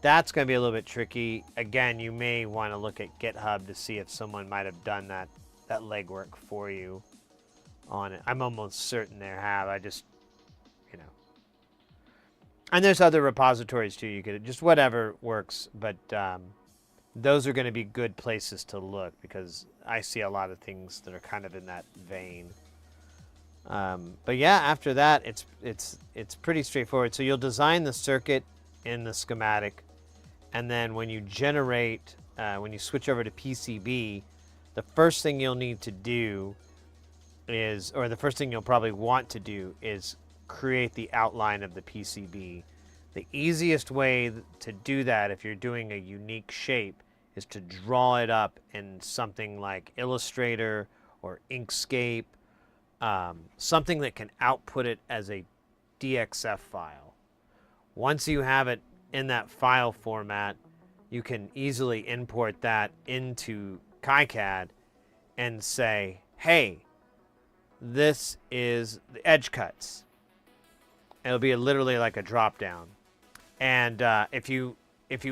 That's going to be a little bit tricky. Again, you may want to look at GitHub to see if someone might have done that legwork for you on it. I'm almost certain they have. I just, and there's other repositories too. You could just whatever works, but those are going to be good places to look, because I see a lot of things that are kind of in that vein. But yeah, after that, it's pretty straightforward. So you'll design the circuit in the schematic, and then when you generate, when you switch over to PCB, the first thing you'll need to do is, or the first thing you'll probably want to do, is create the outline of the PCB. The easiest way to do that, if you're doing a unique shape, is to draw it up in something like Illustrator or Inkscape, something that can output it as a DXF file. Once you have it in that file format, you can easily import that into KiCad and say, hey, this is the edge cuts. It'll be literally like a drop down. And if you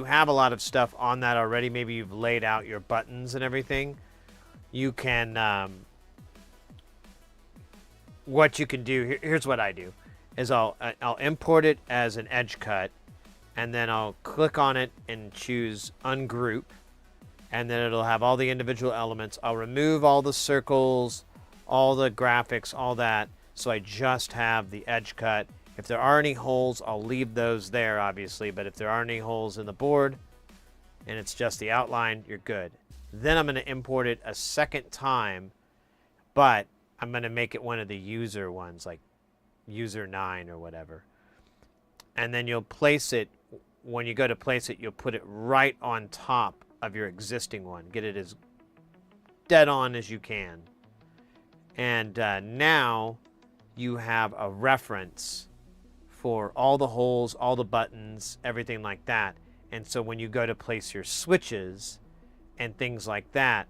have a lot of stuff on that already, maybe you've laid out your buttons and everything, you can, what you can do, here's what I do, is I'll import it as an edge cut, and then I'll click on it and choose ungroup, and then it'll have all the individual elements. I'll remove all the circles, all the graphics, all that, so I just have the edge cut. If there are any holes, I'll leave those there, obviously, but if there are any holes in the board and it's just the outline, you're good. Then I'm going to import it a second time, but I'm going to make it one of the user ones, like user 9 or whatever. And then you'll place it, when you go to place it, you'll put it right on top of your existing one. Get it as dead on as you can. And now you have a reference for all the holes, all the buttons, everything like that. And so when you go to place your switches and things like that,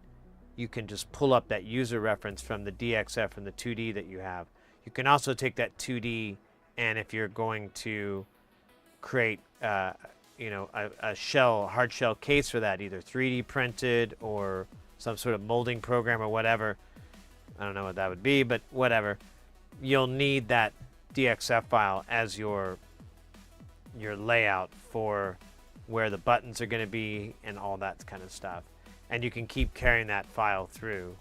you can just pull up that user reference from the DXF and the 2D that you have. You can also take that 2D, and if you're going to create a hard shell case for that, either 3D printed or some sort of molding program or whatever, I don't know what that would be, but whatever, you'll need that DXF file as your layout for where the buttons are going to be and all that kind of stuff. And you can keep carrying that file through.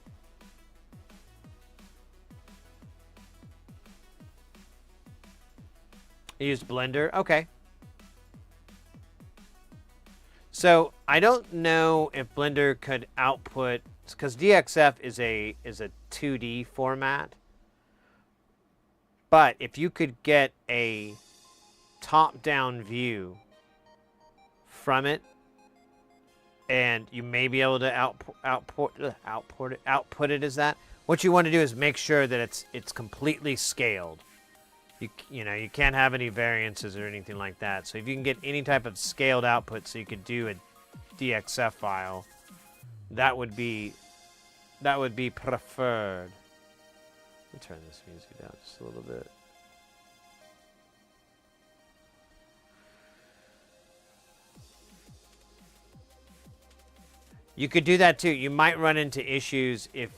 You use Blender? Okay. So I don't know if Blender could output, because DXF is a 2D format. But if you could get a top-down view from it, and you may be able to output it as that. What you want to do is make sure that it's completely scaled. You know, you can't have any variances or anything like that. So if you can get any type of scaled output, so you could do a DXF file, that would be preferred. Let me turn this music down just a little bit. You could do that too. You might run into issues if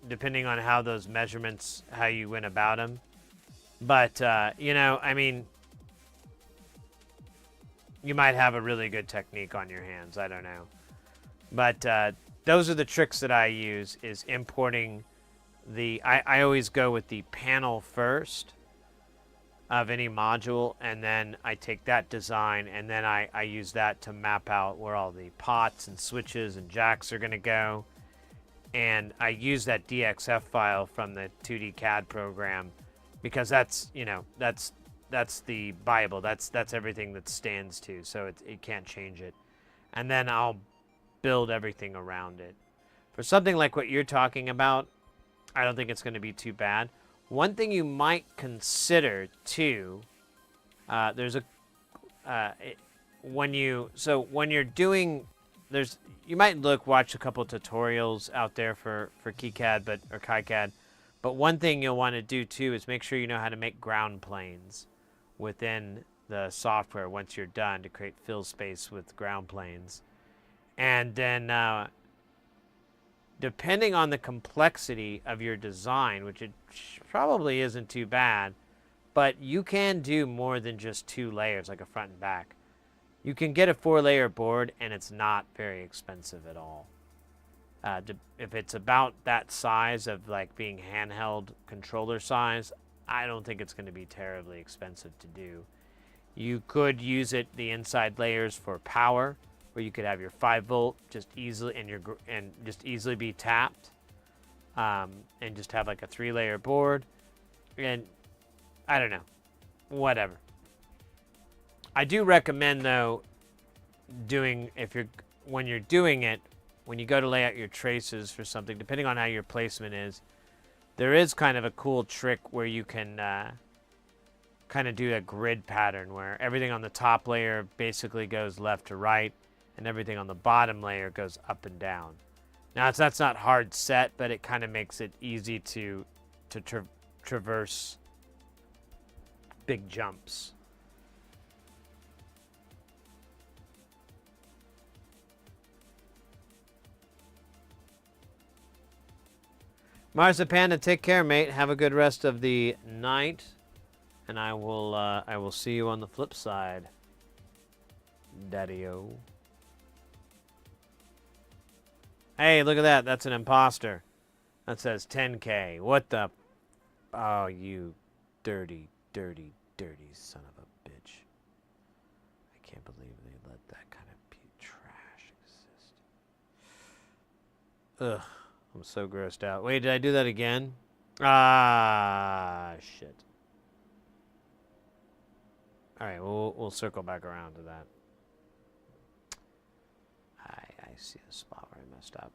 depending on how those measurements, how you went about them. But you know, I mean, you might have a really good technique on your hands. I don't know. But those are the tricks that I use, is importing the... I always go with the panel first of any module, and then I take that design, and then I use that to map out where all the pots and switches and jacks are going to go. And I use that DXF file from the 2D CAD program, because that's, you know, that's the Bible. That's everything that stands to, so it can't change it. And then I'll build everything around it. For something like what you're talking about, I don't think it's going to be too bad. One thing you might consider too, there's a when you're doing, you might watch a couple tutorials out there for KiCad or KiCad, but one thing you'll want to do too is make sure you know how to make ground planes within the software once you're done, to create fill space with ground planes. And then depending on the complexity of your design, which it probably isn't too bad, but you can do more than just 2 layers, like a front and back. You can get a 4-layer board, and it's not very expensive at all. If it's about that size of like being handheld controller size, I don't think it's going to be terribly expensive to do. You could use the inside layers for power, where you could have your 5-volt just easily and just easily be tapped, and just have like a 3-layer board. And I don't know, whatever. I do recommend though, when you're doing it, when you go to lay out your traces for something, depending on how your placement is, there is kind of a cool trick where you can kind of do a grid pattern where everything on the top layer basically goes left to right, and everything on the bottom layer goes up and down. Now, that's not hard set, but it kind of makes it easy to traverse big jumps. Marzipanda, take care, mate. Have a good rest of the night, and I will see you on the flip side, Daddy-o. Hey, look at that. That's an imposter. That says 10K. What the... Oh, you dirty, dirty, dirty son of a bitch. I can't believe they let that kind of trash exist. Ugh. I'm so grossed out. Wait, did I do that again? Ah, shit. All right, we'll circle back around to that. I see the spot where I messed up.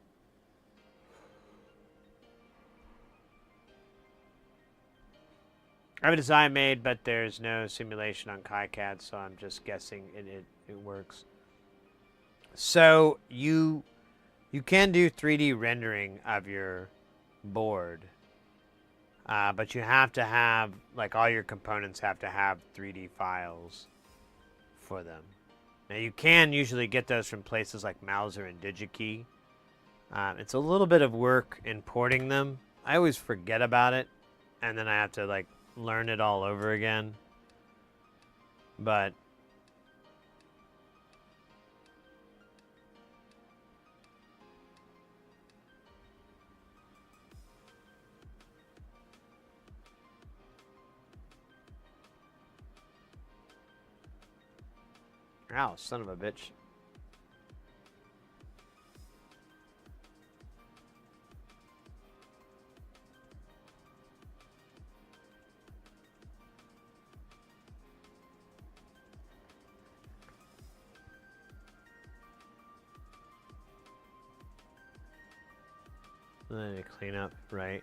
I have a design made, but there's no simulation on KiCad, so I'm just guessing it works. So you can do 3D rendering of your board, but you have to have, like, all your components have to have 3D files for them. Now, you can usually get those from places like Mouser and DigiKey. It's a little bit of work importing them. I always forget about it, and then I have to, like, learn it all over again. But ow, son of a bitch. And then to clean up, right?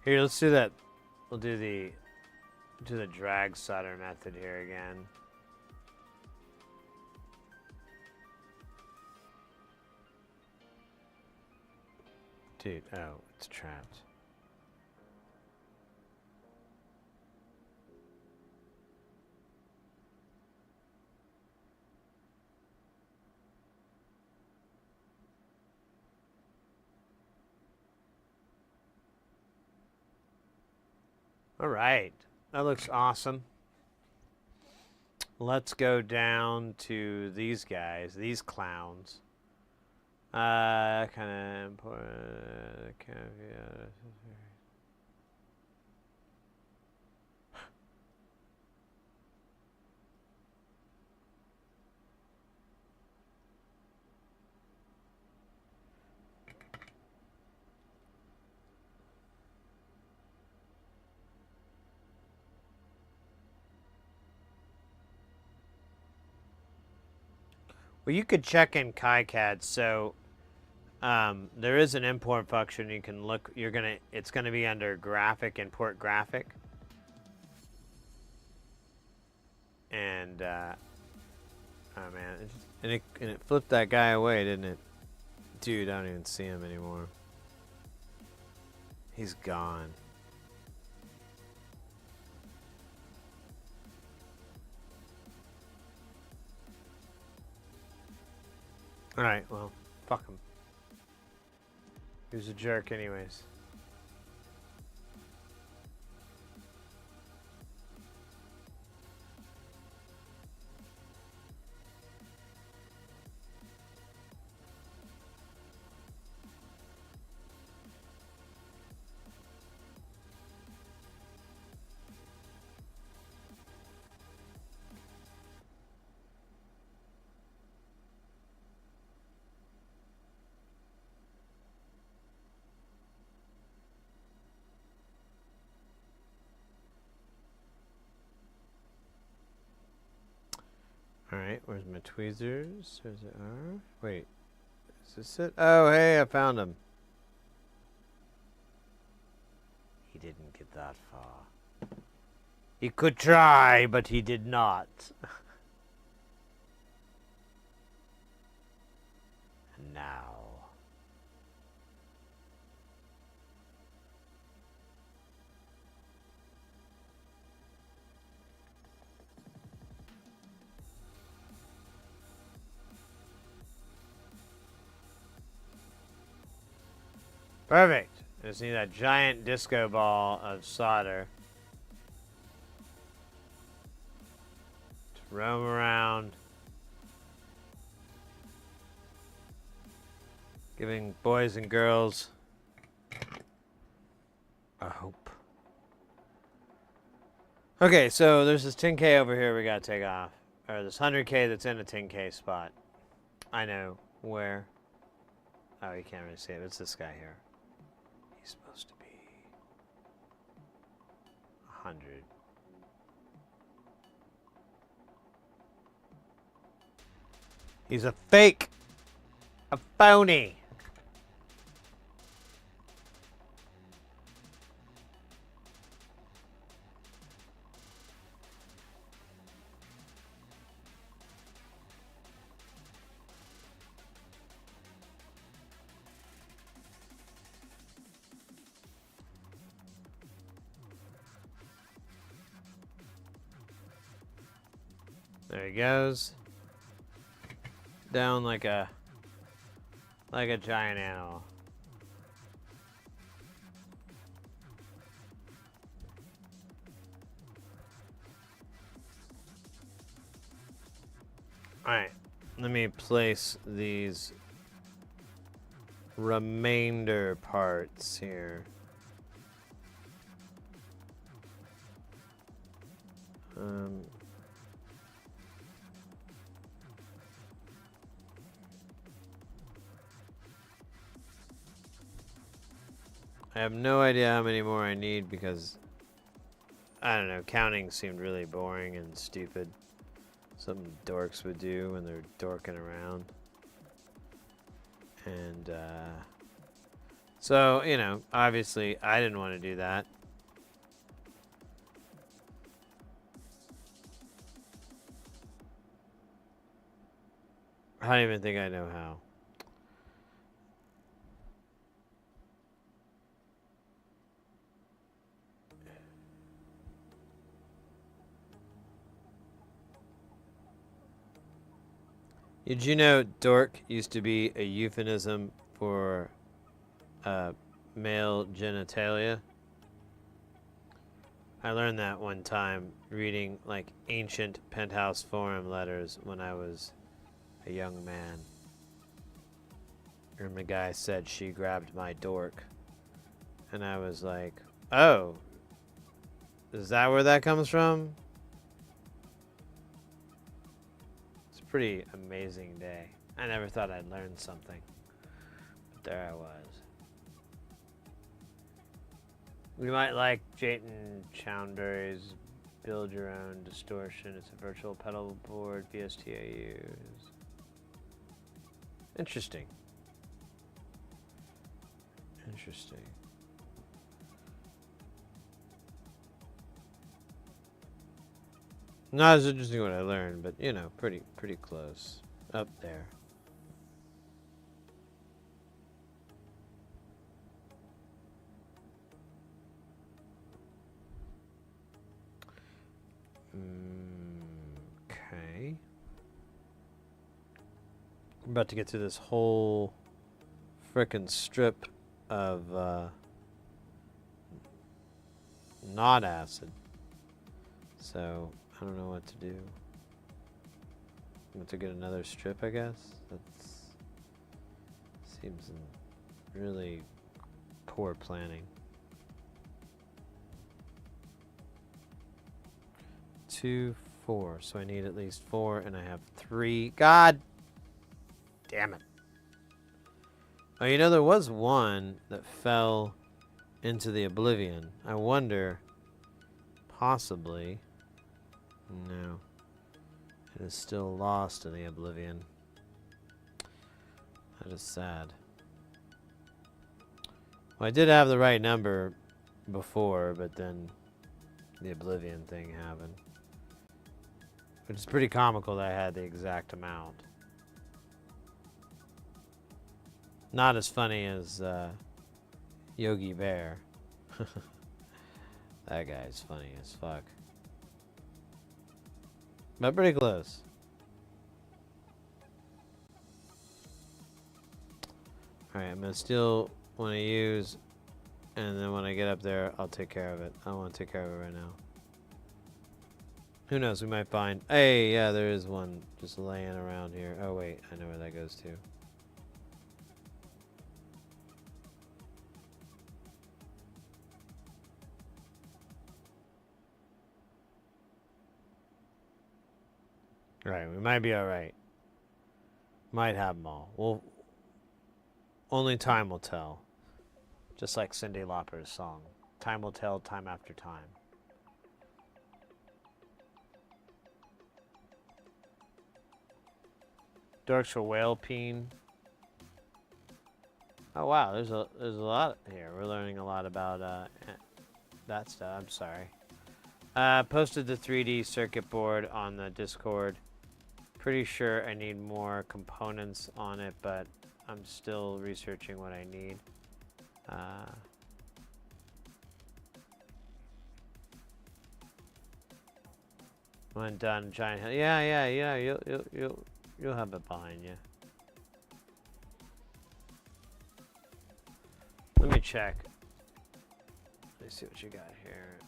Here, let's do that. We'll do the drag solder method here again. Dude, oh, it's trapped. All right, that looks awesome. Let's go down to these guys, these clowns. Kind of important. Well, you could check in KiCad. So there is an import function. You can look. It's gonna be under graphic, import graphic, and oh man, it flipped that guy away, didn't it? Dude, I don't even see him anymore. He's gone. All right, well, fuck him. He was a jerk anyways. All right, where's my tweezers? There's it. Wait, is this it? Oh, hey, I found him. He didn't get that far. He could try, but he did not. And now. Perfect. I just need that giant disco ball of solder to roam around, giving boys and girls a hope. Okay, so there's this 10K over here we gotta take off. Or this 100K that's in a 10K spot. I know where. Oh, you can't really see it. It's this guy here. He's supposed to be 100. He's a fake. A phony. There he goes. Down like a giant animal. Alright, let me place these remainder parts here. I have no idea how many more I need because, I don't know, counting seemed really boring and stupid. Something dorks would do when they're dorking around. And, so, you know, obviously I didn't want to do that. I don't even think I know how. Did you know dork used to be a euphemism for male genitalia? I learned that one time reading like ancient Penthouse Forum letters when I was a young man. And the guy said she grabbed my dork. And I was like, oh, is that where that comes from? It's a pretty amazing day. I never thought I'd learn something. But there I was. We might like Jayton Choundhury's Build Your Own Distortion. It's a virtual pedal board VST I use. Interesting. Interesting. Not as interesting what I learned, but you know, pretty close. Up there. Okay. I'm about to get through this whole frickin' strip of not acid. So I don't know what to do. I'm going to get another strip, I guess. That seems really poor planning. 2, 4. So I need at least 4, and I have 3. God damn it. Oh, you know, there was one that fell into the oblivion. I wonder, possibly. No. It is still lost in the oblivion. That is sad. Well, I did have the right number before, but then the oblivion thing happened. Which is pretty comical that I had the exact amount. Not as funny as Yogi Bear. That guy's funny as fuck. But pretty close. Alright, I'm gonna still want to use, and then when I get up there, I'll take care of it. I don't want to take care of it right now. Who knows, we might find... Hey, yeah, there is one just laying around here. Oh wait, I know where that goes to. Right, we might be alright. Might have them all. Well, only time will tell. Just like Cyndi Lauper's song. Time will tell, time after time. Dorks for whale peen. Oh wow, there's a lot here. We're learning a lot about that stuff. I'm sorry. Posted the 3D circuit board on the Discord. Pretty sure I need more components on it, but I'm still researching what I need. When done, giant. Yeah. You'll have it behind you. Let me check. Let me see what you got here.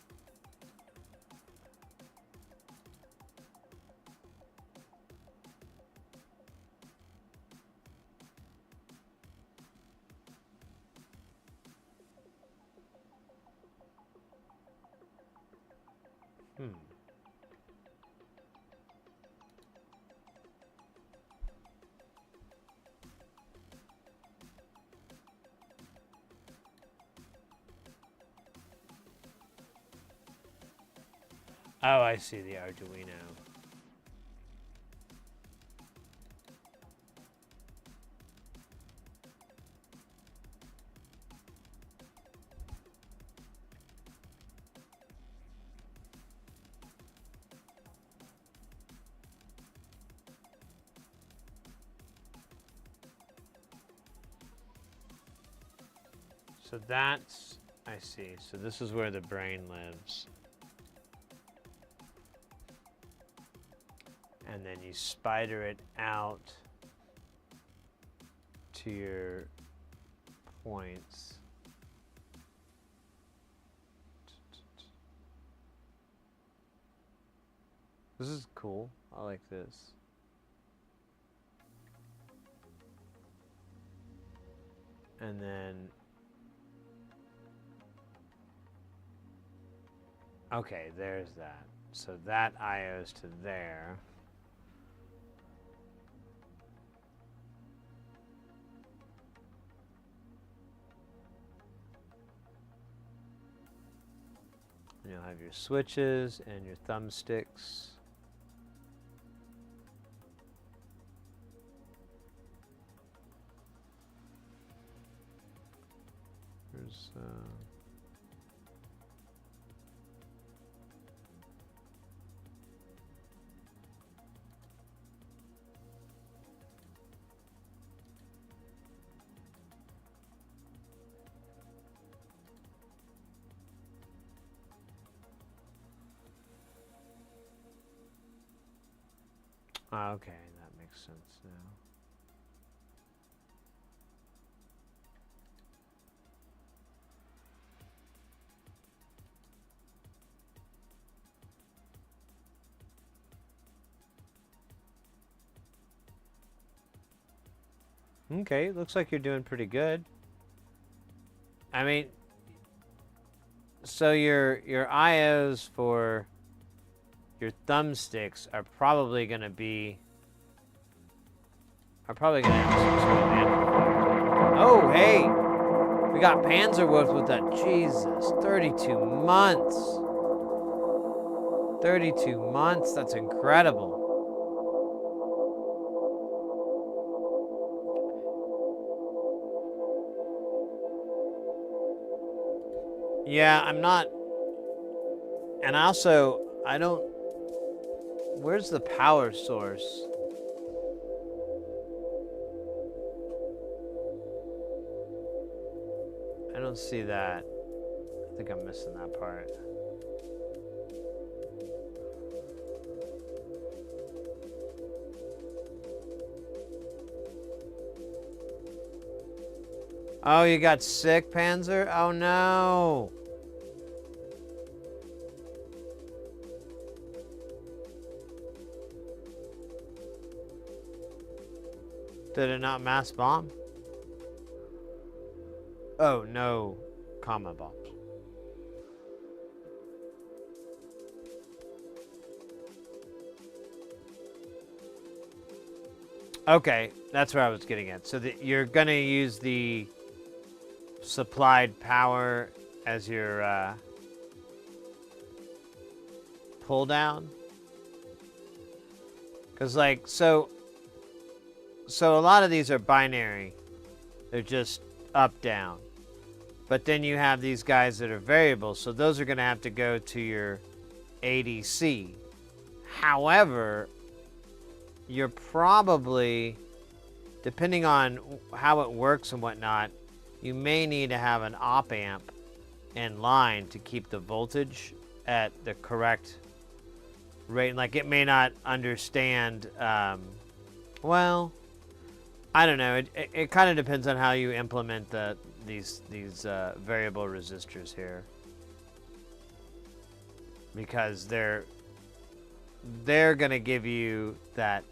Oh, I see the Arduino. So that's, I see. So this is where the brain lives. And then you spider it out to your points. This is cool. I like this. And then, okay, there's that. So that IOs to there. And you'll have your switches and your thumbsticks. There's okay, that makes sense now. Okay, looks like you're doing pretty good. I mean, so your IOs for your thumbsticks are probably going to be have some sort of amplifier. Oh, hey, we got Panzerwolf with that. Jesus, 32 months. 32 months. That's incredible. Yeah, I'm not, and also, I don't, where's the power source? I don't see that. I think I'm missing that part. Oh, you got sick, Panzer? Oh, no. Did it not mass bomb? Oh, no comma bombs. Okay, that's where I was getting at. So you're going to use the supplied power as your pull down, because like so a lot of these are binary, they're just up down, but then you have these guys that are variable, so those are going to have to go to your ADC. However, you're probably, depending on how it works and whatnot, you may need to have an op amp in line to keep the voltage at the correct rate. Like, it may not understand, well, I don't know. It kind of depends on how you implement these variable resistors here, because they're going to give you that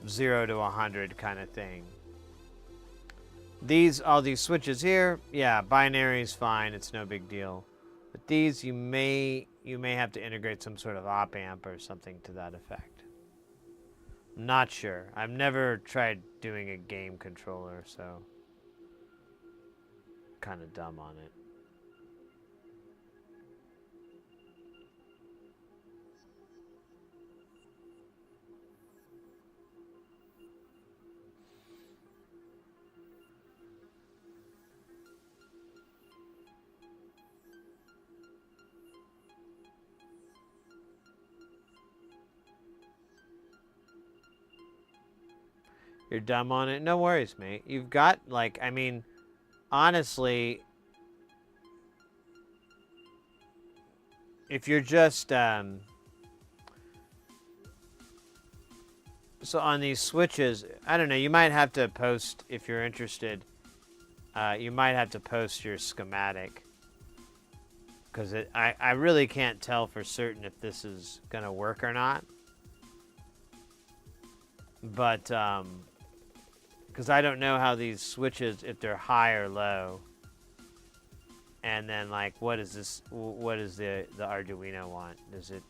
0 to 100 kind of thing. All these switches here, yeah, binary is fine, it's no big deal. But these, you may have to integrate some sort of op amp or something to that effect. I'm not sure. I've never tried doing a game controller, so kind of dumb on it. You're dumb on it? No worries, mate. You've got, like, I mean, honestly, if you're just so on these switches, I don't know, you might have to post, if you're interested, you might have to post your schematic, because I really can't tell for certain if this is going to work or not. But, because I don't know how these switches, if they're high or low. And then, like, what is this, what does the Arduino want? Does it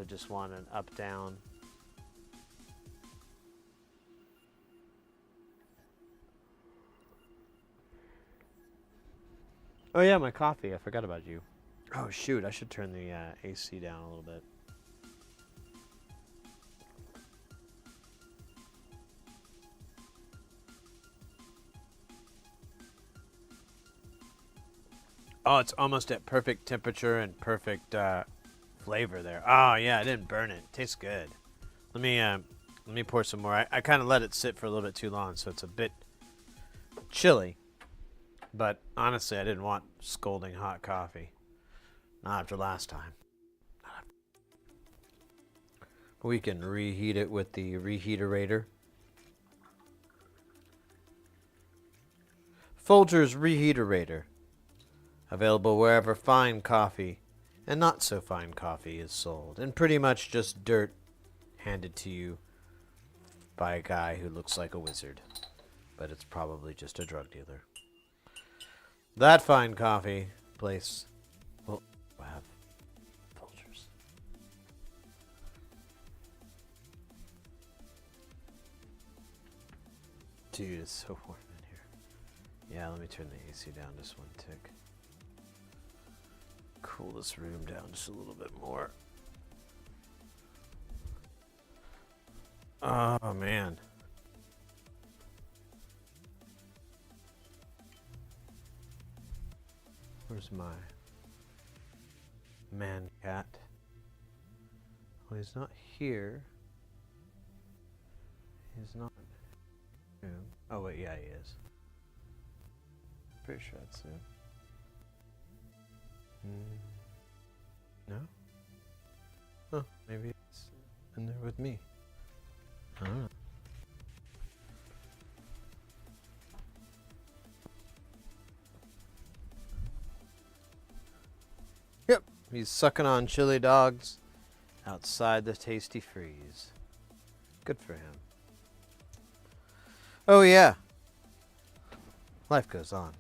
just want an up down? Oh yeah, my coffee. I forgot about you. Oh shoot, I should turn the AC down a little bit. Oh, it's almost at perfect temperature and perfect flavor there. Oh yeah, I didn't burn it. Tastes good. Let me pour some more. I kind of let it sit for a little bit too long, so it's a bit chilly. But honestly, I didn't want scalding hot coffee. Not after last time. We can reheat it with the reheaterator. Folgers Reheaterator. Available wherever fine coffee and not so fine coffee is sold. And pretty much just dirt handed to you by a guy who looks like a wizard. But it's probably just a drug dealer. That fine coffee place will have Folgers. Dude, it's so warm in here. Yeah, let me turn the AC down just one tick. Cool this room down just a little bit more. Oh, man. Where's my man cat? Well, he's not here. He's not. Oh, wait, yeah, he is. Pretty sure that's him. No? Oh, maybe it's in there with me. I don't know. Yep, he's sucking on chili dogs outside the Tasty Freeze. Good for him. Oh yeah. Life goes on.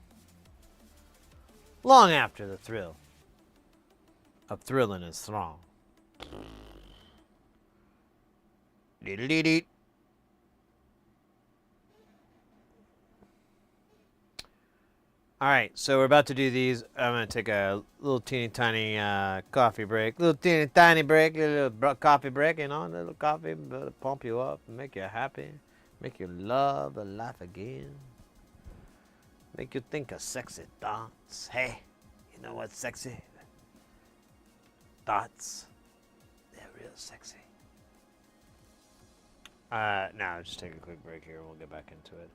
Long after the thrill of thrilling is throng. Diddle-dee-dee. All right, so we're about to do these. I'm going to take a little teeny tiny coffee break. Little teeny tiny break, little coffee break, you know, a little coffee to pump you up, make you happy, make you love the life again. Make you think of sexy thoughts. Hey, you know what's sexy? Thoughts. They're real sexy. Now just take a quick break here and we'll get back into it.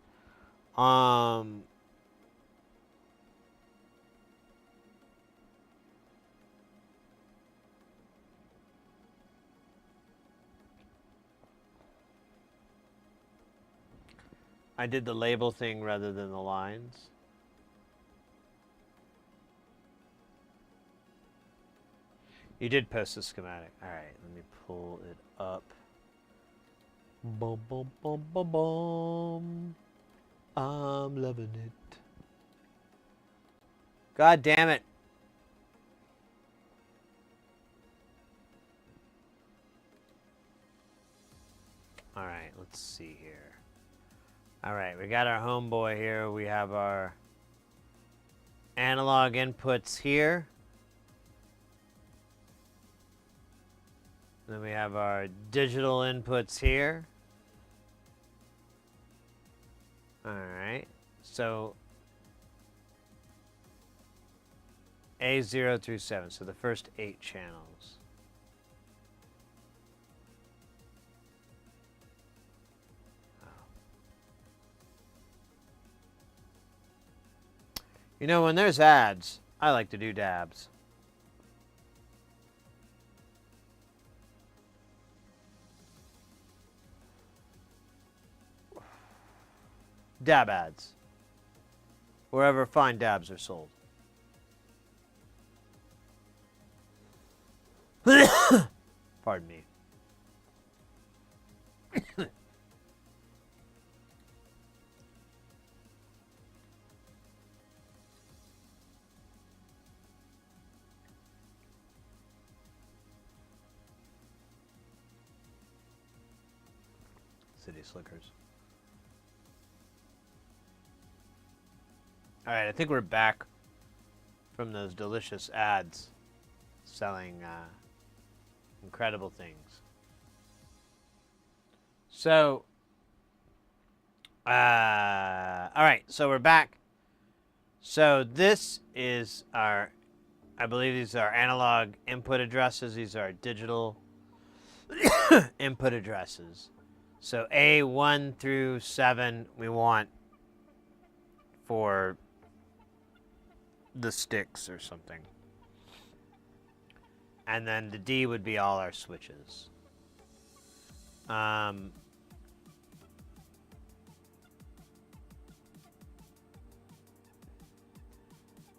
I did the label thing rather than the lines. You did post the schematic. All right, let me pull it up. Boom, boom, boom, boom, boom. I'm loving it. God damn it. All right, let's see here. All right, we got our homeboy here. We have our analog inputs here. Then we have our digital inputs here. All right, so A0 through 7, so the first 8 channels. You know, when there's ads, I like to do dabs. Dab ads. Wherever fine dabs are sold. Pardon me. City Slickers. All right, I think we're back from those delicious ads selling incredible things. So, all right, so we're back. So this is our, I believe these are analog input addresses. These are digital input addresses. So A1 through 7 we want for the sticks or something. And then the D would be all our switches.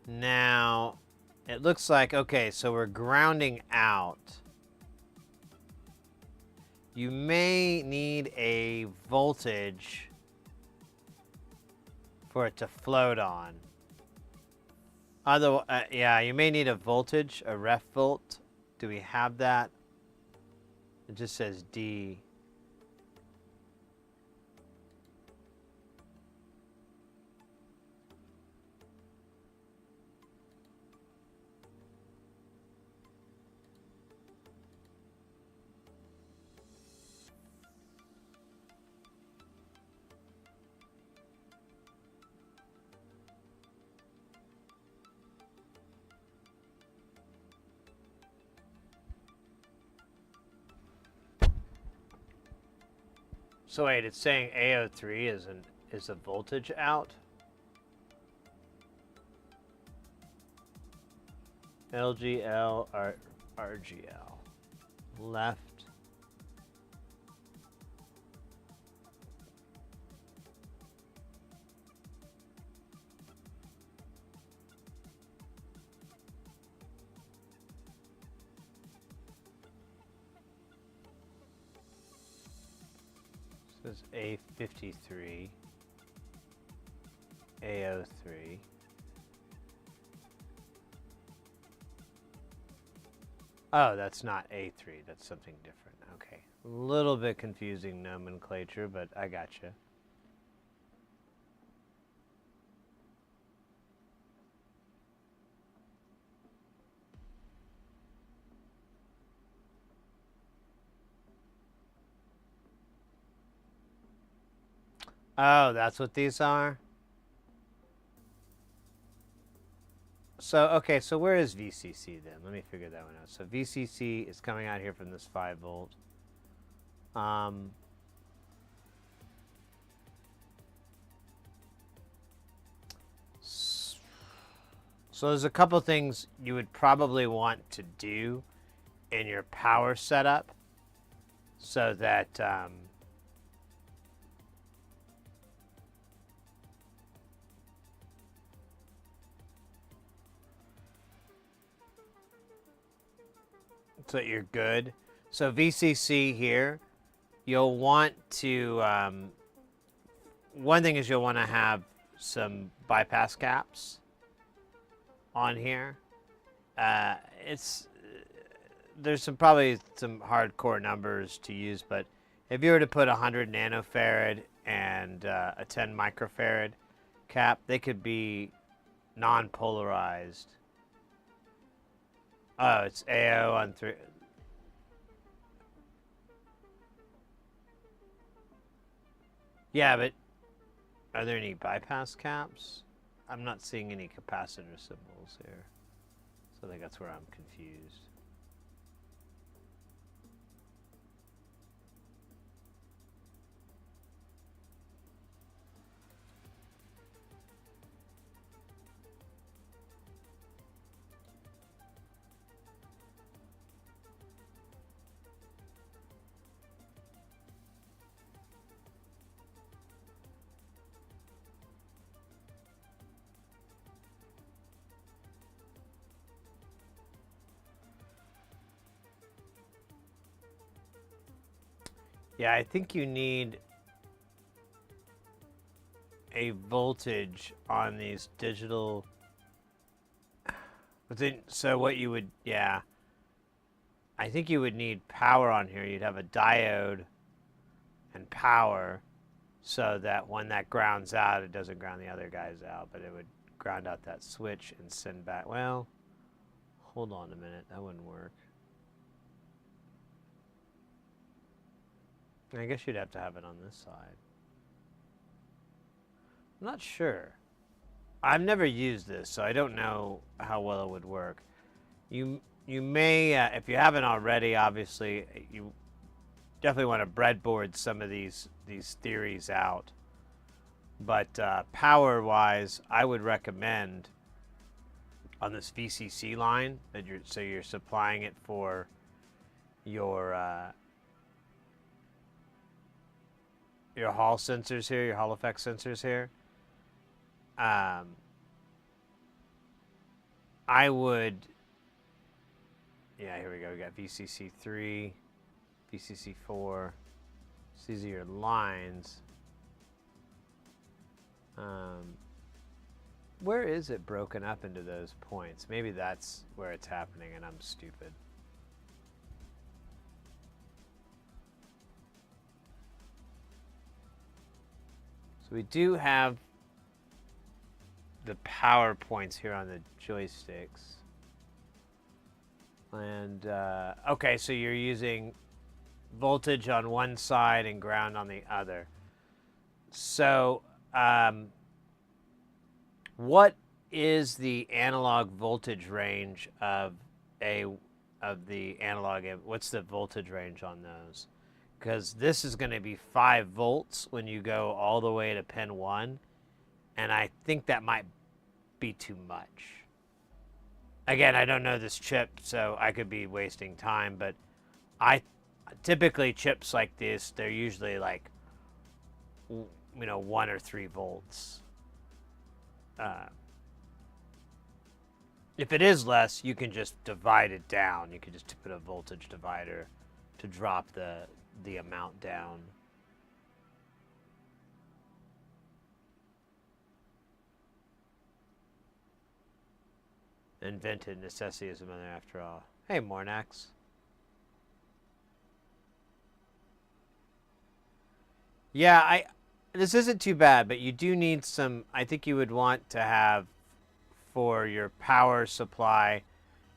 Now, it looks like, okay, so we're grounding out. You may need a voltage for it to float on. Otherwise, yeah, you may need a voltage, a ref volt. Do we have that? It just says D. So wait, it's saying A03 is a voltage out. LGL RGL. Left. This is A53, A03. Oh, that's not A3, that's something different. Okay. A little bit confusing nomenclature, but I gotcha. Oh, that's what these are? So, okay, so where is VCC then? Let me figure that one out. So VCC is coming out here from this 5 volt. So there's a couple things you would probably want to do in your power setup so that so that you're good. So VCC here, you'll want to, one thing is you'll want to have some bypass caps on here. There's probably some hardcore numbers to use, but if you were to put 100 nanofarad and a 10 microfarad cap, they could be non-polarized. Oh, it's AO on 3. Yeah, but are there any bypass caps? I'm not seeing any capacitor symbols here. So I think that's where I'm confused. Yeah, I think you need a voltage on these digital. But then, so what you would, yeah. I think you would need power on here. You'd have a diode and power so that when that grounds out, it doesn't ground the other guys out, but it would ground out that switch and send back. Well, hold on a minute. That wouldn't work. I guess you'd have to have it on this side. I'm not sure. I've never used this, so I don't know how well it would work. You may, if you haven't already, obviously, you definitely want to breadboard some of these theories out. But power-wise, I would recommend on this VCC line that you're supplying it for your Hall sensors here, your Hall effect sensors here. I would, yeah, here we go. We got VCC3, VCC4. So these are your lines. Where is it broken up into those points? Maybe that's where it's happening and I'm stupid. So we do have the power points here on the joysticks. And, okay, so you're using voltage on one side and ground on the other. So, what is the analog voltage range of the analog? What's the voltage range on those? Because this is going to be 5 volts when you go all the way to pin 1, and I think that might be too much. Again, I don't know this chip, so I could be wasting time, but typically chips like this, they're usually like, 1 or 3 volts. If it is less, you can just divide it down. You can just put a voltage divider to drop the amount down. Invented necessity is a mother after all. Hey, Mornax. Yeah, this isn't too bad, but you do need some, I think you would want to have for your power supply,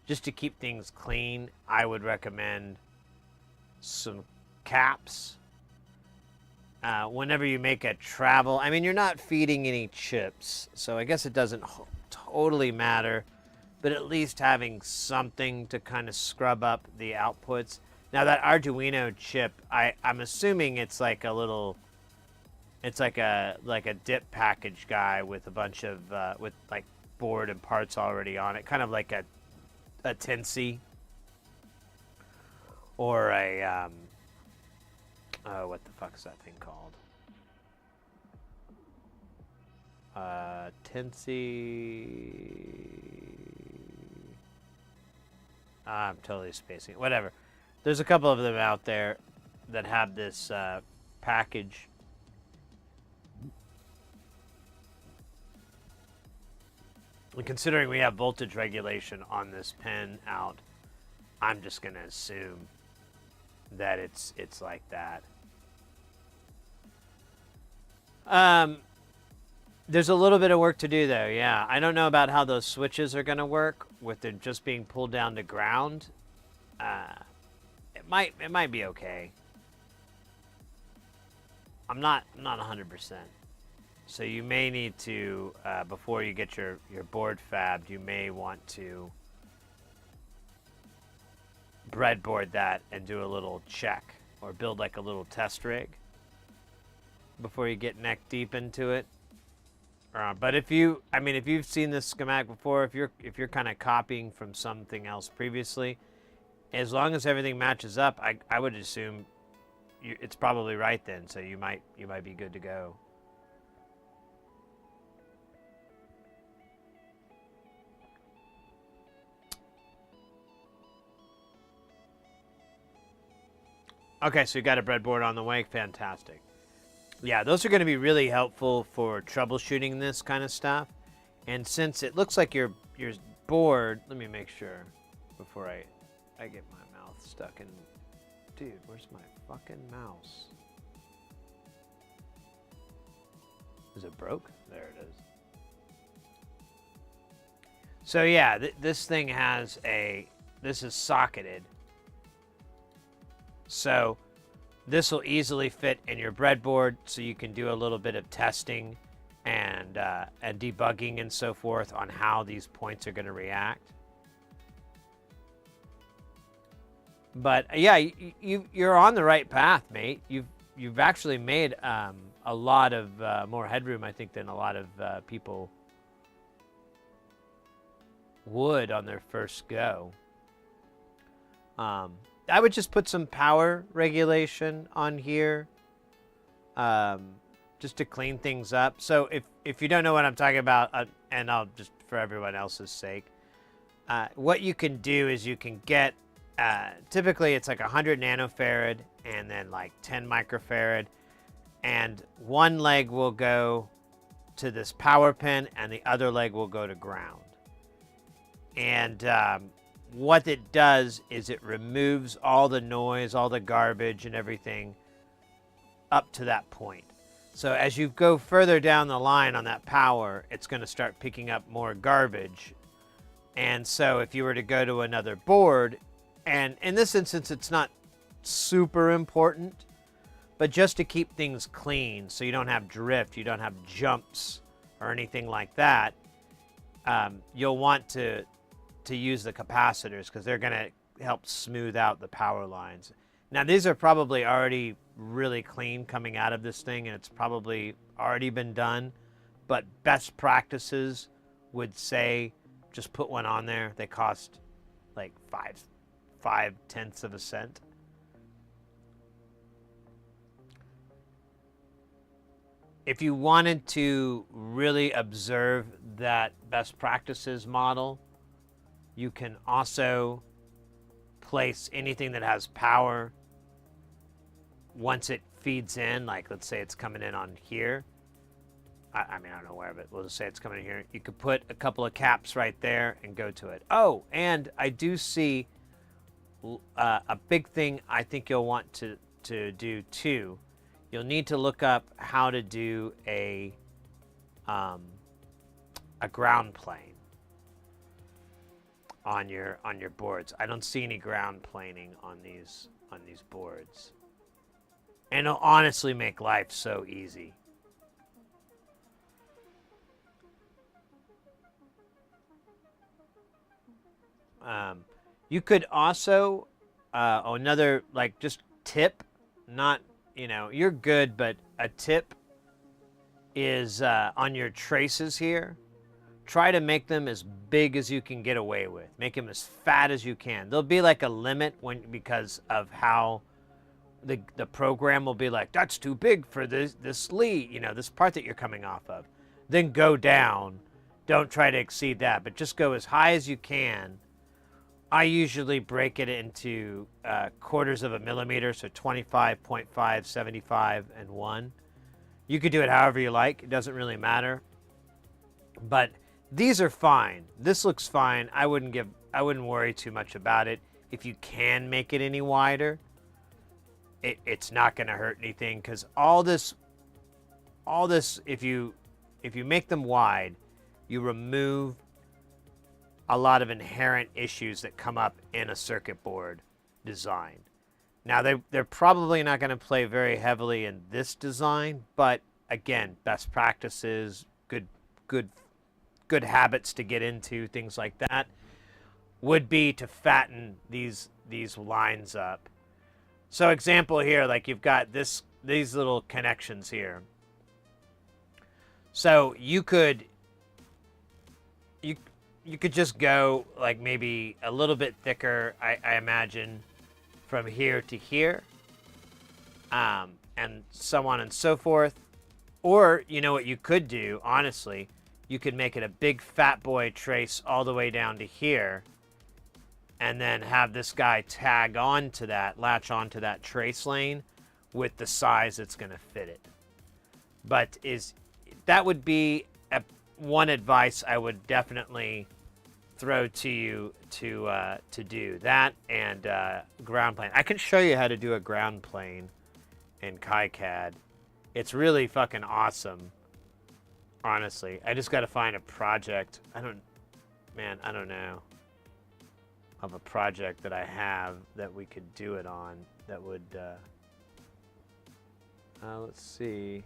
just to keep things clean, I would recommend some caps. Whenever you make a travel, I mean, you're not feeding any chips, so I guess it doesn't totally matter, but at least having something to kind of scrub up the outputs. Now that Arduino chip, I'm assuming it's like a little, it's like a dip package guy with a bunch of with like board and parts already on it, kind of like a Tinsy or a what the fuck is that thing called? Tinsy. I'm totally spacing it. Whatever. There's a couple of them out there that have this package. And considering we have voltage regulation on this pin out, I'm just going to assume that it's like that. There's a little bit of work to do though, yeah. I don't know about how those switches are going to work with them just being pulled down to ground. It might be okay. I'm not 100%. So you may need to, before you get your board fabbed, you may want to breadboard that and do a little check or build like a little test rig before you get neck deep into it. But if you've seen this schematic before, if you're kind of copying from something else previously, as long as everything matches up, I would assume it's probably right then. So you might be good to go. Okay, so you got a breadboard on the way. Fantastic. Yeah, those are going to be really helpful for troubleshooting this kind of stuff. And since it looks like your board, let me make sure before I get my mouth stuck in. Dude, where's my fucking mouse? Is it broke? There it is. So yeah, this thing has this is socketed. So this will easily fit in your breadboard, so you can do a little bit of testing and debugging and so forth on how these points are going to react. But yeah, you're on the right path, mate. You've actually made a lot of more headroom, I think, than a lot of people would on their first go. I would just put some power regulation on here, just to clean things up. So if you don't know what I'm talking about, and I'll just for everyone else's sake, what you can do is you can get, typically it's like 100 nanofarad and then like 10 microfarad, and one leg will go to this power pin and the other leg will go to ground. And what it does is it removes all the noise, all the garbage and everything up to that point. So as you go further down the line on that power, it's going to start picking up more garbage. And so if you were to go to another board, and in this instance it's not super important, but just to keep things clean so you don't have drift, you don't have jumps or anything like that, you'll want to use the capacitors because they're going to help smooth out the power lines. Now these are probably already really clean coming out of this thing, and it's probably already been done, but best practices would say just put one on there. They cost like 5/10 of a cent. If you wanted to really observe that best practices model, you can also place anything that has power once it feeds in, like let's say it's coming in on here. I mean, I don't know where, but we'll just say it's coming in here. You could put a couple of caps right there and go to it. Oh, and I do see a big thing I think you'll want to do too. You'll need to look up how to do a ground plane on your boards. I don't see any ground planing on these boards, and it'll honestly make life so easy. You could also another like just tip, not, you know, you're good, but a tip is on your traces here. Try to make them as big as you can get away with. Make them as fat as you can. There'll be like a limit because of how the program will be like, that's too big for this lead, you know, this part that you're coming off of. Then go down. Don't try to exceed that, but just go as high as you can. I usually break it into quarters of a millimeter, so 25.5, 75, and 1. You could do it however you like. It doesn't really matter. But these are fine. This looks fine. I wouldn't worry too much about it. If you can make it any wider, it's not going to hurt anything, because all this, if you make them wide, you remove a lot of inherent issues that come up in a circuit board design. Now, they're probably not going to play very heavily in this design, but again, best practices, good habits to get into, things like that, would be to fatten these lines up. So example here, like you've got these little connections here. So you could just go like maybe a little bit thicker, I imagine, from here to here, and so on and so forth. Or, you know what you could do, honestly, you could make it a big fat boy trace all the way down to here, and then have this guy tag on to that, latch onto that trace lane with the size that's going to fit it. But that would be one advice I would definitely throw to you to do that, and ground plane. I can show you how to do a ground plane in KiCad. It's really fucking awesome. Honestly, I just got to find a project. I don't know of a project that I have that we could do it on that would, let's see.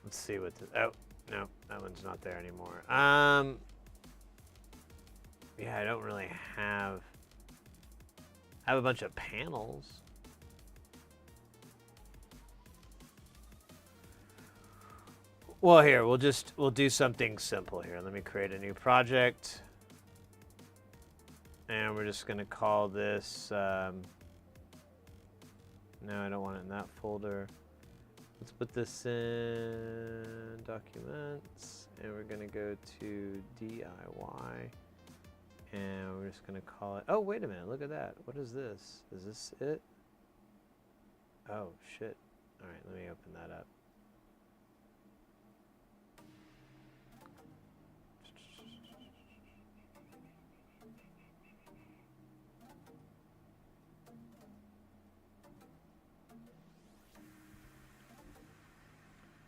Let's see what oh, no, that one's not there anymore. Yeah, I don't really have a bunch of panels. Well, here, we'll do something simple here. Let me create a new project. And we're just gonna call this, no, I don't want it in that folder. Let's put this in documents, and we're gonna go to DIY, and we're just gonna call it, oh, wait a minute, look at that. What is this? Is this it? Oh, shit. All right, let me open that up.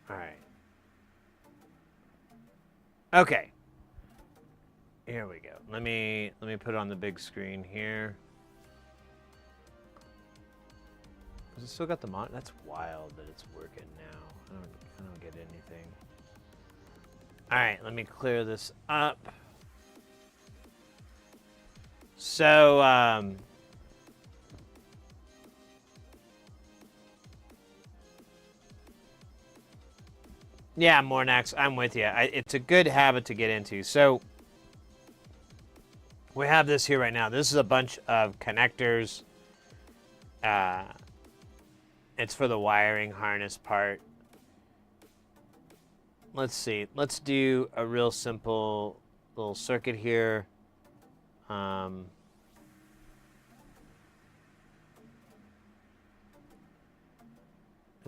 All right. Okay. Here we go. Let me put it on the big screen here. Has it still got the monitor? That's wild that it's working now. I don't get anything. All right, let me clear this up. So, yeah, Mornax, I'm with you. It's a good habit to get into. So we have this here right now. This is a bunch of connectors. It's for the wiring harness part. Let's see. Let's do a real simple little circuit here. Is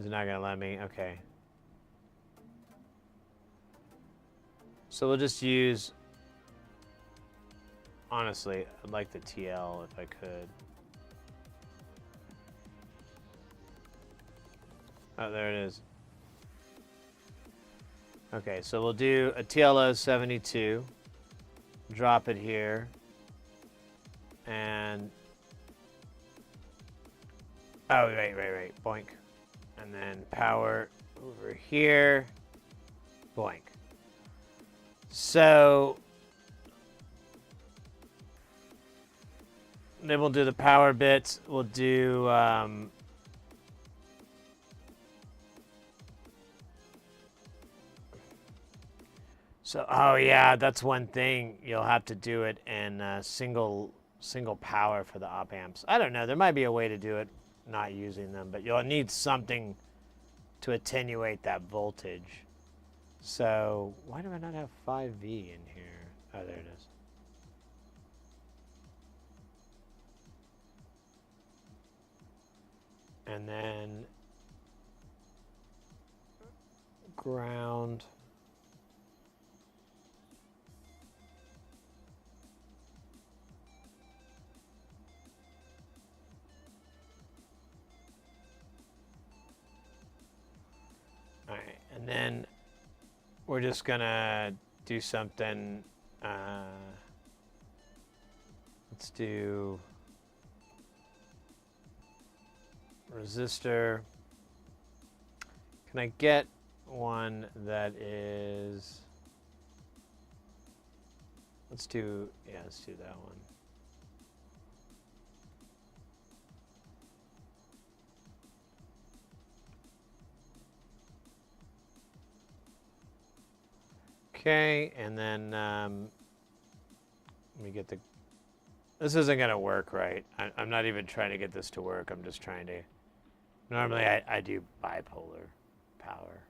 it not going to let me? Okay. So we'll just use, honestly, I'd like the TL if I could. Oh, there it is. Okay, so we'll do a TLO 72, drop it here, and, oh, right, boink. And then power over here, boink. So then we'll do the power bits. We'll do so oh yeah, that's one thing. You'll have to do it in single power for the op amps. I don't know. There might be a way to do it not using them, but you'll need something to attenuate that voltage. So why do I not have 5V in here? Oh, there it is. And then ground. All right, and then we're just gonna do something, let's do resistor. Can I get one that is, let's do that one. Okay, and then let me get the This isn't gonna work right. I'm not even trying to get this to work. I'm just trying to. Normally I do bipolar power,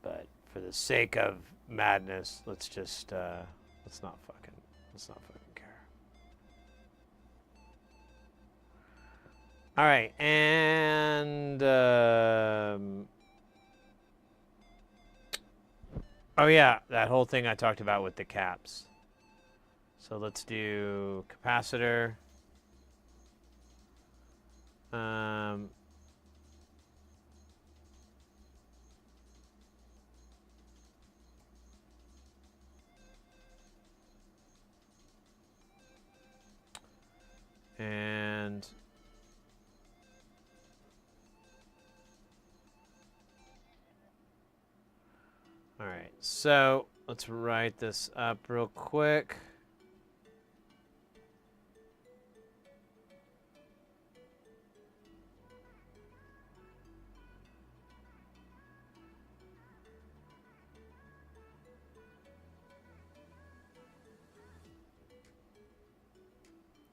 but for the sake of madness, let's just let's not fucking care. All right, and oh yeah, that whole thing I talked about with the caps. So let's do capacitor. And all right, so let's write this up real quick.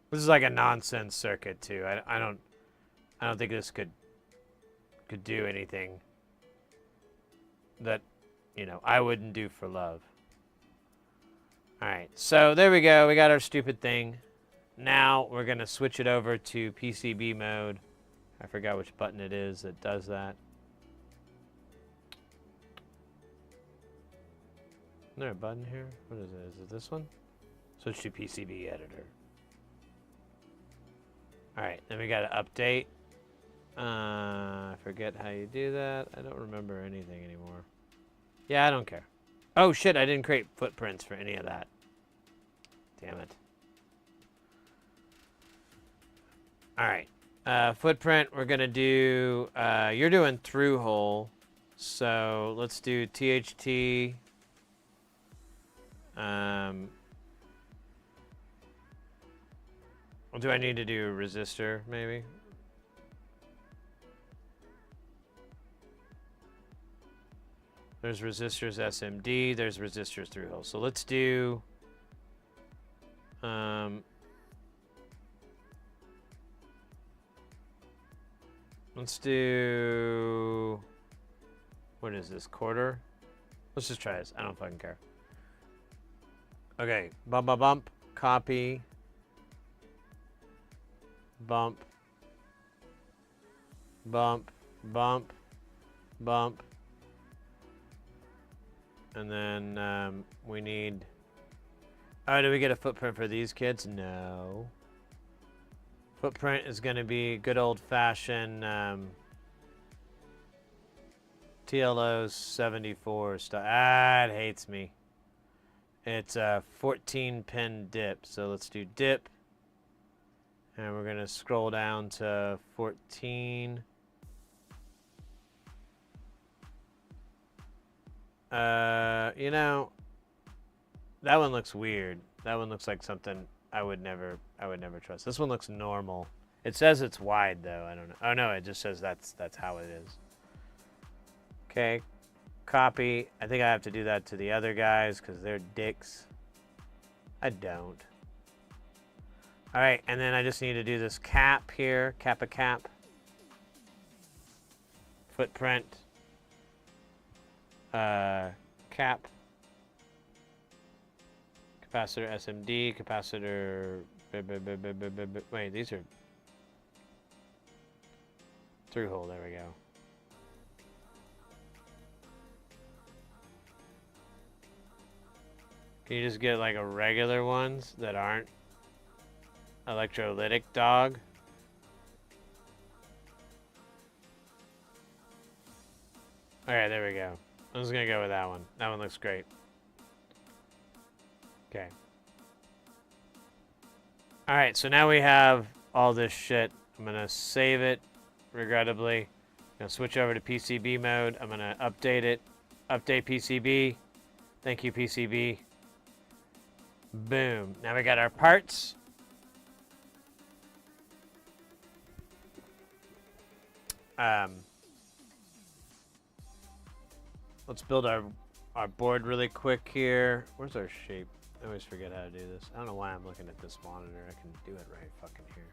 This is like a nonsense circuit too. I don't think this could do anything that, you know, I wouldn't do for love. All right, so there we go. We got our stupid thing. Now we're gonna switch it over to PCB mode. I forgot which button it is that does that. Is there a button here? What is it? Is it this one? Switch to PCB editor. All right, then we got to update. I forget how you do that. I don't remember anything anymore. Yeah, I don't care. Oh shit, I didn't create footprints for any of that. Damn it. All right, footprint, we're gonna do, you're doing through hole. So let's do THT. Do I need to do a resistor, maybe? There's resistors SMD, there's resistors through hole. So let's do, what is this, quarter? Let's just try this, I don't fucking care. Okay, bump, copy. Bump, bump, bump, bump. And then we need... Oh, do we get a footprint for these kids? No. Footprint is going to be good old-fashioned TLO 74 stuff. Ah, it hates me. It's a 14-pin dip. So let's do dip. And we're going to scroll down to 14. You know, that one looks weird. That one looks like something I would never trust. This one looks normal. It says it's wide though. I don't know. Oh no, it just says that's how it is. Okay. Copy. I think I have to do that to the other guys because they're dicks. I don't. All right, and then I just need to do this cap here, cap. Footprint. Cap. Capacitor SMD, capacitor. Wait, these are through hole. There we go. Can you just get like a regular ones that aren't electrolytic dog? Alright, there we go. I'm just gonna go with that one. That one looks great. Okay. Alright, so now we have all this shit. I'm gonna save it, regrettably. I'm gonna switch over to PCB mode. I'm gonna update it. Update PCB. Thank you, PCB. Boom. Now we got our parts. Let's build our board really quick here. Where's our shape? I always forget how to do this. I don't know why I'm looking at this monitor. I can do it right fucking here.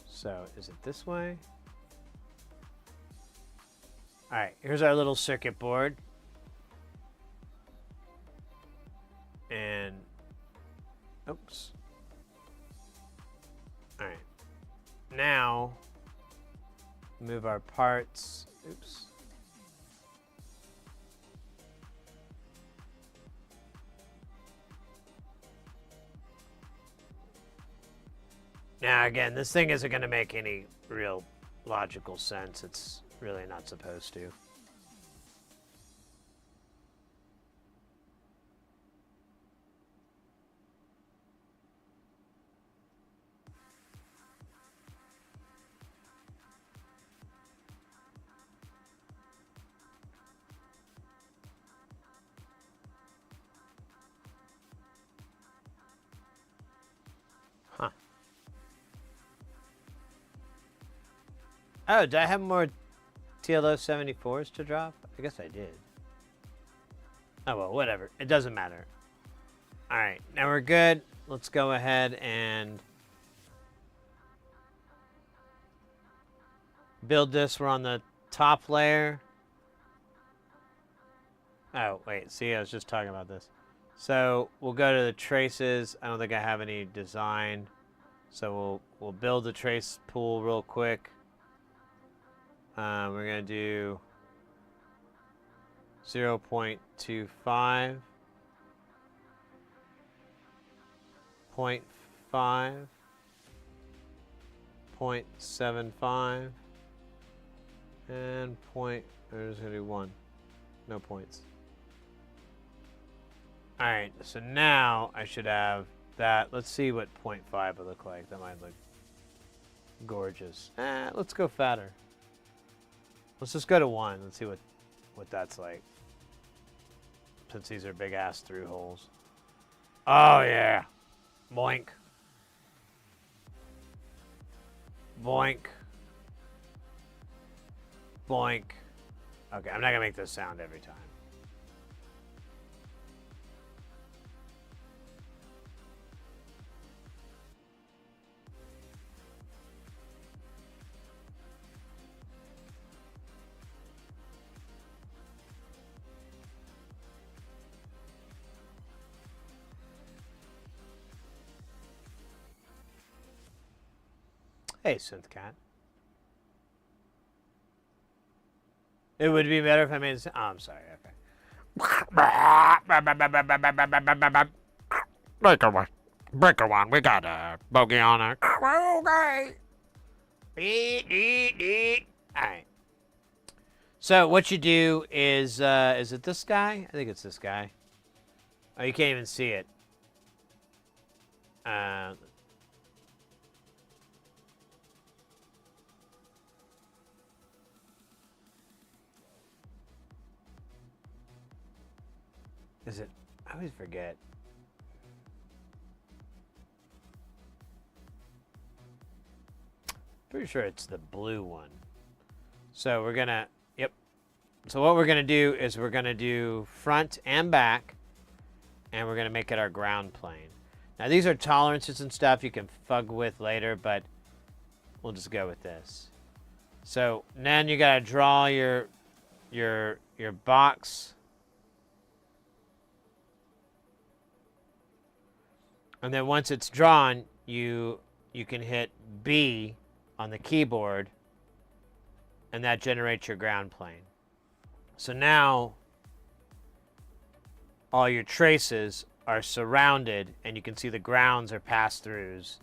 So, is it this way? Alright, here's our little circuit board. And, oops. Alright. Now, move our parts. Oops. Now, again, this thing isn't going to make any real logical sense. It's really not supposed to. Huh. Oh, did I have more TLO 74s to drop? I guess I did. Oh, well, whatever. It doesn't matter. All right, now we're good. Let's go ahead and build this. We're on the top layer. Oh, wait. See, I was just talking about this. So we'll go to the traces. I don't think I have any design. So we'll build the trace pool real quick. We're going to do 0.25, 0.5, 0.75, and we're just going to do 1. No points. Alright, so now I should have that. Let's see what 0.5 would look like. That might look gorgeous. Let's go fatter. Let's just go to 1. Let's see what that's like. Since these are big ass through holes. Oh yeah. Boink. Boink. Boink. Okay, I'm not gonna make this sound every time. Hey, Synthcat. It would be better if I made it. Oh, I'm sorry. Okay. Breaker one. We got a bogey on her. Okay. Alright. So what you do is it this guy? I think it's this guy. Oh, you can't even see it. Is it? I always forget. Pretty sure it's the blue one. So we're gonna, yep. So what we're gonna do is we're gonna do front and back, and we're gonna make it our ground plane. Now these are tolerances and stuff you can fug with later, but we'll just go with this. So then you gotta draw your box. And then once it's drawn, you can hit B on the keyboard, and that generates your ground plane. So now all your traces are surrounded, and you can see the grounds are pass-throughs.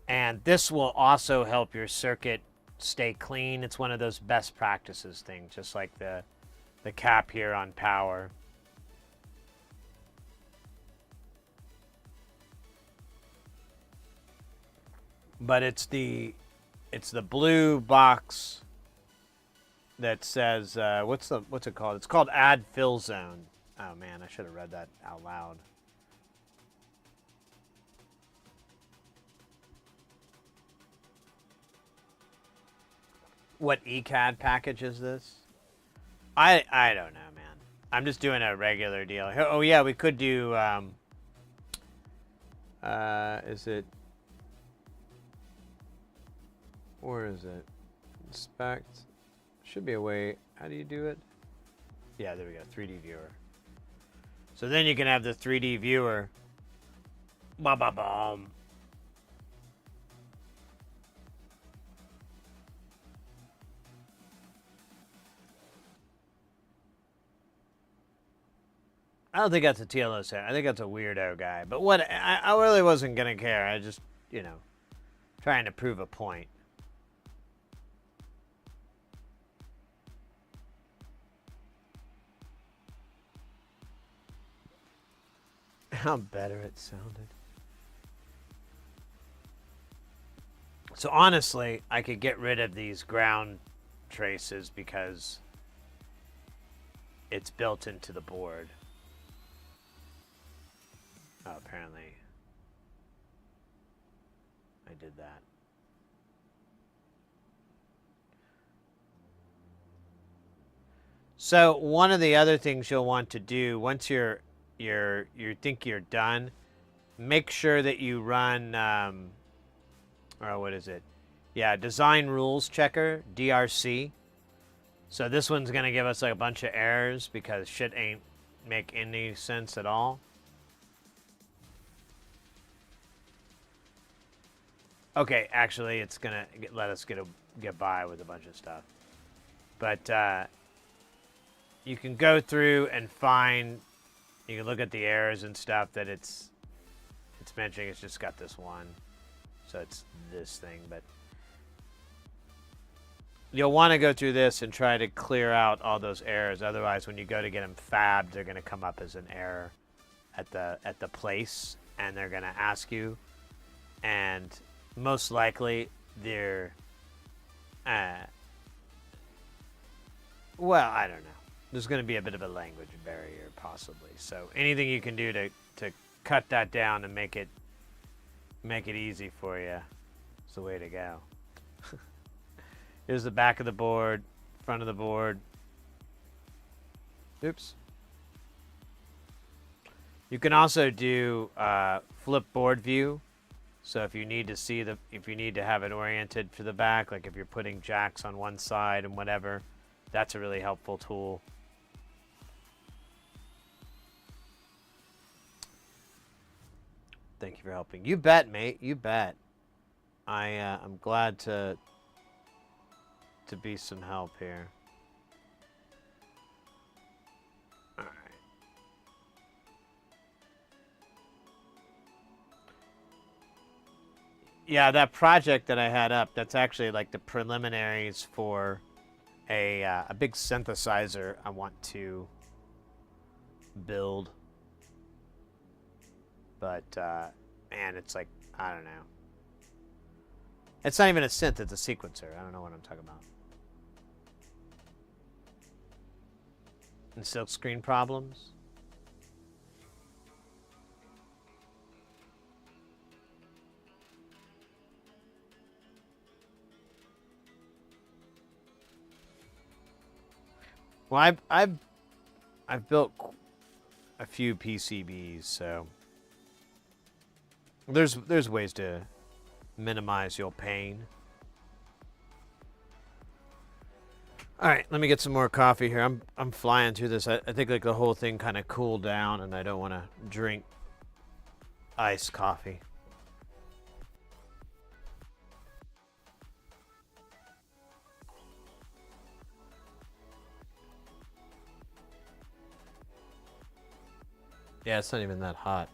And this will also help your circuit stay clean. It's one of those best practices things, just like the cap here on power. But it's the blue box that says what's it called? It's called Add Fill Zone. Oh man, I should have read that out loud. What ECAD package is this? I don't know, man. I'm just doing a regular deal. Oh yeah, we could do Is it? Where is it? Inspect. Should be a way. How do you do it? Yeah, there we go. 3D viewer. So then you can have the 3D viewer. Ba ba bum. I don't think that's a TLS head. I think that's a weirdo guy. But what? I really wasn't gonna care. I just, you know, trying to prove a point. How better it sounded. So honestly, I could get rid of these ground traces because it's built into the board. Oh, apparently I did that. So one of the other things you'll want to do once you think you're done, make sure that you run or what is it? Yeah, design rules checker, DRC. So this one's gonna give us like a bunch of errors because shit ain't make any sense at all. Okay, actually, it's gonna let us get by with a bunch of stuff, but you can go through and find. You can look at the errors and stuff that it's mentioning. It's just got this one, so it's this thing. But you'll want to go through this and try to clear out all those errors. Otherwise, when you go to get them fabbed, they're gonna come up as an error at the place, and they're gonna ask you, and most likely they're well, I don't know. There's going to be a bit of a language barrier possibly. So anything you can do to cut that down and make it easy for you is the way to go. Here's the back of the board, front of the board. Oops. You can also do flip board view. So if you need to have it oriented to the back, like if you're putting jacks on one side and whatever, that's a really helpful tool. Thank you for helping. You bet, mate. You bet. I'm glad to be some help here. All right. Yeah, that project that I had up, that's actually like the preliminaries for a big synthesizer I want to build. But, man, it's like, I don't know. It's not even a synth, it's a sequencer. I don't know what I'm talking about. And silk screen problems? Well, I've built a few PCBs, so there's ways to minimize your pain. All right, let me get some more coffee here. I'm flying through this. I think like the whole thing kind of cooled down, and I don't want to drink iced coffee. Yeah, it's not even that hot.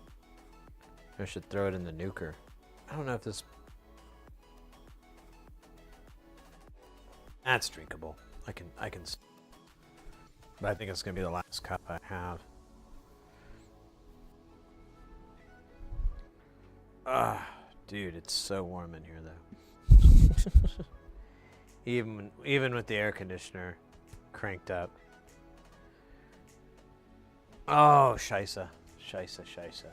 I should throw it in the nuker. I don't know if this... That's drinkable. I can... But I think it's going to be the last cup I have. Ah, dude, it's so warm in here, though. even with the air conditioner cranked up. Oh, scheisse. Scheisse.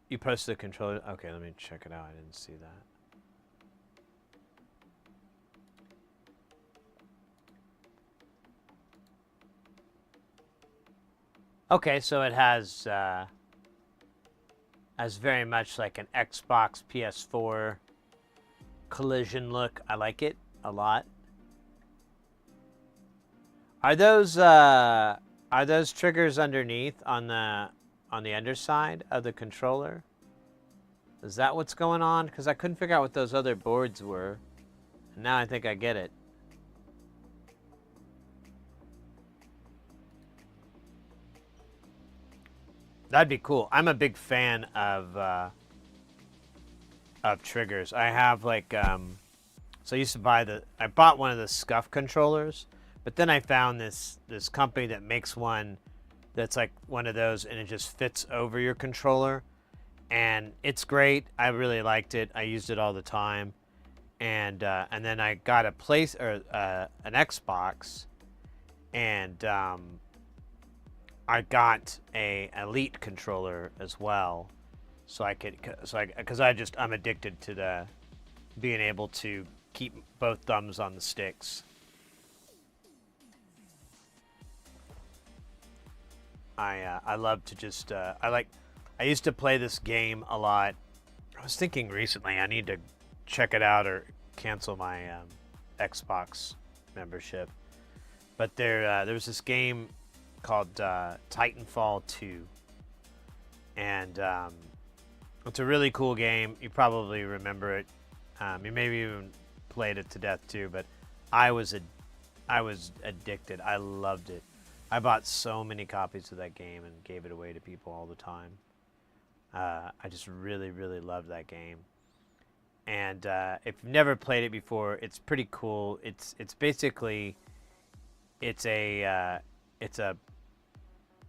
You posted the controller? Okay, let me check it out. I didn't see that. Okay, so it has very much like an Xbox PS4 collision look. I like it a lot. Are those triggers underneath on the underside of the controller? Is that what's going on? Because I couldn't figure out what those other boards were. And now I think I get it. That'd be cool. I'm a big fan of triggers. I have like so I used to I bought one of the Scuff controllers, but then I found this company that makes one that's like one of those, and it just fits over your controller, and it's great. I really liked it. I used it all the time, and then I got an Xbox, and I got a Elite controller as well, because I'm addicted to being able to keep both thumbs on the sticks. I love to just I used to play this game a lot. I was thinking recently I need to check it out or cancel my Xbox membership. But there was this game called Titanfall 2, and it's a really cool game. You probably remember it. You maybe even played it to death too. But I was addicted. I loved it. I bought so many copies of that game and gave it away to people all the time. I just really, really loved that game. And if you've never played it before, it's pretty cool. It's basically a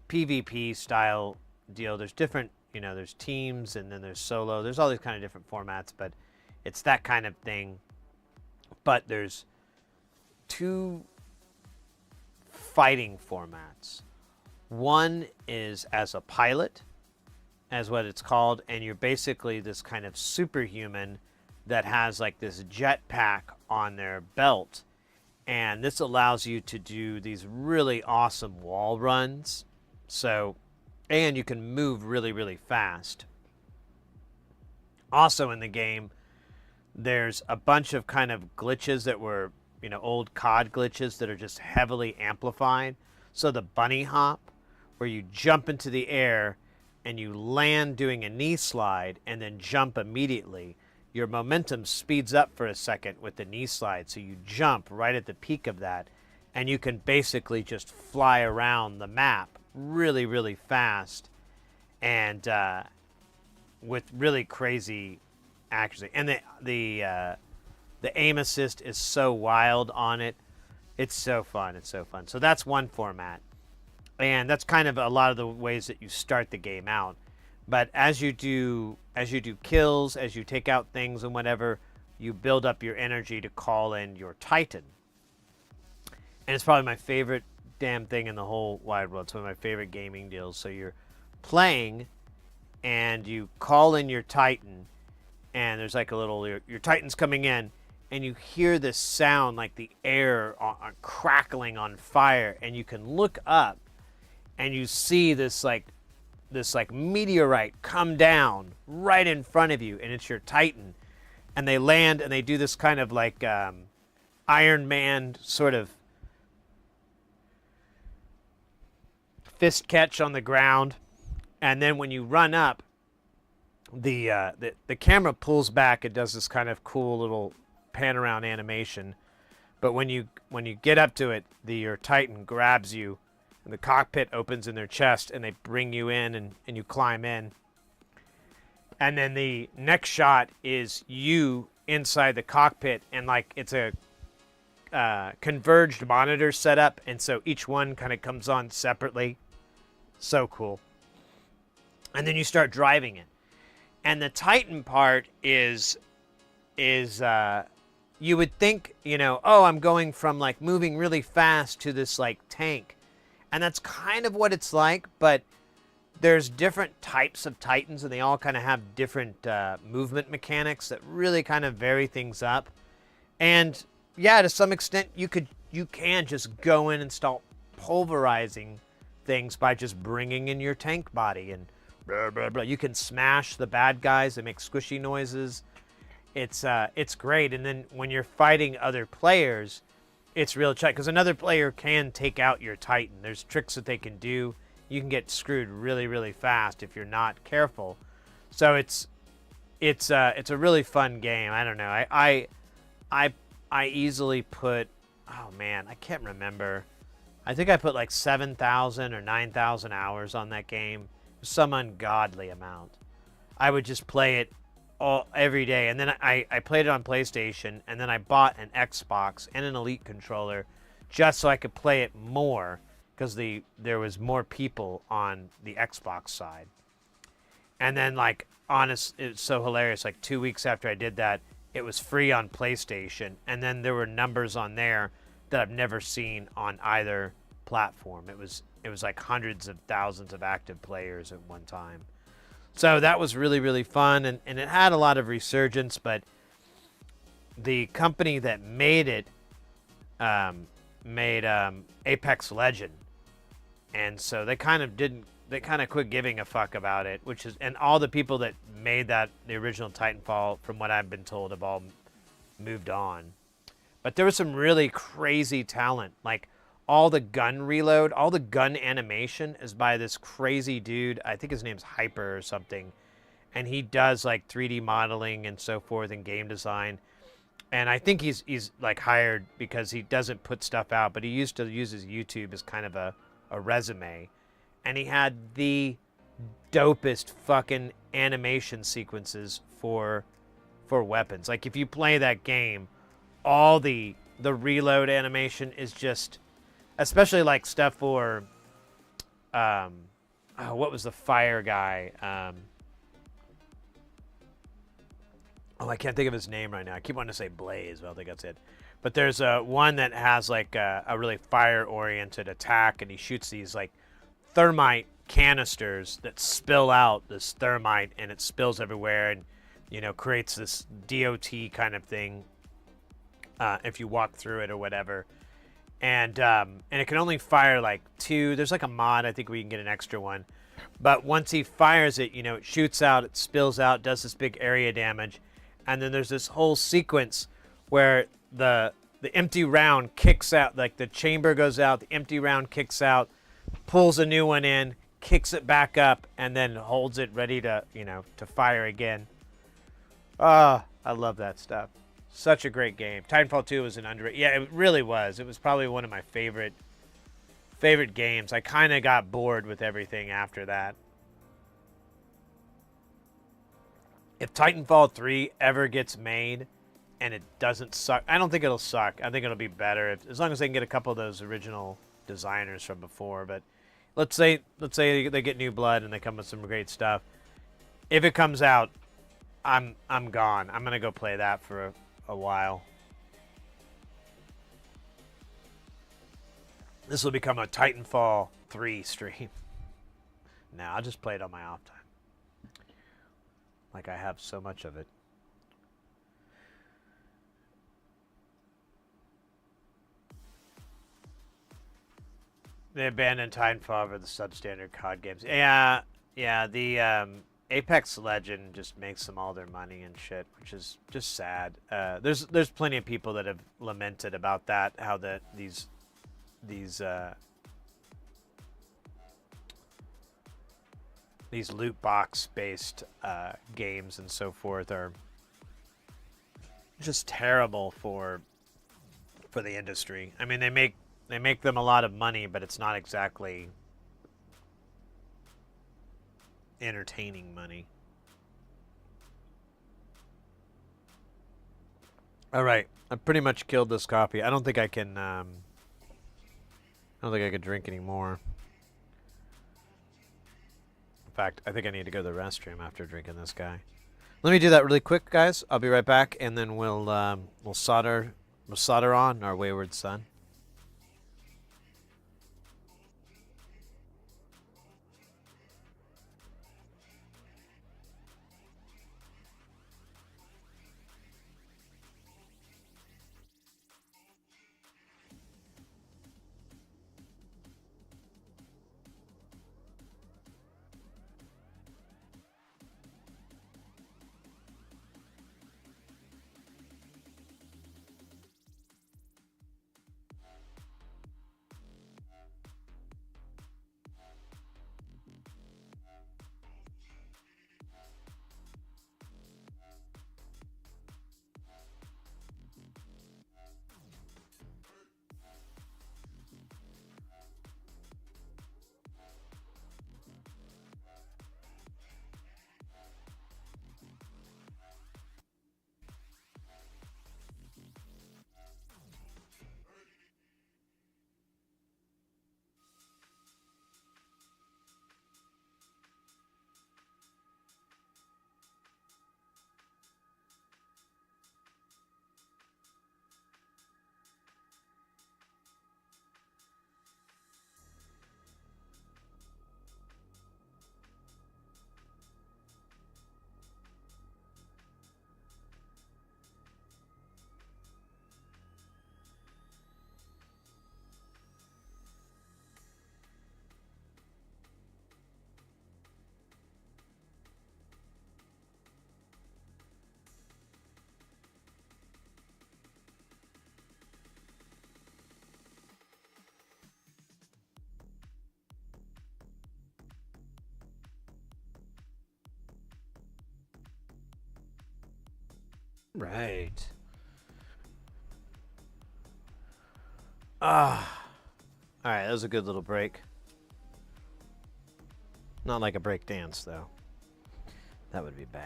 PvP style deal. There's different, there's teams and then there's solo. There's all these kind of different formats, but it's that kind of thing. But there's two fighting formats. One is as a pilot, as what it's called, and you're basically this kind of superhuman that has like this jetpack on their belt, and this allows you to do these really awesome wall runs. And you can move really, really fast. Also in the game, there's a bunch of kind of glitches that were, old COD glitches that are just heavily amplified. So the bunny hop, where you jump into the air and you land doing a knee slide and then jump immediately. Your momentum speeds up for a second with the knee slide, so you jump right at the peak of that, and you can basically just fly around the map really, really fast, and with really crazy accuracy. And the aim assist is so wild on it. It's so fun. It's so fun. So that's one format, and that's kind of a lot of the ways that you start the game out. But as you do kills, as you take out things and whatever, you build up your energy to call in your Titan. And it's probably my favorite damn thing in the whole wide world. It's one of my favorite gaming deals. So you're playing and you call in your Titan, and there's like a little, your Titan's coming in, and you hear this sound like the air crackling on fire, and you can look up and you see this meteorite come down right in front of you, and it's your Titan. And they land and they do this kind of like Iron Man sort of fist catch on the ground. And then when you run up, the camera pulls back. It does this kind of cool little pan around animation. But when you get up to it, your Titan grabs you, and the cockpit opens in their chest, and they bring you in, and you climb in. And then the next shot is you inside the cockpit, and like it's a converged monitor setup, and so each one kind of comes on separately. So cool. And then you start driving it. And the Titan part is you would think, I'm going from like moving really fast to this like tank. And that's kind of what it's like, but there's different types of Titans, and they all kind of have different movement mechanics that really kind of vary things up. And yeah, to some extent, you can just go in and start pulverizing things by just bringing in your tank body and blah, blah, blah. You can smash the bad guys. They make squishy noises. It's great. And then when you're fighting other players, it's real check because another player can take out your Titan. There's tricks that they can do. You can get screwed really, really fast if you're not careful. So it's a really fun game. I don't know. I easily put, oh man, I can't remember. I think I put like 7,000 or 9,000 hours on that game. Some ungodly amount. I would just play it every day, and then I played it on PlayStation, and then I bought an Xbox and an Elite controller just so I could play it more because there was more people on the Xbox side. And then it's so hilarious. Like 2 weeks after I did that, it was free on PlayStation, and then there were numbers on there that I've never seen on either platform. It was like hundreds of thousands of active players at one time. So that was really, really fun, and it had a lot of resurgence, but the company that made it made Apex Legend, and so they kind of quit giving a fuck about it, and all the people that made the original Titanfall, from what I've been told, have all moved on. But there was some really crazy talent, like all the gun reload, all the gun animation is by this crazy dude. I think his name's Hyper or something. And he does like 3D modeling and so forth and game design. And I think he's like hired because he doesn't put stuff out, but he used to use his YouTube as kind of a resume. And he had the dopest fucking animation sequences for weapons. Like if you play that game, all the reload animation is just, especially like stuff for, what was the fire guy? I can't think of his name right now. I keep wanting to say Blaze, but I don't think that's it. But there's one that has like a really fire-oriented attack, and he shoots these like thermite canisters that spill out this thermite, and it spills everywhere, and creates this DOT kind of thing if you walk through it or whatever. And it can only fire like 2. There's like a mod, I think, where you can get an extra one. But once he fires it, it shoots out, it spills out, does this big area damage. And then there's this whole sequence where the empty round kicks out, like the chamber goes out, the empty round kicks out, pulls a new one in, kicks it back up, and then holds it ready to, to fire again. I love that stuff. Such a great game. Titanfall 2 was an underrated. Yeah, it really was. It was probably one of my favorite games. I kind of got bored with everything after that. If Titanfall 3 ever gets made and it doesn't suck, I don't think it'll suck. I think it'll be better as long as they can get a couple of those original designers from before. But let's say they get new blood and they come with some great stuff. If it comes out, I'm gone. I'm gonna go play that for a while. This will become a Titanfall 3 stream. No, I'll just play it on my off time. Like I have so much of it. They abandoned Titanfall for the substandard COD games. Yeah, the Apex Legend just makes them all their money and shit, which is just sad. There's plenty of people that have lamented about that, how these loot box based games and so forth are just terrible for the industry. I mean, they make them a lot of money, but it's not exactly entertaining money. All right, I pretty much killed this coffee. I don't think I can. I don't think I can drink anymore. In fact, I think I need to go to the restroom after drinking this guy. Let me do that really quick, guys. I'll be right back, and then we'll solder on our wayward son. Right. Ah. All right, that was a good little break. Not like a break dance, though. That would be badass.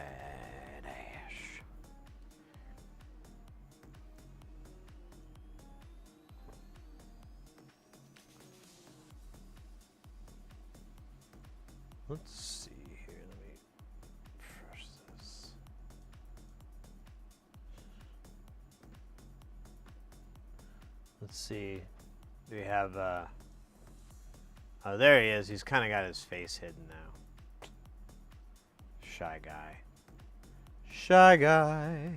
Let's see here. Let me refresh this. Let's see. Do we have oh, there he is. He's kind of got his face hidden now. Shy guy. Shy guy.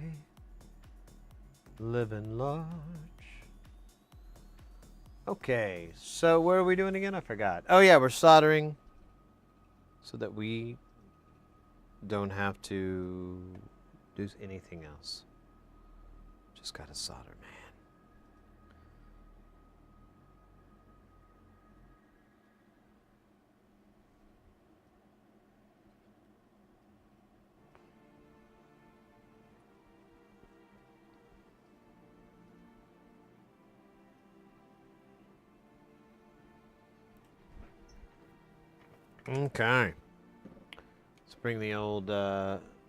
Living large. Okay, so what are we doing again? I forgot. Oh yeah, we're soldering so that we don't have to do anything else. Just gotta solder, man. Okay. Let's bring the old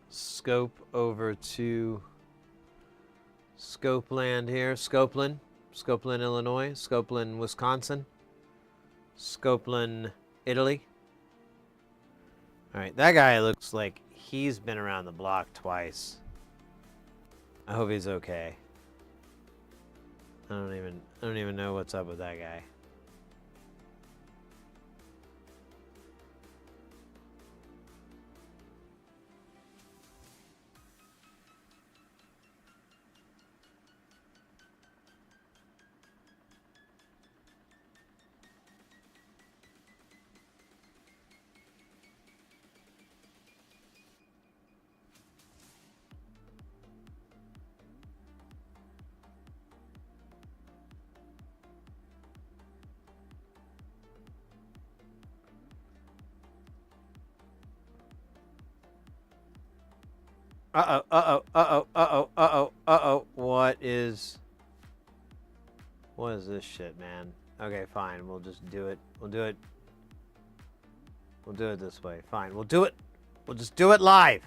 scope over to Scopeland here. Scopeland, Illinois. Scopeland, Wisconsin. Scopeland, Italy. All right, that guy looks like he's been around the block twice. I hope he's okay. I don't even know what's up with that guy. Uh-oh, uh-oh, uh-oh, uh-oh, uh-oh, uh-oh. What is this shit, man? Okay, fine. We'll just do it. We'll do it. We'll do it this way. Fine. We'll do it. We'll just do it live.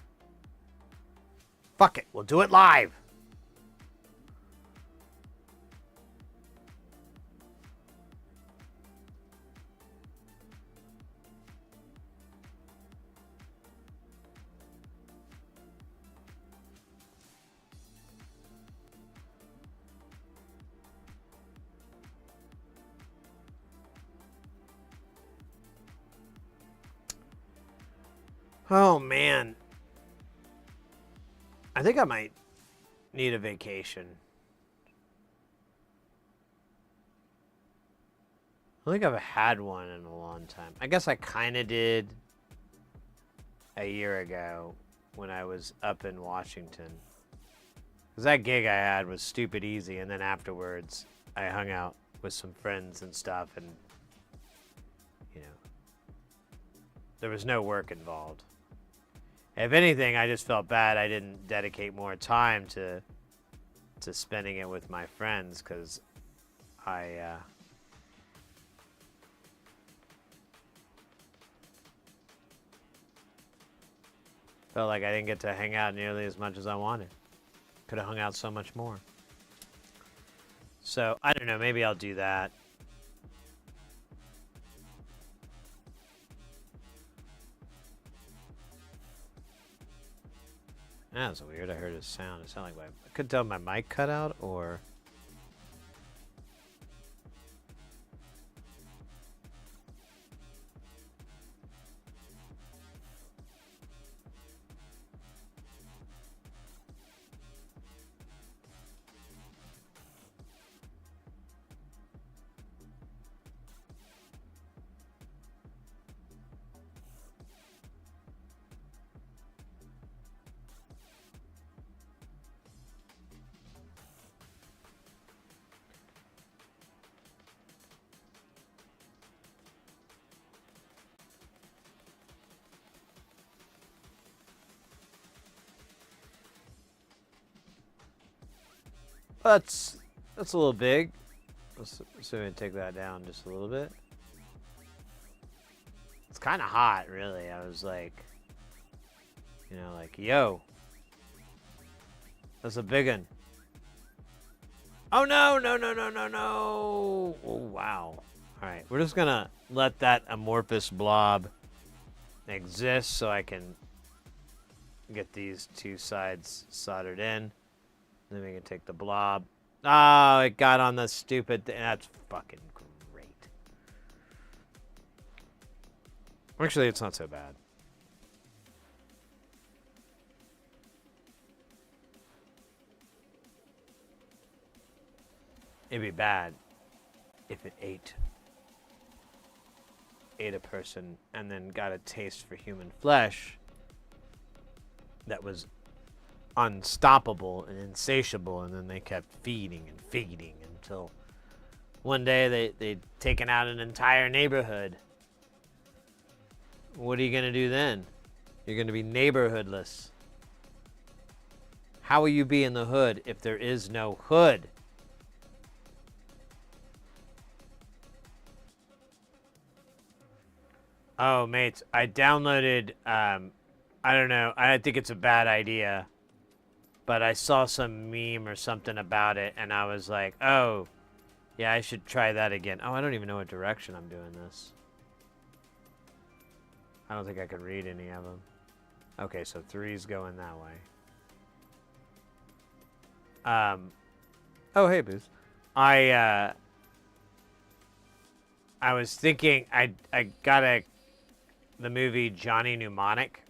Fuck it. We'll do it live. Oh, man. I think I might need a vacation. I don't think I've had one in a long time. I guess I kind of did a year ago when I was up in Washington. Because that gig I had was stupid easy, and then afterwards I hung out with some friends and stuff, and, you know, there was no work involved. If anything, I just felt bad I didn't dedicate more time to spending it with my friends, because I felt like I didn't get to hang out nearly as much as I wanted. Could have hung out so much more. So, I don't know, maybe I'll do that. That was weird. I heard a sound. It sounded like I could tell my mic cut out, or That's a little big. Let's see if we can take that down just a little bit. It's kind of hot, really. I was like, you know, like, yo. That's a big one. Oh, no, no, no, no, no, no. Oh, wow. All right, we're just going to let that amorphous blob exist so I can get these two sides soldered in. Then we can take the blob. Oh, it got on the stupid thing. That's fucking great. Actually, it's not so bad. It'd be bad if it ate a person and then got a taste for human flesh that was unstoppable and insatiable, and then they kept feeding and feeding until one day they'd taken out an entire neighborhood. What are you gonna do then? You're gonna be neighborhoodless. How will you be in the hood if there is no hood? Oh, mates, I downloaded, I don't know, I think it's a bad idea, but I saw some meme or something about it, and I was like, oh, yeah, I should try that again. Oh, I don't even know what direction I'm doing this. I don't think I could read any of them. Okay, so 3's going that way. Oh, hey, Booth. I was thinking I got the movie Johnny Mnemonic.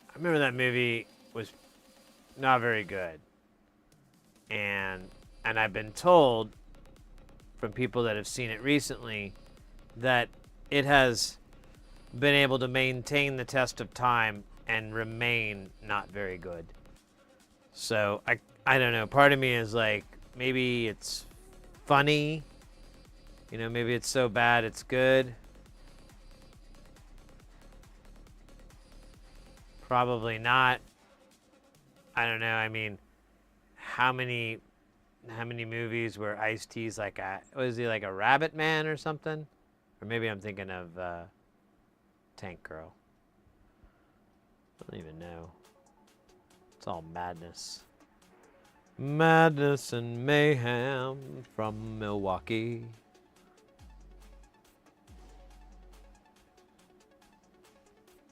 I remember that movie was not very good. And I've been told from people that have seen it recently that it has been able to maintain the test of time and remain not very good. So I don't know. Part of me is like, maybe it's funny. You know, maybe it's so bad it's good. Probably not. I don't know. I mean, how many movies where Ice-T's like was he like a rabbit man or something? Or maybe I'm thinking of Tank Girl. I don't even know. It's all madness. Madness and mayhem from Milwaukee.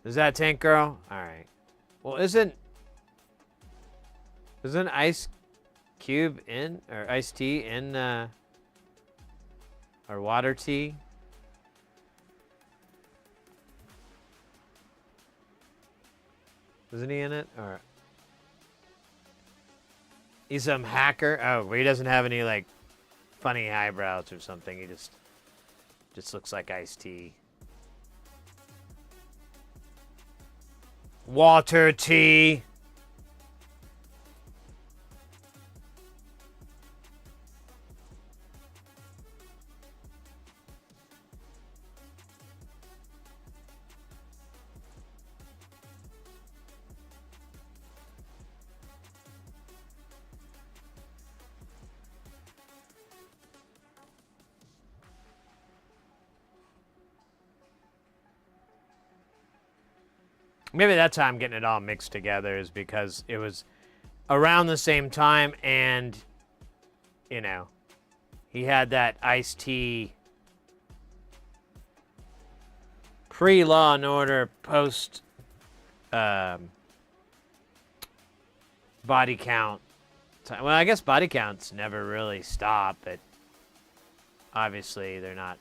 Is that Tank Girl? Alright. Well, isn't Ice Cube in, or Ice-T in, or Water Tea? Isn't he in it? Or he's some hacker? Oh, he doesn't have any like funny eyebrows or something. He just looks like Ice-T. Water Tea. Maybe that's how I'm getting it all mixed together, is because it was around the same time, and, you know, he had that Ice-T pre-Law and Order, post body count. Well, I guess body counts never really stop, but obviously they're not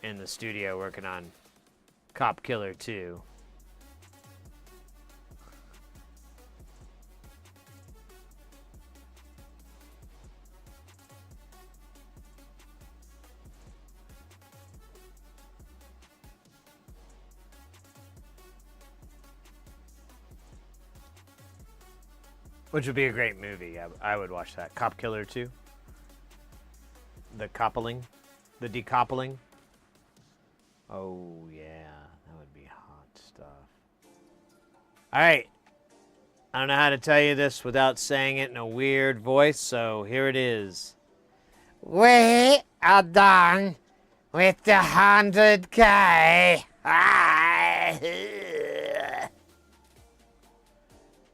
in the studio working on Cop Killer 2. Which would be a great movie. I would watch that. Cop Killer 2. The coupling. The decoupling. Oh, yeah. That would be hot stuff. All right. I don't know how to tell you this without saying it in a weird voice, so here it is. We are done with the 100K.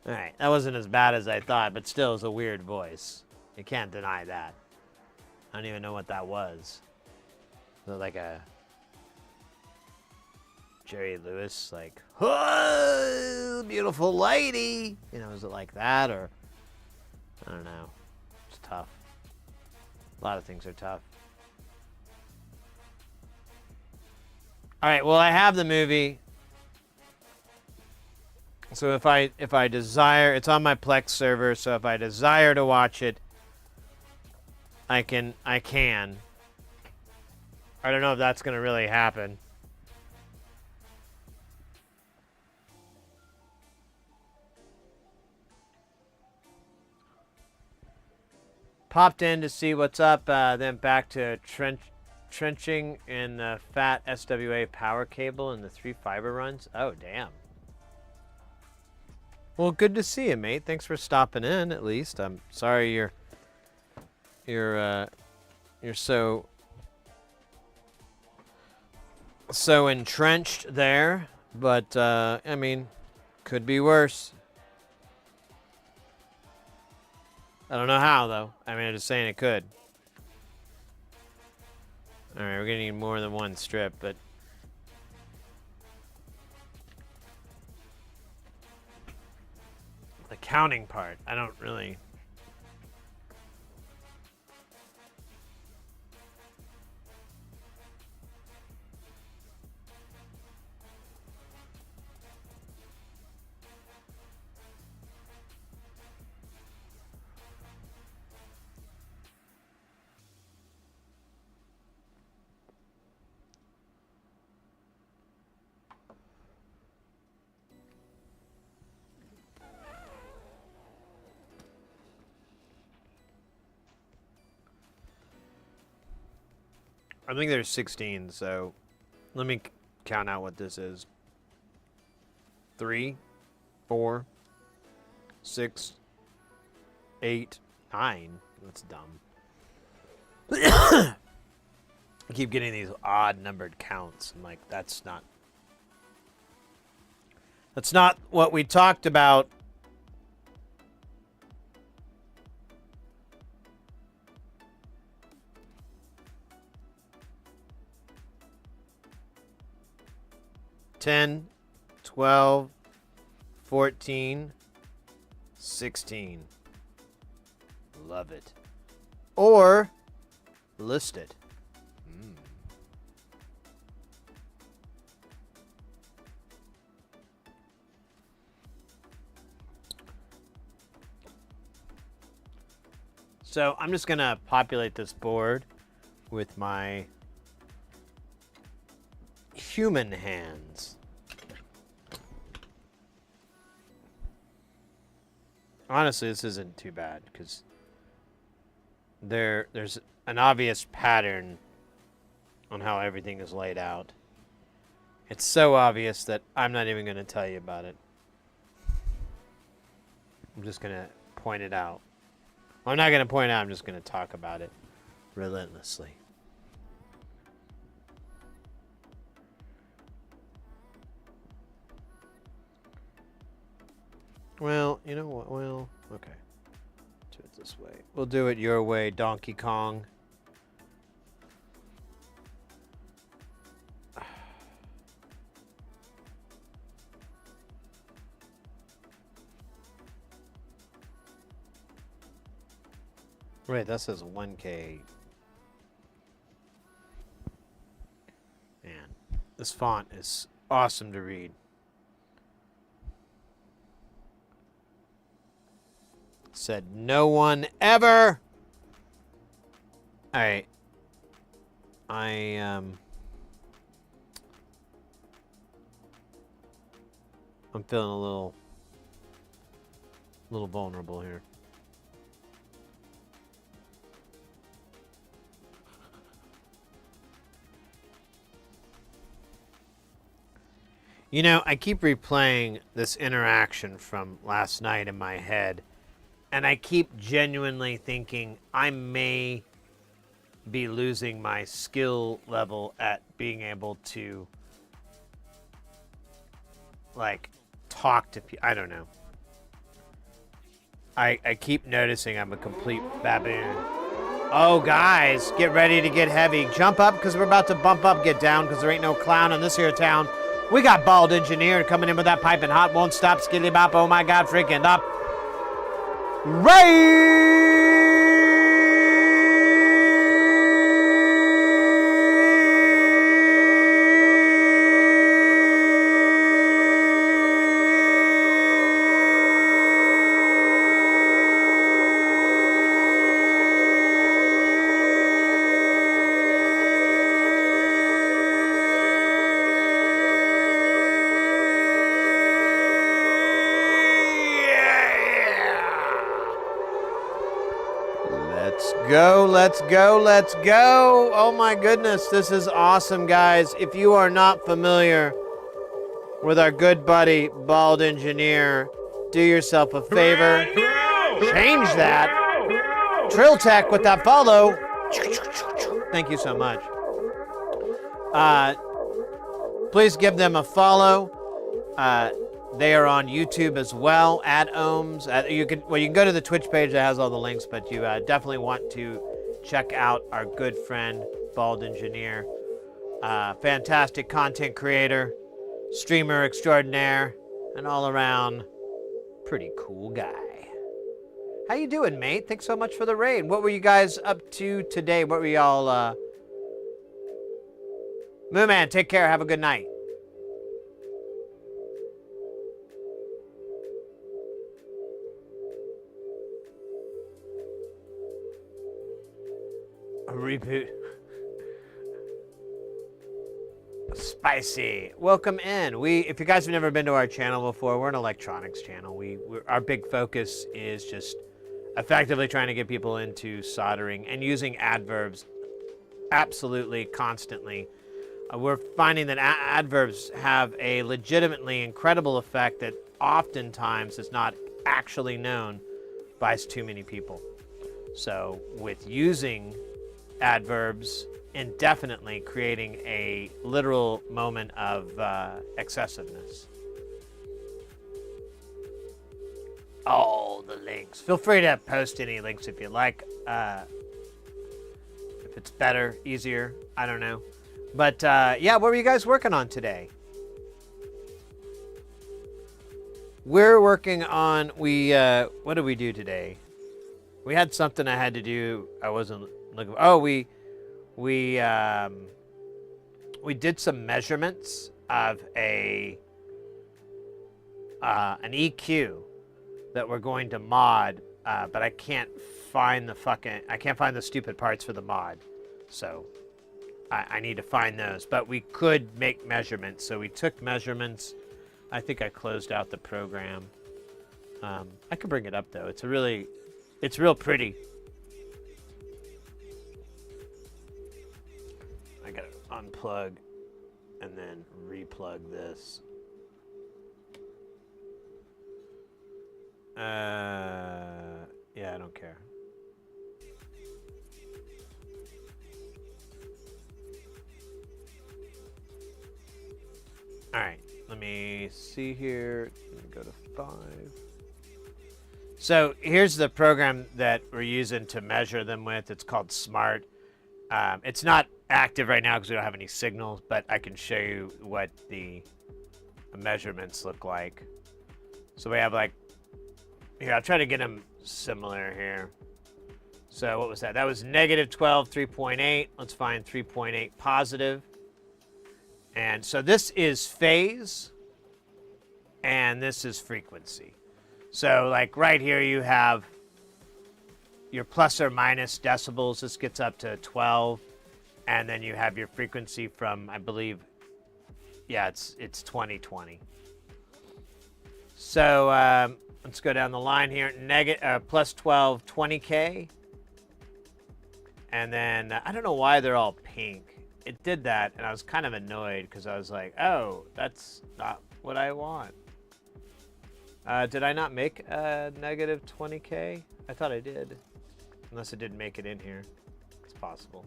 Alright, that wasn't as bad as I thought, but still is a weird voice. You can't deny that. I don't even know what that was. Was it like a Jerry Lewis, like, oh, beautiful lady? You know, is it like that, or I don't know. It's tough. A lot of things are tough. All right, well, I have the movie. So if I desire, it's on my Plex server, so if I desire to watch it, I can. I don't know if that's going to really happen. Popped in to see what's up, then back to trenching in the fat SWA power cable and the 3 fiber runs. Oh, damn. Well, good to see you, mate. Thanks for stopping in, at least. I'm sorry you're so entrenched there, but I mean, could be worse. I don't know how, though. I mean, I'm just saying it could. All right, we're gonna need more than one strip, but the counting part, I don't really. I think there's 16, so let me count out what this is. 3, 4, 6, 8, 9. That's dumb. I keep getting these odd numbered counts. I'm like, that's not what we talked about. $10, $12, $14, $16. Love it. Or list it. So I'm just gonna populate this board with my human hands. Honestly, this isn't too bad because there's an obvious pattern on how everything is laid out. It's so obvious that I'm not even going to tell you about it. I'm just going to point it out. Well, I'm not going to point it out, I'm just going to talk about it relentlessly. Well, you know what? Well, okay. Do it this way. We'll do it your way, Donkey Kong. Wait, that says 1K. Man, this font is awesome to read. Said no one ever. All right. I'm feeling a little vulnerable here. You know, I keep replaying this interaction from last night in my head, and I keep genuinely thinking I may be losing my skill level at being able to, like, talk to people. I don't know. I keep noticing I'm a complete baboon. Oh, guys, get ready to get heavy. Jump up, because we're about to bump up. Get down, because there ain't no clown in this here town. We got Bald Engineer coming in with that piping hot, won't stop, skilly bop, oh my god, freaking up. Let's go, let's go. Oh my goodness, this is awesome, guys. If you are not familiar with our good buddy, Bald Engineer, do yourself a favor. Change that. Trill Tech with that follow. Thank you so much. Please give them a follow. They are on YouTube as well, at Ohms. You can go to the Twitch page that has all the links, but you definitely want to check out our good friend, Bald Engineer. Fantastic content creator, streamer extraordinaire, and all around pretty cool guy. How you doing, mate? Thanks so much for the raid. What were you guys up to today? What were y'all, Moo Man, take care. Have a good night. A reboot. Spicy. Welcome in. If you guys have never been to our channel before, we're an electronics channel. Our big focus is just effectively trying to get people into soldering and using adverbs absolutely constantly. We're finding that adverbs have a legitimately incredible effect that oftentimes is not actually known by too many people. So with using adverbs indefinitely, creating a literal moment of excessiveness. All the links. Feel free to post any links if you like. If it's better, easier, I don't know. But yeah, what were you guys working on today? We're working on, what did we do today? We had something I had to do. I wasn't looking. Oh, we did some measurements of an EQ that we're going to mod, but I can't find the stupid parts for the mod, so I need to find those. But we could make measurements, so we took measurements. I think I closed out the program. I could bring it up though. It's real pretty. I gotta unplug and then replug this. Yeah, I don't care. All right, let me see here. Let me go to 5. So here's the program that we're using to measure them with. It's called Smart. It's not active right now because we don't have any signals, but I can show you what the measurements look like. So we have like, here, I'll try to get them similar here. So what was that? That was -12, 3.8. Let's find 3.8 positive. And so this is phase, and this is frequency. So like right here you have your plus or minus decibels. This gets up to 12. And then you have your frequency from, I believe, yeah, it's 2020. So let's go down the line here. Plus 12, 20K. And then I don't know why they're all pink. it did that, and I was kind of annoyed because I was like, oh, that's not what I want. Did I not make a negative 20K? I thought I did. Unless it didn't make it in here. It's possible.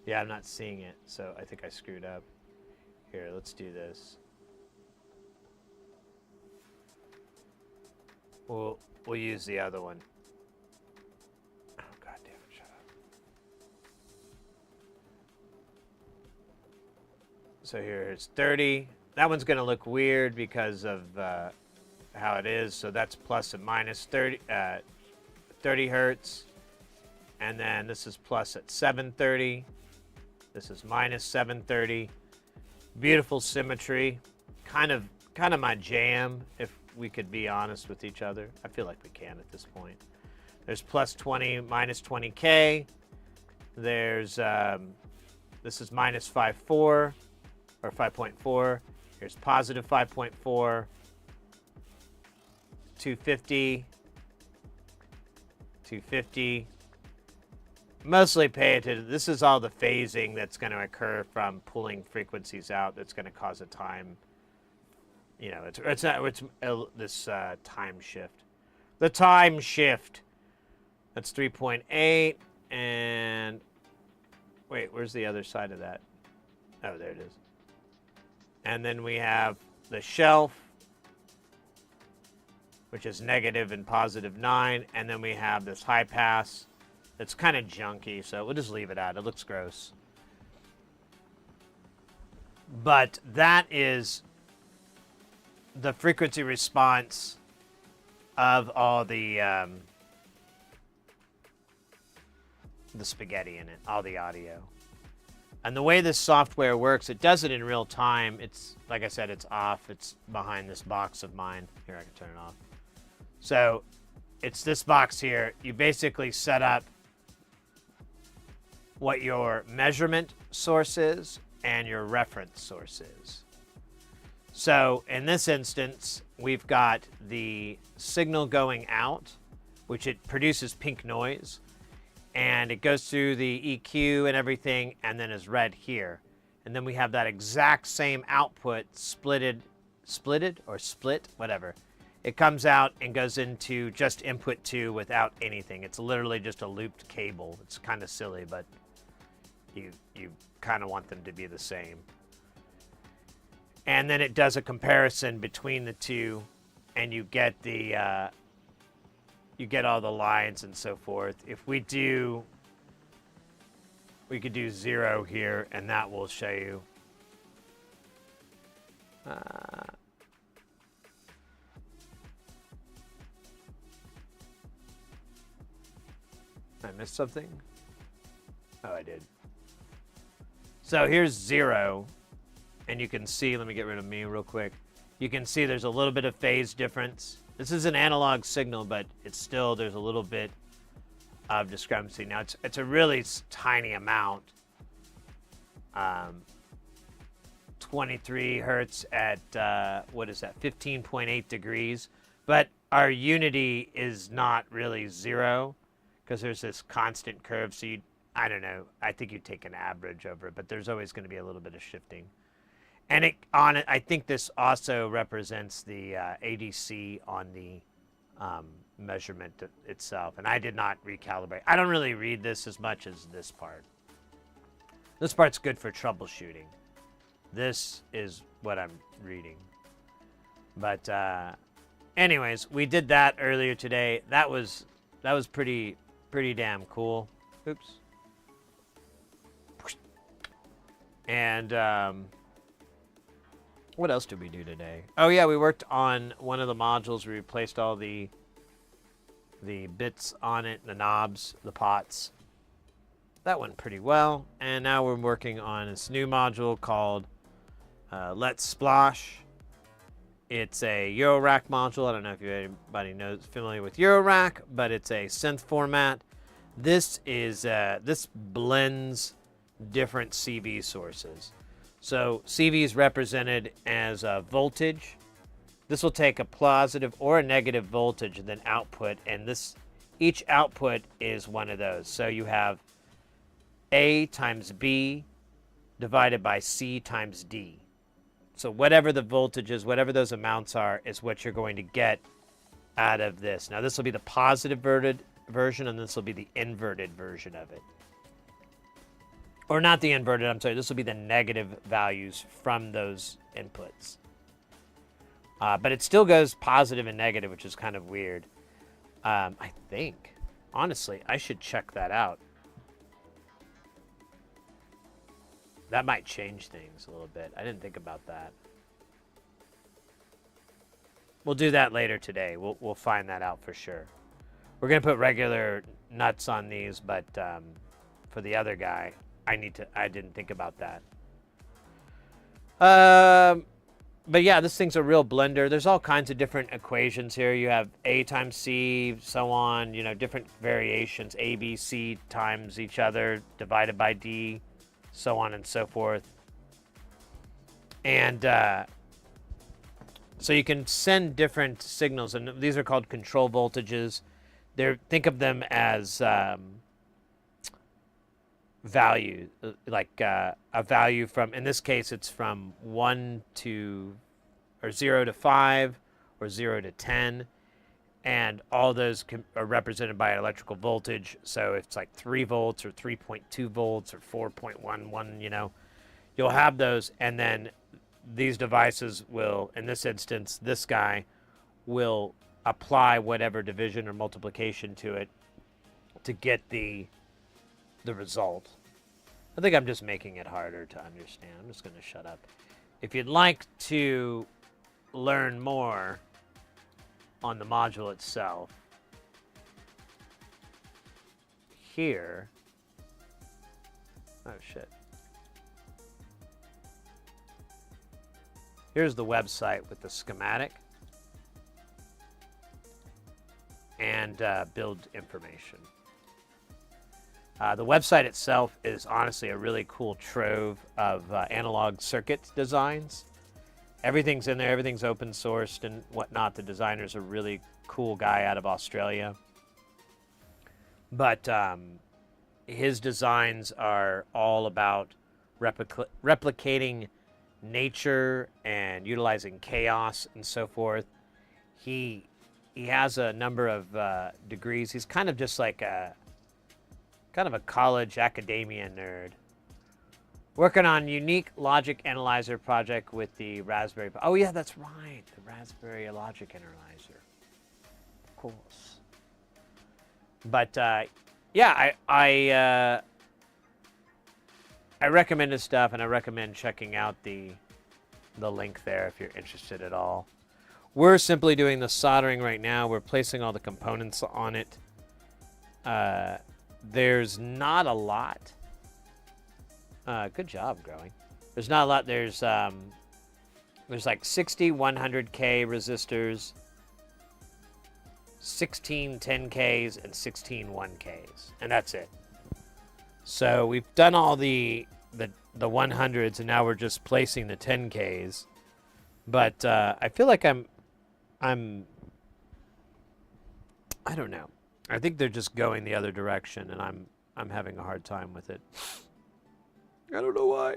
Yeah, I'm not seeing it, so I think I screwed up. Here, let's do this. We'll use the other one. Oh, God damn it, shut up. So here's 30. That one's going to look weird because of how it is. So that's plus and minus 30 hertz. And then this is plus at 730. This is minus 730. Beautiful symmetry. Kind of my jam, if we could be honest with each other. I feel like we can at this point. There's plus 20, minus 20K. There's, this is minus 5.4 or 5.4. Here's positive 5.4. 250. 250. Mostly pay attention. This is all the phasing that's going to occur from pulling frequencies out. That's going to cause a time. You know, it's this time shift. The time shift. That's 3.8. And wait, where's the other side of that? Oh, there it is. And then we have the shelf, which is negative and positive 9. And then we have this high pass. It's kind of junky, so we'll just leave it out. It looks gross. But that is the frequency response of all the spaghetti in it, all the audio. And the way this software works, it does it in real time. It's, like I said, it's off. It's behind this box of mine. Here, I can turn it off. So it's this box here. You basically set up what your measurement source is and your reference source is. So in this instance, we've got the signal going out, which it produces pink noise, and it goes through the EQ and everything, and then is read here. And then we have that exact same output splitted, whatever. It comes out and goes into just input 2 without anything. It's literally just a looped cable. It's kind of silly, but you kind of want them to be the same. And then it does a comparison between the two, and you get the you get all the lines and so forth. If we do, we could do 0 here, and that will show you. I missed something? Oh, I did. So here's 0, and you can see, let me get rid of me real quick. You can see there's a little bit of phase difference. This is an analog signal, but it's still, there's a little bit of discrepancy. Now, it's a really tiny amount. 23 hertz at, what is that, 15.8 degrees. But our unity is not really 0, because there's this constant curve, so I don't know. I think you take an average over it, but there's always going to be a little bit of shifting. And I think this also represents the ADC on the measurement itself. And I did not recalibrate. I don't really read this as much as this part. This part's good for troubleshooting. This is what I'm reading. But anyways, we did that earlier today. That was pretty damn cool. Oops. And what else did we do today? Oh yeah, we worked on one of the modules. We replaced all the bits on it, the knobs, the pots. That went pretty well. And now we're working on this new module called Let's Splosh. It's a Eurorack module. I don't know if anybody knows familiar with Eurorack, but it's a synth format. This is this blends different CV sources. So CV is represented as a voltage. This will take a positive or a negative voltage and then output, and this each output is one of those. So you have A times B divided by C times D. So whatever the voltage is, whatever those amounts are, is what you're going to get out of this. Now this will be the positive version, and this will be the inverted version of it. Or not the inverted, I'm sorry, this will be the negative values from those inputs. But it still goes positive and negative, which is kind of weird. I think, honestly, I should check that out. That might change things a little bit. I didn't think about that. We'll do that later today. We'll find that out for sure. We're going to put regular nuts on these, but for the other guy, I didn't think about that. But yeah, this thing's a real blender. There's all kinds of different equations here. You have A times C, so on, you know, different variations. A, B, C times each other, divided by D, so on and so forth. And so you can send different signals, and these are called control voltages. Think of them as value, like a value from, in this case, it's from 1 to, or 0 to 5, or 0 to 10, and all those are represented by electrical voltage. So it's like 3 volts, or 3.2 volts, or 4.11, you know, you'll have those, and then these devices will, in this instance, this guy will apply whatever division or multiplication to it to get the result. I think I'm just making it harder to understand. I'm just going to shut up. If you'd like to learn more on the module itself, here, oh shit. Here's the website with the schematic and build information. The website itself is honestly a really cool trove of analog circuit designs. Everything's in there, everything's open sourced and whatnot. The designer's a really cool guy out of Australia. But his designs are all about replicating nature and utilizing chaos and so forth. He has a number of degrees. He's kind of just like a college academia nerd. Working on unique logic analyzer project with the Raspberry. Oh yeah, that's right, the Raspberry logic analyzer. Of course. But yeah, I recommend his stuff, and I recommend checking out the link there if you're interested at all. We're simply doing the soldering right now. We're placing all the components on it. There's not a lot. Good job, Growing. There's not a lot. There's like 60 100K resistors, 16 10Ks, and 16 1Ks, and that's it. So we've done all the 100s, and now we're just placing the 10Ks. But I feel like I don't know. I think they're just going the other direction, and I'm having a hard time with it. I don't know why.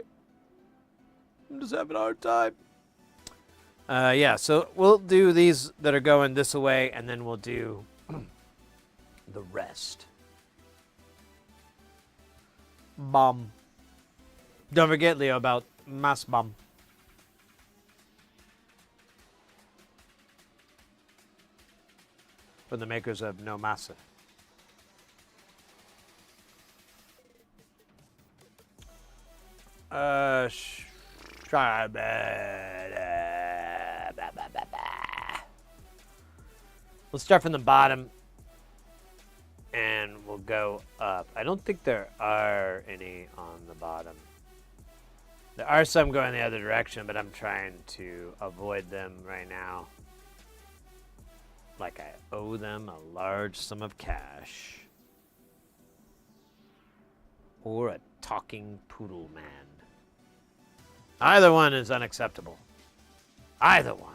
I'm just having a hard time. Yeah, so we'll do these that are going this way, and then we'll do the rest. Bomb. Don't forget, Leo, about mass bomb. From the makers of No Massa. Let's start from the bottom, and we'll go up. I don't think there are any on the bottom. There are some going the other direction, but I'm trying to avoid them right now. Like I owe them a large sum of cash. Or a talking poodle man. Either one is unacceptable. Either one.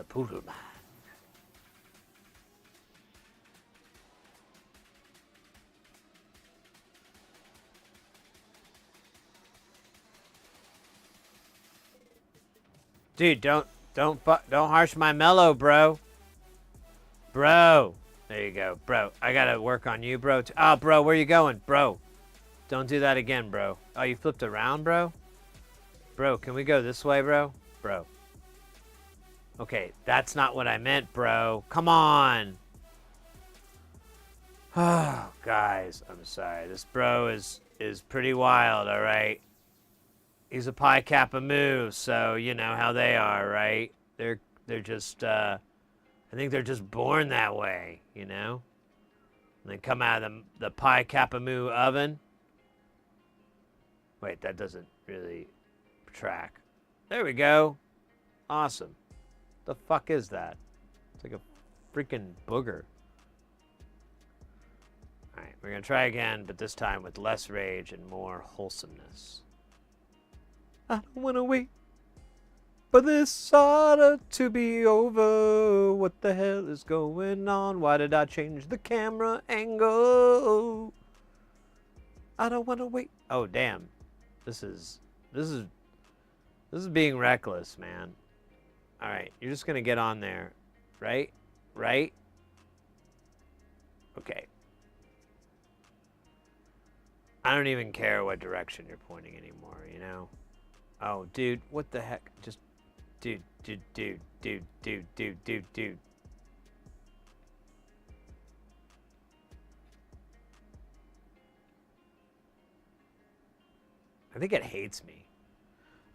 The Poodle Man. Dude, don't harsh my mellow, bro. Bro. There you go, bro. I gotta work on you, bro. Oh, bro, where you going, bro? Don't do that again, bro. Oh, you flipped around, bro? Bro, can we go this way, bro? Bro. Okay, that's not what I meant, bro. Come on. Oh, guys, I'm sorry. This bro is pretty wild, all right? He's a Pi Kappa Mu, so you know how they are, right? They're just I think they're just born that way, you know? And they come out of the Pi Kappa Mu oven. Wait, that doesn't really track. There we go. Awesome. The fuck is that? It's like a freaking booger. Alright, we're gonna try again, but this time with less rage and more wholesomeness. I don't wanna wait for this order to be over. What the hell is going on? Why did I change the camera angle? I don't wanna wait. Oh damn. This is being reckless, man. Alright, you're just gonna get on there. Right? Right? Okay. I don't even care what direction you're pointing anymore, you know? Oh, dude, what the heck? Just, dude. I think it hates me.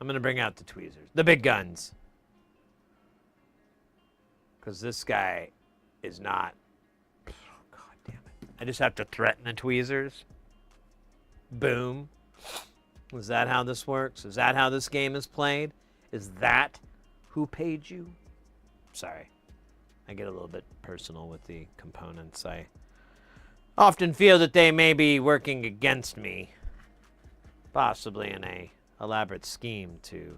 I'm gonna bring out the tweezers. The big guns. Because this guy is not... Oh, God damn it. I just have to threaten the tweezers. Boom. Is that how this works? Is that how this game is played? Is that who paid you? Sorry. I get a little bit personal with the components. I often feel that they may be working against me. Possibly in a elaborate scheme to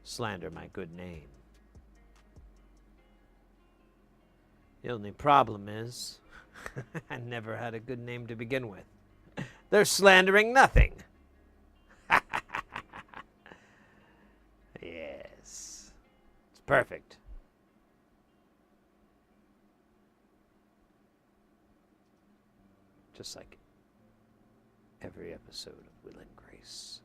slander my good name. The only problem is, I never had a good name to begin with. They're slandering nothing. Yes. It's perfect. Just like every episode of Will and Grace.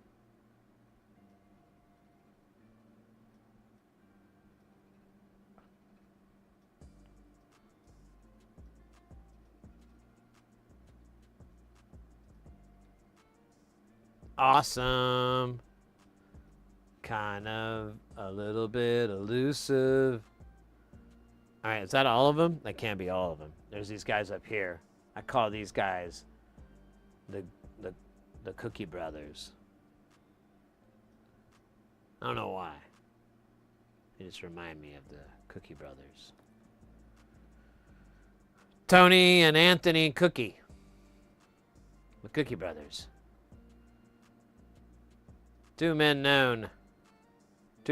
Awesome. Kind of a little bit elusive. All right, is that all of them? That can't be all of them. There's these guys up here. I call these guys the Cookie Brothers. I don't know why. They just remind me of the Cookie Brothers. Tony and Anthony Cookie. The Cookie Brothers. Two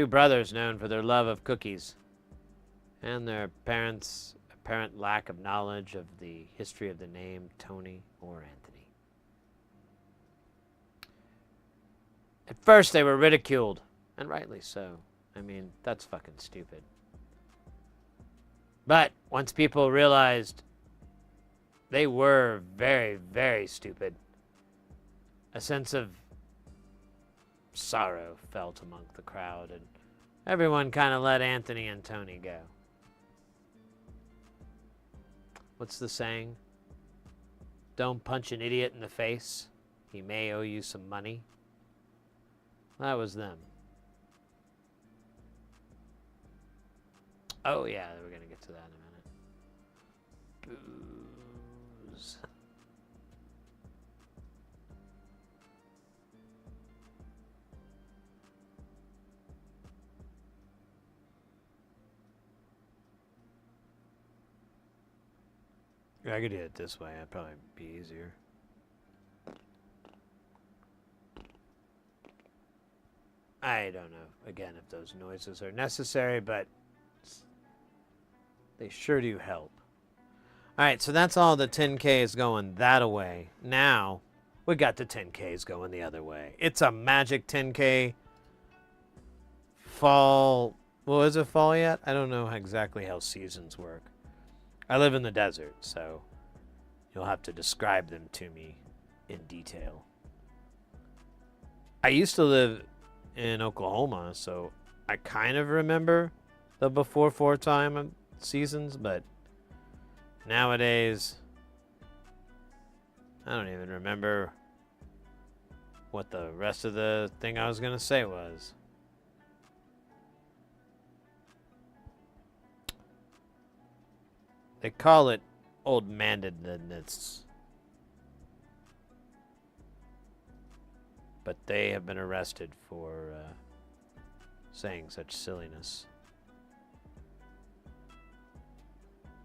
brothers known for their love of cookies and their parents' apparent lack of knowledge of the history of the name Tony or Anthony. At first they were ridiculed, and rightly so. I mean, that's fucking stupid. But once people realized they were very, very stupid, a sense of sorrow felt among the crowd, and everyone kind of let Anthony and Tony go. What's the saying? Don't punch an idiot in the face. He may owe you some money. That was them. Oh yeah, we're gonna get to that in a minute. Booze. I could do it this way. That'd probably be easier. I don't know, again, if those noises are necessary, but They sure do help. All right, so that's all the 10Ks going that way. Now, we got the 10Ks going the other way. It's a magic 10K fall. Well, is it fall yet? I don't know exactly how seasons work. I live in the desert, so you'll have to describe them to me in detail. I used to live in Oklahoma, so I kind of remember the before 4 time seasons, but nowadays I don't even remember what the rest of the thing I was going to say was. They call it old-mandedness. But they have been arrested for saying such silliness.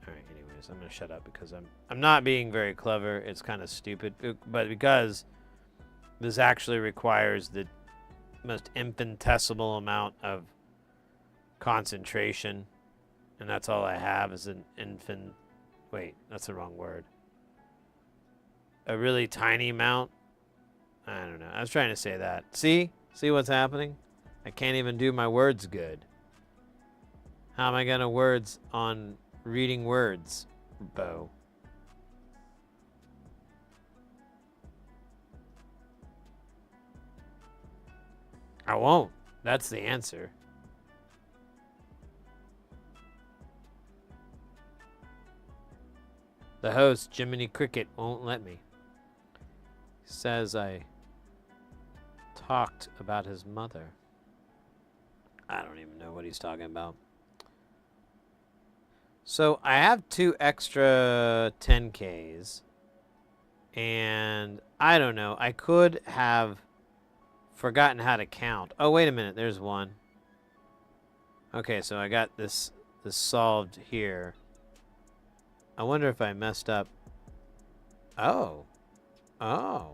Alright, anyways, I'm going to shut up because I'm not being very clever. It's kind of stupid. But because this actually requires the most infinitesimal amount of concentration, and that's all I have is an wait, that's the wrong word. A really tiny amount. I don't know. I was trying to say that. See? See what's happening? I can't even do my words good. How am I going to words on reading words, Bo? I won't. That's the answer. The host, Jiminy Cricket, won't let me. He says I talked about his mother. I don't even know what he's talking about. So I have 2 extra 10Ks. And I don't know. I could have forgotten how to count. Oh, wait a minute. There's one. Okay, so I got this solved here. I wonder if I messed up. Oh. Oh.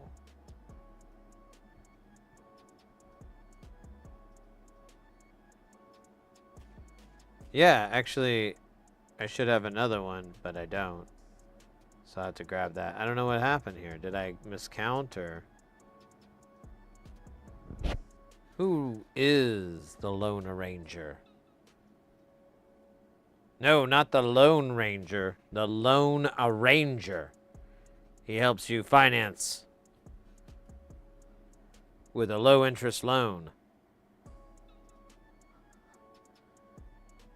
Yeah, actually, I should have another one, but I don't. So I have to grab that. I don't know what happened here. Did I miscount or... Who is the Lone Ranger? No, not the Lone Ranger. The Lone Arranger. He helps you finance with a low interest loan.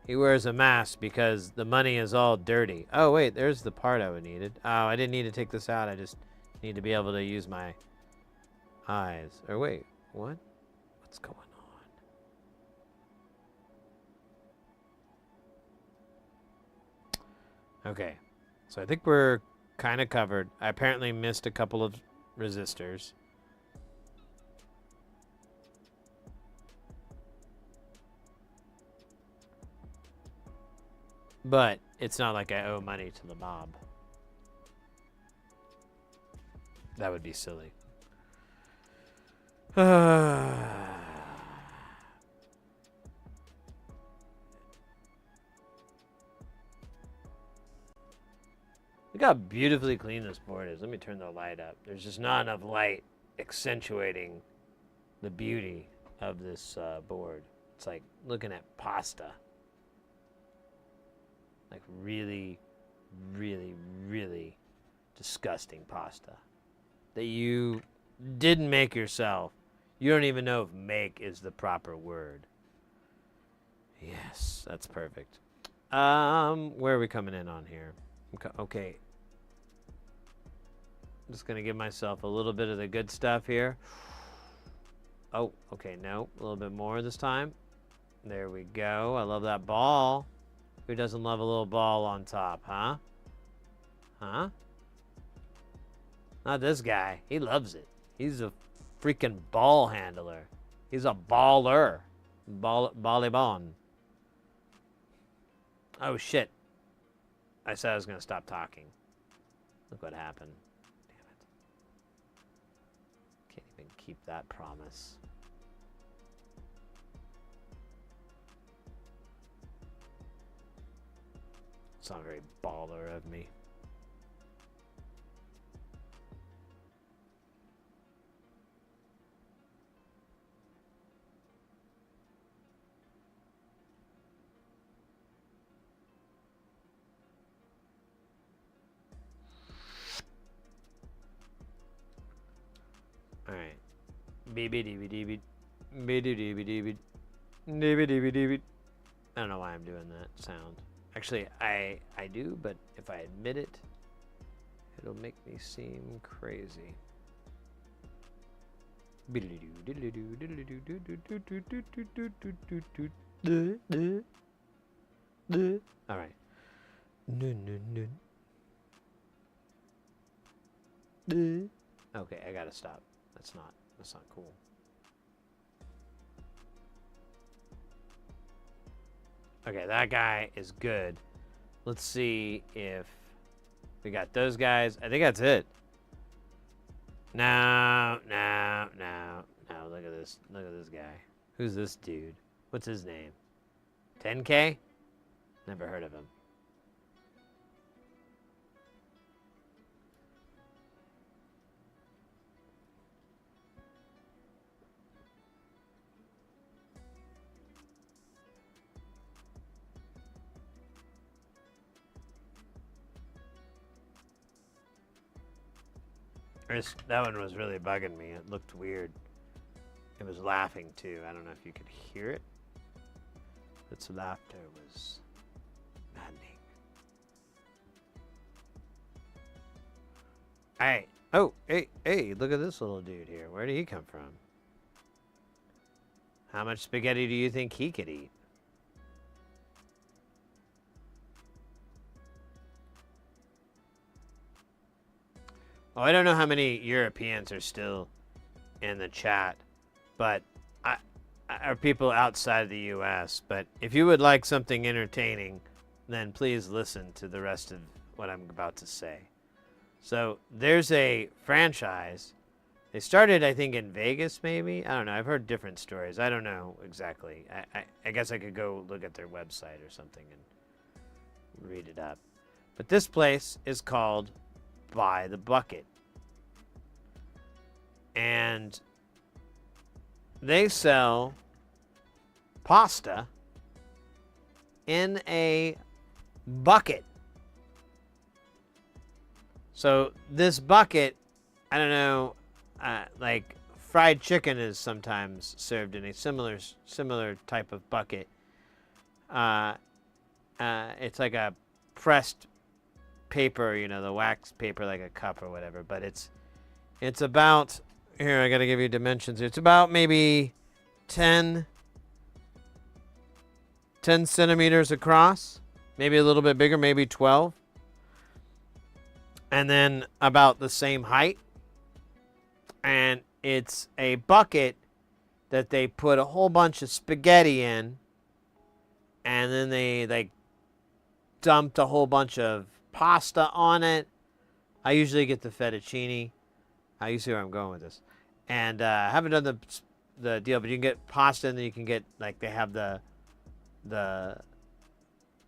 He wears a mask because the money is all dirty. Oh, wait, there's the part I would needed. Oh, I didn't need to take this out. I just need to be able to use my eyes. Or wait, what? What's going on? Okay, so I think we're kind of covered. I apparently missed a couple of resistors. But it's not like I owe money to the mob. That would be silly. Look how beautifully clean this board is. Let me turn the light up. There's just not enough light accentuating the beauty of this board. It's like looking at pasta. Like really, really, really disgusting pasta that you didn't make yourself. You don't even know if make is the proper word. Yes, that's perfect. Where are we coming in on here? Okay. I'm just going to give myself a little bit of the good stuff here. Oh, okay, no. A little bit more this time. There we go. I love that ball. Who doesn't love a little ball on top, huh? Huh? Not this guy. He loves it. He's a freaking ball handler. He's a baller. Ballybon. Oh, shit. I said I was going to stop talking. Look what happened. Damn it. Can't even keep that promise. It's not very baller of me. Alright. Beep-a-dee-bee-dee-bee. Beep-a-dee-bee-dee-bee. Dee-bee-dee-bee-dee-bee. I don't know why I'm doing that sound. Actually, I do, but if I admit it, it'll make me seem crazy. All right. Okay, I gotta stop. That's not cool. Okay, that guy is good. Let's see if we got those guys. I think that's it. No. Look at this. Look at this guy. Who's this dude? What's his name? 10K? Never heard of him. That one was really bugging me. It looked weird. It was laughing too. I don't know if you could hear it. Its laughter was maddening. Hey. Oh, hey, look at this little dude here. Where did he come from? How much spaghetti do you think he could eat? Oh, I don't know how many Europeans are still in the chat, but are people outside of the U.S. But if you would like something entertaining, then please listen to the rest of what I'm about to say. So there's a franchise. They started, I think, in Vegas, maybe. I don't know. I've heard different stories. I don't know exactly. I guess I could go look at their website or something and read it up. But this place is called By the Bucket. And they sell pasta in a bucket. So this bucket, I don't know, like fried chicken is sometimes served in a similar type of bucket. It's like a pressed paper, you know, the wax paper, like a cup or whatever. But it's about, here, I got to give you dimensions. It's about maybe 10 centimeters across, maybe a little bit bigger, maybe 12. And then about the same height. And it's a bucket that they put a whole bunch of spaghetti in. And then they like dumped a whole bunch of pasta on it. I usually get the fettuccine. You see where I'm going with this. And I haven't done the deal, but you can get pasta, and then you can get, like, they have the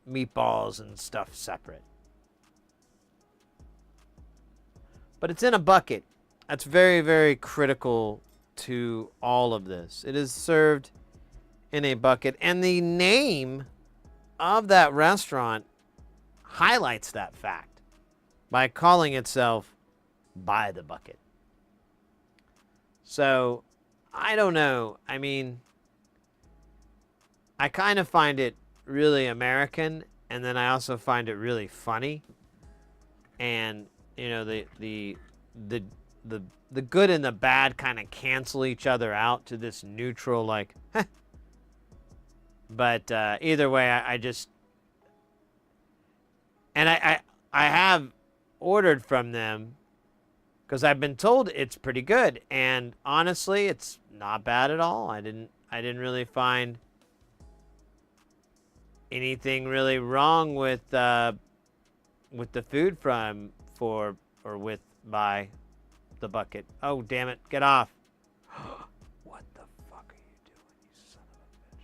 meatballs and stuff separate. But it's in a bucket. That's very, very critical to all of this. It is served in a bucket. And the name of that restaurant highlights that fact by calling itself By the Bucket. So, I don't know. I mean, I kind of find it really American, and then I also find it really funny. And, you know, the good and the bad kind of cancel each other out to this neutral, like, heh. But either way, I just... And I have ordered from them because I've been told it's pretty good, and honestly, it's not bad at all. I didn't really find anything really wrong with the food By the Bucket. Oh, damn it! Get off! What the fuck are you doing, you son of a bitch! I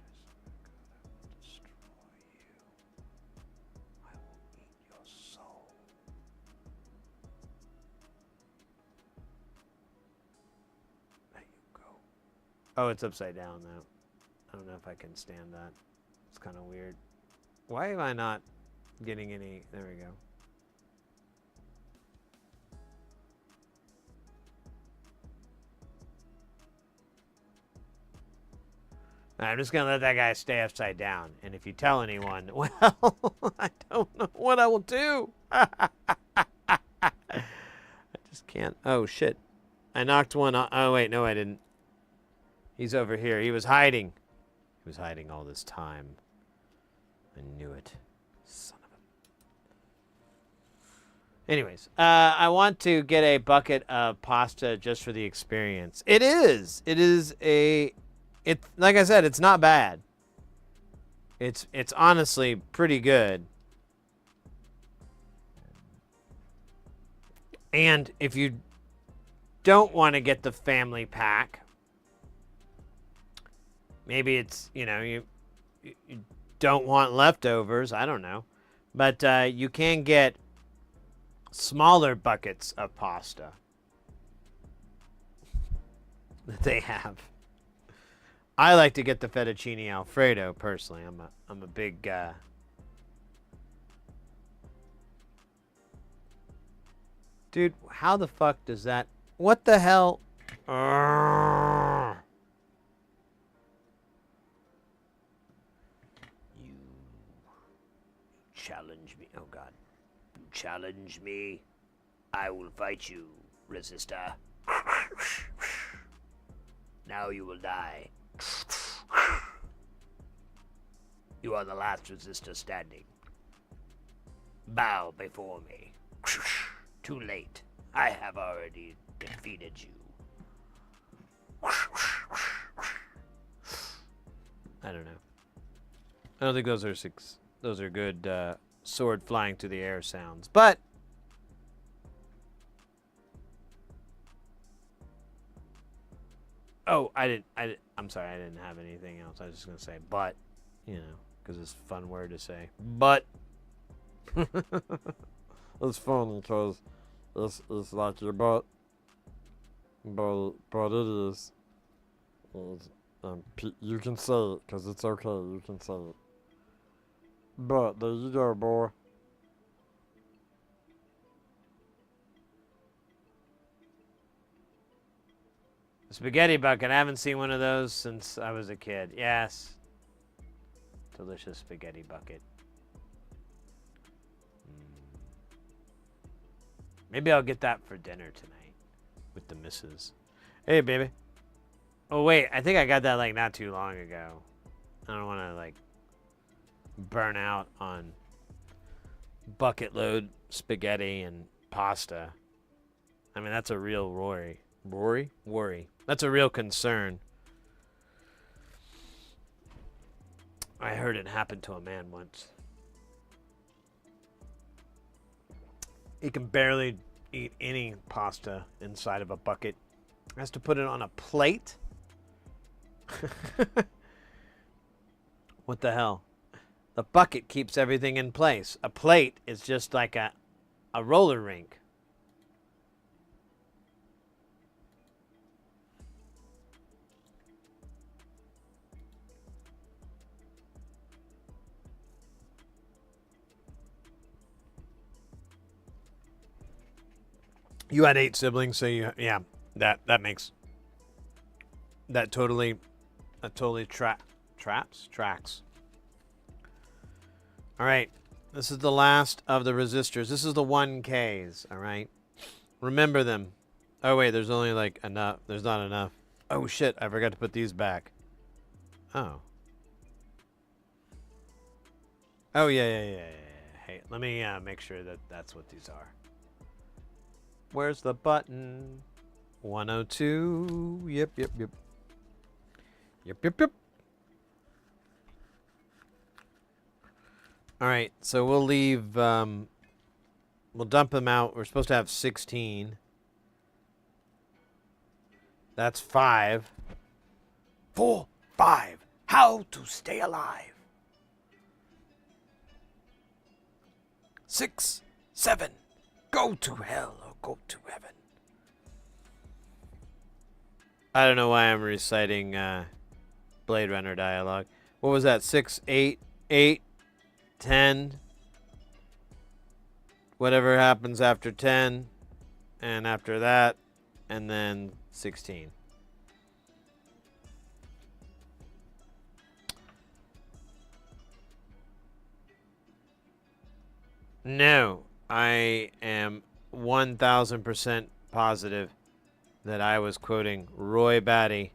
swear to God, I will destroy you. I will eat Oh, it's upside down though. I don't know if I can stand that. It's kind of weird. Why am I not getting any? There we go. I'm just going to let that guy stay upside down. And if you tell anyone, well, I don't know what I will do. I just can't. Oh, shit. I knocked one off. Oh, wait. No, I didn't. He's over here. He was hiding. He was hiding all this time. I knew it. Son of a... Anyways, I want to get a bucket of pasta just for the experience. It is. It is a... It's like I said, it's not bad. It's honestly pretty good. And if you don't want to get the family pack, maybe it's, you know, you don't want leftovers, I don't know. But you can get smaller buckets of pasta that they have. I like to get the fettuccine alfredo personally. I'm a big dude. How the fuck does that? What the hell? You challenge me? Oh God! You challenge me? I will fight you, resistor. Now you will die. You are the last resistor standing. Bow before me. Too late. I have already defeated you. I don't know. I don't think those are good sword flying through the air sounds. But oh, I'm sorry, I didn't have anything else. I was just going to say, but, you know, because it's a fun word to say. But. It's funny because it's like your butt. But it is. You can say it because it's okay. You can say it. But there you go, boy. Spaghetti bucket. I haven't seen one of those since I was a kid. Yes. Delicious spaghetti bucket. Maybe I'll get that for dinner tonight with the missus. Hey, baby. Oh, wait. I think I got that, like, not too long ago. I don't want to, like, burn out on bucket load spaghetti and pasta. I mean, that's a real worry. Worry. That's a real concern. I heard it happened to a man once. He can barely eat any pasta inside of a bucket. Has to put it on a plate. What the hell? The bucket keeps everything in place. A plate is just like a roller rink. You had 8 siblings, so yeah, that makes that totally tracks. All right, this is the last of the resistors. This is the 1Ks. All right, remember them. Oh wait, there's only like enough. There's not enough. Oh shit, I forgot to put these back. Oh. Oh yeah. Hey, let me make sure that that's what these are. Where's the button? 102. Yep. All right, so we'll leave. We'll dump them out. We're supposed to have 16. That's 5. 4, 5. How to stay alive. 6, 7. Go to hell or go to heaven. I don't know why I'm reciting Blade Runner dialogue. What was that? 6, 8, 8, 10. Whatever happens after 10. And after that. And then 16. No, I am 1000% positive that I was quoting Roy Batty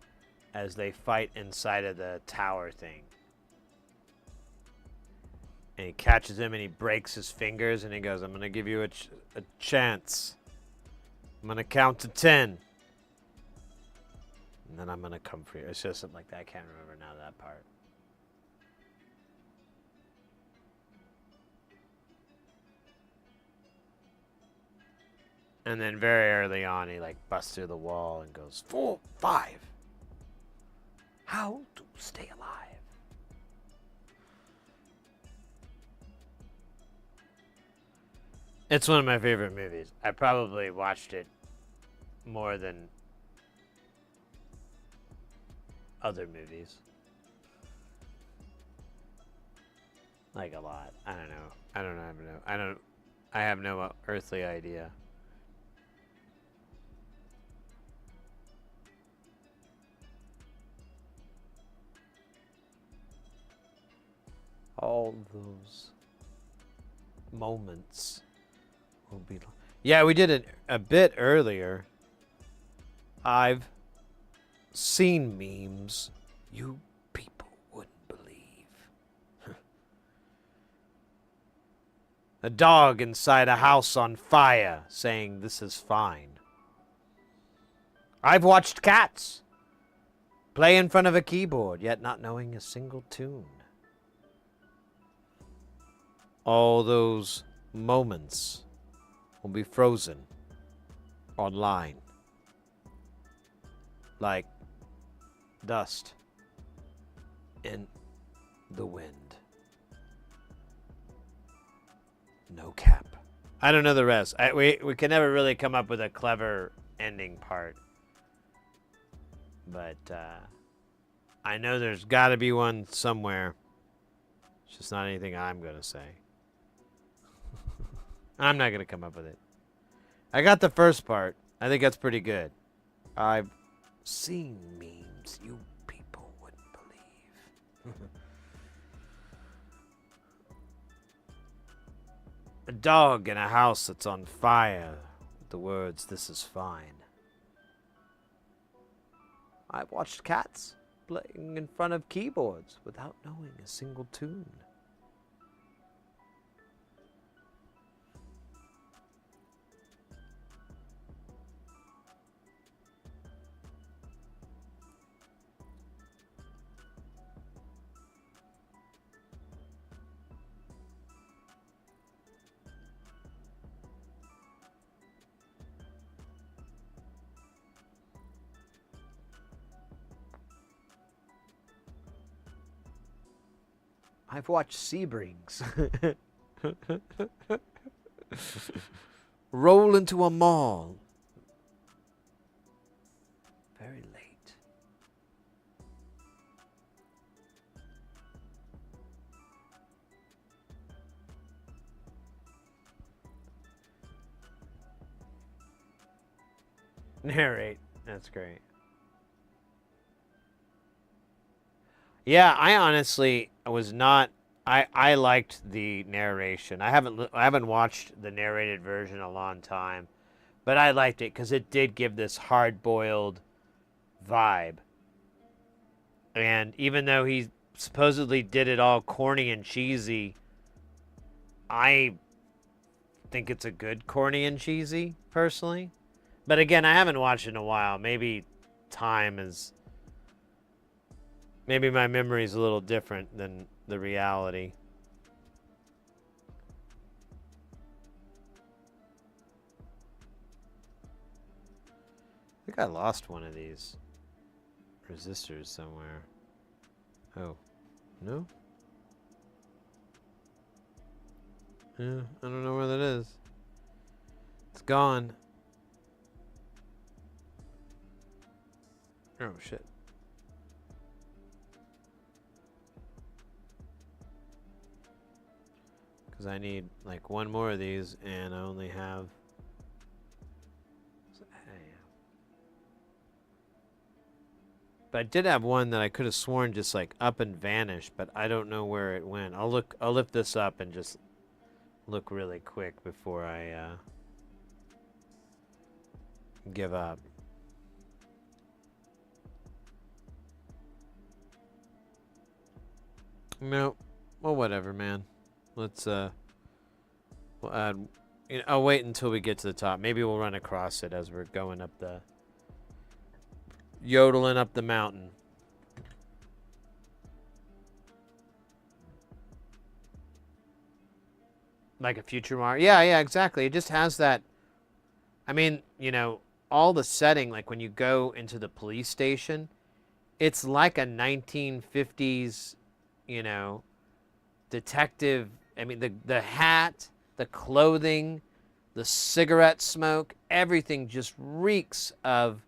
as they fight inside of the tower thing. And he catches him and he breaks his fingers and he goes, I'm going to give you a chance. I'm going to count to 10. And then I'm going to come for you. It's just something like that. I can't remember now that part. And then very early on, he like busts through the wall and goes, 4, 5. How to stay alive. It's one of my favorite movies. I probably watched it more than other movies. Like a lot. I don't know. I have no earthly idea. All those moments will be. Yeah, we did it a bit earlier. I've seen memes you people wouldn't believe. A dog inside a house on fire saying this is fine. I've watched cats play in front of a keyboard yet not knowing a single tune. All those moments will be frozen online like dust in the wind. No cap. I don't know the rest. We can never really come up with a clever ending part. But I know there's got to be one somewhere. It's just not anything I'm going to say. I'm not going to come up with it. I got the first part. I think that's pretty good. I've seen memes you people wouldn't believe. A dog in a house that's on fire with the words, this is fine. I've watched cats playing in front of keyboards without knowing a single tune. I've watched Sebring roll into a mall very late. Narrate. That's great. Yeah, I honestly was not. I liked the narration. I haven't watched the narrated version in a long time, but I liked it because it did give this hard-boiled vibe. And even though he supposedly did it all corny and cheesy, I think it's a good corny and cheesy personally. But again, I haven't watched it in a while. Maybe time is. Maybe my memory is a little different than the reality. I think I lost one of these resistors somewhere. Oh, no? Yeah, I don't know where that is. It's gone. Oh, shit. Because I need, like, one more of these, and I only have... But I did have one that I could have sworn just, like, up and vanished, but I don't know where it went. I'll lift this up and just look really quick before I, give up. No. Well, whatever, man. Let's, we'll add... You know, I'll wait until we get to the top. Maybe we'll run across it as we're going up the... Yodeling up the mountain. Like a future Mario? Yeah, yeah, exactly. It just has that... I mean, you know, all the setting, like when you go into the police station, it's like a 1950s, you know, detective. I mean, the hat, the clothing, the cigarette smoke, everything just reeks of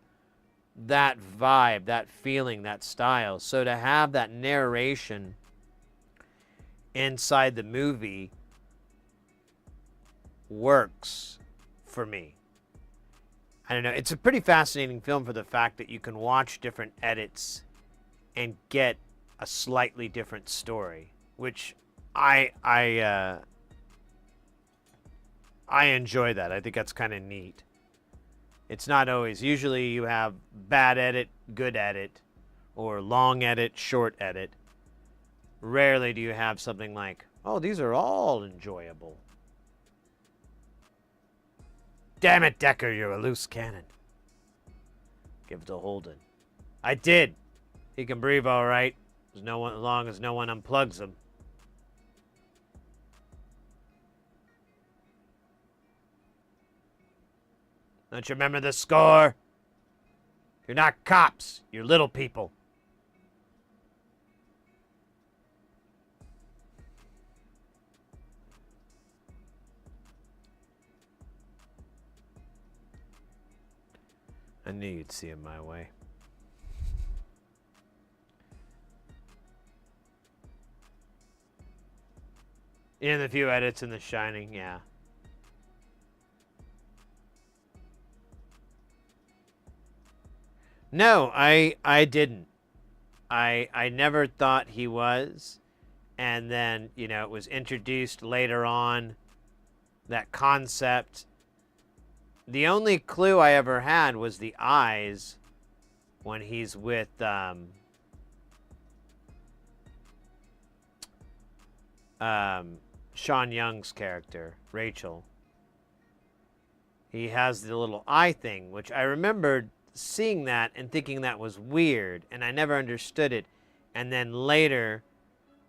that vibe, that feeling, that style. So to have that narration inside the movie works for me. I don't know. It's a pretty fascinating film for the fact that you can watch different edits and get a slightly different story, which I enjoy that. I think that's kind of neat. It's not always. Usually you have bad edit, good edit, or long edit, short edit. Rarely do you have something like, oh, these are all enjoyable. Damn it, Decker, you're a loose cannon. Give it to Holden. I did. He can breathe all right, as long as no one unplugs him. Don't you remember the score? You're not cops. You're little people. I knew you'd see him my way. In the few edits in The Shining, yeah. No, I didn't. I never thought he was. And then, you know, it was introduced later on, that concept. The only clue I ever had was the eyes when he's with Sean Young's character, Rachel. He has the little eye thing, which I remembered seeing that and thinking that was weird, and I never understood it. And then later,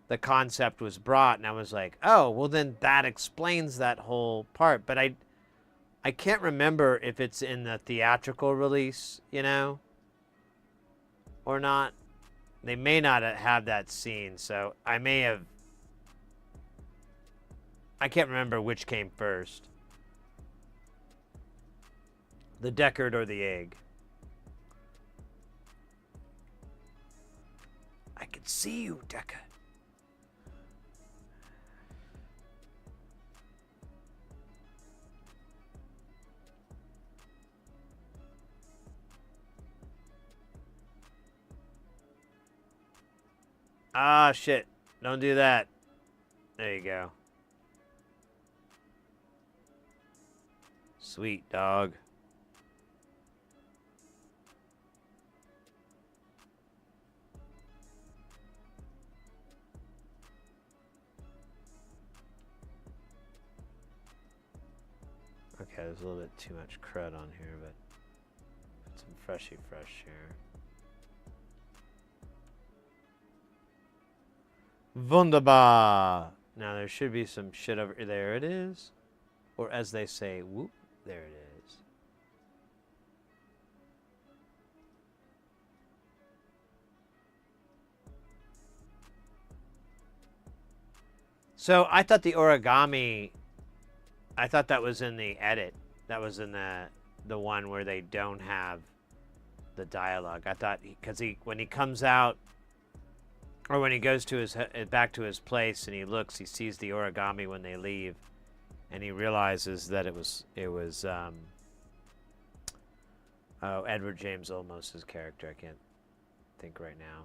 the concept was brought, and I was like, oh, well then that explains that whole part. But I can't remember if it's in the theatrical release, you know, or not. They may not have that scene, so I may have... I can't remember which came first. The Deckard or the egg. I can see you, Deckard. Ah, shit. Don't do that. There you go. Sweet dog. Okay, there's a little bit too much crud on here, but put some freshy fresh here. Wunderbar! Now there should be some shit over there. It is. Or as they say, whoop, there it is. So I thought the origami, I thought that was in the edit. That was in the one where they don't have the dialogue. I thought because when he comes out, or when he goes to his back to his place and he looks, he sees the origami when they leave, and he realizes that it was Edward James Olmos's character. I can't think right now.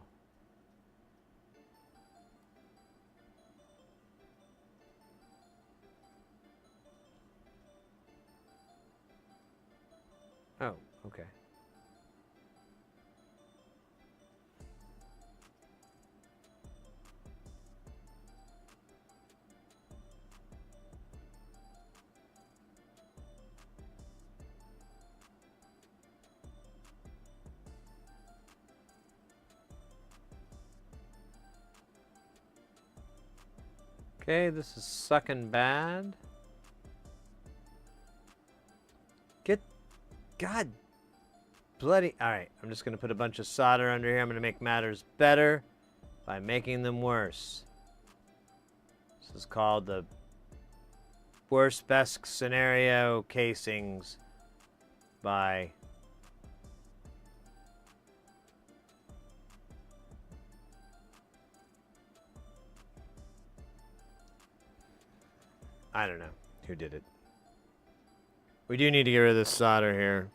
Oh, okay. Okay, this is sucking bad. Get... God bloody... Alright, I'm just going to put a bunch of solder under here. I'm going to make matters better by making them worse. This is called the worst best scenario casings by... I don't know who did it. We do need to get rid of this solder here.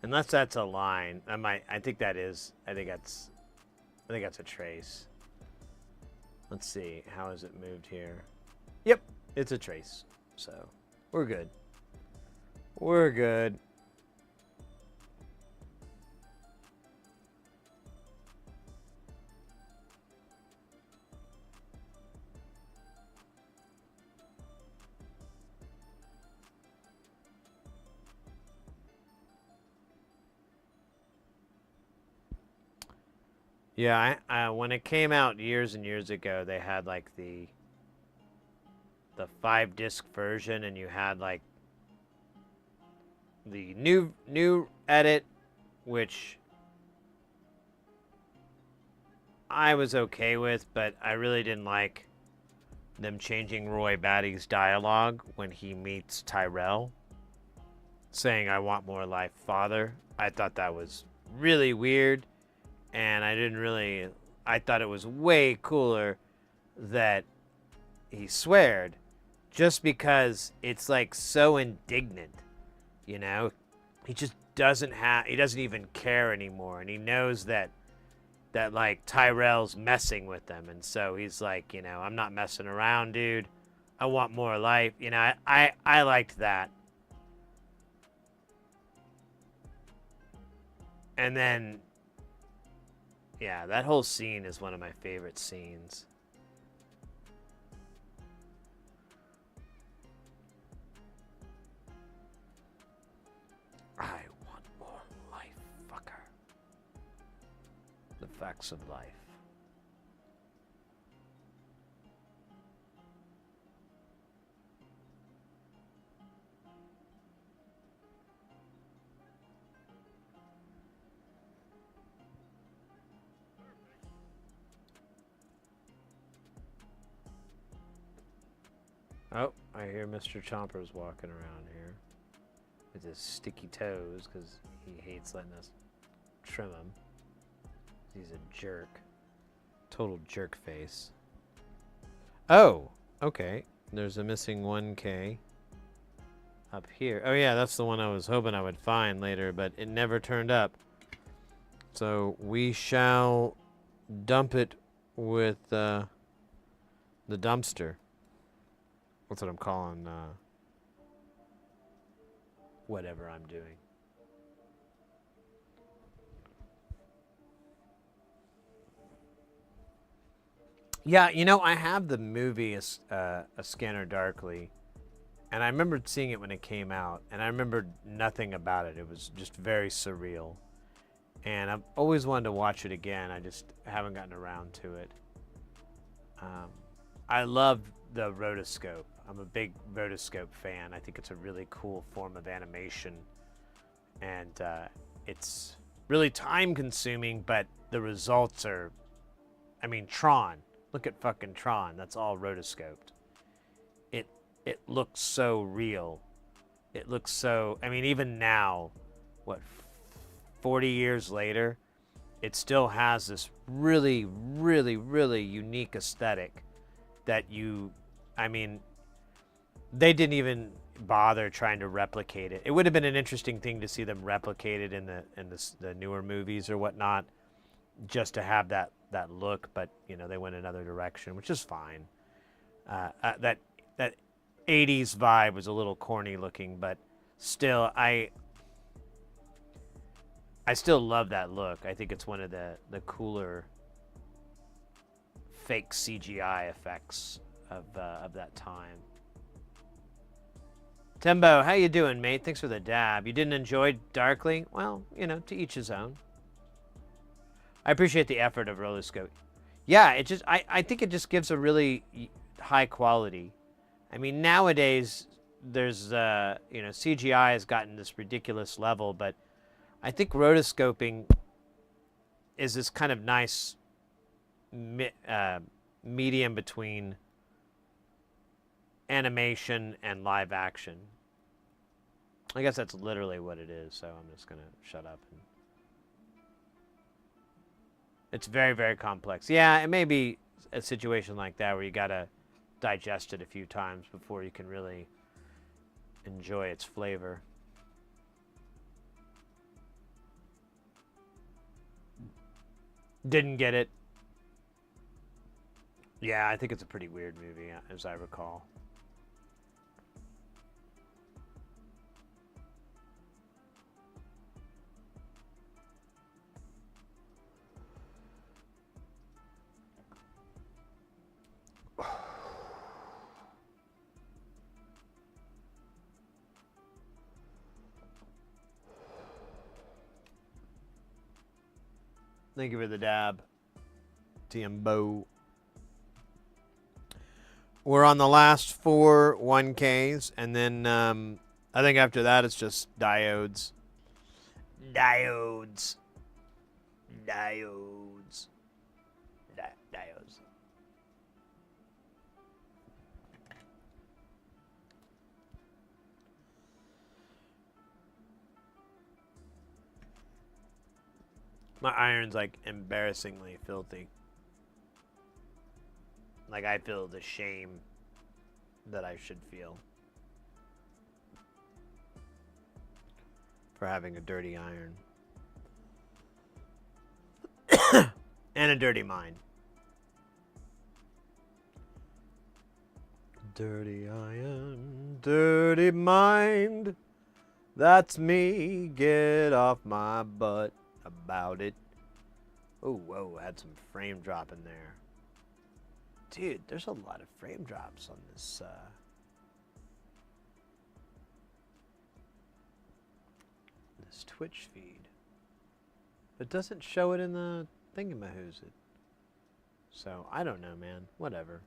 Unless that's a line. I think that's a trace. Let's see. How is it moved here? Yep, it's a trace. So, we're good. We're good. Yeah, when it came out years and years ago, they had like the 5-disc version, and you had like the new edit, which I was okay with, but I really didn't like them changing Roy Batty's dialogue when he meets Tyrell, saying "I want more life, father." I thought that was really weird. And I thought it was way cooler that he sweared, just because it's like so indignant, you know? He just he doesn't even care anymore. And he knows that like Tyrell's messing with them. And so he's like, you know, I'm not messing around, dude. I want more life. You know, I liked that. And then, yeah, that whole scene is one of my favorite scenes. I want more life, fucker. The facts of life. Oh, I hear Mr. Chomper's walking around here with his sticky toes because he hates letting us trim him. He's a jerk. Total jerk face. Oh, okay. There's a missing 1K up here. Oh yeah, that's the one I was hoping I would find later, but it never turned up. So we shall dump it with the dumpster. That's what I'm calling whatever I'm doing. Yeah, you know, I have the movie A Scanner Darkly, and I remembered seeing it when it came out, and I remembered nothing about it. It was just very surreal. And I've always wanted to watch it again. I just haven't gotten around to it. I love the rotoscope. I'm a big rotoscope fan. I think it's a really cool form of animation. And it's really time consuming, but the results are, I mean, Tron. Look at fucking Tron. That's all rotoscoped. it looks so real. It looks so, I mean, even now, what, 40 years later, it still has this really, really, really unique aesthetic that I mean, they didn't even bother trying to replicate it. It would have been an interesting thing to see them replicate it in the newer movies or whatnot, just to have that look. But you know, they went another direction, which is fine. That 80s vibe was a little corny looking, but still, I still love that look. I think it's one of the cooler fake CGI effects of that time. Tembo, how you doing, mate? Thanks for the dab. You didn't enjoy Darkling? Well, you know, to each his own. I appreciate the effort of roller scope. Yeah, it just I think it just gives a really high quality. I mean, nowadays there's you know, CGI has gotten this ridiculous level, but I think rotoscoping is this kind of nice medium between animation and live action. I guess that's literally what it is, so I'm just gonna shut up. It's very, very complex. Yeah, it may be a situation like that where you gotta digest it a few times before you can really enjoy its flavor. Didn't get it. Yeah, I think it's a pretty weird movie, as I recall. Thank you for the dab, Tiambo. We're on the last 4 1Ks, and then I think after that it's just diodes. Diodes. Diodes. Diodes. My iron's like embarrassingly filthy. Like I feel the shame that I should feel for having a dirty iron. And a dirty mind. Dirty iron, dirty mind. That's me. Get off my butt about it. Oh, whoa, had some frame drop in there. Dude, there's a lot of frame drops on this this Twitch feed. It doesn't show it in the thingamahoo's. So, I don't know, man. Whatever.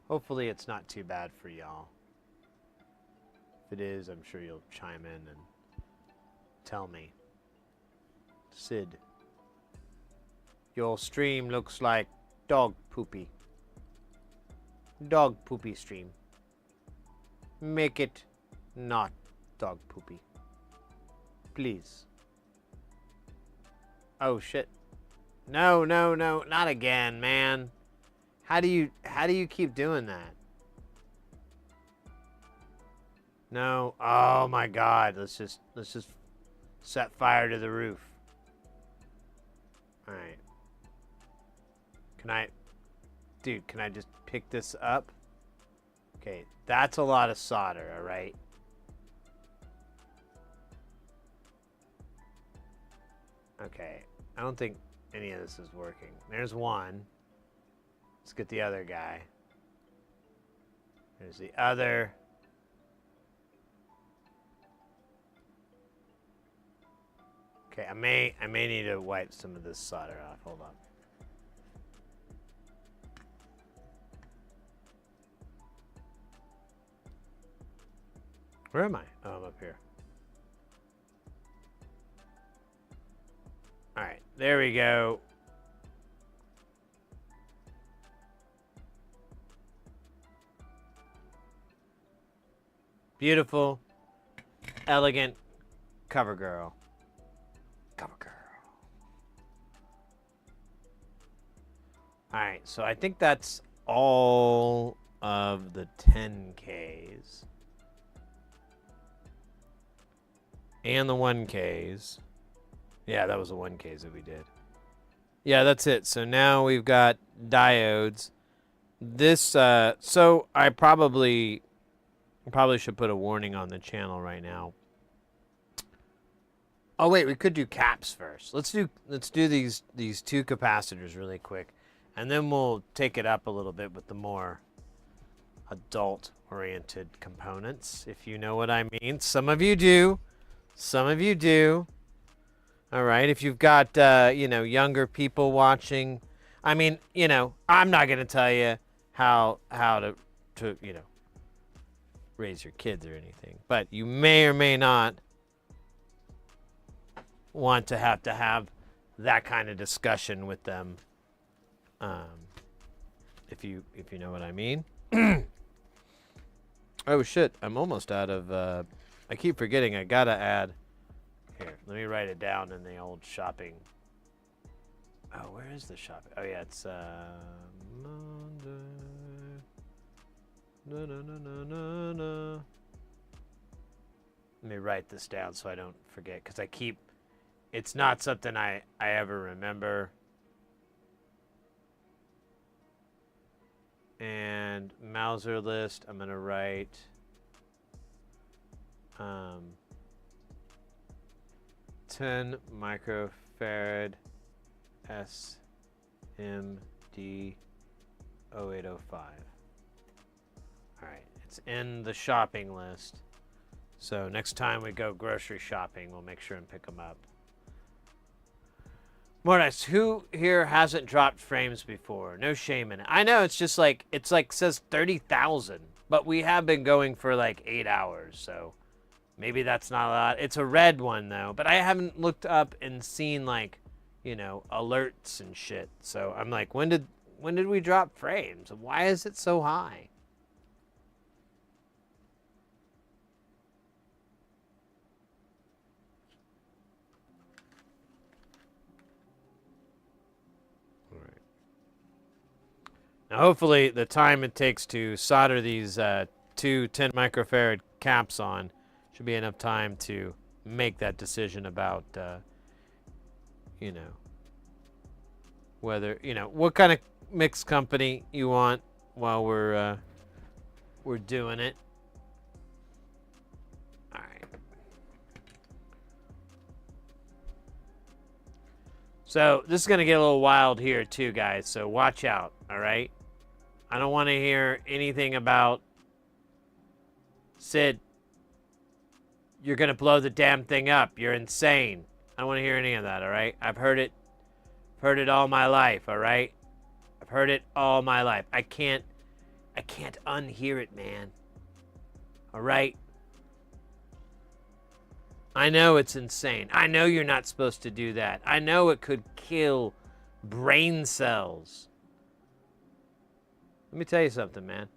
Hopefully it's not too bad for y'all. If it is, I'm sure you'll chime in and tell me. Sid, your stream looks like dog poopy. Dog poopy stream. Make it not dog poopy. Please. Oh shit. No, no, no, not again, man. How do you keep doing that? No. Oh my god. Let's just set fire to the roof. All right. Can I just pick this up? Okay, that's a lot of solder, all right? Okay, I don't think any of this is working. There's one. Let's get the other guy. There's the other. Okay, I may need to wipe some of this solder off. Hold on. Where am I? Oh, I'm up here. All right, there we go. Beautiful, elegant cover girl. Cover girl. All right, so I think that's all of the 10Ks. And the 1Ks. Yeah, that was the 1Ks that we did. Yeah, that's it. So now we've got diodes. This, so I probably should put a warning on the channel right now. Oh wait, we could do caps first. Let's do these two capacitors really quick, and then we'll take it up a little bit with the more adult-oriented components, if you know what I mean. Some of you do. Some of you do. All right, if you've got, you know, younger people watching, I mean, you know, I'm not going to tell you how to, you know, raise your kids or anything, but you may or may not want to have that kind of discussion with them, if you know what I mean. Oh, shit, I'm almost out of, I keep forgetting I got to add. Here, let me write it down in the old shopping. Oh, where is the shopping? Oh, yeah, it's Monday. No, no, no, no, no, no. Let me write this down so I don't forget, because it's not something I ever remember. And Mauser list, I'm going to write 10 microfarad SMD 0805. All right, it's in the shopping list. So next time we go grocery shopping, we'll make sure and pick them up. Mortis, who here hasn't dropped frames before? No shame in it. I know, it's just like, says 30,000, but we have been going for like 8 hours, so maybe that's not a lot. It's a red one, though. But I haven't looked up and seen, like, you know, alerts and shit. So I'm like, when did we drop frames? Why is it so high? All right. Now, hopefully, the time it takes to solder these two 10 microfarad caps on should be enough time to make that decision about, you know, whether, you know, what kind of mix company you want while we're doing it. All right. So this is going to get a little wild here too, guys. So watch out. All right. I don't want to hear anything about Sid, you're going to blow the damn thing up. You're insane. I don't want to hear any of that, all right? I've heard it all my life, all right? I've heard it all my life. I can't unhear it, man. All right? I know it's insane. I know you're not supposed to do that. I know it could kill brain cells. Let me tell you something, man.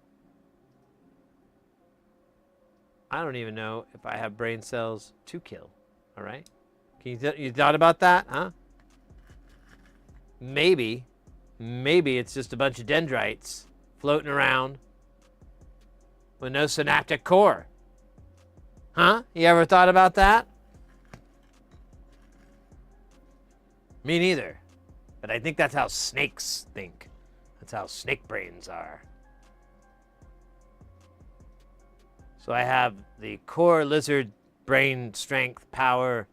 I don't even know if I have brain cells to kill. All right? You thought about that, huh? Maybe it's just a bunch of dendrites floating around with no synaptic core. Huh? You ever thought about that? Me neither. But I think that's how snakes think. That's how snake brains are. So I have the core lizard brain strength power.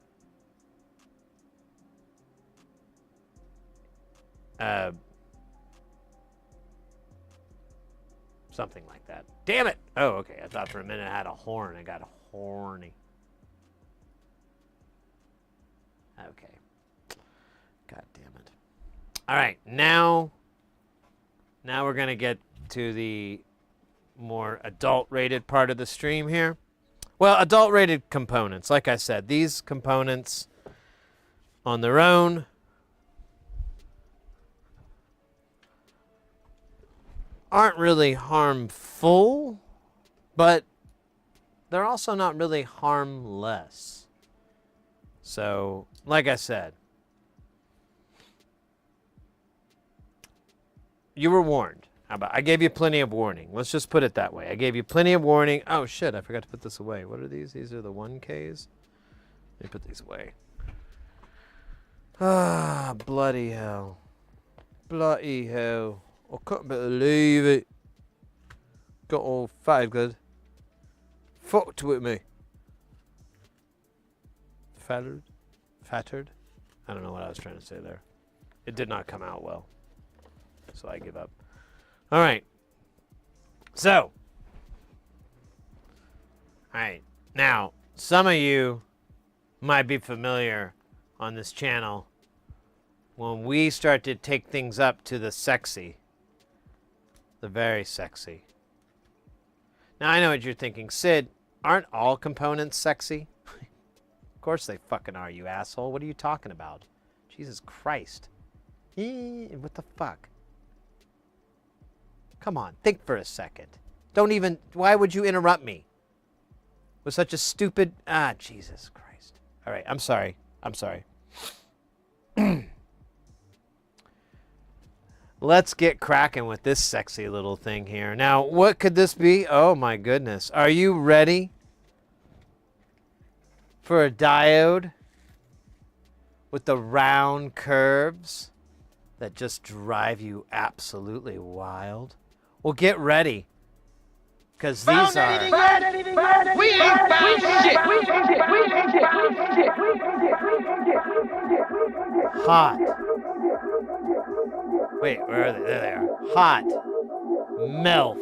Something like that. Damn it! Oh, okay. I thought for a minute I had a horn. I got horny. Okay. God damn it. All right. Now we're going to get to the more adult-rated part of the stream here. Well, adult-rated components. Like I said, these components on their own aren't really harmful, but they're also not really harmless. So, like I said, you were warned. How about, I gave you plenty of warning. Let's just put it that way. I gave you plenty of warning. Oh, shit, I forgot to put this away. What are these? These are the 1Ks. Let me put these away. Ah, bloody hell. Bloody hell. I couldn't believe it. Got all fatted. Fucked with me. Fattered? Fattered? I don't know what I was trying to say there. It did not come out well. So I give up. All right. So. All right. Now, some of you might be familiar on this channel when we start to take things up to the sexy. The very sexy. Now, I know what you're thinking. Sid, aren't all components sexy? Of course they fucking are, you asshole. What are you talking about? Jesus Christ. What the fuck? Come on, think for a second. Don't even, why would you interrupt me? With such a stupid, Jesus Christ. All right, I'm sorry. I'm sorry. Let's get cracking with this sexy little thing here. Now, what could this be? Oh my goodness. Are you ready for a diode with the round curves that just drive you absolutely wild? Well, get ready, because these are... We ain't found shit. Hot. Wait, where are they? There they are. Hot. MILF.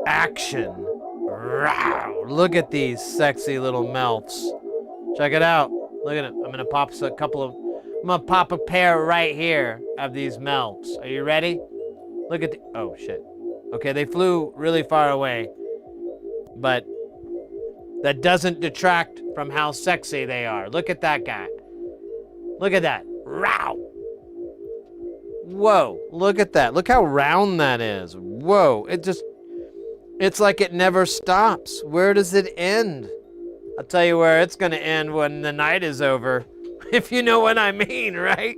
Action. Wow. Look at these sexy little melts. Check it out. Look at it. I'm gonna pop a pair right here of these melts. Are you ready? Look at the, oh shit. Okay, they flew really far away, but that doesn't detract from how sexy they are. Look at that guy. Look at that. Wow. Whoa, look at that. Look how round that is. Whoa, it's like it never stops. Where does it end? I'll tell you where it's gonna end when the night is over. If you know what I mean, right?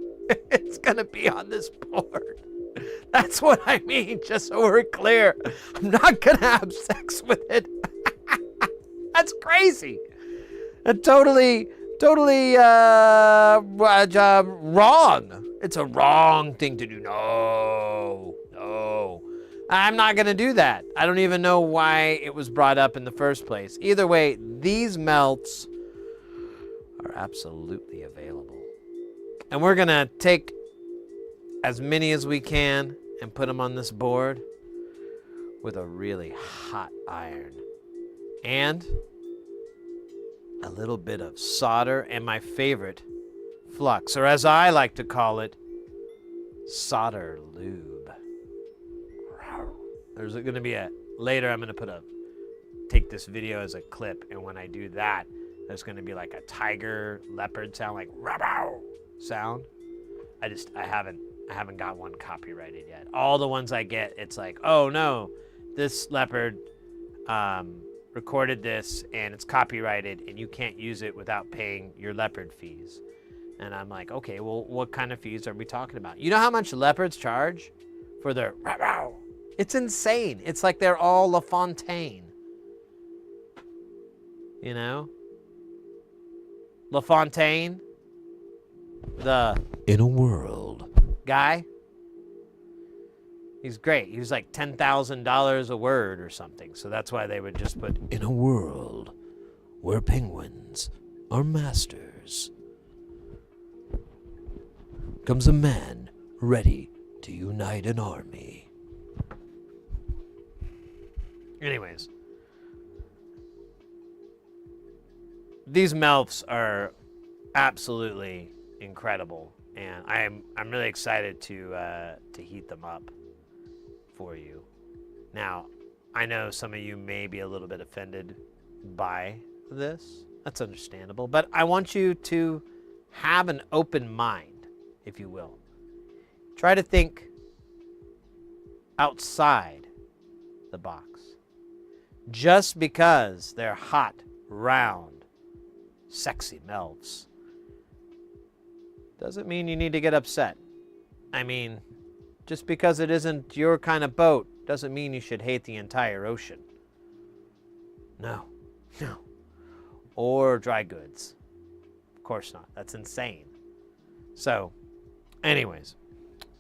It's gonna be on this board. That's what I mean, just so we're clear. I'm not gonna have sex with it. That's crazy. Totally wrong. It's a wrong thing to do. No. I'm not gonna do that. I don't even know why it was brought up in the first place. Either way, these melts are absolutely available. And we're gonna take as many as we can and put them on this board with a really hot iron and a little bit of solder and my favorite flux, or as I like to call it, solder lube. There's going to be later I'm going to take this video as a clip, and when I do that, there's going to be like a tiger leopard sound, like rabow sound. I haven't got one copyrighted yet. All the ones I get, it's like, oh no, this leopard recorded this and it's copyrighted and you can't use it without paying your leopard fees. And I'm like, okay, well, what kind of fees are we talking about? You know how much leopards charge for their rabow? It's insane. It's like they're all LaFontaine. You know? LaFontaine, the In a world. guy. He's great. He was like $10,000 a word or something. So that's why they would just put In a world where penguins are masters, comes a man ready to unite an army. Anyways, these melts are absolutely incredible, and I'm really excited to heat them up for you. Now, I know some of you may be a little bit offended by this. That's understandable, but I want you to have an open mind, if you will. Try to think outside the box. Just because they're hot round, sexy melts, doesn't mean you need to get upset. I mean, just because it isn't your kind of boat doesn't mean you should hate the entire ocean. No, no. Or dry goods. Of course not. That's insane. So, anyways,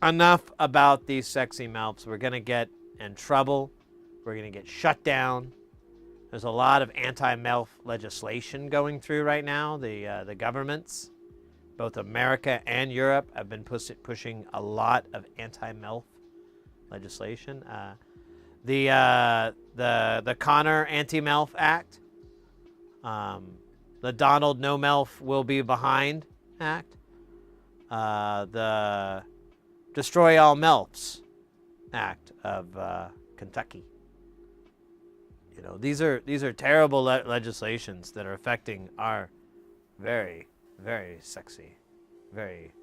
enough about these sexy melts. We're going to get in trouble. We're going to get shut down. There's a lot of anti-MILF legislation going through right now. The governments, both America and Europe, have been pushing a lot of anti-MILF legislation. The Connor Anti-MILF Act, the Donald No MILF Will Be Behind Act, the Destroy All MILFs Act of Kentucky. You know, these are terrible legislations that are affecting our very, very sexy, very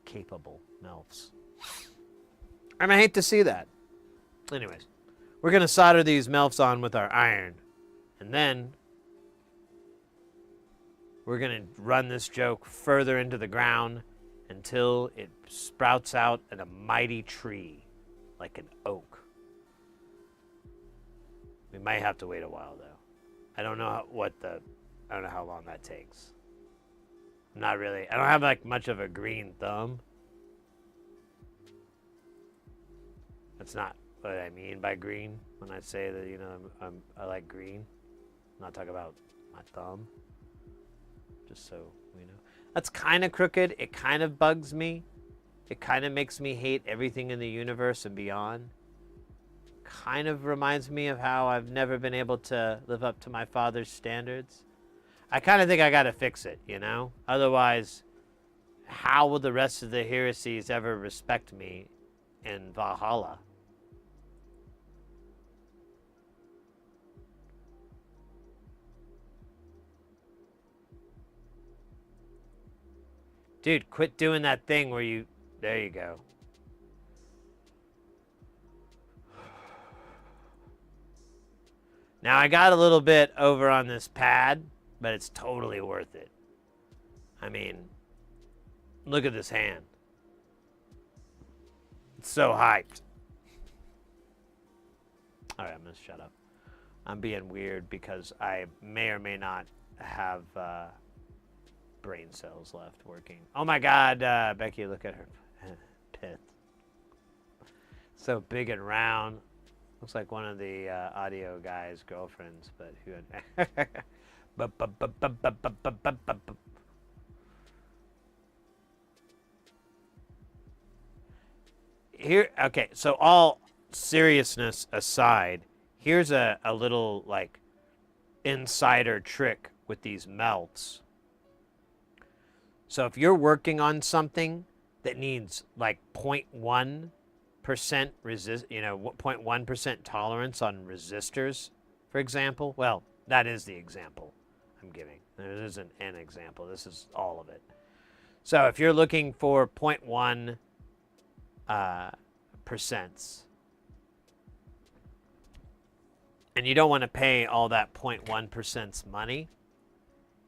capable MILFs. And I hate to see that. Anyways, we're going to solder these MILFs on with our iron. And then we're going to run this joke further into the ground until it sprouts out in a mighty tree, like an oak. We might have to wait a while, though. I don't know I don't know how long that takes. I don't have like much of a green thumb. That's not what I mean by green when I say that, you know, I like green. I'm not talking about my thumb. Just so we know. That's kind of crooked. It kind of bugs me. It kind of makes me hate everything in the universe and beyond. Kind of reminds me of how I've never been able to live up to my father's standards. I kind of think I got to fix it, you know? Otherwise, how will the rest of the heresies ever respect me in Valhalla? Dude, quit doing that thing where you... There you go. Now, I got a little bit over on this pad, but it's totally worth it. I mean, look at this hand. It's so hyped. All right, I'm going to shut up. I'm being weird because I may or may not have brain cells left working. Oh my God, Becky, look at her pith. So big and round. Looks like one of the audio guy's girlfriends, but who had... Here, okay, so all seriousness aside, here's a little, like, insider trick with these melts. So if you're working on something that needs, like, 0.1% 0.1% tolerance on resistors, for example. Well, that is the example I'm giving. There isn't an example. This is all of it. So if you're looking for 0.1 percents, and you don't want to pay all that 0.1% money,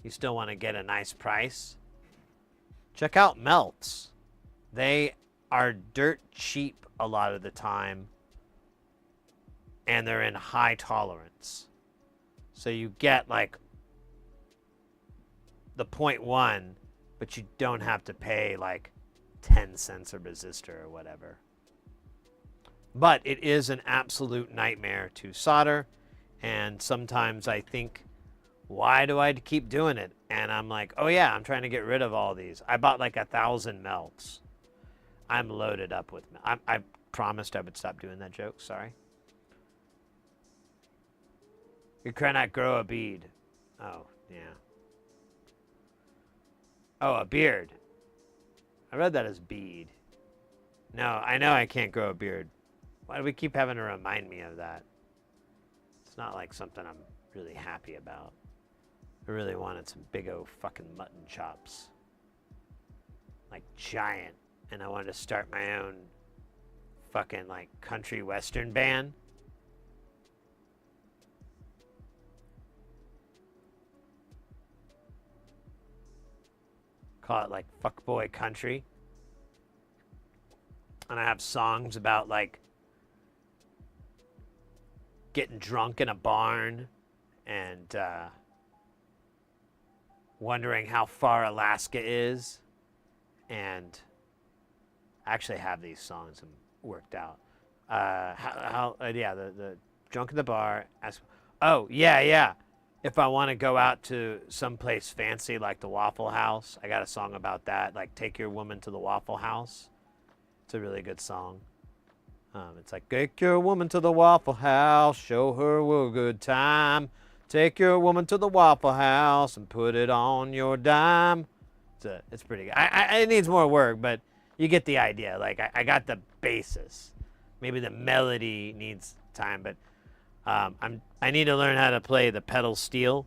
you still want to get a nice price, check out melts. They are dirt cheap a lot of the time, and they're in high tolerance. So you get like the 0.1, but you don't have to pay like 10 cents a resistor or whatever. But it is an absolute nightmare to solder, and sometimes I think, why do I keep doing it? And I'm like, oh yeah, I'm trying to get rid of all these. I bought like 1,000 melts. I'm loaded up with... I promised I would stop doing that joke. Sorry. You cannot grow a bead. Oh, yeah. Oh, a beard. I read that as bead. No, I know I can't grow a beard. Why do we keep having to remind me of that? It's not like something I'm really happy about. I really wanted some big old fucking mutton chops. Like giant. And I wanted to start my own fucking like country western band. call it like fuckboy country. And I have songs about like getting drunk in a barn and wondering how far Alaska is. And I actually have these songs worked out. The drunk in the bar. Yeah. If I want to go out to someplace fancy like the Waffle House, I got a song about that. Like, take your woman to the Waffle House. It's a really good song. It's like, take your woman to the Waffle House, show her a good time. Take your woman to the Waffle House and put it on your dime. It's pretty good. It needs more work, but you get the idea. Like, I got the basis. Maybe the melody needs time, but I need to learn how to play the pedal steel,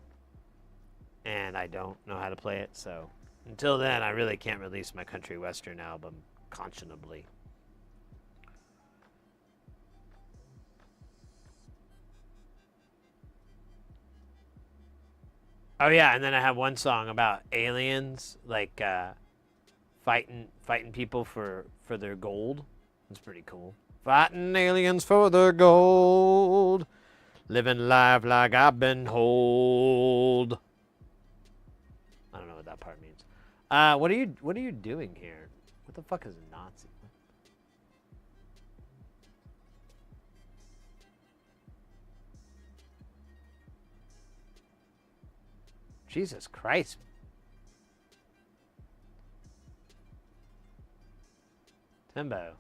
and I don't know how to play it. So until then, I really can't release my country western album conscionably. Oh yeah, and then I have one song about aliens, like fighting people for their gold. It's pretty cool. Fighting aliens for their gold, living life like I've been told. I don't know what that part means. What are you doing here? What the fuck is a Nazi? Jesus Christ. Timbo.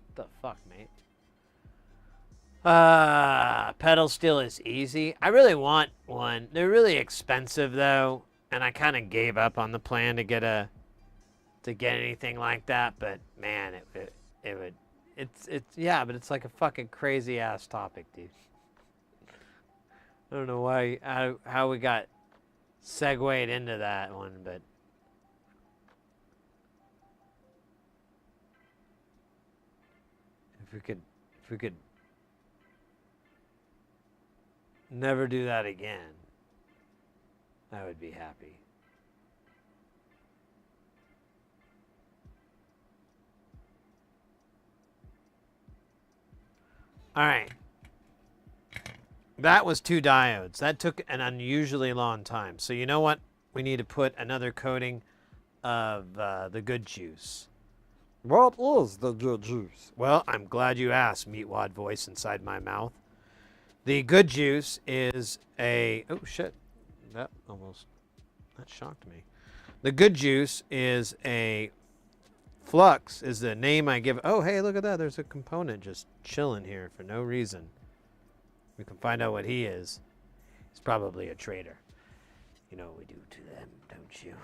What the fuck, mate? Pedal steel is easy. I really want one. They're really expensive though, and I kind of gave up on the plan to get anything like that, but man, but it's like a fucking crazy ass topic, dude. I don't know how we got segued into that one, but if we could never do that again, I would be happy. All right. That was 2 diodes. That took an unusually long time. So you know what? We need to put another coating of the good juice. What is the good juice? Well, I'm glad you asked, meatwad voice inside my mouth. The good juice is a... Oh, shit. That shocked me. The good juice is a... Flux is the name I give... Oh, hey, look at that. There's a component just chilling here for no reason. We can find out what he is. He's probably a traitor. You know what we do to them, don't you?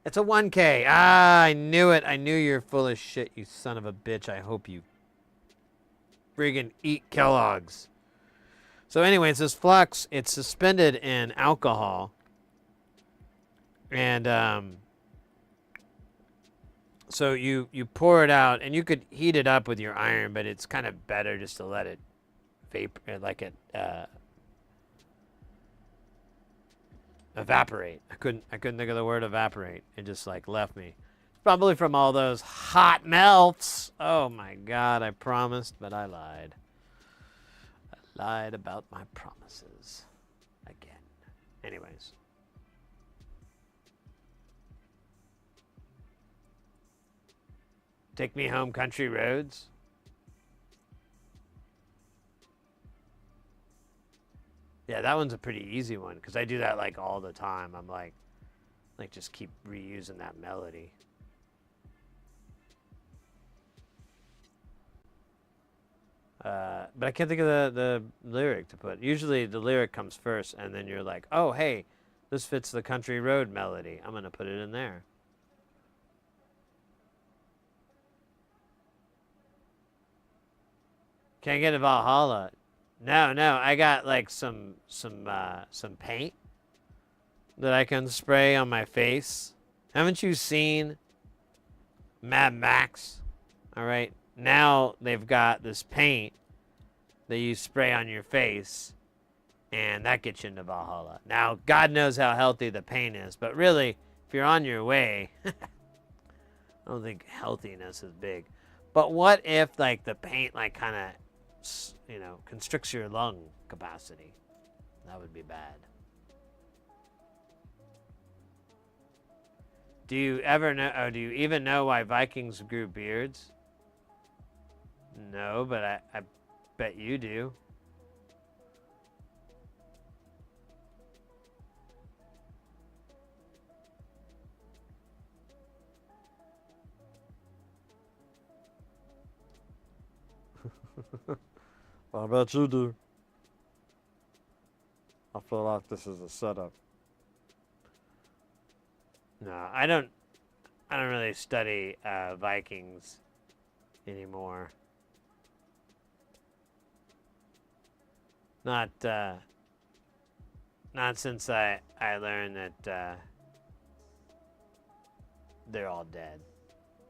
It's a 1K. Ah, I knew it. I knew you're full of shit, you son of a bitch. I hope you friggin' eat Kellogg's. So anyways, this flux, it's suspended in alcohol. And so you pour it out, and you could heat it up with your iron, but it's kind of better just to let it evaporate. I couldn't think of the word evaporate. It just like left me. Probably from all those hot melts. Oh my God, I promised, but I lied. I lied about my promises again. Anyways. Take Me Home Country Roads. Yeah, that one's a pretty easy one because I do that like all the time. I'm like just keep reusing that melody. But I can't think of the lyric to put. Usually the lyric comes first, and then you're like, oh, hey, this fits the country road melody. I'm going to put it in there. Can't get a Valhalla. No, I got like some paint that I can spray on my face. Haven't you seen Mad Max? All right. Now they've got this paint that you spray on your face, And that gets you into Valhalla. Now, God knows how healthy the pain is, but really, if you're on your way, I don't think healthiness is big. But what if, like, the paint, like, kind of, constricts your lung capacity? That would be bad. Do you ever know, or do you even know why Vikings grew beards? No, but I bet you do. I bet you do. I feel like this is a setup. No, I don't really study Vikings anymore. Not since I learned that they're all dead.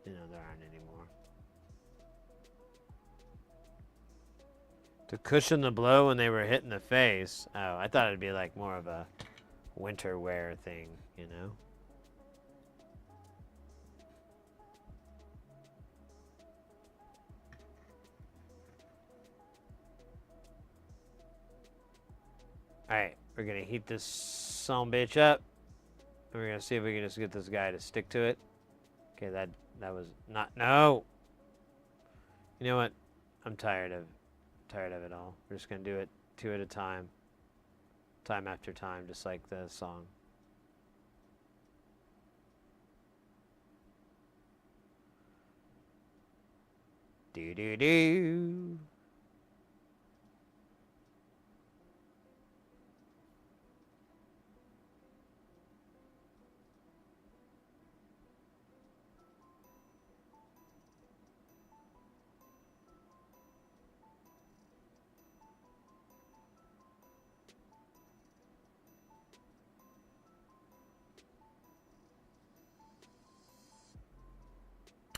There aren't anymore. To cushion the blow when they were hit in the face. Oh, I thought it'd be like more of a winter wear thing, Alright, we're gonna heat this son bitch up. And we're gonna see if we can just get this guy to stick to it. Okay, that was not, no! You know what? I'm tired of it all. We're just gonna do it 2 at a time. Time after time, just like the song. Do do do.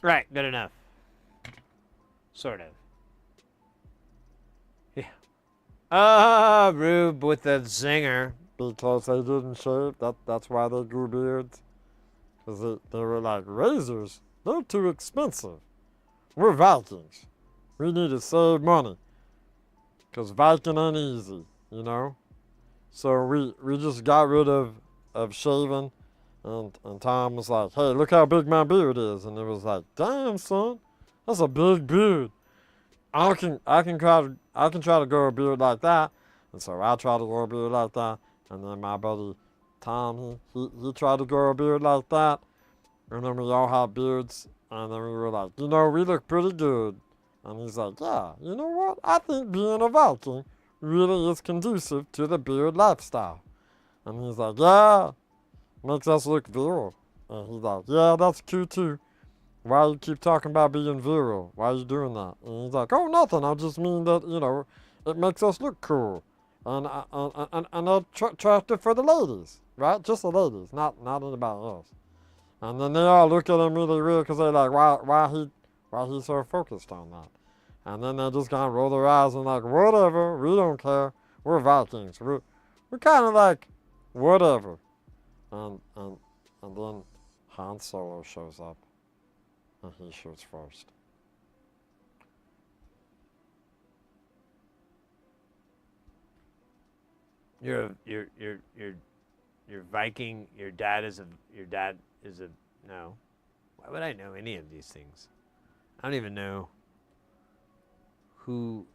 Right, good enough. Sort of. Yeah. Rube with the zinger. Because they didn't shave, that's why they grew beards. Because they were like, razors, they're too expensive. We're Vikings. We need to save money. Because Viking ain't easy, So we just got rid of shaving. And Tom was like, hey, look how big my beard is. And it was like, damn, son, that's a big beard. I can try to grow a beard like that. And so I tried to grow a beard like that. And then my buddy Tom, he tried to grow a beard like that. And then we all had beards. And then we were like, we look pretty good. And he's like, yeah, you know what? I think being a Viking really is conducive to the beard lifestyle. And he's like, yeah. Makes us look virile. And he's like, yeah, that's cute too. Why you keep talking about being virile? Why are you doing that? And he's like, oh, nothing. I just mean that, it makes us look cool. And attractive for the ladies, right? Just the ladies, not anybody else. And then they all look at him really weird because they're like, why he so focused on that? And then they just kind of roll their eyes and like, whatever, we don't care. We're Vikings. We're kind of like, whatever. And then Han Solo shows up, and he shoots first. You're Viking. Your dad is a no. Why would I know any of these things? I don't even know who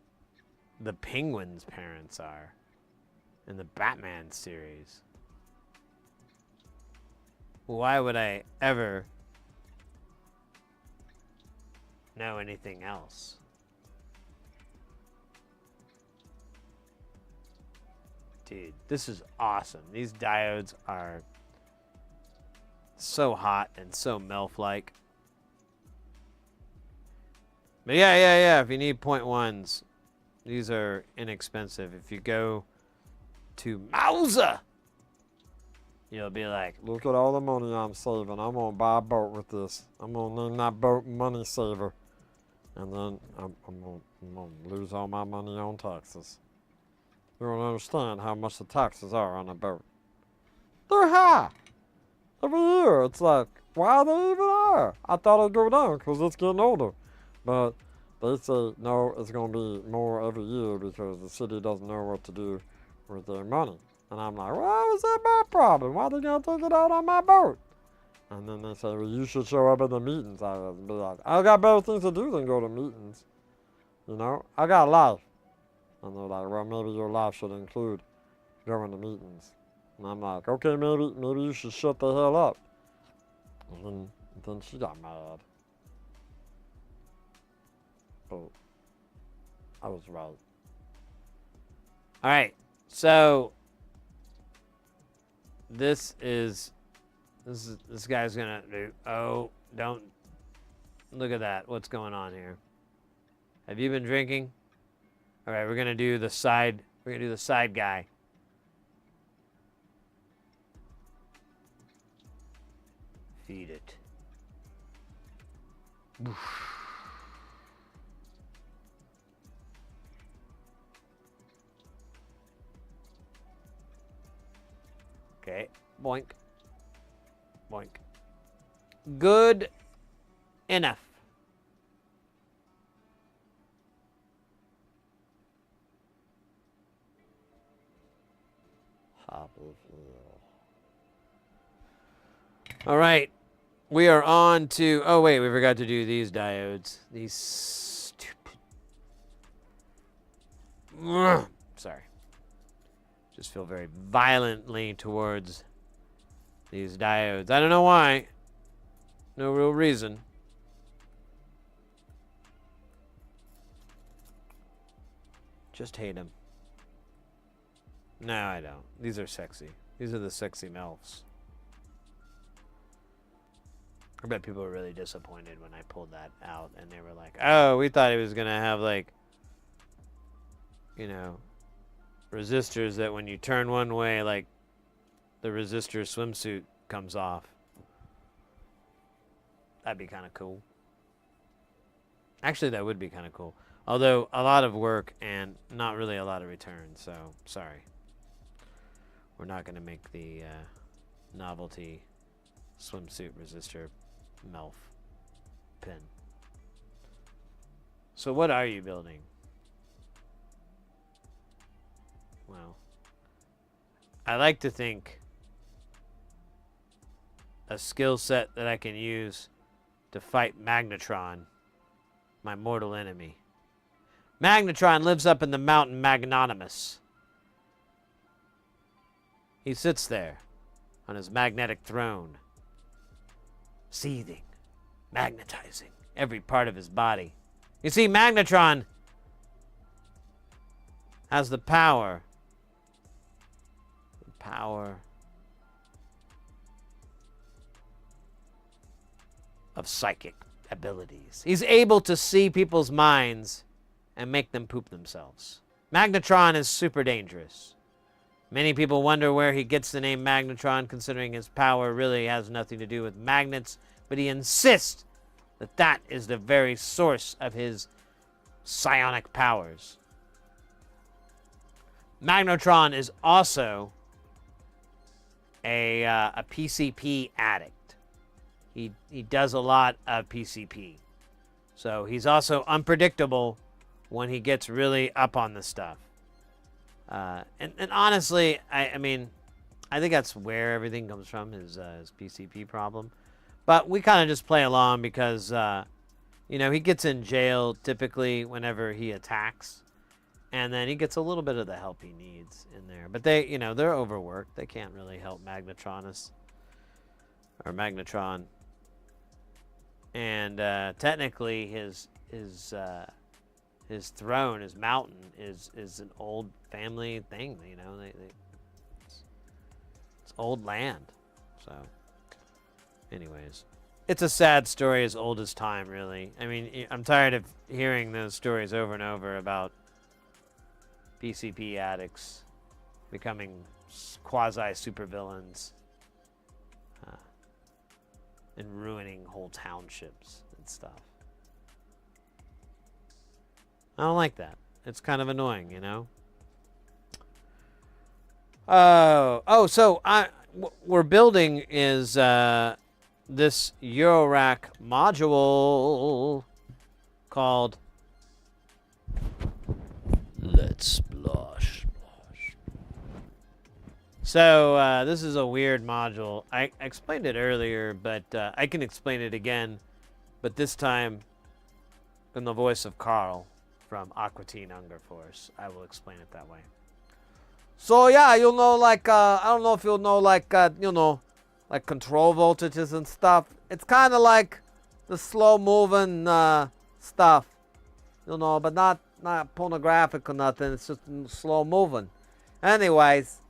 the Penguin's parents are in the Batman series. Why would I ever know anything else? Dude, this is awesome. These diodes are so hot and so MILF-like. But yeah. If you need .1s, these are inexpensive. If you go to Mauser, you'll be like, look at all the money I'm saving. I'm going to buy a boat with this. I'm going to name that boat Money Saver. And then I'm going to lose all my money on taxes. you don't understand how much the taxes are on a boat. They're high. Every year, it's like, why are they even higher? I thought it'd go down because it's getting older. But they say, no, it's going to be more every year because the city doesn't know what to do with their money. And I'm like, well, is that my problem? Why they going to take it out on my boat? And then they say, well, you should show up at the meetings. I would be like, I got better things to do than go to meetings. You know, I got life. And they're like, well, maybe your life should include going to meetings. And I'm like, okay, maybe you should shut the hell up. And then she got mad. But I was right. All right, so this guy's gonna do. Oh, don't look at that. What's going on here? Have you been drinking? All right, we're gonna do the side. We're gonna do the side guy. Feed it. Okay, boink. Boink. Good enough. All right, we are on to. Oh wait, we forgot to do these diodes. These stupid. Sorry. Just feel very violently towards these diodes. I don't know why. No real reason. Just hate them. No, I don't. These are sexy. These are the sexy MILFs. I bet people were really disappointed when I pulled that out and they were like, oh, we thought he was going to have like, you know, resistors that when you turn one way, like the resistor swimsuit comes off. That'd be kind of cool. Actually, that would be kind of cool. Although a lot of work and not really a lot of return, so sorry. We're not going to make the novelty swimsuit resistor MILF pin. So what are you building? Well, I like to think a skill set that I can use to fight Magnetron, my mortal enemy. Magnetron lives up in the mountain Magnanimous. He sits there on his magnetic throne, seething, magnetizing every part of his body. You see, Magnetron has the power of psychic abilities. He's able to see people's minds and make them poop themselves. Magnetron is super dangerous. Many people wonder where he gets the name Magnetron, considering his power really has nothing to do with magnets, but he insists that that is the very source of his psionic powers. Magnetron is also a PCP addict. He does a lot of PCP. So he's also unpredictable when he gets really up on the stuff. And honestly, I mean, I think that's where everything comes from, his PCP problem. But we kind of just play along because, you know, he gets in jail typically whenever he attacks. And then he gets a little bit of the help he needs in there. But they, you know, they're overworked. They can't really help Magnetron. And technically his throne, his mountain, is an old family thing. You know, it's old land. So, anyways, it's a sad story as old as time, really. I mean, I'm tired of hearing those stories over and over about PCP addicts becoming quasi-supervillains and ruining whole townships and stuff. I don't like that. It's kind of annoying, you know? So we're building is this Eurorack module called Let's Splosh. So this is a weird module. I explained it earlier, but I can explain it again, but this time in the voice of Carl from Aqua Teen Hunger Force. I will explain it that way. So yeah, I don't know if you'll know like control voltages and stuff. It's kind of like the slow moving stuff, but not pornographic or nothing. It's just slow moving. Anyways,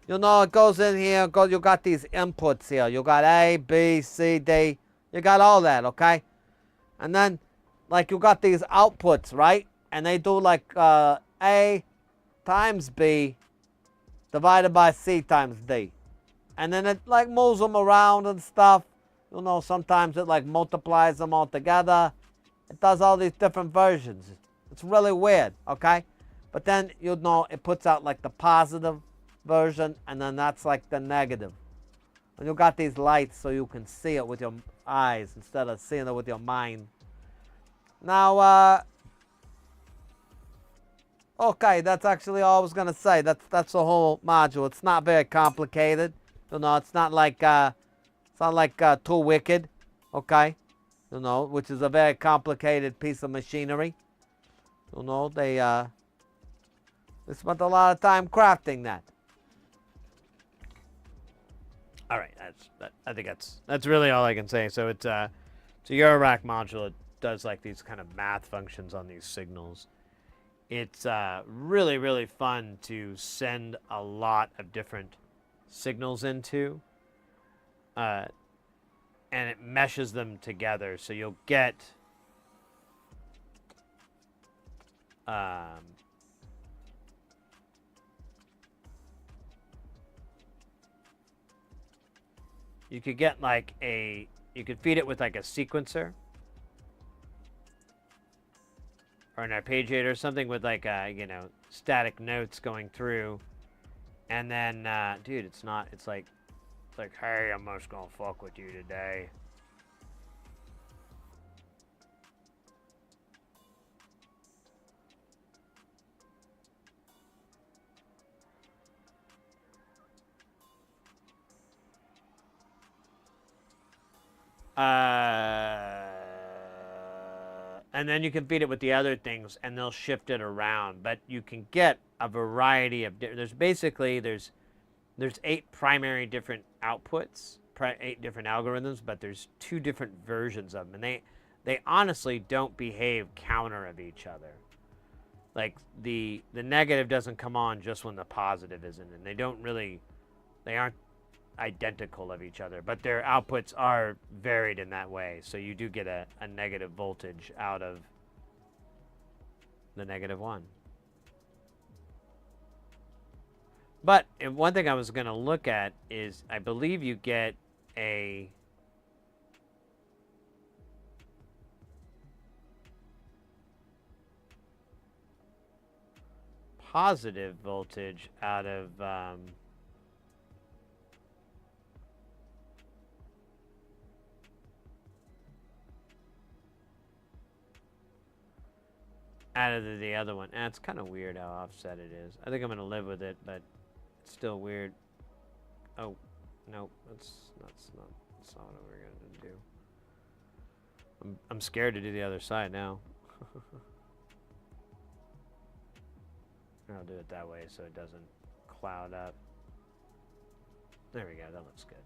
it goes in here. You got these inputs here. You got A, B, C, D. You got all that, okay? And then like you got these outputs, right? And they do like A times B divided by C times D. And then it like moves them around and stuff. Sometimes it like multiplies them all together. It does all these different versions. It's really weird, okay? But then, it puts out like the positive version, and then that's like the negative. And you got these lights so you can see it with your eyes instead of seeing it with your mind. Now, okay, that's actually all I was gonna say. That's the whole module. It's not very complicated. It's not like Too Wicked, okay? Which is a very complicated piece of machinery. They spent a lot of time crafting that. All right, I think that's really all I can say. So it's a Eurorack module. It does like these kind of math functions on these signals. It's really, really fun to send a lot of different signals into, and it meshes them together. So you'll get you could get like you could feed it with like a sequencer or an arpeggiator or something with like static notes going through, and then dude, it's like hey, I'm just gonna fuck with you today. And then you can feed it with the other things, and they'll shift it around. But you can get a variety of there's 8 primary different outputs, 8 different algorithms, but there's 2 different versions of them, and they honestly don't behave counter of each other. Like the negative doesn't come on just when the positive isn't, and they aren't identical of each other, but their outputs are varied in that way. So you do get a negative voltage out of the -1. But one thing I was going to look at is I believe you get a positive voltage out of the other one. And it's kind of weird how offset it is. I think I'm going to live with it, but it's still weird. Oh, nope. That's not what we're going to do. I'm scared to do the other side now. I'll do it that way so it doesn't cloud up. There we go. That looks good.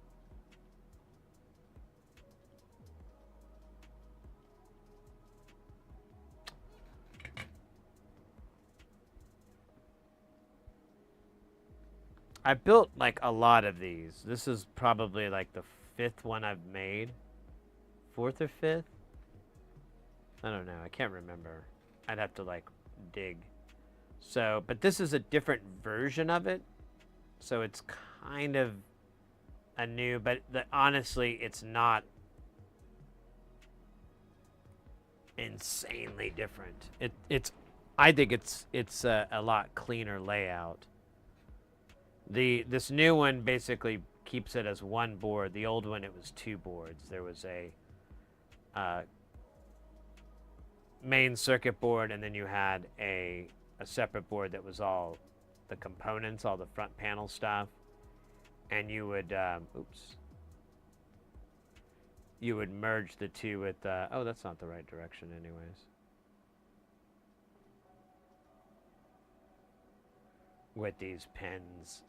I built like a lot of these. This is probably like the 5th one I've made. 4th or 5th? I don't know. I can't remember. I'd have to like dig. So, but this is a different version of it. So it's kind of a new, but honestly, it's not insanely different. I think it's a lot cleaner layout. This new one basically keeps it as one board. The old one, it was two boards. There was a main circuit board, and then you had a separate board that was all the components, all the front panel stuff. And you would, you would merge the two with, oh, that's not the right direction anyways. With these pins,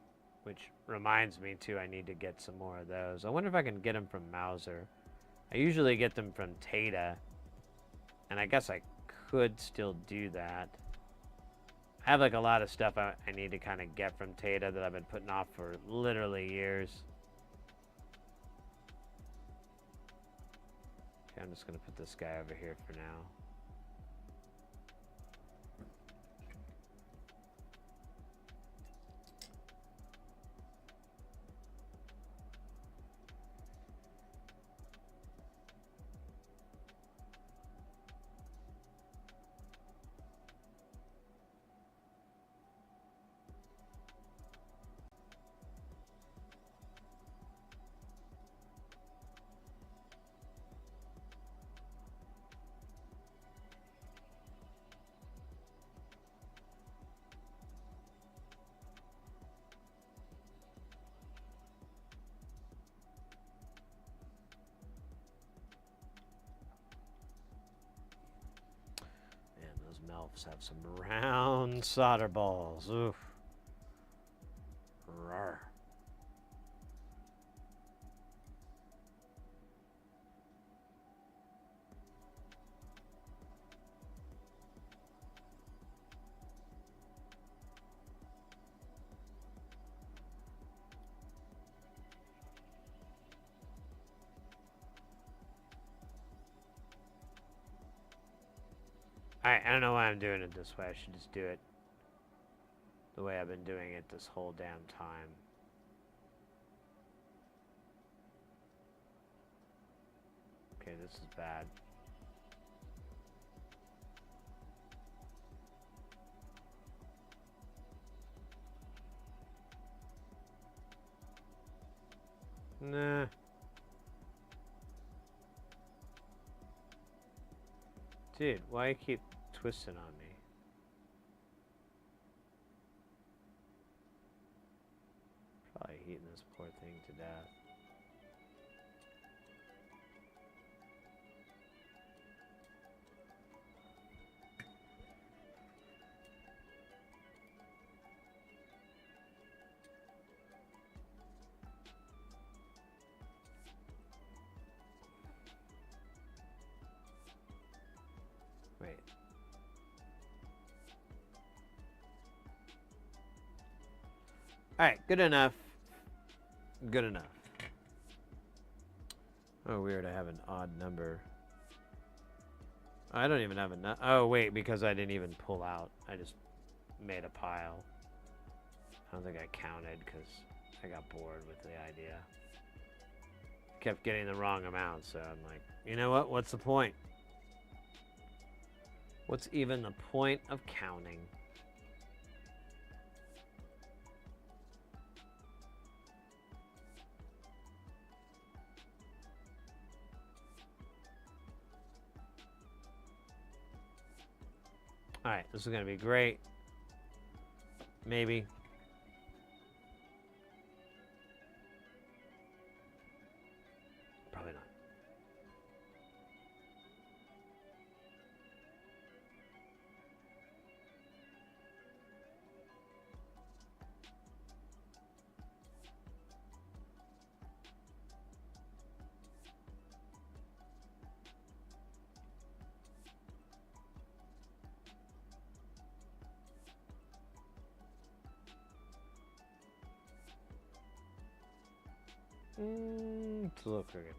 which reminds me too, I need to get some more of those. I wonder if I can get them from Mauser. I usually get them from Tata, and I guess I could still do that. I have like a lot of stuff I need to kind of get from Tata that I've been putting off for literally years. Okay, I'm just gonna put this guy over here for now. Melfs have some round solder balls. Oof. Rawr. I don't know why I'm doing it this way. I should just do it the way I've been doing it this whole damn time. Okay, this is bad. Nah. Dude, why you keep twisting on me? Probably heating this poor thing to death. Wait. Alright, good enough. Good enough. Oh, weird, I have an odd number. I don't even have a oh, wait, because I didn't even pull out. I just made a pile. I don't think I counted because I got bored with the idea. Kept getting the wrong amount, so I'm like, you know what? What's the point? What's even the point of counting? Alright, this is going to be great. Maybe. Probably not. It's a little crooked.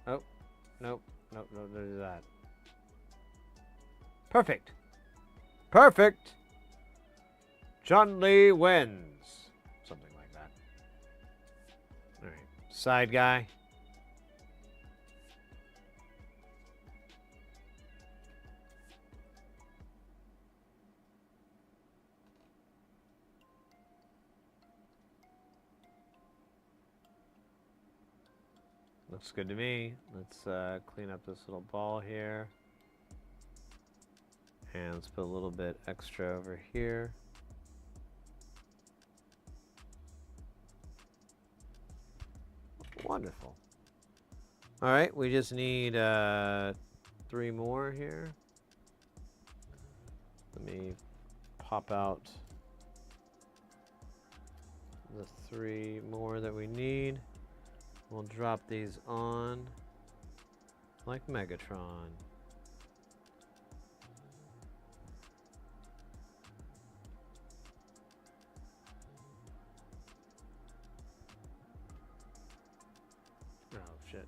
Oh, nope, nope, no, there's that. Perfect. Perfect. John Lee wins. Something like that. All right, side guy. Looks good to me. Let's clean up this little ball here. And let's put a little bit extra over here. Wonderful. All right, we just need 3 more here. Let me pop out the 3 more that we need. We'll drop these on like Megatron. Oh, shit.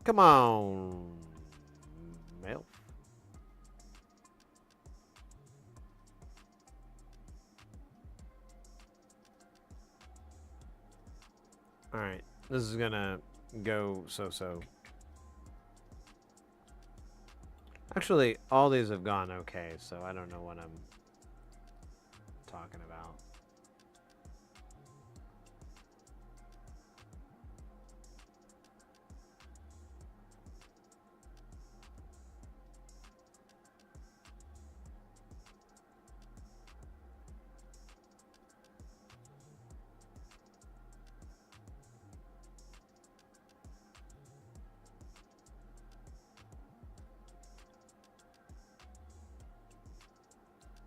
Come on, Melf. All right, this is gonna go so-so. Actually, all these have gone okay, so I don't know what I'm talking about.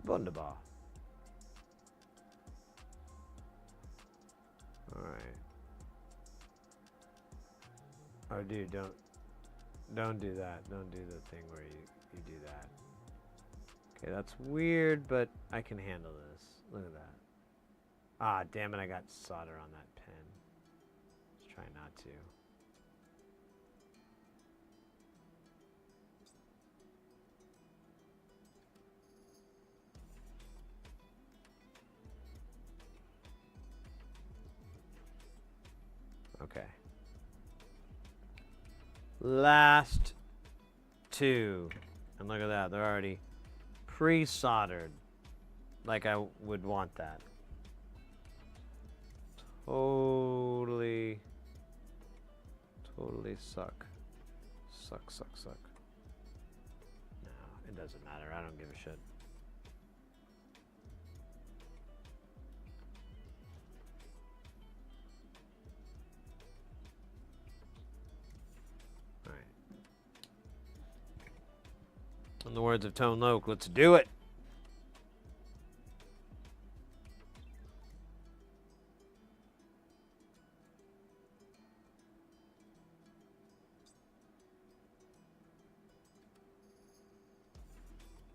Wunderbar. All right. Oh, dude, don't do that. Don't do the thing where you do that. Okay, that's weird, but I can handle this. Look at that. Ah, damn it! I got solder on that pen. Let's try not to. Okay. Last 2. And look at that. They're already pre-soldered. Like I would want that. Totally suck. Suck. No, it doesn't matter. I don't give a shit. In the words of Tone Loc, let's do it.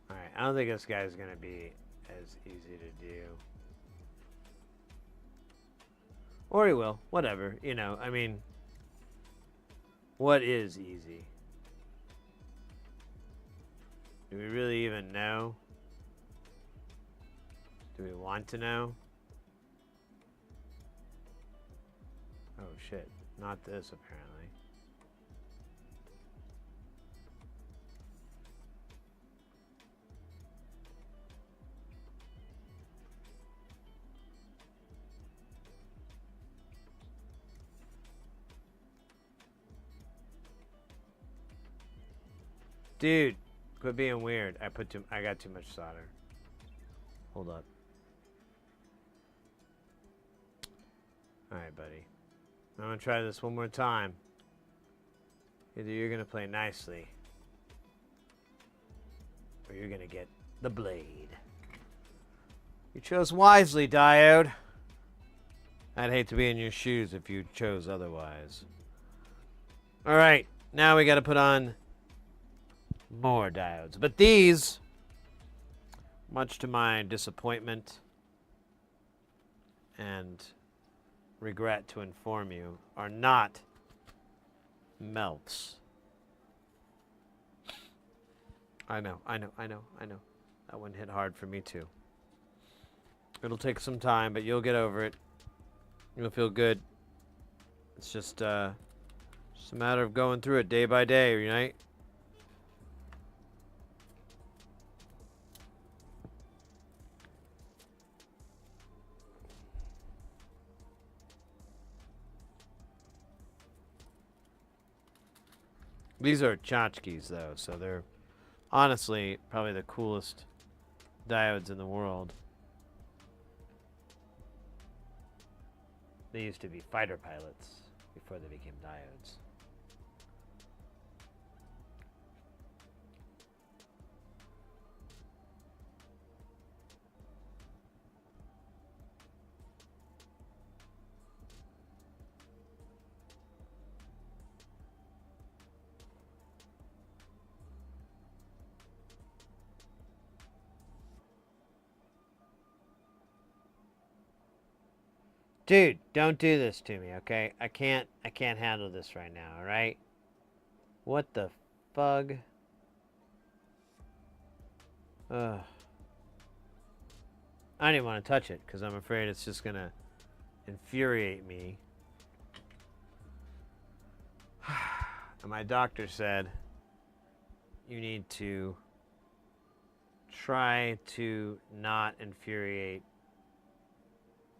Alright, I don't think this guy's going to be as easy to do. Or he will. Whatever. You know, I mean, what is easy? Do we really even know? Do we want to know? Oh shit, not this apparently. Dude. Quit being weird. I got too much solder. Hold up. Alright, buddy. I'm gonna try this one more time. Either you're gonna play nicely, or you're gonna get the blade. You chose wisely, Diode. I'd hate to be in your shoes if you chose otherwise. Alright, now we gotta put on more diodes. But these, much to my disappointment and regret to inform you, are not melts. I know. That one hit hard for me too. It'll take some time, but you'll get over it. You'll feel good. It's just a matter of going through it day by day, right? These are tchotchkes, though, so they're honestly probably the coolest diodes in the world. They used to be fighter pilots before they became diodes. Dude, don't do this to me, okay? I can't handle this right now, all right? What the fug? Ugh. I don't even want to touch it because I'm afraid it's just gonna infuriate me. And my doctor said you need to try to not infuriate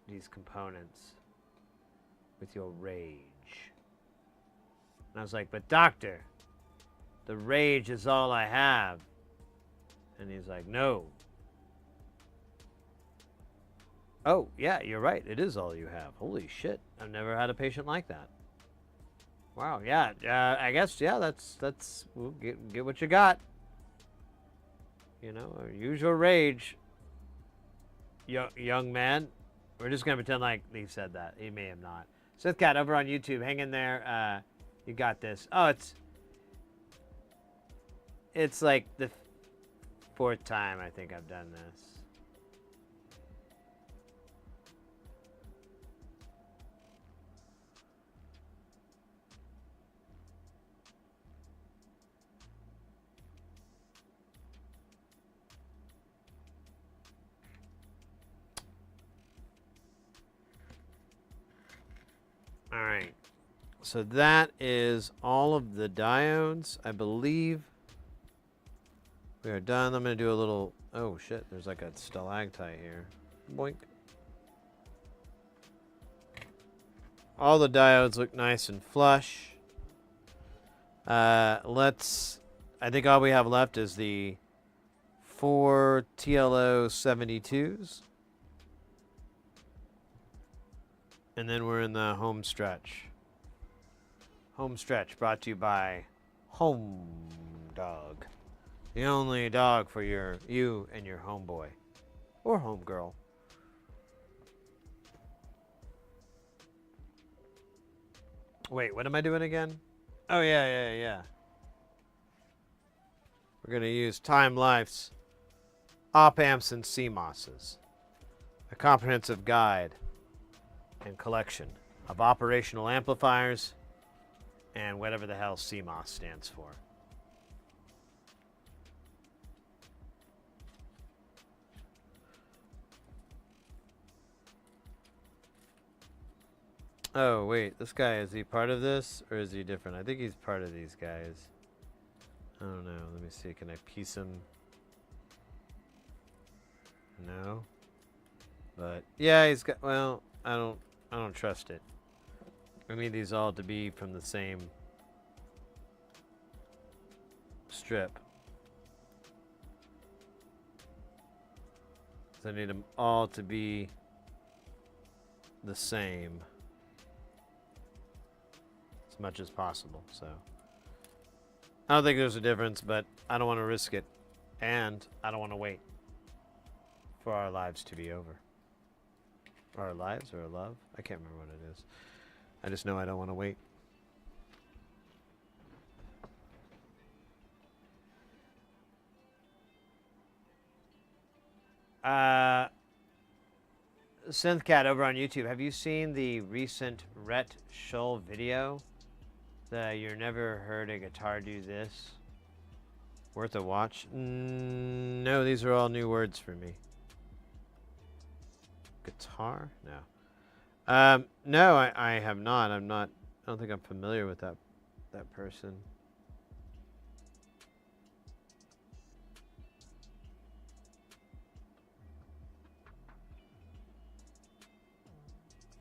these components with your rage. And I was like, but doctor, the rage is all I have. And he's like, no. Oh, yeah, you're right. It is all you have. Holy shit. I've never had a patient like that. Wow, yeah. I guess, yeah, that's we'll get what you got. You know, or use your rage. Young man. We're just going to pretend like he said that. He may have not. Sithcat over on YouTube. Hang in there. You got this. Oh, it's like the fourth time I think I've done this. All right, so that is all of the diodes. I believe we are done. I'm going to do a little, oh shit, there's like a stalactite here. Boink. All the diodes look nice and flush. I think all we have left is the 4 TLO 72s. And then we're in the home stretch. Home stretch brought to you by Home Dog. The only dog for you and your homeboy. Or homegirl. Wait, what am I doing again? Oh, yeah. We're going to use Time Life's Op Amps and CMOSs. A comprehensive guide and collection of operational amplifiers and whatever the hell CMOS stands for. Oh, wait, this guy, is he part of this or is he different? I think he's part of these guys. I don't know. Let me see. Can I piece him? No. But yeah, he's got, well, I don't trust it. I need these all to be from the same strip. So I need them all to be the same as much as possible. So I don't think there's a difference, but I don't want to risk it. And I don't want to wait for our lives to be over. Our lives or our love? I can't remember what it is. I just know I don't want to wait. Synthcat over on YouTube. Have you seen the recent Rhett Shull video? The You're Never Heard a Guitar Do This? Worth a watch? No, these are all new words for me. Guitar? No. No, I have not. I don't think I'm familiar with that person.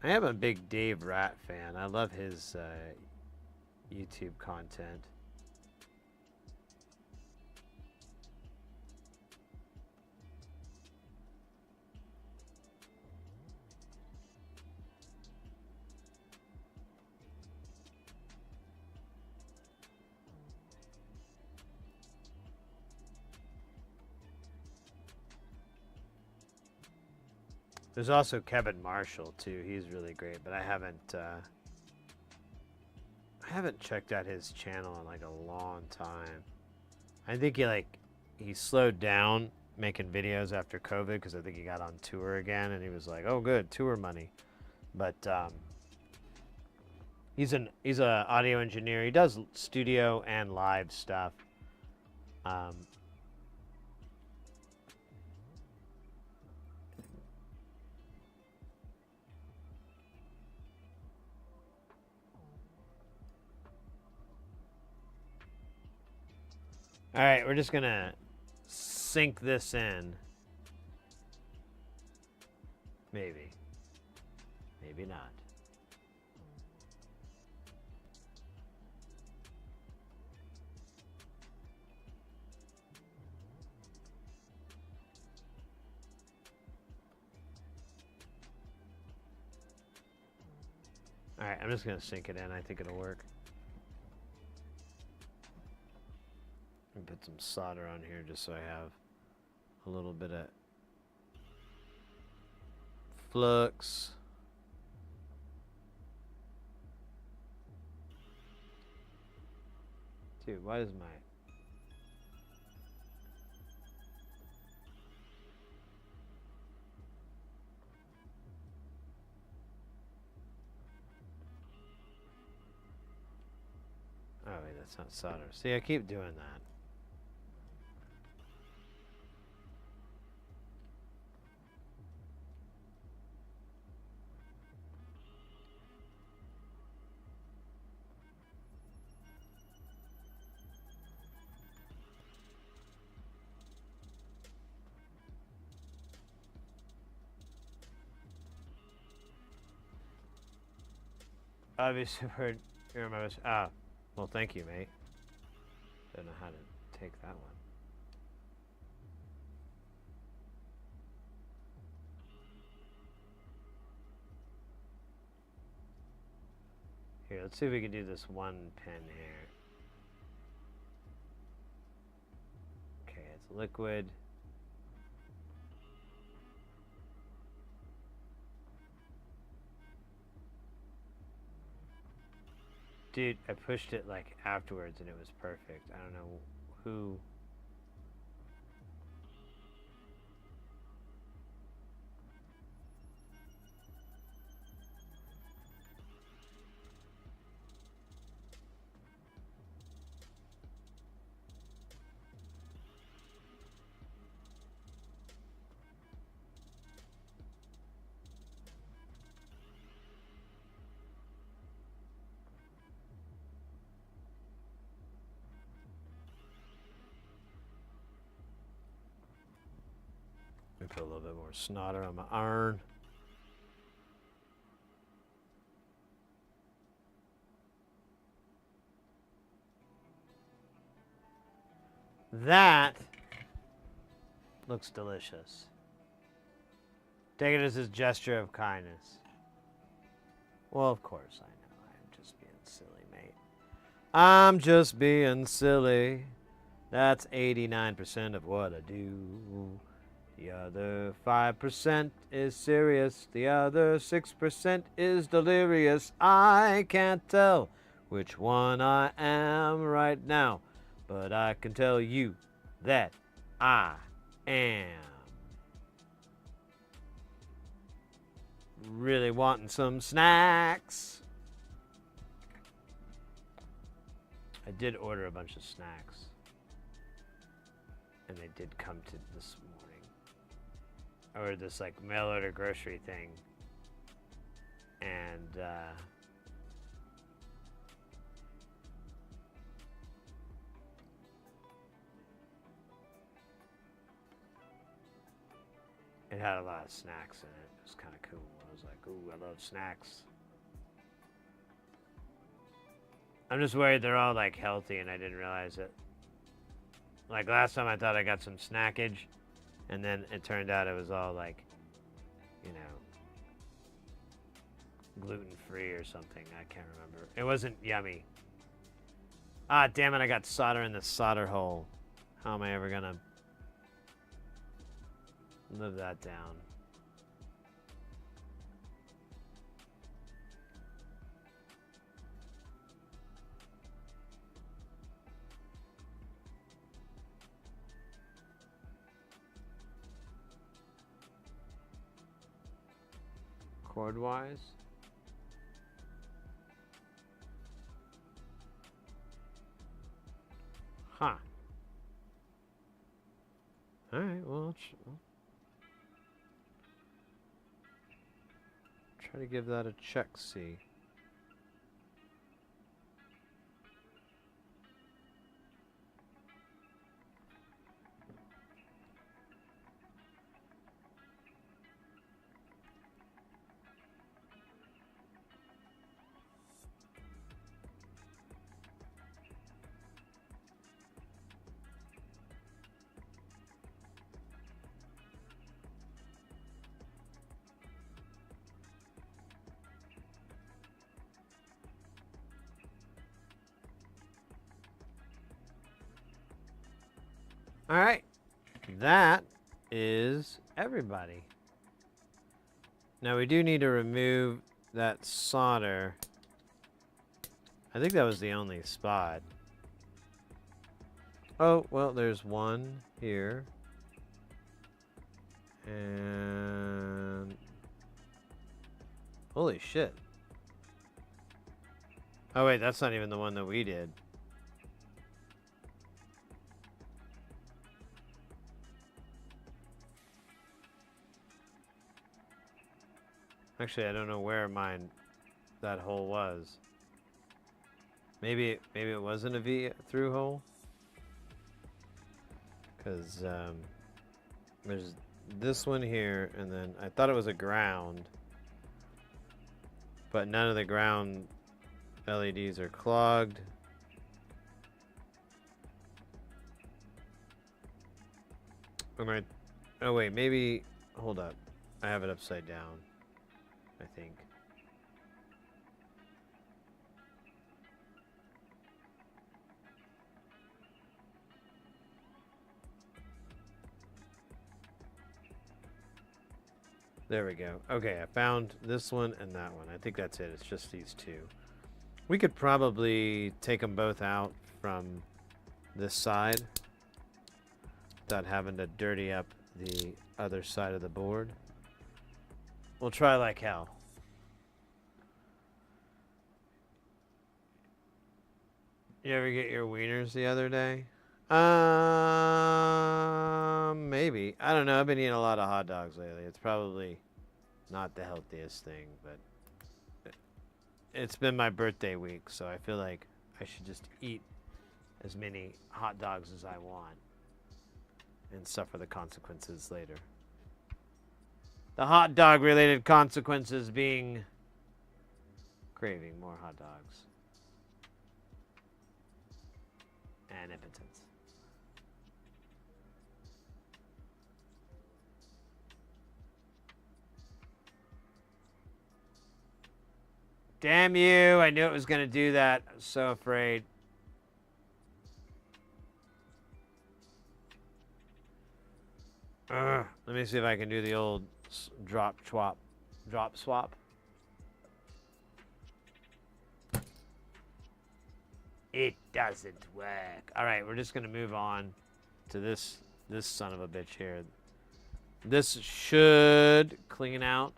I am a big Dave Rat fan. I love his YouTube content. There's also Kevin Marshall too. He's really great, but I haven't checked out his channel in like a long time. I think he slowed down making videos after COVID because I think he got on tour again and he was like, "Oh, good, tour money." But he's a audio engineer. He does studio and live stuff. All right, we're just gonna sink this in. Maybe. Maybe not. All right, I'm just gonna sink it in. I think it'll work. Put some solder on here just so I have a little bit of flux. Dude, why is my... Oh wait, that's not solder. See, I keep doing that. Obviously, you remember. Ah, well, thank you, mate. Don't know how to take that one. Here, let's see if we can do this one pin here. Okay, it's liquid. Dude, I pushed it like afterwards and it was perfect. I don't know who. Let me put a little bit more snodder on my iron. That looks delicious. Take it as a gesture of kindness. Well, of course, I know. I'm just being silly, mate. I'm just being silly. That's 89% of what I do. The other 5% is serious. The other 6% is delirious. I can't tell which one I am right now, but I can tell you that I am really wanting some snacks. I did order a bunch of snacks, and they did come to this morning. Or this like mail order grocery thing, and it had a lot of snacks in it. It was kind of cool. I was like, ooh, I love snacks. I'm just worried they're all like healthy and I didn't realize it. Like last time I thought I got some snackage, and then it turned out it was all like, you know, gluten-free or something. I can't remember. It wasn't yummy. Ah, damn it, I got solder in the solder hole. How am I ever gonna live that down? chord-wise. Huh. All right, well, I'll try to give that a check, see. All right, that is everybody. Now we do need to remove that solder. I think that was the only spot. Oh, well, there's one here. And... holy shit. Oh wait, that's not even the one that we did. Actually, I don't know where that hole was. Maybe it wasn't a V-through hole. Because there's this one here, and then I thought it was a ground. But none of the ground LEDs are clogged. Oh wait, maybe, hold up. I have it upside down, I think. There we go. Okay, I found this one and that one. I think that's it. It's just these two. We could probably take them both out from this side without having to dirty up the other side of the board. We'll try like hell. You ever get your wieners the other day? Maybe. I don't know. I've been eating a lot of hot dogs lately. It's probably not the healthiest thing, but it's been my birthday week, so I feel like I should just eat as many hot dogs as I want and suffer the consequences later. The hot dog related consequences being craving more hot dogs and impotence. Damn you, I knew it was going to do that. I was so afraid. Let me see if I can do the old drop swap. It doesn't work. All right, we're just going to move on to this son of a bitch here. This should clean out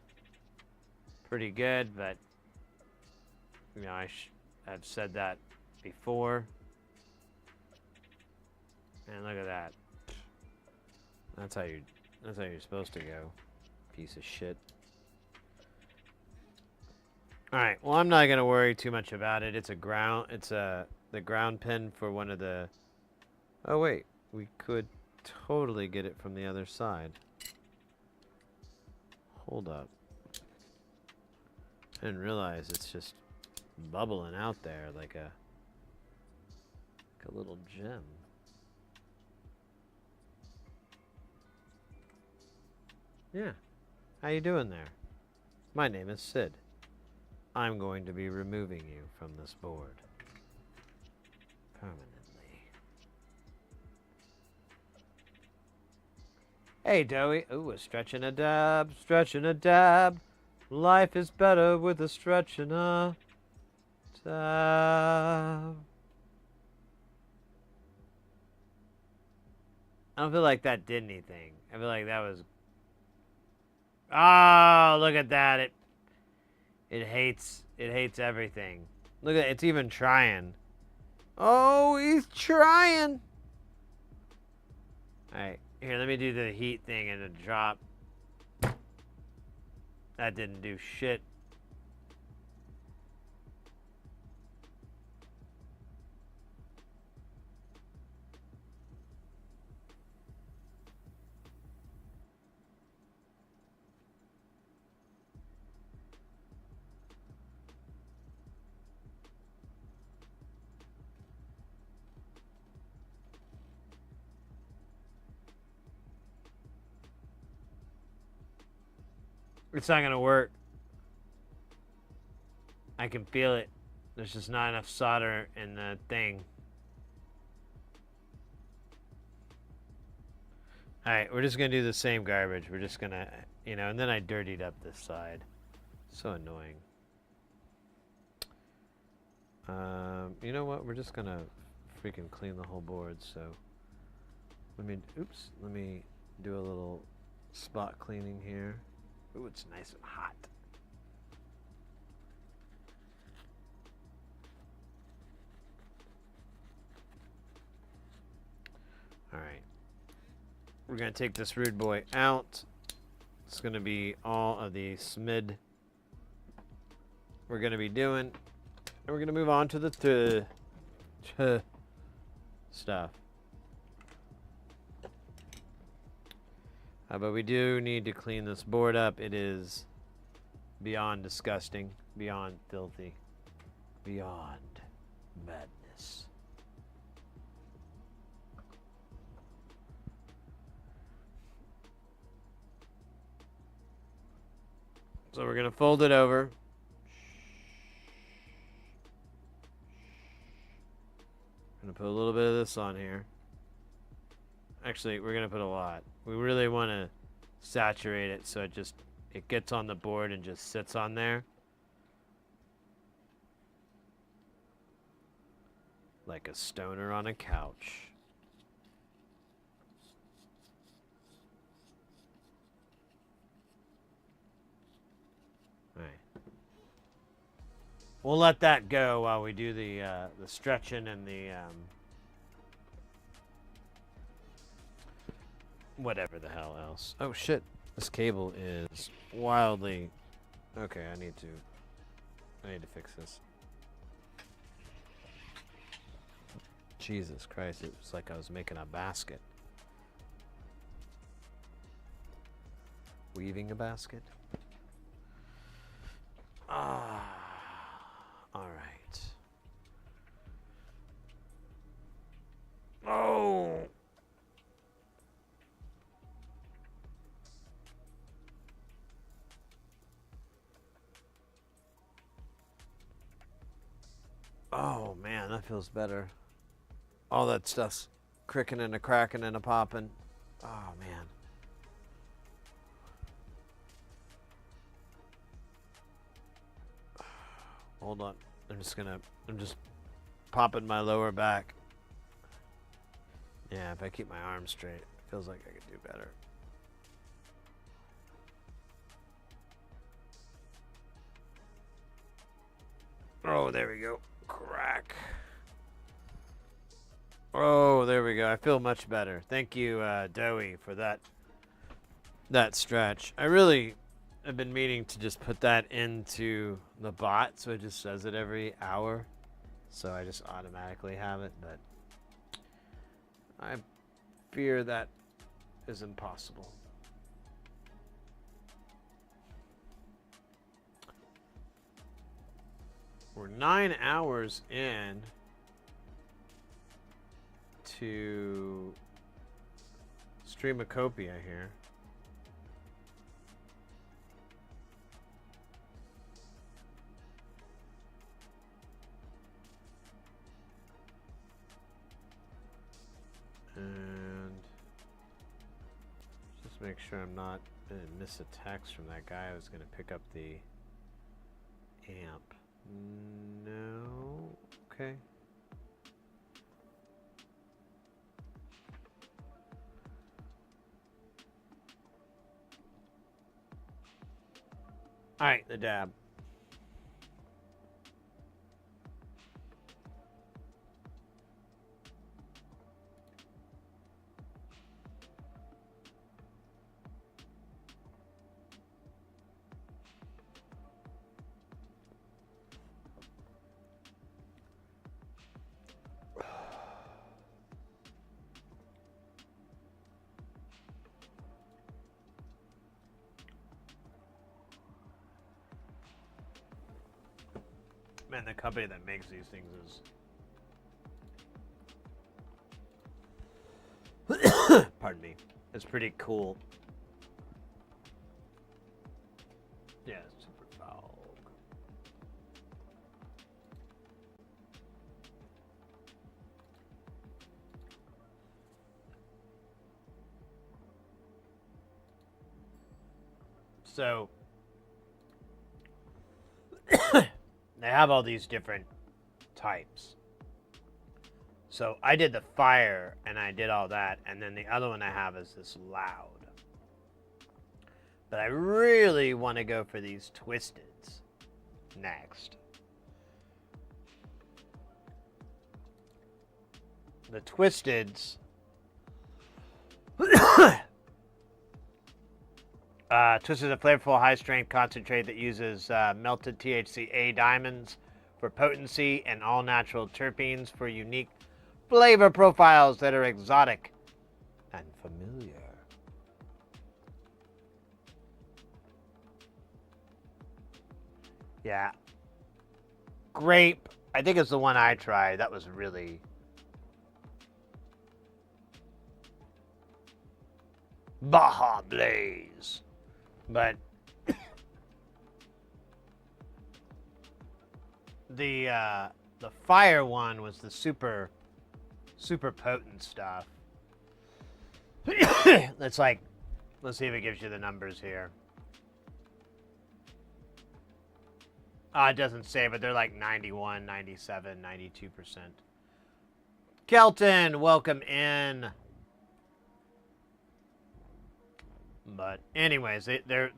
pretty good, but you know, I've said that before. And look at that. That's how you're supposed to go. Piece of shit. All right. Well, I'm not going to worry too much about it. It's the ground pin for one of the... Oh wait, we could totally get it from the other side. Hold up. I didn't realize it's just bubbling out there like a little gem. Yeah. How you doing there? My name is Sid. I'm going to be removing you from this board permanently. Hey, Doey. Ooh, a stretch and a dab, stretch and a dab. Life is better with a stretch and a dab. I don't feel like that did anything. I feel like that was... Oh, look at that. It It hates everything. Look at it, it's even trying. Oh, he's trying. Alright, here, let me do the heat thing and a drop. That didn't do shit. It's not gonna work. I can feel it. There's just not enough solder in the thing. Alright, we're just gonna do the same garbage. We're just gonna, you know, and then I dirtied up this side. So annoying. You know what? We're just gonna freaking clean the whole board, so let me do a little spot cleaning here. Ooh, it's nice and hot. Alright. We're going to take this rude boy out. It's going to be all of the SMID we're going to be doing. And we're going to move on to the stuff. But we do need to clean this board up. It is beyond disgusting, beyond filthy, beyond madness. So we're going to fold it over. I'm going to put a little bit of this on here. Actually, we're going to put a lot. We really want to saturate it so it gets on the board and just sits on there. Like a stoner on a couch. All right. We'll let that go while we do the stretching and the whatever the hell else. Oh shit, this cable is wildly... Okay, I need to fix this. Jesus Christ, it was like I was making a basket. Weaving a basket? Ah, alright. Oh! Oh man, that feels better. All that stuff's cricking and a cracking and a popping. Oh man. Hold on. I'm just popping my lower back. Yeah, if I keep my arms straight, it feels like I could do better. Oh, there we go. Crack. Oh, there we go. I feel much better. Thank you, Dowie, for that stretch. I really have been meaning to just put that into the bot, so it just says it every hour. So I just automatically have it, but I fear that is impossible. We're 9 hours in to Streamacopia here. And just make sure I'm not going to miss a text from that guy. I was going to pick up the amp. No. Okay. All right, the dab. Man, the company that makes these things is pardon me. It's pretty cool. Yeah, super fog. So they have all these different types. So I did the fire and I did all that, and then the other one I have is this loud. But I really want to go for these twisteds next. The twisteds Twisted is a flavorful, high-strength concentrate that uses melted THCA diamonds for potency and all-natural terpenes for unique flavor profiles that are exotic and familiar. Yeah. Grape. I think it's the one I tried. That was really... Baja Blaze. But the fire one was the super potent stuff. Let's see if it gives you the numbers here. It doesn't say, but they're like 91, 97, 92%. Kelton, welcome in. But anyways, they're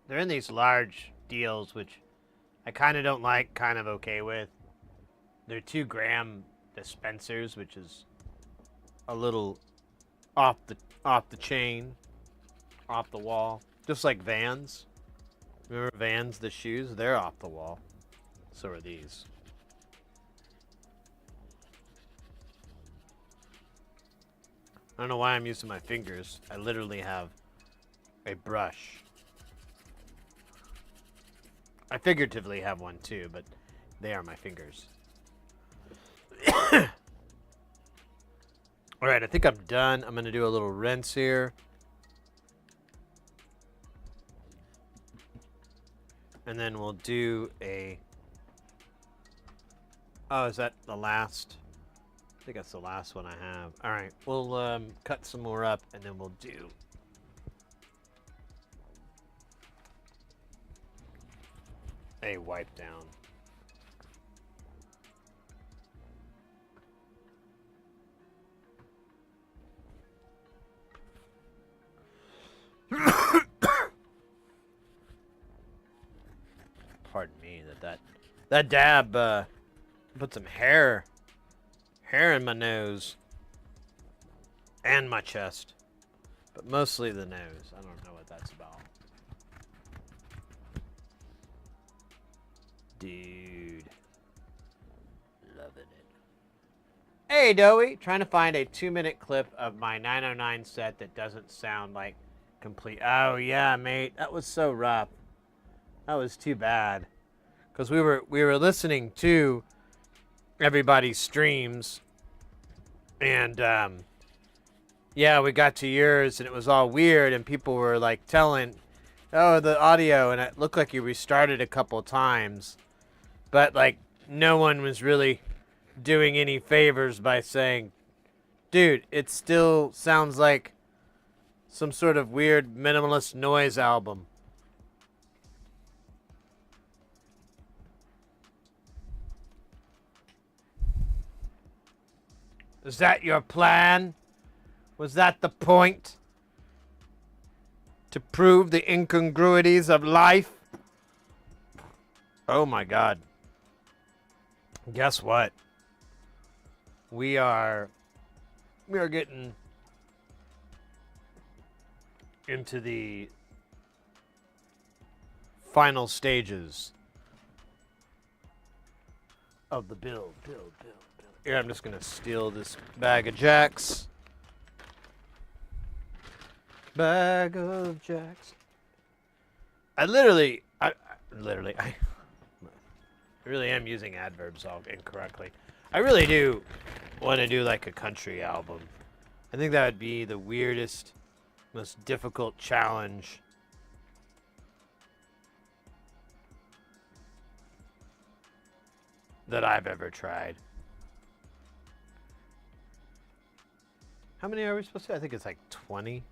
in these large deals, which I kind of don't like, kind of okay with. They're 2 gram dispensers, which is a little off the chain, off the wall, just like Vans. Remember Vans, the shoes? They're off the wall. So are these. I don't know why I'm using my fingers. I literally have a brush. I figuratively have one too, but they are my fingers. Alright, I think I'm done. I'm going to do a little rinse here. And then we'll do a... Oh, is that the last? I think that's the last one I have. All right, we'll cut some more up, and then we'll do a wipe down. Pardon me, that dab put some hair in my nose and my chest, but mostly the nose. I don't know what that's about. Dude, loving it. Hey Doey, trying to find a 2-minute clip of my 909 set that doesn't sound like complete. Oh yeah, mate, that was so rough. That was too bad, because we were listening to everybody's streams, and yeah, we got to yours and it was all weird, and people were like telling, oh, the audio, and it looked like you restarted a couple times, but like no one was really doing any favors by saying, dude, it still sounds like some sort of weird minimalist noise album. Is that your plan? Was that the point? To prove the incongruities of life? Oh my God. Guess what? We are getting into the final stages of the build. Here, I'm just gonna steal this bag of Jacks. Bag of Jacks. I I really am using adverbs all incorrectly. I really do want to do like a country album. I think that would be the weirdest, most difficult challenge that I've ever tried. How many are we supposed to? I think it's like 20.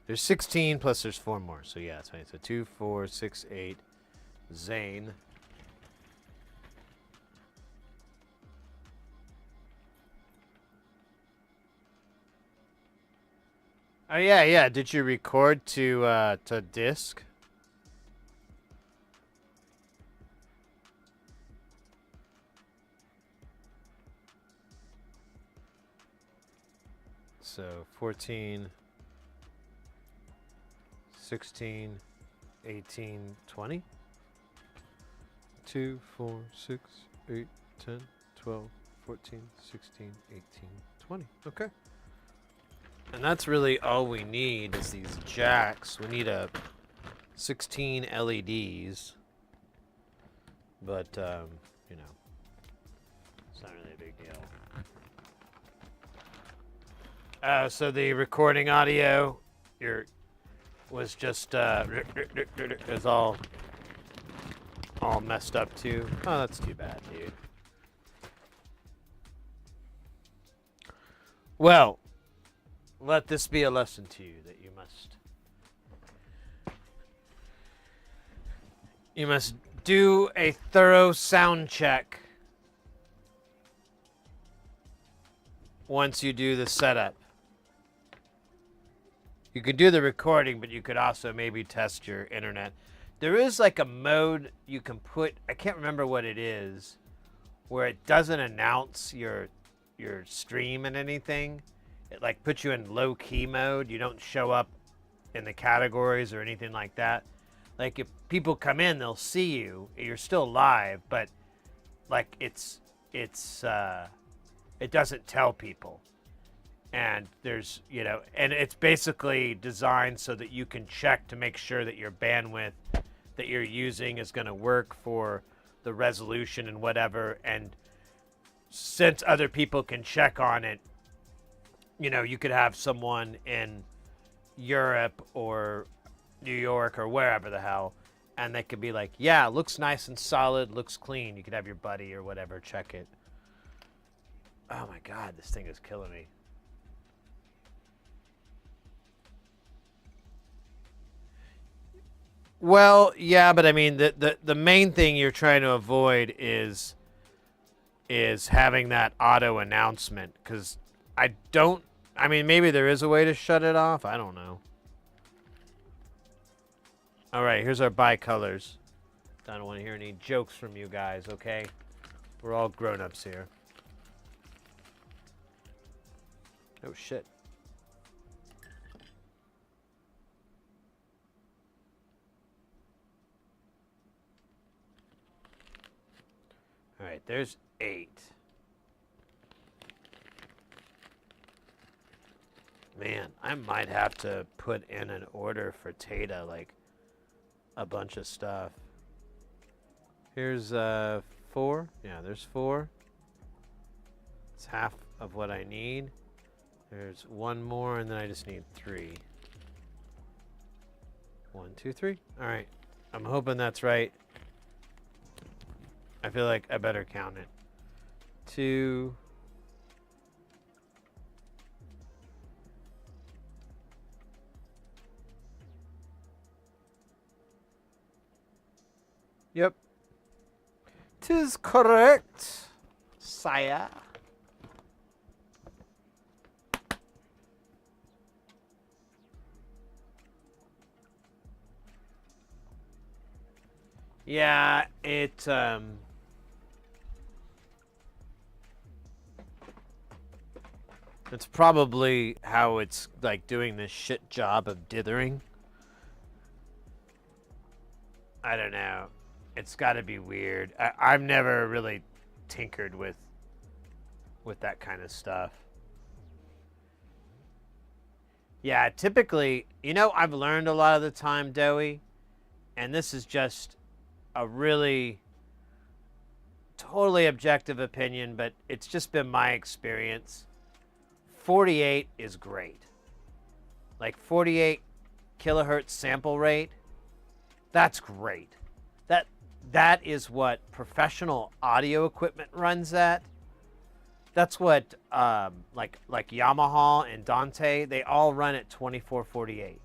There's 16 plus there's 4 more. So yeah, it's fine. So 2, 4, 6, 8. Zane. Oh yeah. Did you record to disc? So 14, 16, 18, 20. 2, 4, 6, 8, 10, 12, 14, 16, 18, 20. Okay. And that's really all we need is these jacks. We need a 16 LEDs. But, you know, it's not really a big deal. So the recording audio was just is all messed up too. Oh, that's too bad, dude. Well, let this be a lesson to you that you must do a thorough sound check once you do the setup. You could do the recording, but you could also maybe test your internet. There is like a mode you can put, I can't remember what it is, where it doesn't announce your stream and anything. It like puts you in low key mode. You don't show up in the categories or anything like that. Like if people come in, they'll see you. You're still live, but like it doesn't tell people. And there's, and it's basically designed so that you can check to make sure that your bandwidth that you're using is going to work for the resolution and whatever. And since other people can check on it, you could have someone in Europe or New York or wherever the hell, and they could be like, yeah, looks nice and solid, looks clean. You could have your buddy or whatever check it. Oh my God, this thing is killing me. Well, yeah, but I mean, the main thing you're trying to avoid is having that auto announcement, because maybe there is a way to shut it off. I don't know. All right, here's our bicolors. I don't want to hear any jokes from you guys, okay? We're all grown-ups here. Oh, shit. All right, there's 8. Man, I might have to put in an order for Tata, like a bunch of stuff. Here's 4. Yeah, there's 4. It's half of what I need. There's 1 more, and then I just need 3. 1, 2, 3. All right, I'm hoping that's right. I feel like I better count it. 2. Yep. 'Tis correct, sire. Yeah, it's probably how it's like doing this shit job of dithering. I don't know. It's got to be weird. I've never really tinkered with that kind of stuff. Yeah, typically, I've learned a lot of the time, Doey, and this is just a really totally objective opinion, but it's just been my experience. 48 is great. Like 48 kilohertz sample rate, that's great. That is what professional audio equipment runs at. That's what like Yamaha and Dante, they all run at 2448.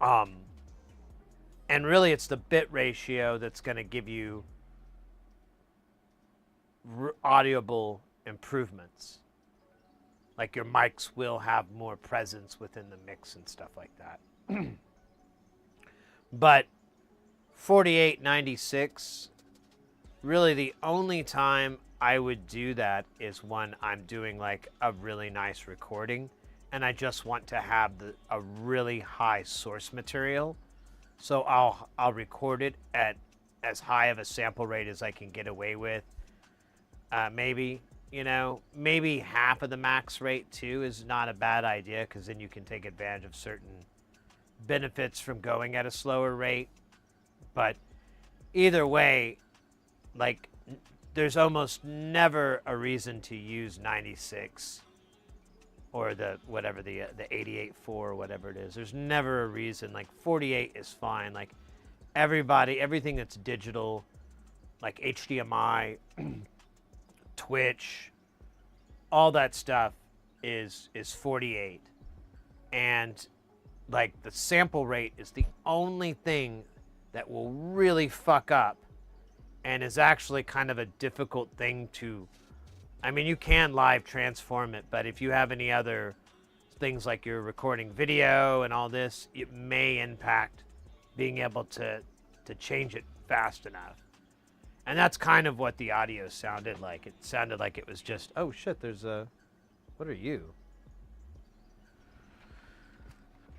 And really it's the bit ratio that's going to give you audible improvements. Like your mics will have more presence within the mix and stuff like that. But 4896, really the only time I would do that is when I'm doing like a really nice recording and I just want to have a really high source material. So I'll record it at as high of a sample rate as I can get away with. Maybe half of the max rate too is not a bad idea, because then you can take advantage of certain benefits from going at a slower rate. But either way, like there's almost never a reason to use 96 or the 88.4 or whatever it is. There's never a reason. Like 48 is fine. Like everything that's digital, like HDMI, Twitch, all that stuff is 48. And like the sample rate is the only thing that will really fuck up and is actually kind of a difficult thing to, I mean, you can live transform it, but if you have any other things like you're recording video and all this, it may impact being able to change it fast enough. And that's kind of what the audio sounded like. It sounded like it was just, oh shit, there's a, what are you?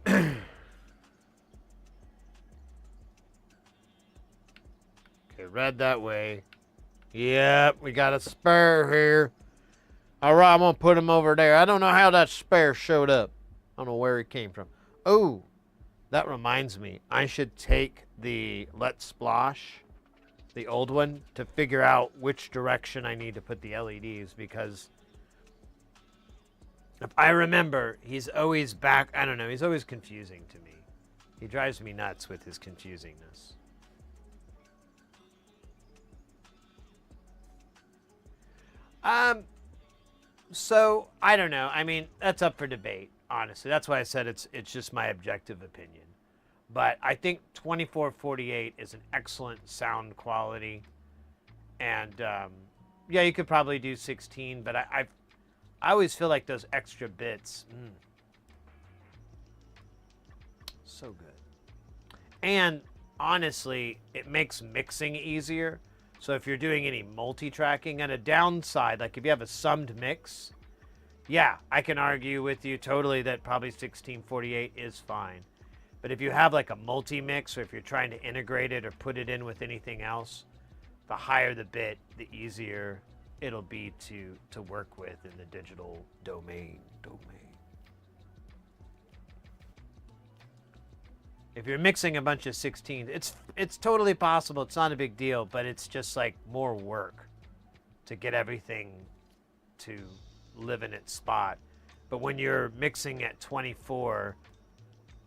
Okay, red that way. Yep, we got a spare here. All right, I'm going to put him over there. I don't know how that spare showed up. I don't know where he came from. Oh, that reminds me. I should take the Let's Splosh, the old one, to figure out which direction I need to put the LEDs, because if I remember, he's always back. I don't know. He's always confusing to me. He drives me nuts with his confusingness. So I don't know. I mean, that's up for debate, honestly. That's why I said it's just my objective opinion. But I think 2448 is an excellent sound quality. And yeah, you could probably do 16, but I always feel like those extra bits, so good. And honestly, it makes mixing easier. So if you're doing any multi-tracking, and a downside, like if you have a summed mix, yeah, I can argue with you totally that probably 1648 is fine. But if you have like a multi-mix, or if you're trying to integrate it or put it in with anything else, the higher the bit, the easier it'll be to work with in the digital domain. If you're mixing a bunch of 16s, it's totally possible. It's not a big deal, but it's just like more work to get everything to live in its spot. But when you're mixing at 24,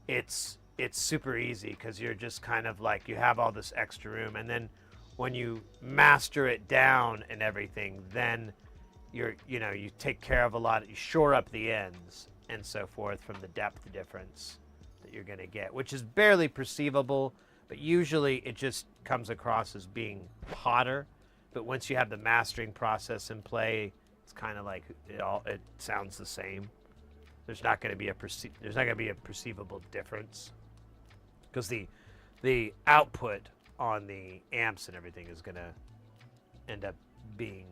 it's super easy, because you're just kind of like, you have all this extra room, and then when you master it down and everything, then you take care of a lot, you shore up the ends and so forth from the depth difference that you're going to get, which is barely perceivable, but usually it just comes across as being hotter. But once you have the mastering process in play, it's kind of like it sounds the same. There's not going to be a perceivable difference, because the output on the amps and everything is going to end up being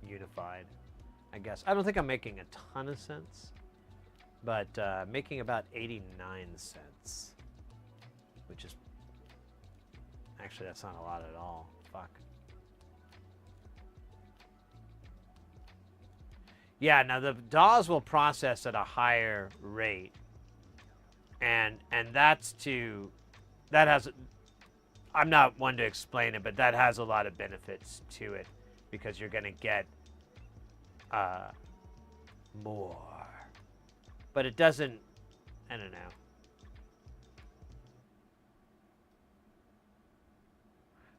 unified, I guess. I don't think I'm making a ton of sense, but making about 89 cents, which is actually, that's not a lot at all. Fuck. Yeah, now the DAWs will process at a higher rate, and that has I'm not one to explain it, but that has a lot of benefits to it because you're going to get more. But it doesn't, I don't know.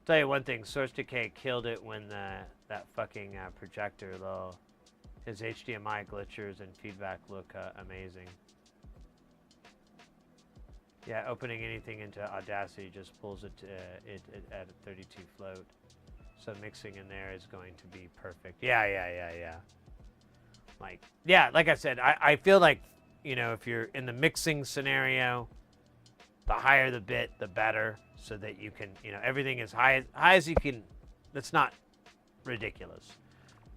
Tell you one thing, Source Decay killed it when that fucking projector, though. His HDMI glitchers and feedback look amazing. Yeah, opening anything into Audacity just pulls it to it at a 32 float. So mixing in there is going to be perfect. Yeah. Like, yeah, like I said, I feel like, you know, if you're in the mixing scenario, the higher the bit, the better, so that you can, you know, everything as high as you can. That's not ridiculous.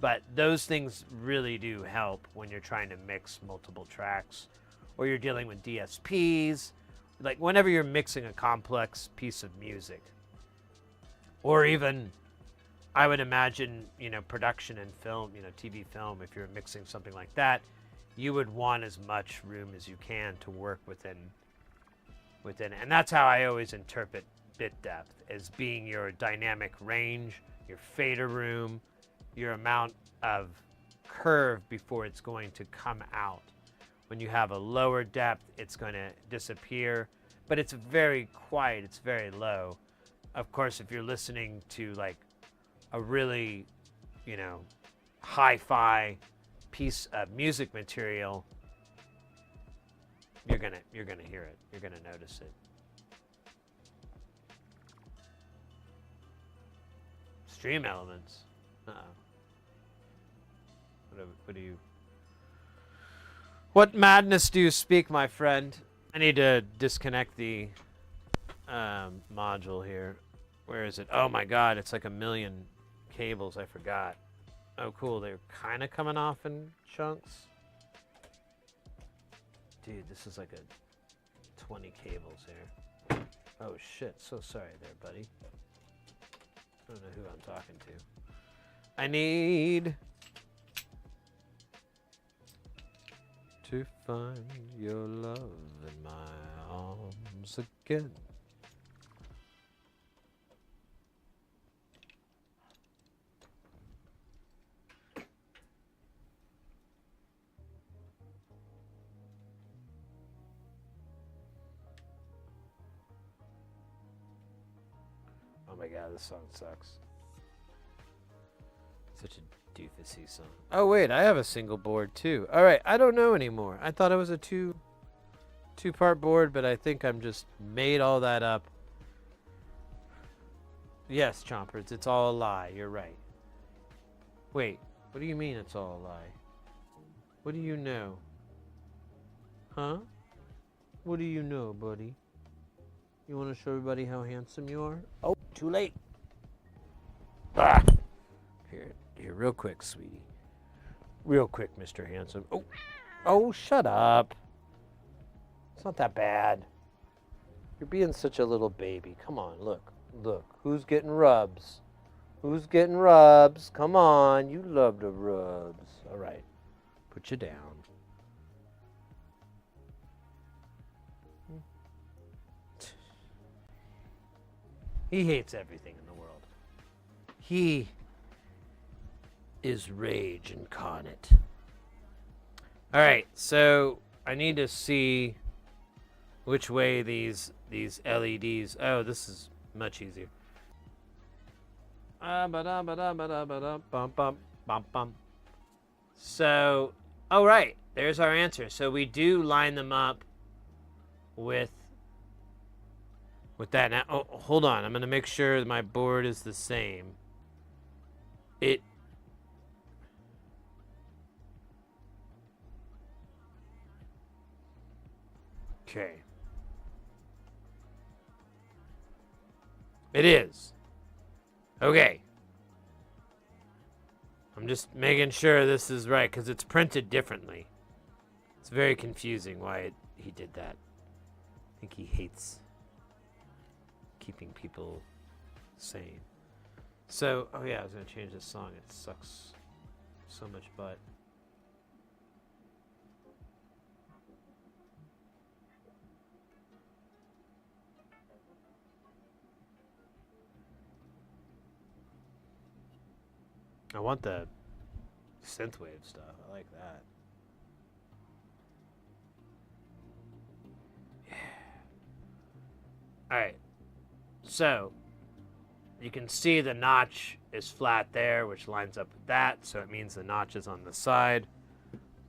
But those things really do help when you're trying to mix multiple tracks or you're dealing with DSPs. Like whenever you're mixing a complex piece of music, or even, I would imagine, you know, production and film, you know, TV film, if you're mixing something like that, you would want as much room as you can to work within. And that's how I always interpret bit depth, as being your dynamic range, your fader room, your amount of curve before it's going to come out. When you have a lower depth, it's going to disappear, but it's very quiet, it's very low. Of course, if you're listening to like a really, you know, hi-fi piece of music material, you're gonna hear it. You're gonna notice it. Stream elements. What do you? What madness do you speak, my friend? I need to disconnect the module here. Where is it? Oh my God! It's like a million cables. I forgot. Oh, cool. They're kind of coming off in chunks. Dude, this is like a 20 cables here. Oh shit, so sorry there, buddy. I don't know who I'm talking to. I need to find your love in my arms again. Oh my God, this song sucks. Such a doofusy song. Oh wait, I have a single board too. All right, I don't know anymore. I thought it was a two-part board, but I think I'm just made all that up. Yes, Chompers, it's all a lie. You're right. Wait, what do you mean it's all a lie? What do you know? Huh? What do you know, buddy? You want to show everybody how handsome you are? Oh, too late. Ah. Here, real quick, sweetie. Real quick, Mr. Handsome. Oh, shut up. It's not that bad. You're being such a little baby. Come on, look. Who's getting rubs? Who's getting rubs? Come on, you love the rubs. All right, put you down. He hates everything in the world. He is rage incarnate. All right, so I need to see which way these LEDs. Oh, this is much easier. So, all right, there's our answer. So we do line them up with that. Now, oh, hold on. I'm going to make sure that my board is the same. Okay. It is. Okay. I'm just making sure this is right because it's printed differently. It's very confusing why he did that. I think he hates keeping people sane. So, oh yeah, I was going to change this song. It sucks so much butt. I want the synthwave stuff. I like that. Yeah. All right. So you can see the notch is flat there, which lines up with that. So it means the notch is on the side,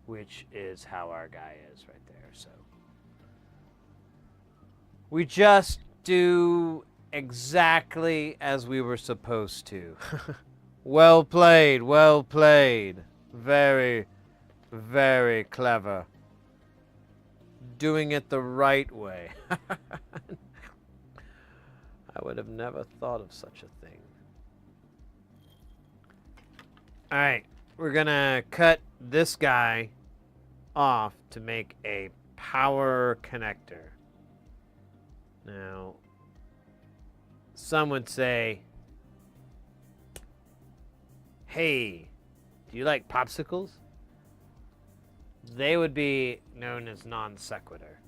which is how our guy is right there. So we just do exactly as we were supposed to. Well played, well played. Very, very clever. Doing it the right way. I would have never thought of such a thing. All right, we're gonna cut this guy off to make a power connector. Now, some would say, hey, do you like popsicles? They would be known as non sequitur.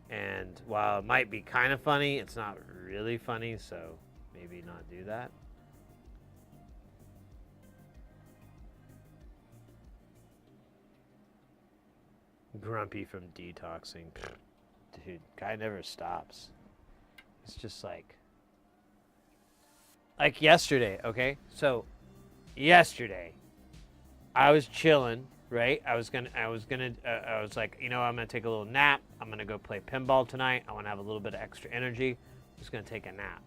And while it might be kind of funny, it's not really funny, so maybe not do that. Grumpy from detoxing. Dude, guy never stops. It's just like yesterday, okay? So yesterday I was chilling, right? I was like, you know, I'm gonna take a little nap. I'm gonna go play pinball tonight. I wanna have a little bit of extra energy. I'm just gonna take a nap.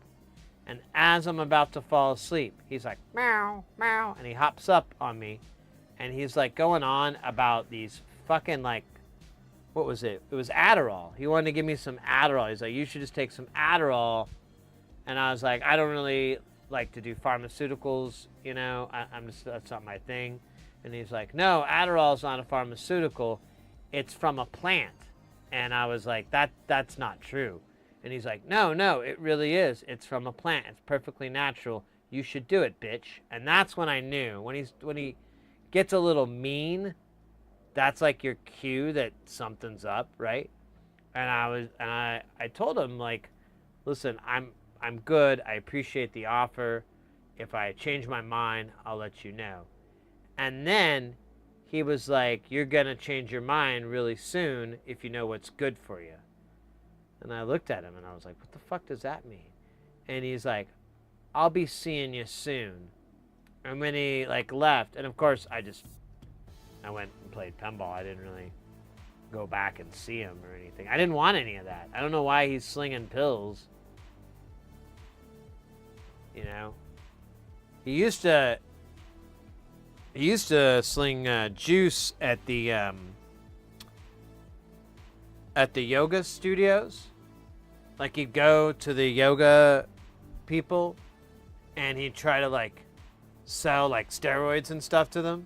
And as I'm about to fall asleep, he's like, meow, meow, and he hops up on me, and he's like going on about these fucking like, what was it? It was Adderall. He wanted to give me some Adderall. He's like, you should just take some Adderall. And I was like, I don't really like to do pharmaceuticals, you know, I'm just, that's not my thing. And he's like, no, Adderall is not a pharmaceutical. It's from a plant. And I was like, that's not true. And he's like, no, it really is. It's from a plant. It's perfectly natural. You should do it, bitch. And that's when I knew. When he gets a little mean, that's like your cue that something's up, right? And I told him, like, listen, I'm good. I appreciate the offer. If I change my mind, I'll let you know. And then he was like, you're going to change your mind really soon if you know what's good for you. And I looked at him and I was like, what the fuck does that mean? And he's like, I'll be seeing you soon. And when he like left, and of course I went and played pinball. I didn't really go back and see him or anything. I didn't want any of that. I don't know why he's slinging pills. You know, he used to sling juice at the yoga studios. Like, he'd go to the yoga people and he'd try to like sell like steroids and stuff to them.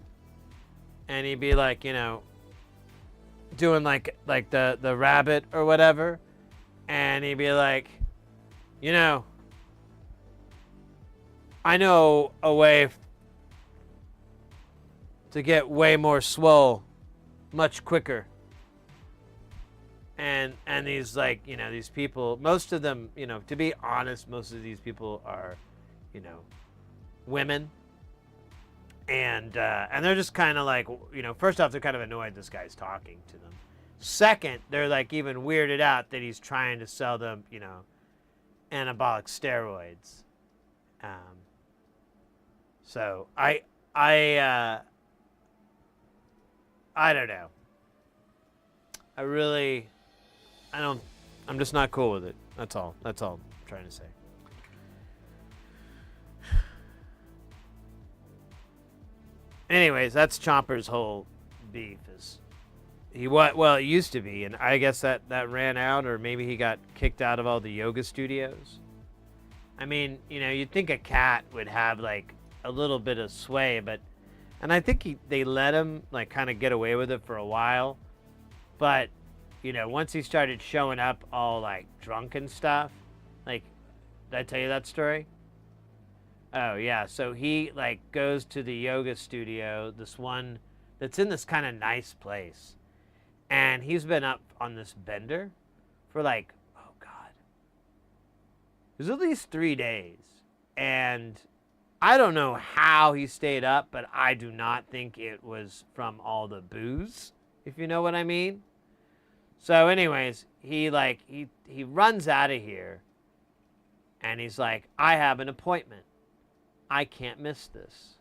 And he'd be like, you know, doing like the rabbit or whatever. And he'd be like, you know, I know a way to get way more swole much quicker. And these, like, you know, these people, most of them, you know, to be honest, most of these people are, you know, women. And they're just kind of like, you know, first off, they're kind of annoyed this guy's talking to them. Second, they're like even weirded out that he's trying to sell them, you know, anabolic steroids. So I don't know. I'm just not cool with it. That's all I'm trying to say. Anyways, that's Chomper's whole beef is well, it used to be, and I guess that ran out, or maybe he got kicked out of all the yoga studios. I mean, you know, you'd think a cat would have like a little bit of sway, and I think they let him like kind of get away with it for a while, but you know, once he started showing up all like drunk and stuff, like, did I tell you that story? Oh yeah, so he like goes to the yoga studio, this one that's in this kind of nice place, and he's been up on this bender for like, oh god, it was at least 3 days, and I don't know how he stayed up, but I do not think it was from all the booze, if you know what I mean. So anyways, he runs out of here and he's like, I have an appointment. I can't miss this.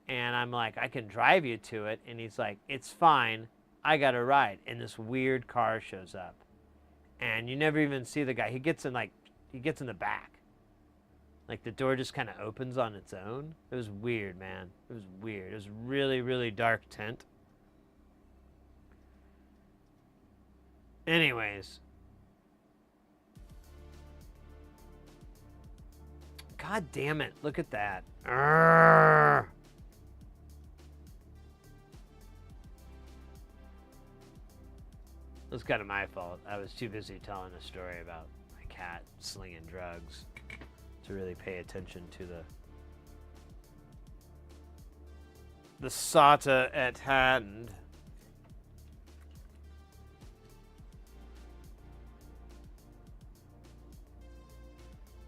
And I'm like, I can drive you to it. And he's like, it's fine. I got a ride. And this weird car shows up. And you never even see the guy. He gets in the back. Like the door just kind of opens on its own. It was weird, man. It was weird. It was really, really dark tint. Anyways. God damn it. Look at that. Arrgh. It was kind of my fault. I was too busy telling a story about my cat slinging drugs to really pay attention to the SATA at hand.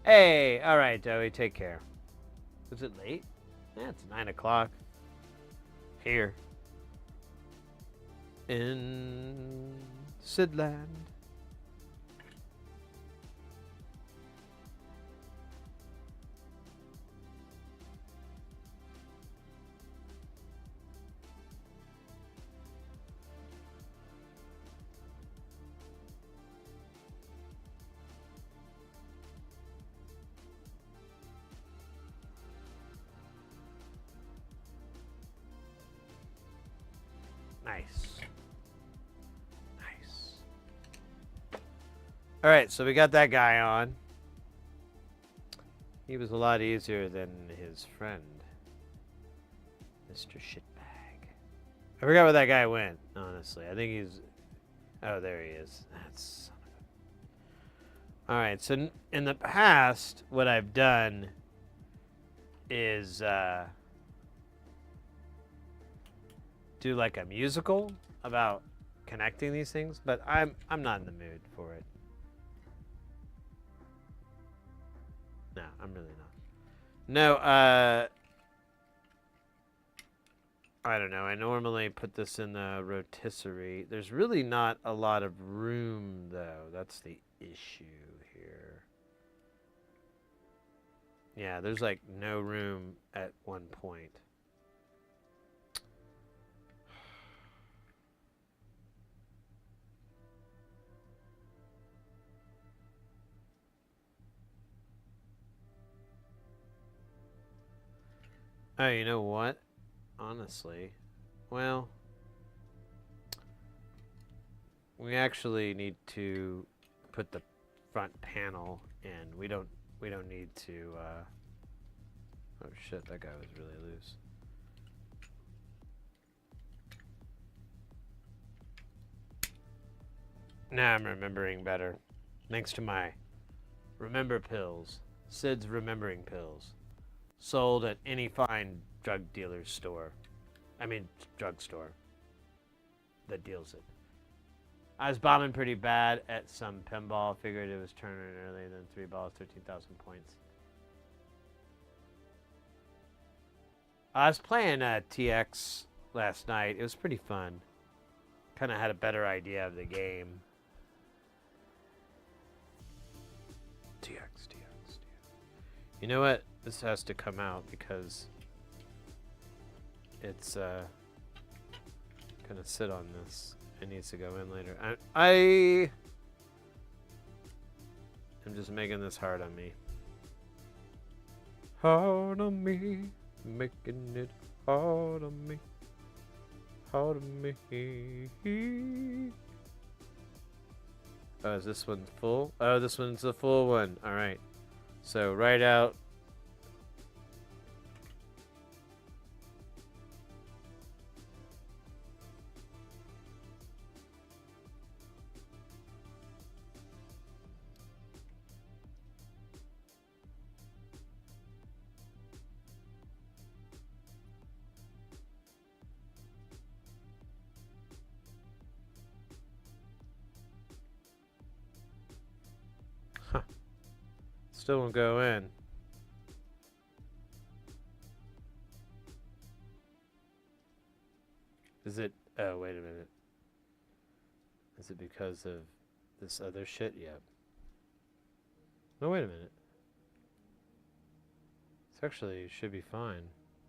Hey, all right, Joey, take care. Was it late? Yeah, it's 9 o'clock. Here. In Sidland. Nice. Nice. All right, so we got that guy on. He was a lot easier than his friend, Mr. Shitbag. I forgot where that guy went, honestly. I think he's... Oh, there he is. That's... All right, so in the past, what I've done is... do like a musical about connecting these things, but I'm not in the mood for it. No, I'm really not. No, I don't know. I normally put this in the rotisserie. There's really not a lot of room, though. That's the issue here. Yeah, there's like no room at one point. Oh, you know what? Honestly, well, we actually need to put the front panel in. We don't need to. Oh shit! That guy was really loose. Now I'm remembering better, thanks to my remember pills. Sid's remembering pills. Sold at any fine drug dealer's store. I mean, drugstore that deals it. I was bombing pretty bad at some pinball. Figured it was turning early, then 3 balls, 13,000 points. I was playing TX last night. It was pretty fun. Kind of had a better idea of the game. TX. You know what? This has to come out because it's gonna sit on this. It needs to go in later. I am just making this hard on me. Hard on me, making it hard on me. Hard on me. Oh, is this one full? Oh, this one's the full one. All right. So right out. Still won't go in. Is it? Oh, wait a minute. Is it because of this other shit? Yep. No, wait a minute. This actually should be fine.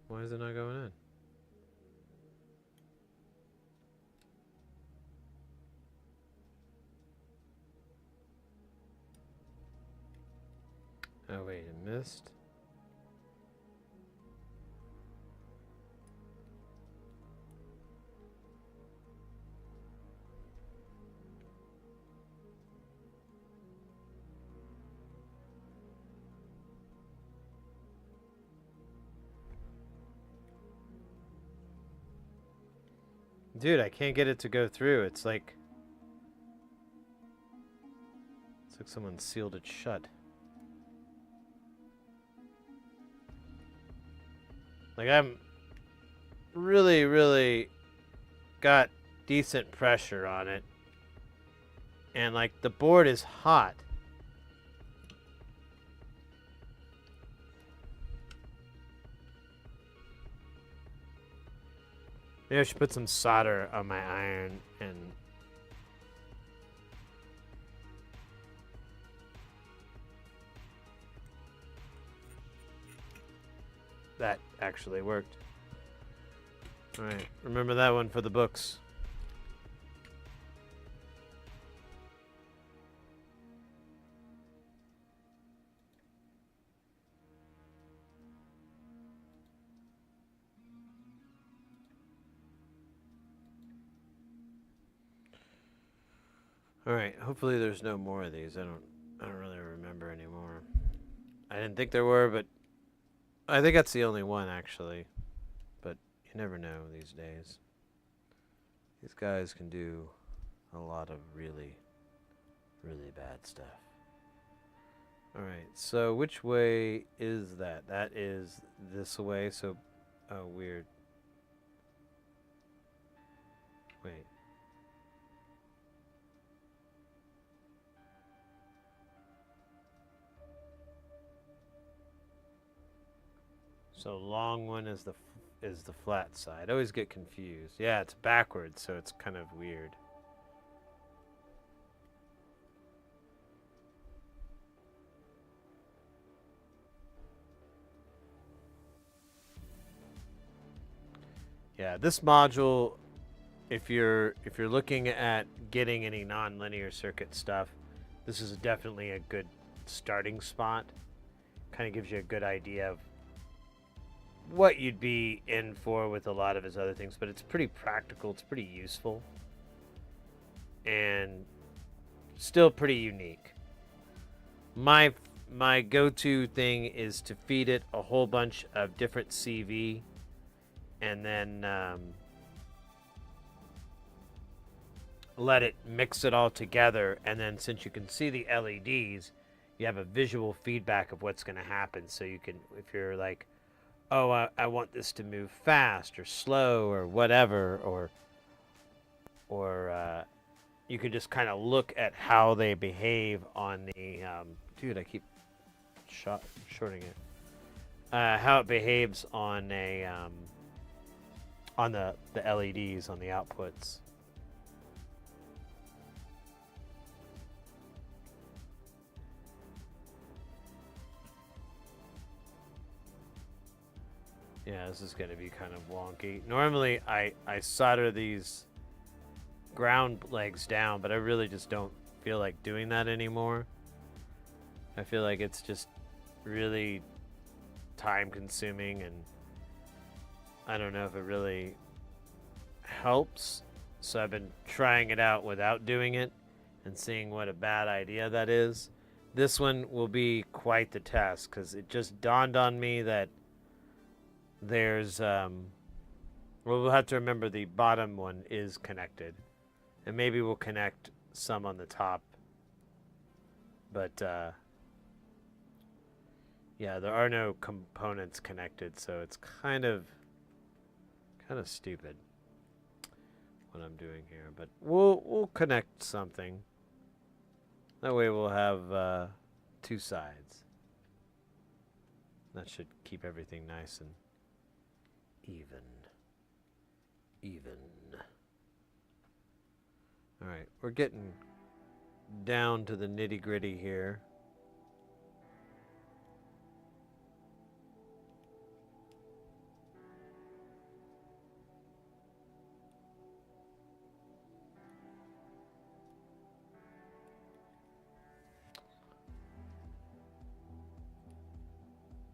Why is it not going in? Oh, wait, it missed? Dude, I can't get it to go through. It's like someone sealed it shut. Like, I'm really got decent pressure on it. And, like, the board is hot. Maybe I should put some solder on my iron and... That actually worked. Alright, remember that one for the books. Alright, hopefully there's no more of these. I don't really remember anymore. I didn't think there were, but I think that's the only one actually. But you never know these days. These guys can do a lot of really bad stuff. Alright, so which way is that? That is this way, so... Oh, weird. Wait. So long one is the flat side. I always get confused. Yeah, it's backwards, so it's kind of weird. Yeah, this module, if you're looking at getting any non-linear circuit stuff, this is definitely a good starting spot. Kind of gives you a good idea of what you'd be in for with a lot of his other things, but it's pretty practical, it's pretty useful, and still pretty unique. My go-to thing is to feed it a whole bunch of different CV, and then let it mix it all together, and then since you can see the LEDs, you have a visual feedback of what's going to happen, so you can, if you're like, oh, I want this to move fast or slow or whatever, or you could just kind of look at how they behave on the, dude, I keep shorting it, how it behaves on a, on the LEDs, on the outputs. Yeah, this is going to be kind of wonky. Normally, I solder these ground legs down, but I really just don't feel like doing that anymore. I feel like it's just really time-consuming, and I don't know if it really helps. So I've been trying it out without doing it and seeing what a bad idea that is. This one will be quite the test, because it just dawned on me that there's well, we'll have to remember the bottom one is connected, and maybe we'll connect some on the top, but yeah, there are no components connected, so it's kind of stupid what I'm doing here, but we'll connect something. That way we'll have two sides. That should keep everything nice and even. Alright, we're getting down to the nitty gritty here.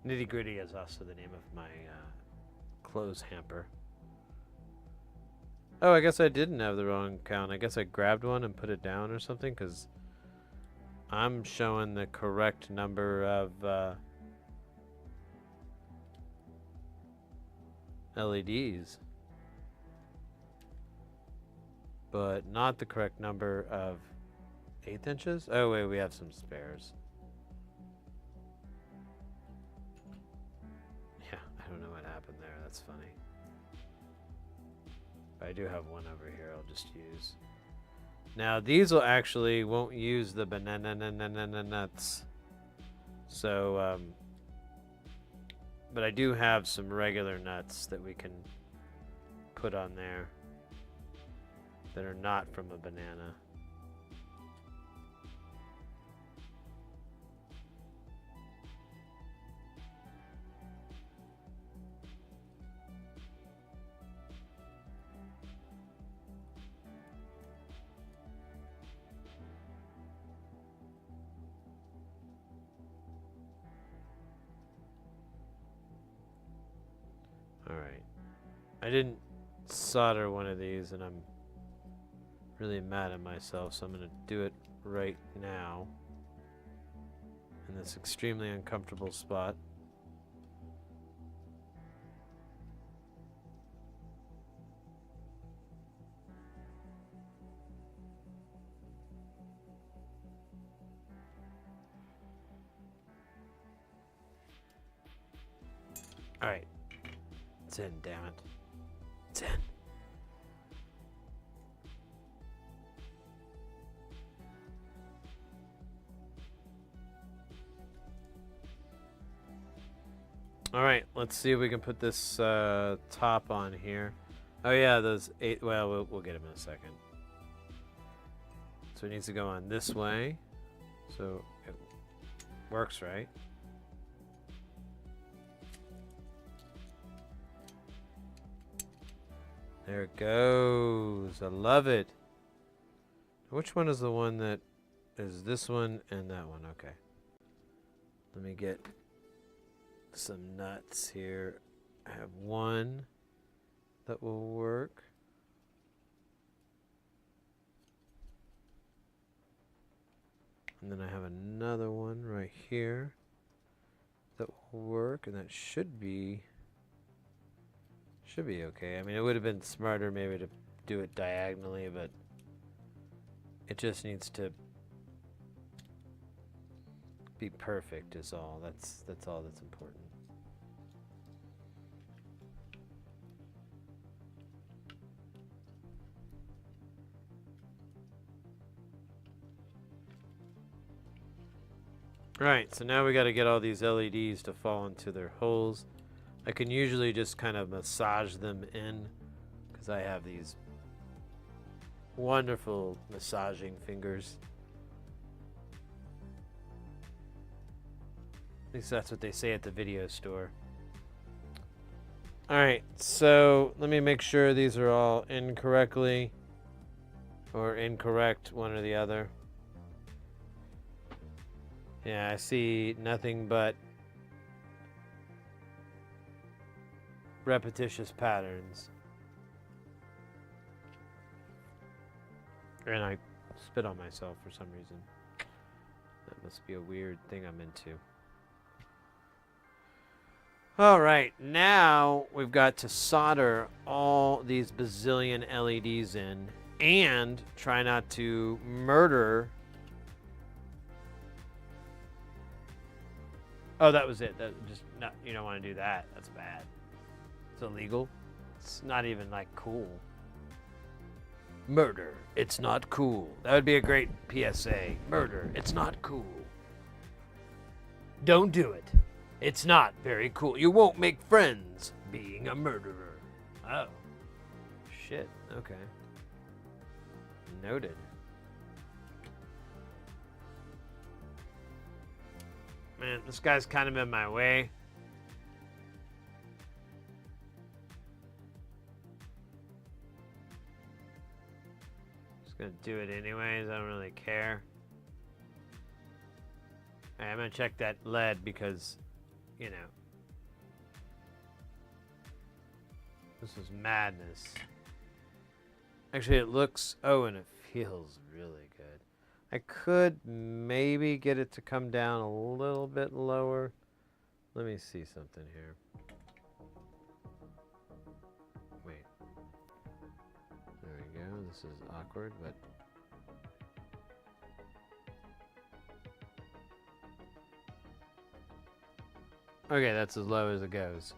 Nitty Gritty is also the name of my clothes hamper. Oh, I guess I didn't have the wrong count. I guess I grabbed one and put it down or something, because I'm showing the correct number of LEDs, but not the correct number of 1/8 inches. Oh wait, we have some spares. I don't know what happened there. That's funny. But I do have one over here I'll just use. Now these will actually won't use the banana nuts. So, but I do have some regular nuts that we can put on there that are not from a banana. Alright. I didn't solder one of these and I'm really mad at myself, so I'm going to do it right now in this extremely uncomfortable spot. Alright. It's in, damn it. It's in. Alright, let's see if we can put this top on here. Oh yeah, those 8, well, we'll get them in a second. So it needs to go on this way. So it works, right? There it goes. I love it. Which one is the one that is this one and that one? Okay. Let me get some nuts here. I have one that will work. And then I have another one right here that will work, and that should be okay. I mean, it would have been smarter maybe to do it diagonally, but it just needs to be perfect is all. That's all that's important. Alright, so now we got to get all these LEDs to fall into their holes. I can usually just kind of massage them in because I have these wonderful massaging fingers. At least that's what they say at the video store. Alright, so let me make sure these are all in correctly or incorrect, one or the other. Yeah, I see nothing but repetitious patterns. And I spit on myself for some reason. That must be a weird thing I'm into. Alright, now we've got to solder all these bazillion LEDs in and try not to murder. Oh, that was it. That just not, you don't want to do that. That's bad. It's illegal. It's not even like cool. Murder. It's not cool. That would be a great PSA. Murder. It's not cool. Don't do it. It's not very cool. You won't make friends being a murderer. Oh. Shit. Okay. Noted. Man, this guy's kind of in my way. Just gonna do it anyways. I don't really care. Alright, I'm gonna check that lead because, you know, this is madness. Actually, it looks, oh, and it feels really good. I could maybe get it to come down a little bit lower. Let me see something here. Wait. There we go. This is awkward, but... Okay, that's as low as it goes.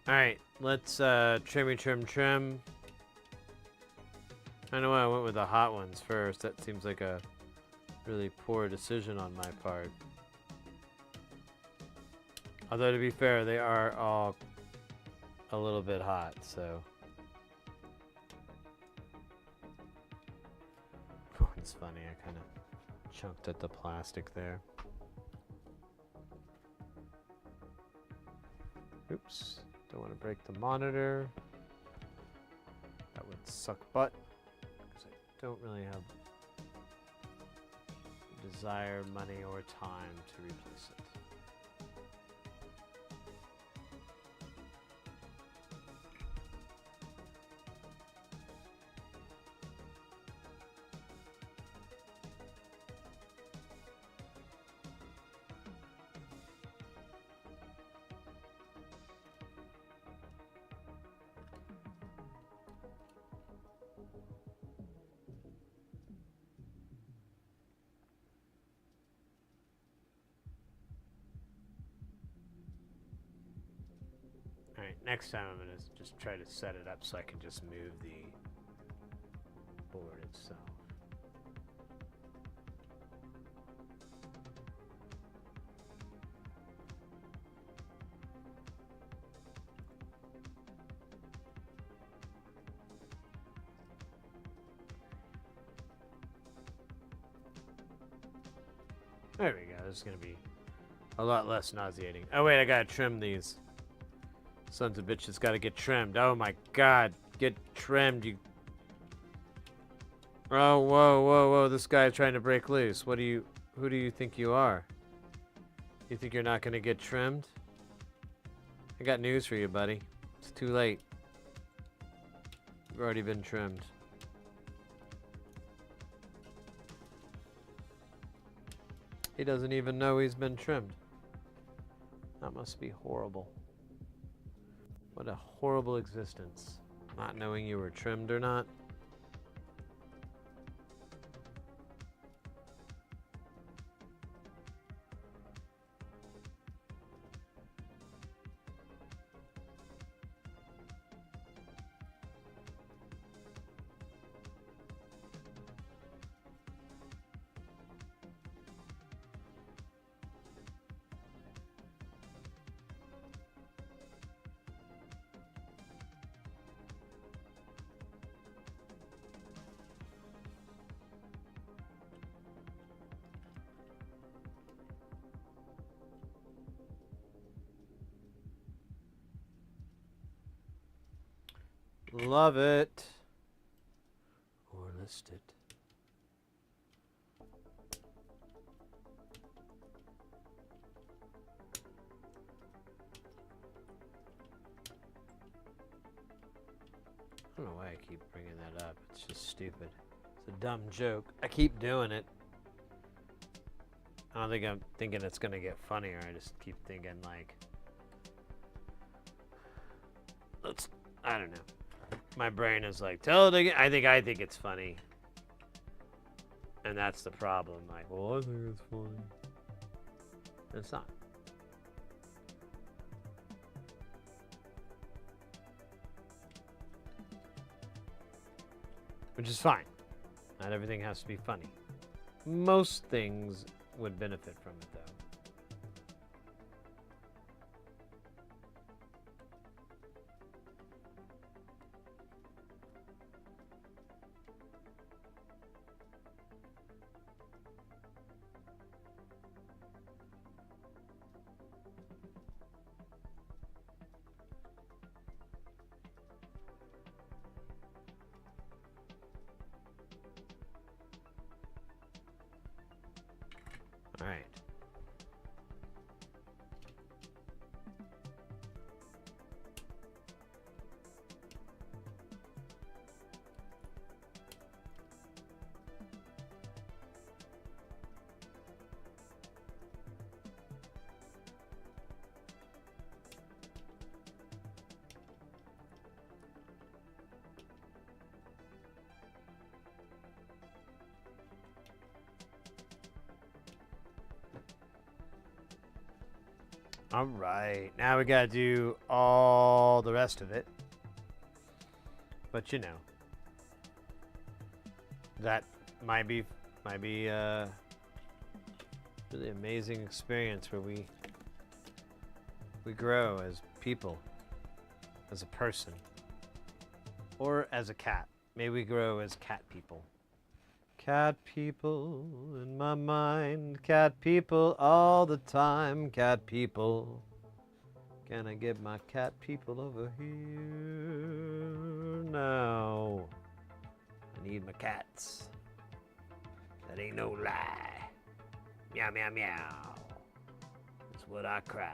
Alright, let's trim. I know I went with the hot ones first. That seems like a really poor decision on my part. Although to be fair, they are all a little bit hot, so. It's funny, I kind of chunked at the plastic there. Oops. Don't want to break the monitor. That would suck butt because I don't really have desire, money, or time to replace it. Alright, next time I'm going to just try to set it up so I can just move the board itself. There we go, this is going to be a lot less nauseating. Oh wait, I gotta trim these. Sons of bitches gotta get trimmed. Oh my god, get trimmed, you... Oh, whoa, this guy's trying to break loose. Who do you think you are? You think you're not gonna get trimmed? I got news for you, buddy. It's too late. You've already been trimmed. He doesn't even know he's been trimmed. That must be horrible. What a horrible existence. Not knowing you were trimmed or not. Love it. Or list it. I don't know why I keep bringing that up. It's just stupid. It's a dumb joke. I keep doing it. I don't think I'm thinking it's going to get funnier. I just keep thinking like, I don't know. my brain is like, tell it again. I think it's funny. And that's the problem. Like, well, I think it's funny. It's not. Which is fine. Not everything has to be funny. Most things would benefit from it, though. All right. All right, now we gotta do all the rest of it. But you know, that might be a really amazing experience where we grow as people, as a person, or as a cat. May we grow as cat people. Cat people in my mind, cat people all the time, cat people. Can I get my cat people over here now? I need my cats. That ain't no lie. Meow, meow, meow. That's what I cry.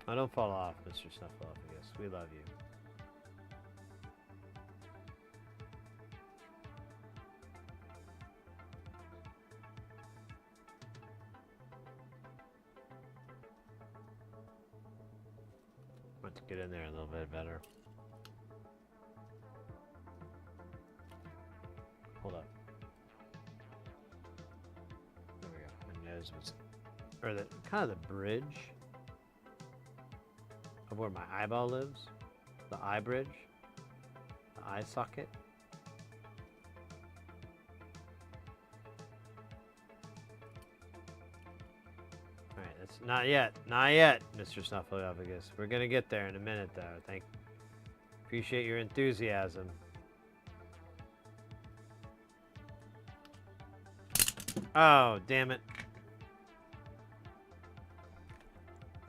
Oh, don't fall off, Mr. Snuffleupagus. We love you. Let's get in there a little bit better. Hold up. There we go. My nose was, or the kind of the bridge of where my eyeball lives, the eye bridge, the eye socket. All right, that's not yet, Mr. Snuffleupagus. We're gonna get there in a minute, though. Appreciate your enthusiasm. Oh, damn it!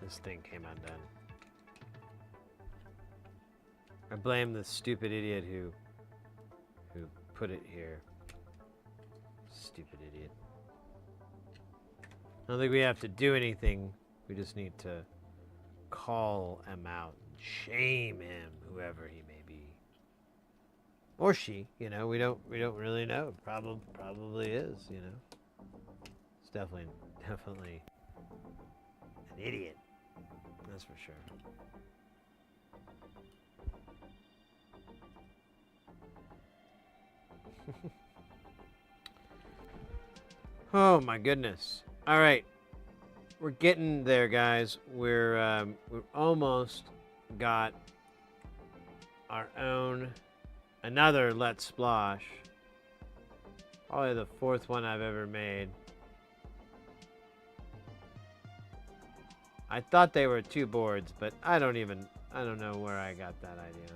This thing came undone. I blame the stupid idiot who put it here. Stupid idiot. I don't think we have to do anything. We just need to call him out and shame him, whoever he may be. Or she, you know, we don't really know. Probably is, you know. It's definitely an idiot. That's for sure. Oh my goodness. All right. We're getting there, guys. We've almost got our own another Let's Splosh. Probably the fourth one I've ever made. I thought they were 2 boards, but I don't know where I got that idea.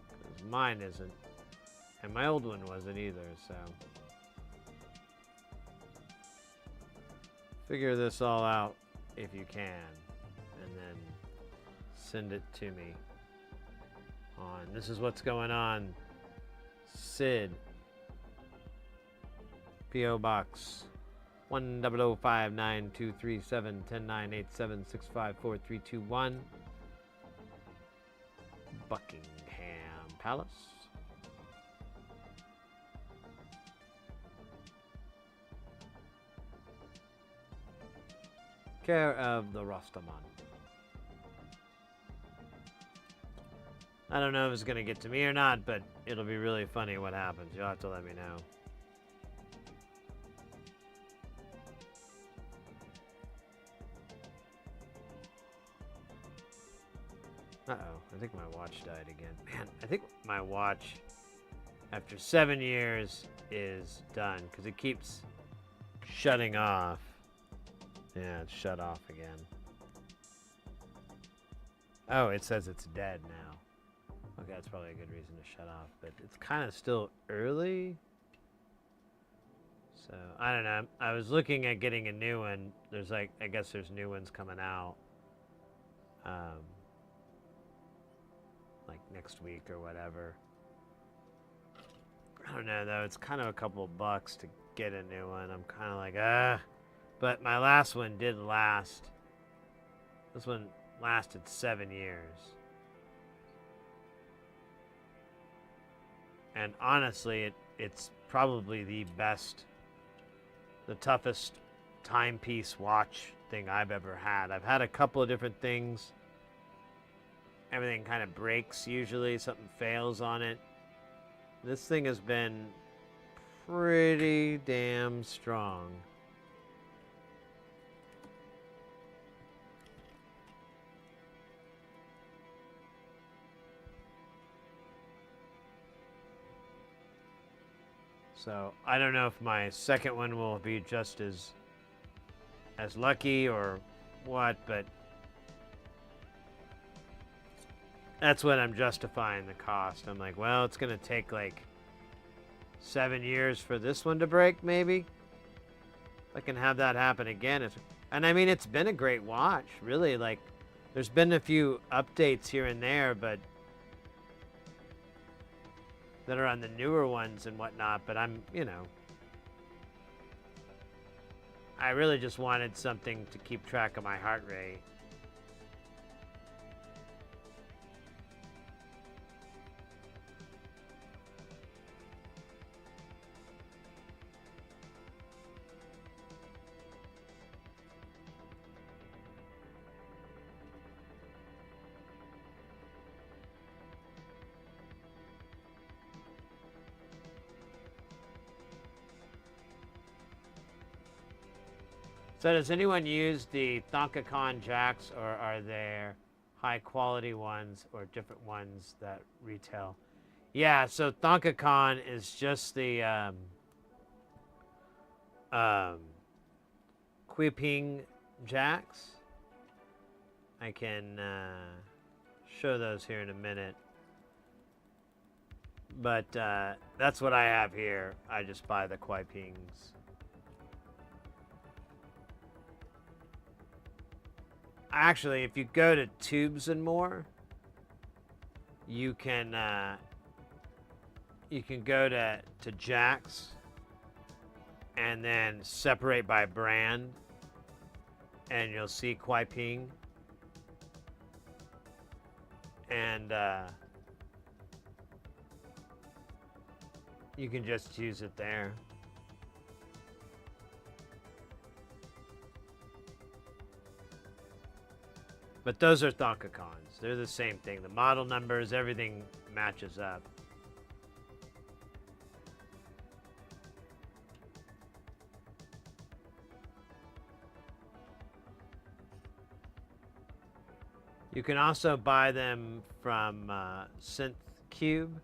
'Cause mine isn't. And my old one wasn't either, so. Figure this all out if you can, and then send it to me on This Is What's Going On, Sid, P.O. Box 1005923710987654321. Buckingham Palace. Care of the Rastaman. I don't know if it's going to get to me or not, but it'll be really funny what happens. You'll have to let me know. Uh-oh, I think my watch died again. Man, I think my watch, after 7 years, is done, because it keeps shutting off. Yeah, it's shut off again. Oh, it says it's dead now. Okay, that's probably a good reason to shut off, but it's kind of still early. So, I don't know. I was looking at getting a new one. There's like, I guess there's new ones coming out. Like next week or whatever. I don't know though. It's kind of a couple of bucks to get a new one. I'm kind of like, But my last one did last. This one lasted 7 years. And honestly, it's probably the best, the toughest timepiece watch thing I've ever had. I've had a couple of different things. Everything kind of breaks usually. Something fails on it. This thing has been pretty damn strong. So I don't know if my second one will be just as lucky or what, but that's what I'm justifying the cost. I'm like, well, it's gonna take like 7 years for this one to break, maybe. If I can have that happen again. And I mean, it's been a great watch, really. Like, there's been a few updates here and there, but that are on the newer ones and whatnot, but I'm, you know, I really just wanted something to keep track of my heart rate. So does anyone use the Thonka jacks, or are there high quality ones or different ones that retail? Yeah, so Thonka is just the Quiping jacks. I can show those here in a minute. But that's what I have here. I just buy the Quipings. Actually, if you go to Tubes and More, you can go to jacks and then separate by brand, and you'll see Quiping, and you can just use it there. But those are Thonka. They're the same thing. The model numbers, everything matches up. You can also buy them from Synth Cube.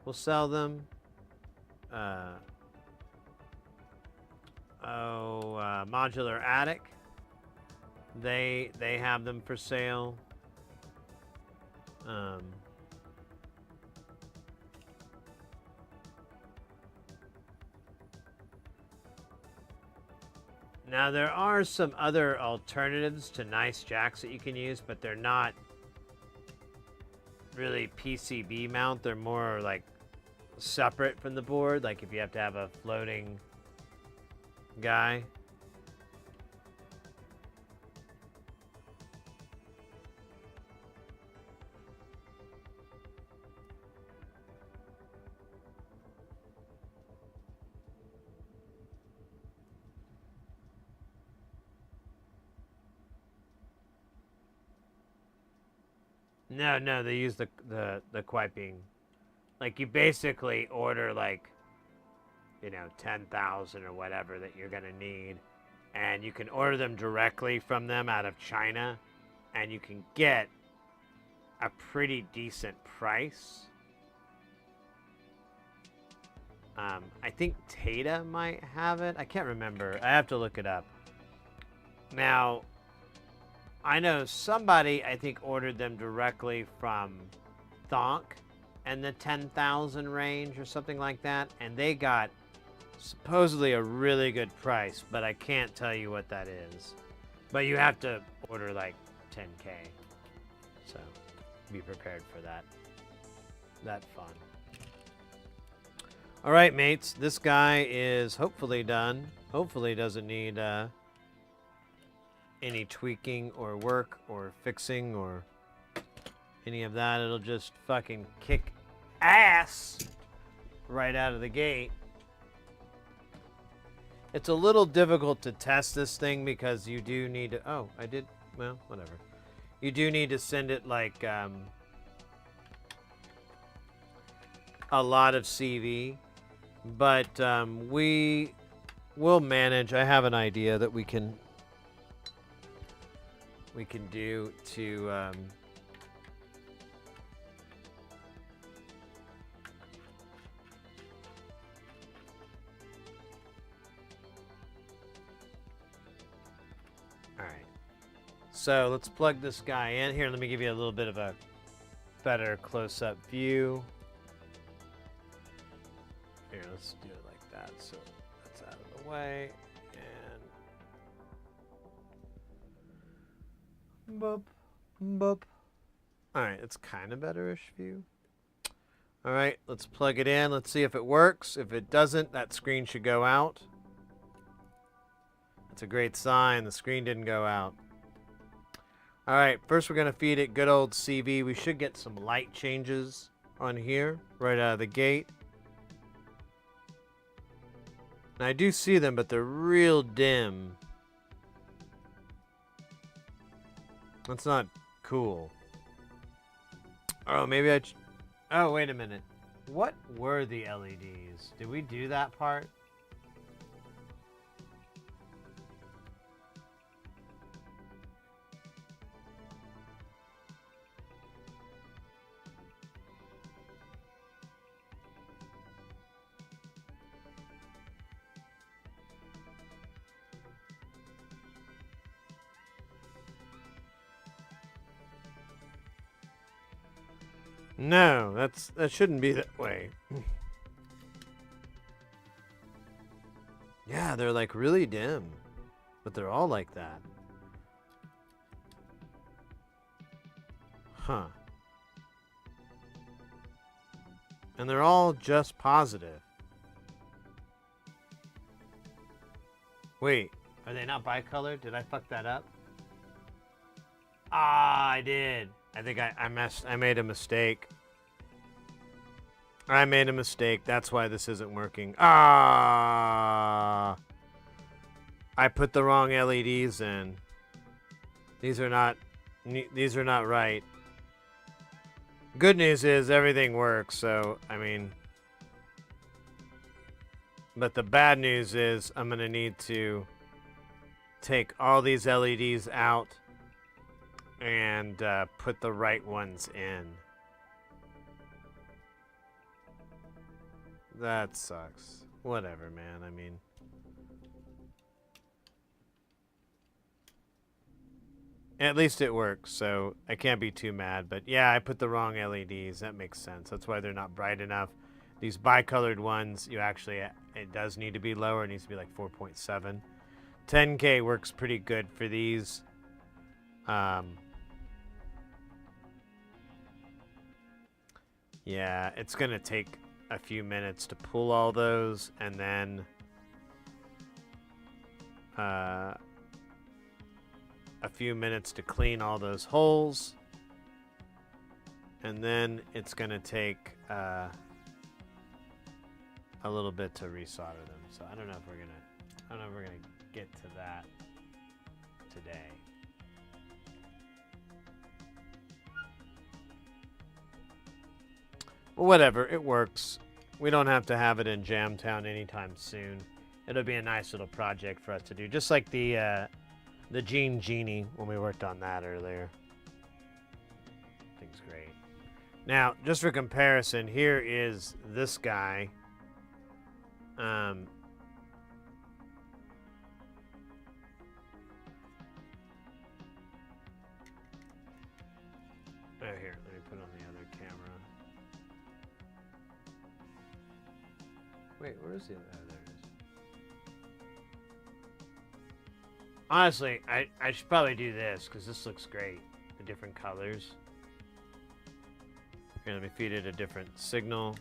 We'll sell them. Modular Attic. They have them for sale. Now there are some other alternatives to nice jacks that you can use, but they're not really PCB mount. They're more like separate from the board. Like if you have to have a floating guy. No, they use the quiping. Like you basically order like, you know, 10,000 or whatever that you're gonna need, and you can order them directly from them out of China, and you can get a pretty decent price. I think Tata might have it. I can't remember. I have to look it up. Now, I know somebody, I think, ordered them directly from Thonk and the 10,000 range or something like that, and they got supposedly a really good price, but I can't tell you what that is. But you have to order like 10K, so be prepared for that. That fun. All right, mates, this guy is hopefully done. Hopefully doesn't need any tweaking or work or fixing or any of that. It'll just fucking kick ass right out of the gate. It's a little difficult to test this thing because you do need to... Oh, I did... Well, whatever. You do need to send it like a lot of CV. But we will manage. I have an idea that we can do to all right, so let's plug this guy in here. Let me give you a little bit of a better close-up view here. Let's do it like that so that's out of the way. Boop, boop. All right, it's kind of better-ish view. All right, let's plug it in. Let's see if it works. If it doesn't, that screen should go out. That's a great sign. The screen didn't go out. All right, first we're going to feed it good old CV. We should get some light changes on here right out of the gate. And I do see them, but they're real dim. That's not cool. Oh, maybe oh, wait a minute. What were the LEDs? Did we do that part? No, that shouldn't be that way. Yeah, they're like really dim, but they're all like that. Huh. And they're all just positive. Wait, are they not bicolored? Did I fuck that up? Ah, I did. I think I made a mistake. I made a mistake. That's why this isn't working. Ah! I put the wrong LEDs in. These are not right. Good news is everything works, so I mean, but the bad news is I'm going to need to take all these LEDs out and put the right ones in. That sucks. Whatever, man. I mean, at least it works, so I can't be too mad. But yeah, I put the wrong LEDs. That makes sense. That's why they're not bright enough. These bicolored ones, you actually, it does need to be lower. It needs to be like 4.7. 10K works pretty good for these. Yeah, it's going to take a few minutes to pull all those, and then a few minutes to clean all those holes. And then it's going to take a little bit to resolder them. So I don't know if we're going to get to that today. Well, whatever, it works. We don't have to have it in Jamtown anytime soon. It'll be a nice little project for us to do, just like the Gene Genie when we worked on that earlier. Thing's great. Now, just for comparison, here is this guy. Oh, here, let me put on the other camera. Wait, where is the other? Oh, there it is. Honestly, I should probably do this because this looks great. The different colors. Here, let me feed it a different signal.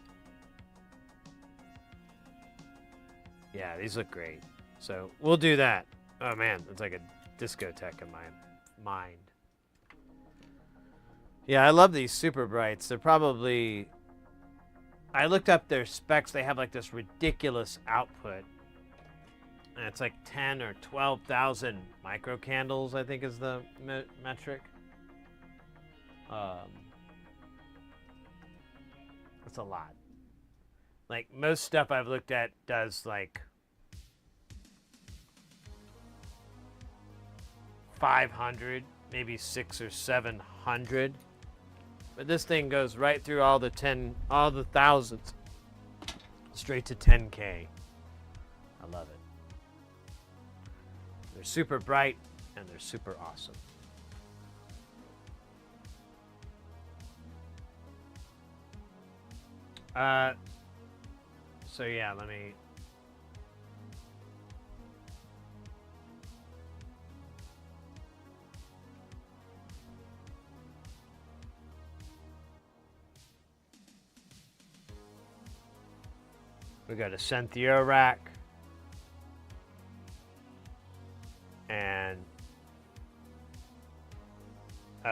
Yeah, these look great. So we'll do that. Oh man, it's like a discotheque in my mind. Yeah, I love these super brights. They're probably... I looked up their specs. They have like this ridiculous output. And it's like 10 or 12,000 micro candles, I think is the metric. That's a lot. Like most stuff I've looked at does like 500, maybe 600 or 700. But this thing goes right through all the thousands, straight to 10K. I love it. They're super bright and they're super awesome. So yeah, let me... We got a Synthio rack. And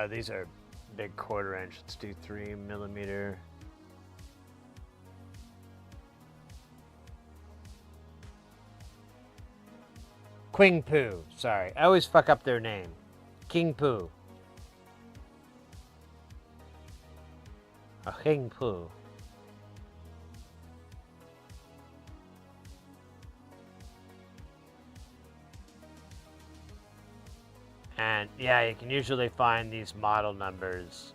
these are big 1/4 inch. Let's do 3mm. Quing Poo. Sorry, I always fuck up their name. King Poo. A King Poo. And yeah, you can usually find these model numbers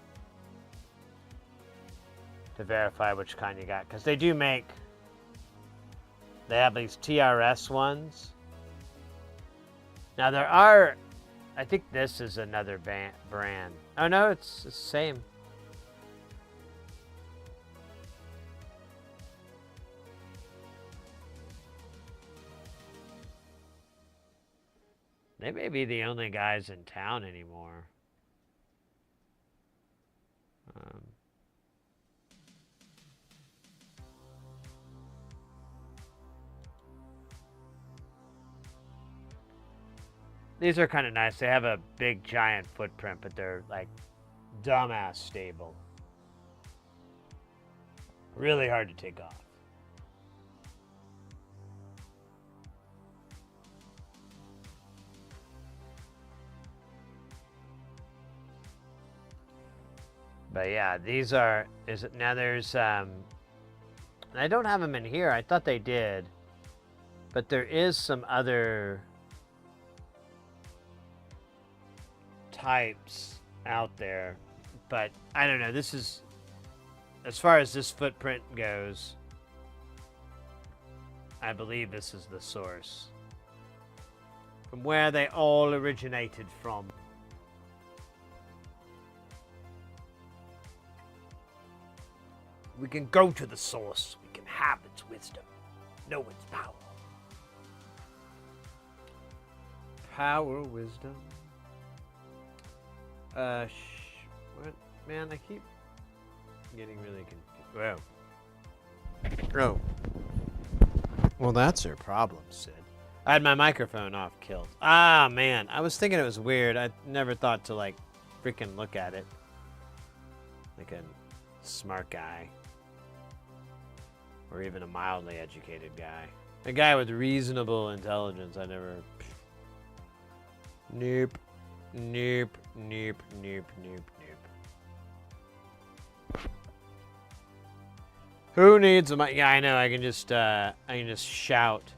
to verify which kind you got. Because they do make, they have these TRS ones. Now there are, I think this is another brand. Oh no, it's the same. They may be the only guys in town anymore. These are kind of nice. They have a big giant footprint, but they're like dumbass stable. Really hard to take off. But yeah, these are, now there's, I don't have them in here. I thought they did. But there is some other types out there. But I don't know, this is, as far as this footprint goes, I believe this is the source. From where they all originated from. We can go to the source. We can have its wisdom. Know its power. Power, wisdom. What? Man, I keep getting really confused. Whoa. Oh. Well, that's your problem, Sid. I had my microphone off killed. Ah, man. I was thinking it was weird. I never thought to, like, freaking look at it. Like a smart guy. Or even a mildly educated guy. A guy with reasonable intelligence. I never... Nope. Nope. Nope. Nope. Nope. Nope. Who needs a mic? Yeah, I know. I can just shout.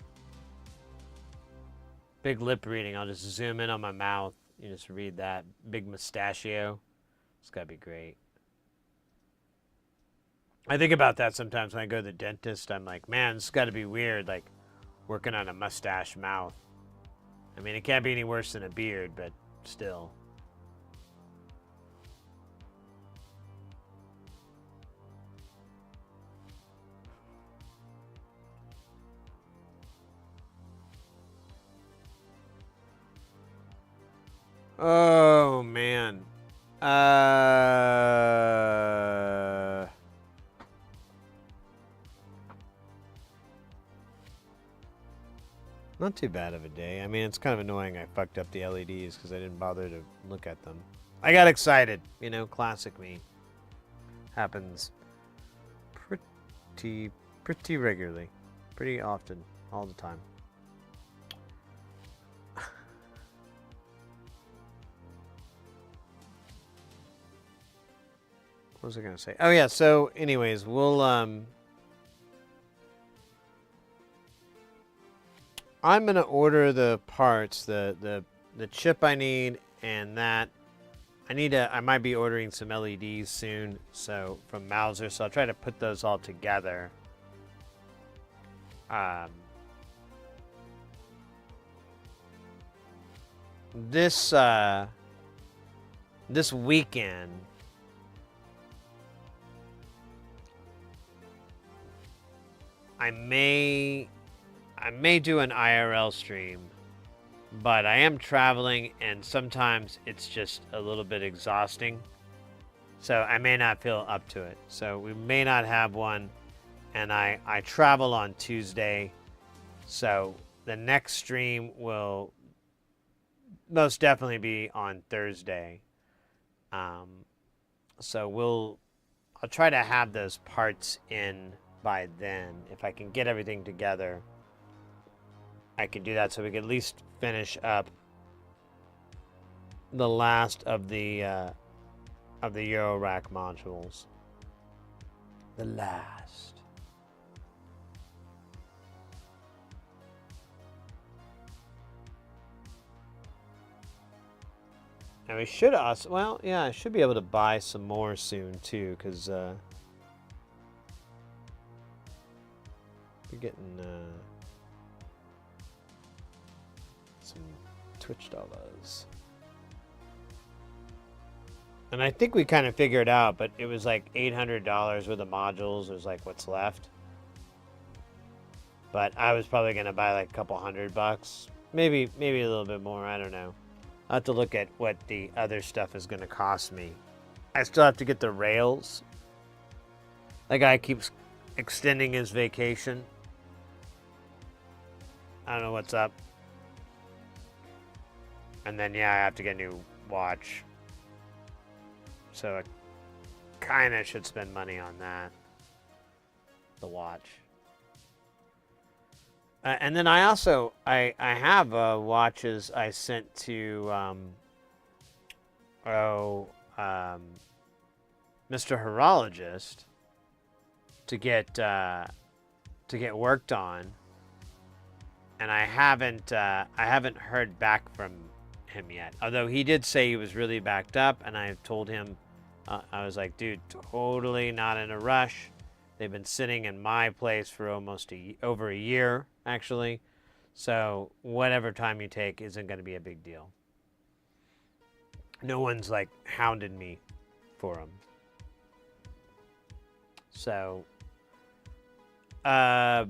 Big lip reading. I'll just zoom in on my mouth. You just read that. Big mustachio. It's gotta be great. I think about that sometimes when I go to the dentist. I'm like, man, it's gotta be weird, like, working on a mustache mouth. I mean, it can't be any worse than a beard, but still. Oh, man. Not too bad of a day. I mean, it's kind of annoying I fucked up the LEDs because I didn't bother to look at them. I got excited. You know, classic me. Happens pretty regularly. Pretty often. All the time. What was I gonna say? Oh yeah, so anyways, we'll I'm gonna order the parts, the chip I need, and that I might be ordering some LEDs soon, so from Mauser, so I'll try to put those all together. This weekend I may do an IRL stream, but I am traveling and sometimes it's just a little bit exhausting. So I may not feel up to it. So we may not have one, and I travel on Tuesday. So the next stream will most definitely be on Thursday. So I'll try to have those parts in by then. If I can get everything together, I can do that so we can at least finish up the last of the Euro rack modules. The last. And we should also, well, yeah, I should be able to buy some more soon too, because we're getting some Twitch dollars. And I think we kind of figured out, but it was like $800 worth of modules was like what's left. But I was probably going to buy like a couple $100. Maybe a little bit more, I don't know. I'll have to look at what the other stuff is going to cost me. I still have to get the rails. That guy keeps extending his vacation. I don't know what's up. And then, yeah, I have to get a new watch. So I kind of should spend money on that. The watch. And then I also, I have watches I sent to, Mr. Horologist to get worked on. And I haven't heard back from him yet. Although he did say he was really backed up, and I told him, I was like, dude, totally not in a rush. They've been sitting in my place for almost over a year, actually. So whatever time you take isn't going to be a big deal. No one's like hounded me for them. So, oh,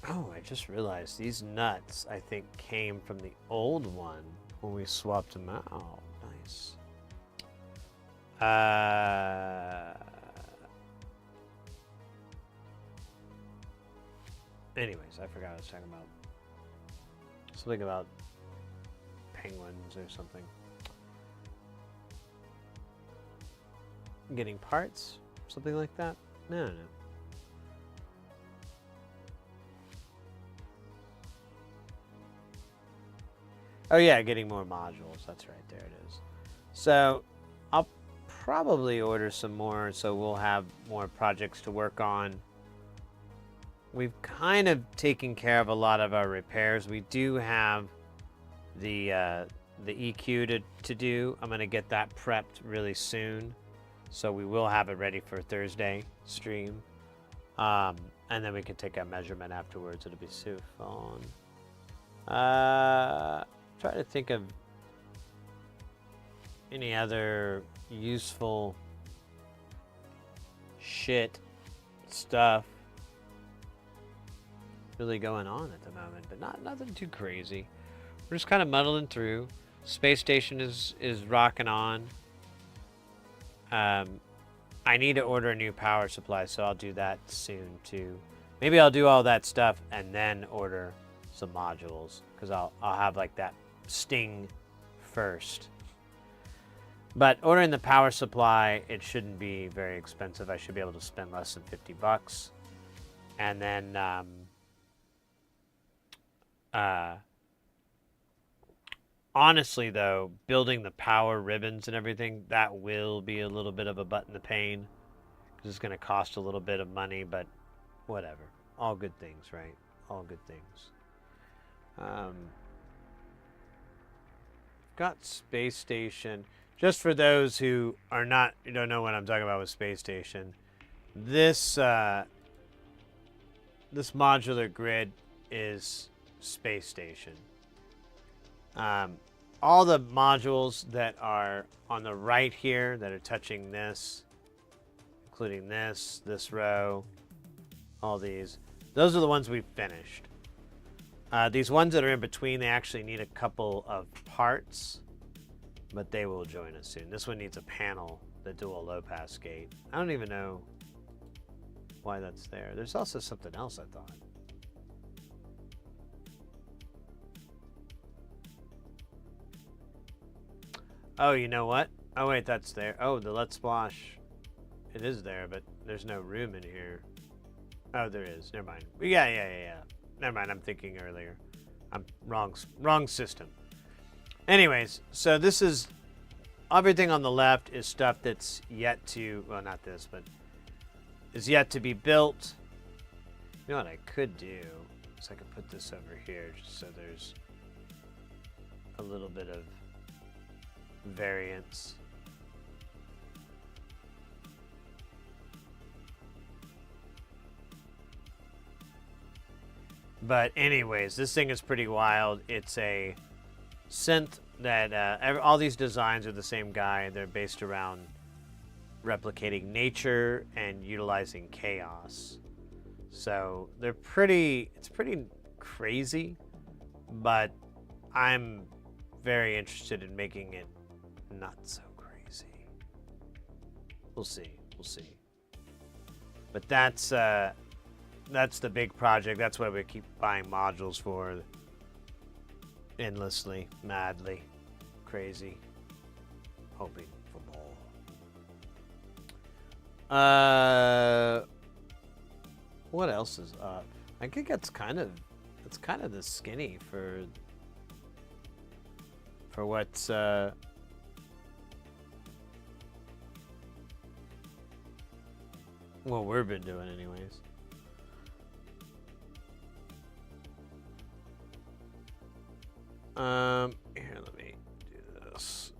I just realized these nuts, I think, came from the old one when we swapped them out. Nice. Anyways, I forgot what I was talking about. Something about penguins or something. Getting parts? Something like that? No. Oh yeah, getting more modules. That's right, there it is. So I'll probably order some more so we'll have more projects to work on. We've kind of taken care of a lot of our repairs. We do have the EQ to do. I'm going to get that prepped really soon. So we will have it ready for Thursday stream. And then we can take a measurement afterwards. It'll be so fun. Try to think of any other useful stuff really going on at the moment, but nothing too crazy. We're just kind of muddling through. Space station is rocking on. I need to order a new power supply, so I'll do that soon too. Maybe I'll do all that stuff and then order some modules, because I'll have like that sting first. But ordering the power supply, it shouldn't be very expensive. I should be able to spend less than $50. And then honestly though, building the power ribbons and everything, that will be a little bit of a butt in the pain, because it's going to cost a little bit of money, but whatever. All good things, right? All good things. Got space station. Just for those who don't know what I'm talking about with space station, this this modular grid is space station. All the modules that are on the right here that are touching this, including this row, all these, those are the ones we've finished. These ones that are in between, they actually need a couple of parts, but they will join us soon. This one needs a panel, the dual low-pass gate. I don't even know why that's there. There's also something else, I thought. Oh, you know what? Oh, wait, that's there. Oh, the Let's Splash. It is there, but there's no room in here. Oh, there is. Never mind. Yeah. Never mind, I'm thinking earlier. I'm wrong system. Anyways, so this is everything on the left is stuff that's yet to, well, not this, but is yet to be built. You know what I could do is I could put this over here just so there's a little bit of variance. But anyways, this thing is pretty wild. It's a synth that all these designs are the same guy. They're based around replicating nature and utilizing chaos. So they're it's pretty crazy, but I'm very interested in making it not so crazy. We'll see. But that's the big project. That's why we keep buying modules for. Endlessly, madly, crazy, hoping for more. What else is up? I think it's kind of the skinny for what's what we've been doing anyways. Here, let me do this.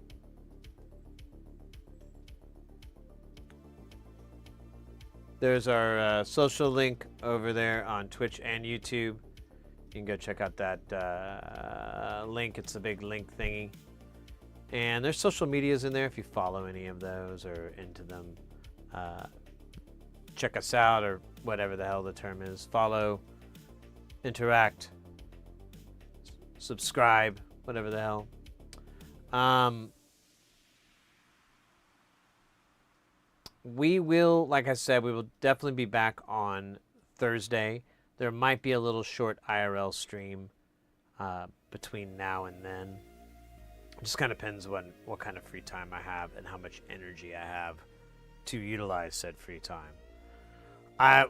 There's our social link over there on Twitch and YouTube. You can go check out that link. It's a big link thingy. And there's social medias in there if you follow any of those or into them. Check us out, or whatever the hell the term is. Follow, interact, subscribe, whatever the hell. We will, like I said, we will definitely be back on Thursday. there might be a little short IRL stream between now and then. It just kind of depends what kind of free time I have and how much energy I have to utilize said free time.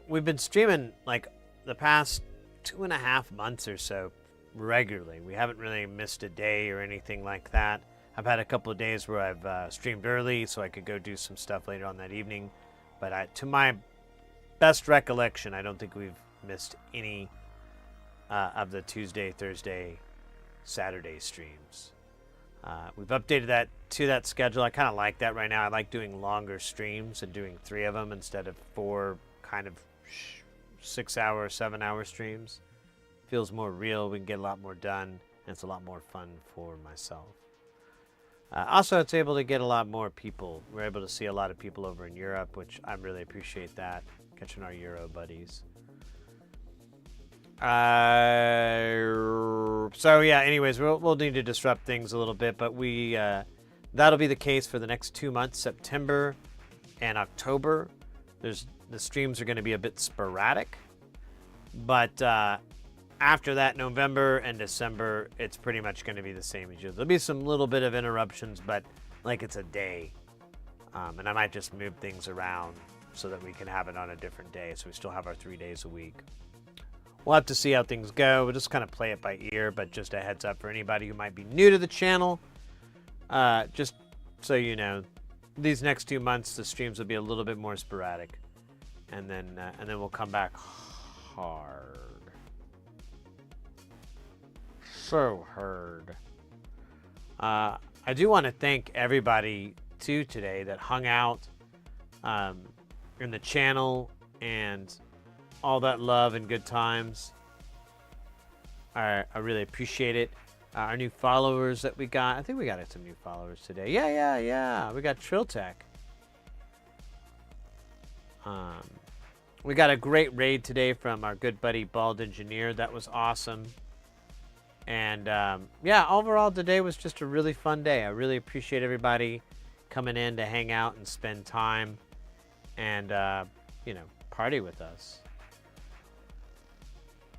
We've been streaming like the past 2.5 months or so regularly. We haven't really missed a day or anything like that. I've had a couple of days where I've streamed early so I could go do some stuff later on that evening. But to my best recollection, I don't think we've missed any of the Tuesday, Thursday, Saturday streams. We've updated that to that schedule. I kind of like that right now. I like doing longer streams and doing 3 of them instead of 4 kind of 6-hour, 7-hour streams. Feels more real. We can get a lot more done, and it's a lot more fun for myself. Also, it's able to get a lot more people. We're able to see a lot of people over in Europe, which I really appreciate that, catching our Euro buddies. So yeah, anyways, we'll need to disrupt things a little bit, but that'll be the case for the next 2 months, September and October. The streams are going to be a bit sporadic, but after that, November and December, it's pretty much going to be the same as usual. There'll be some little bit of interruptions, but like it's a day, and I might just move things around so that we can have it on a different day, so we still have our 3 days a week. We'll have to see how things go. We'll just kind of play it by ear, but just a heads up for anybody who might be new to the channel. Just so you know, these next 2 months, the streams will be a little bit more sporadic. And then we'll come back hard. So hard. I do want to thank everybody, too, today that hung out in the channel and all that love and good times. I really appreciate it. Our new followers that we got. I think we got some new followers today. Yeah. We got Triltech. We got a great raid today from our good buddy Bald Engineer. That was awesome. And yeah, overall today was just a really fun day. I really appreciate everybody coming in to hang out and spend time and party with us.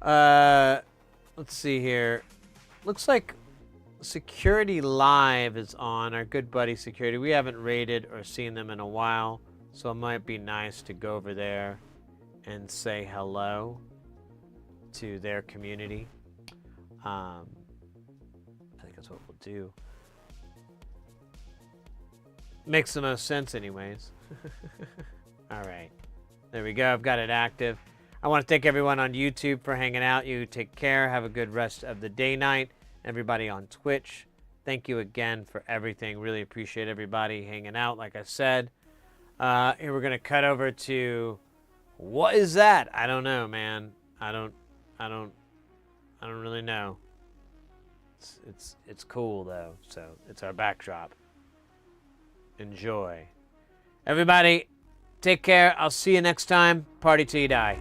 Let's see here. Looks like Security Live is on. Our good buddy Security. We haven't raided or seen them in a while, so it might be nice to go over there and say hello to their community. I think that's what we'll do. Makes the most sense anyways. All right. There we go. I've got it active. I want to thank everyone on YouTube for hanging out. You take care. Have a good rest of the day, night. Everybody on Twitch, thank you again for everything. Really appreciate everybody hanging out, like I said. Here we're going to cut over to... What is that? I don't know, man. I don't really know. It's cool, though. So it's our backdrop. Enjoy. Everybody, take care. I'll see you next time. Party till you die.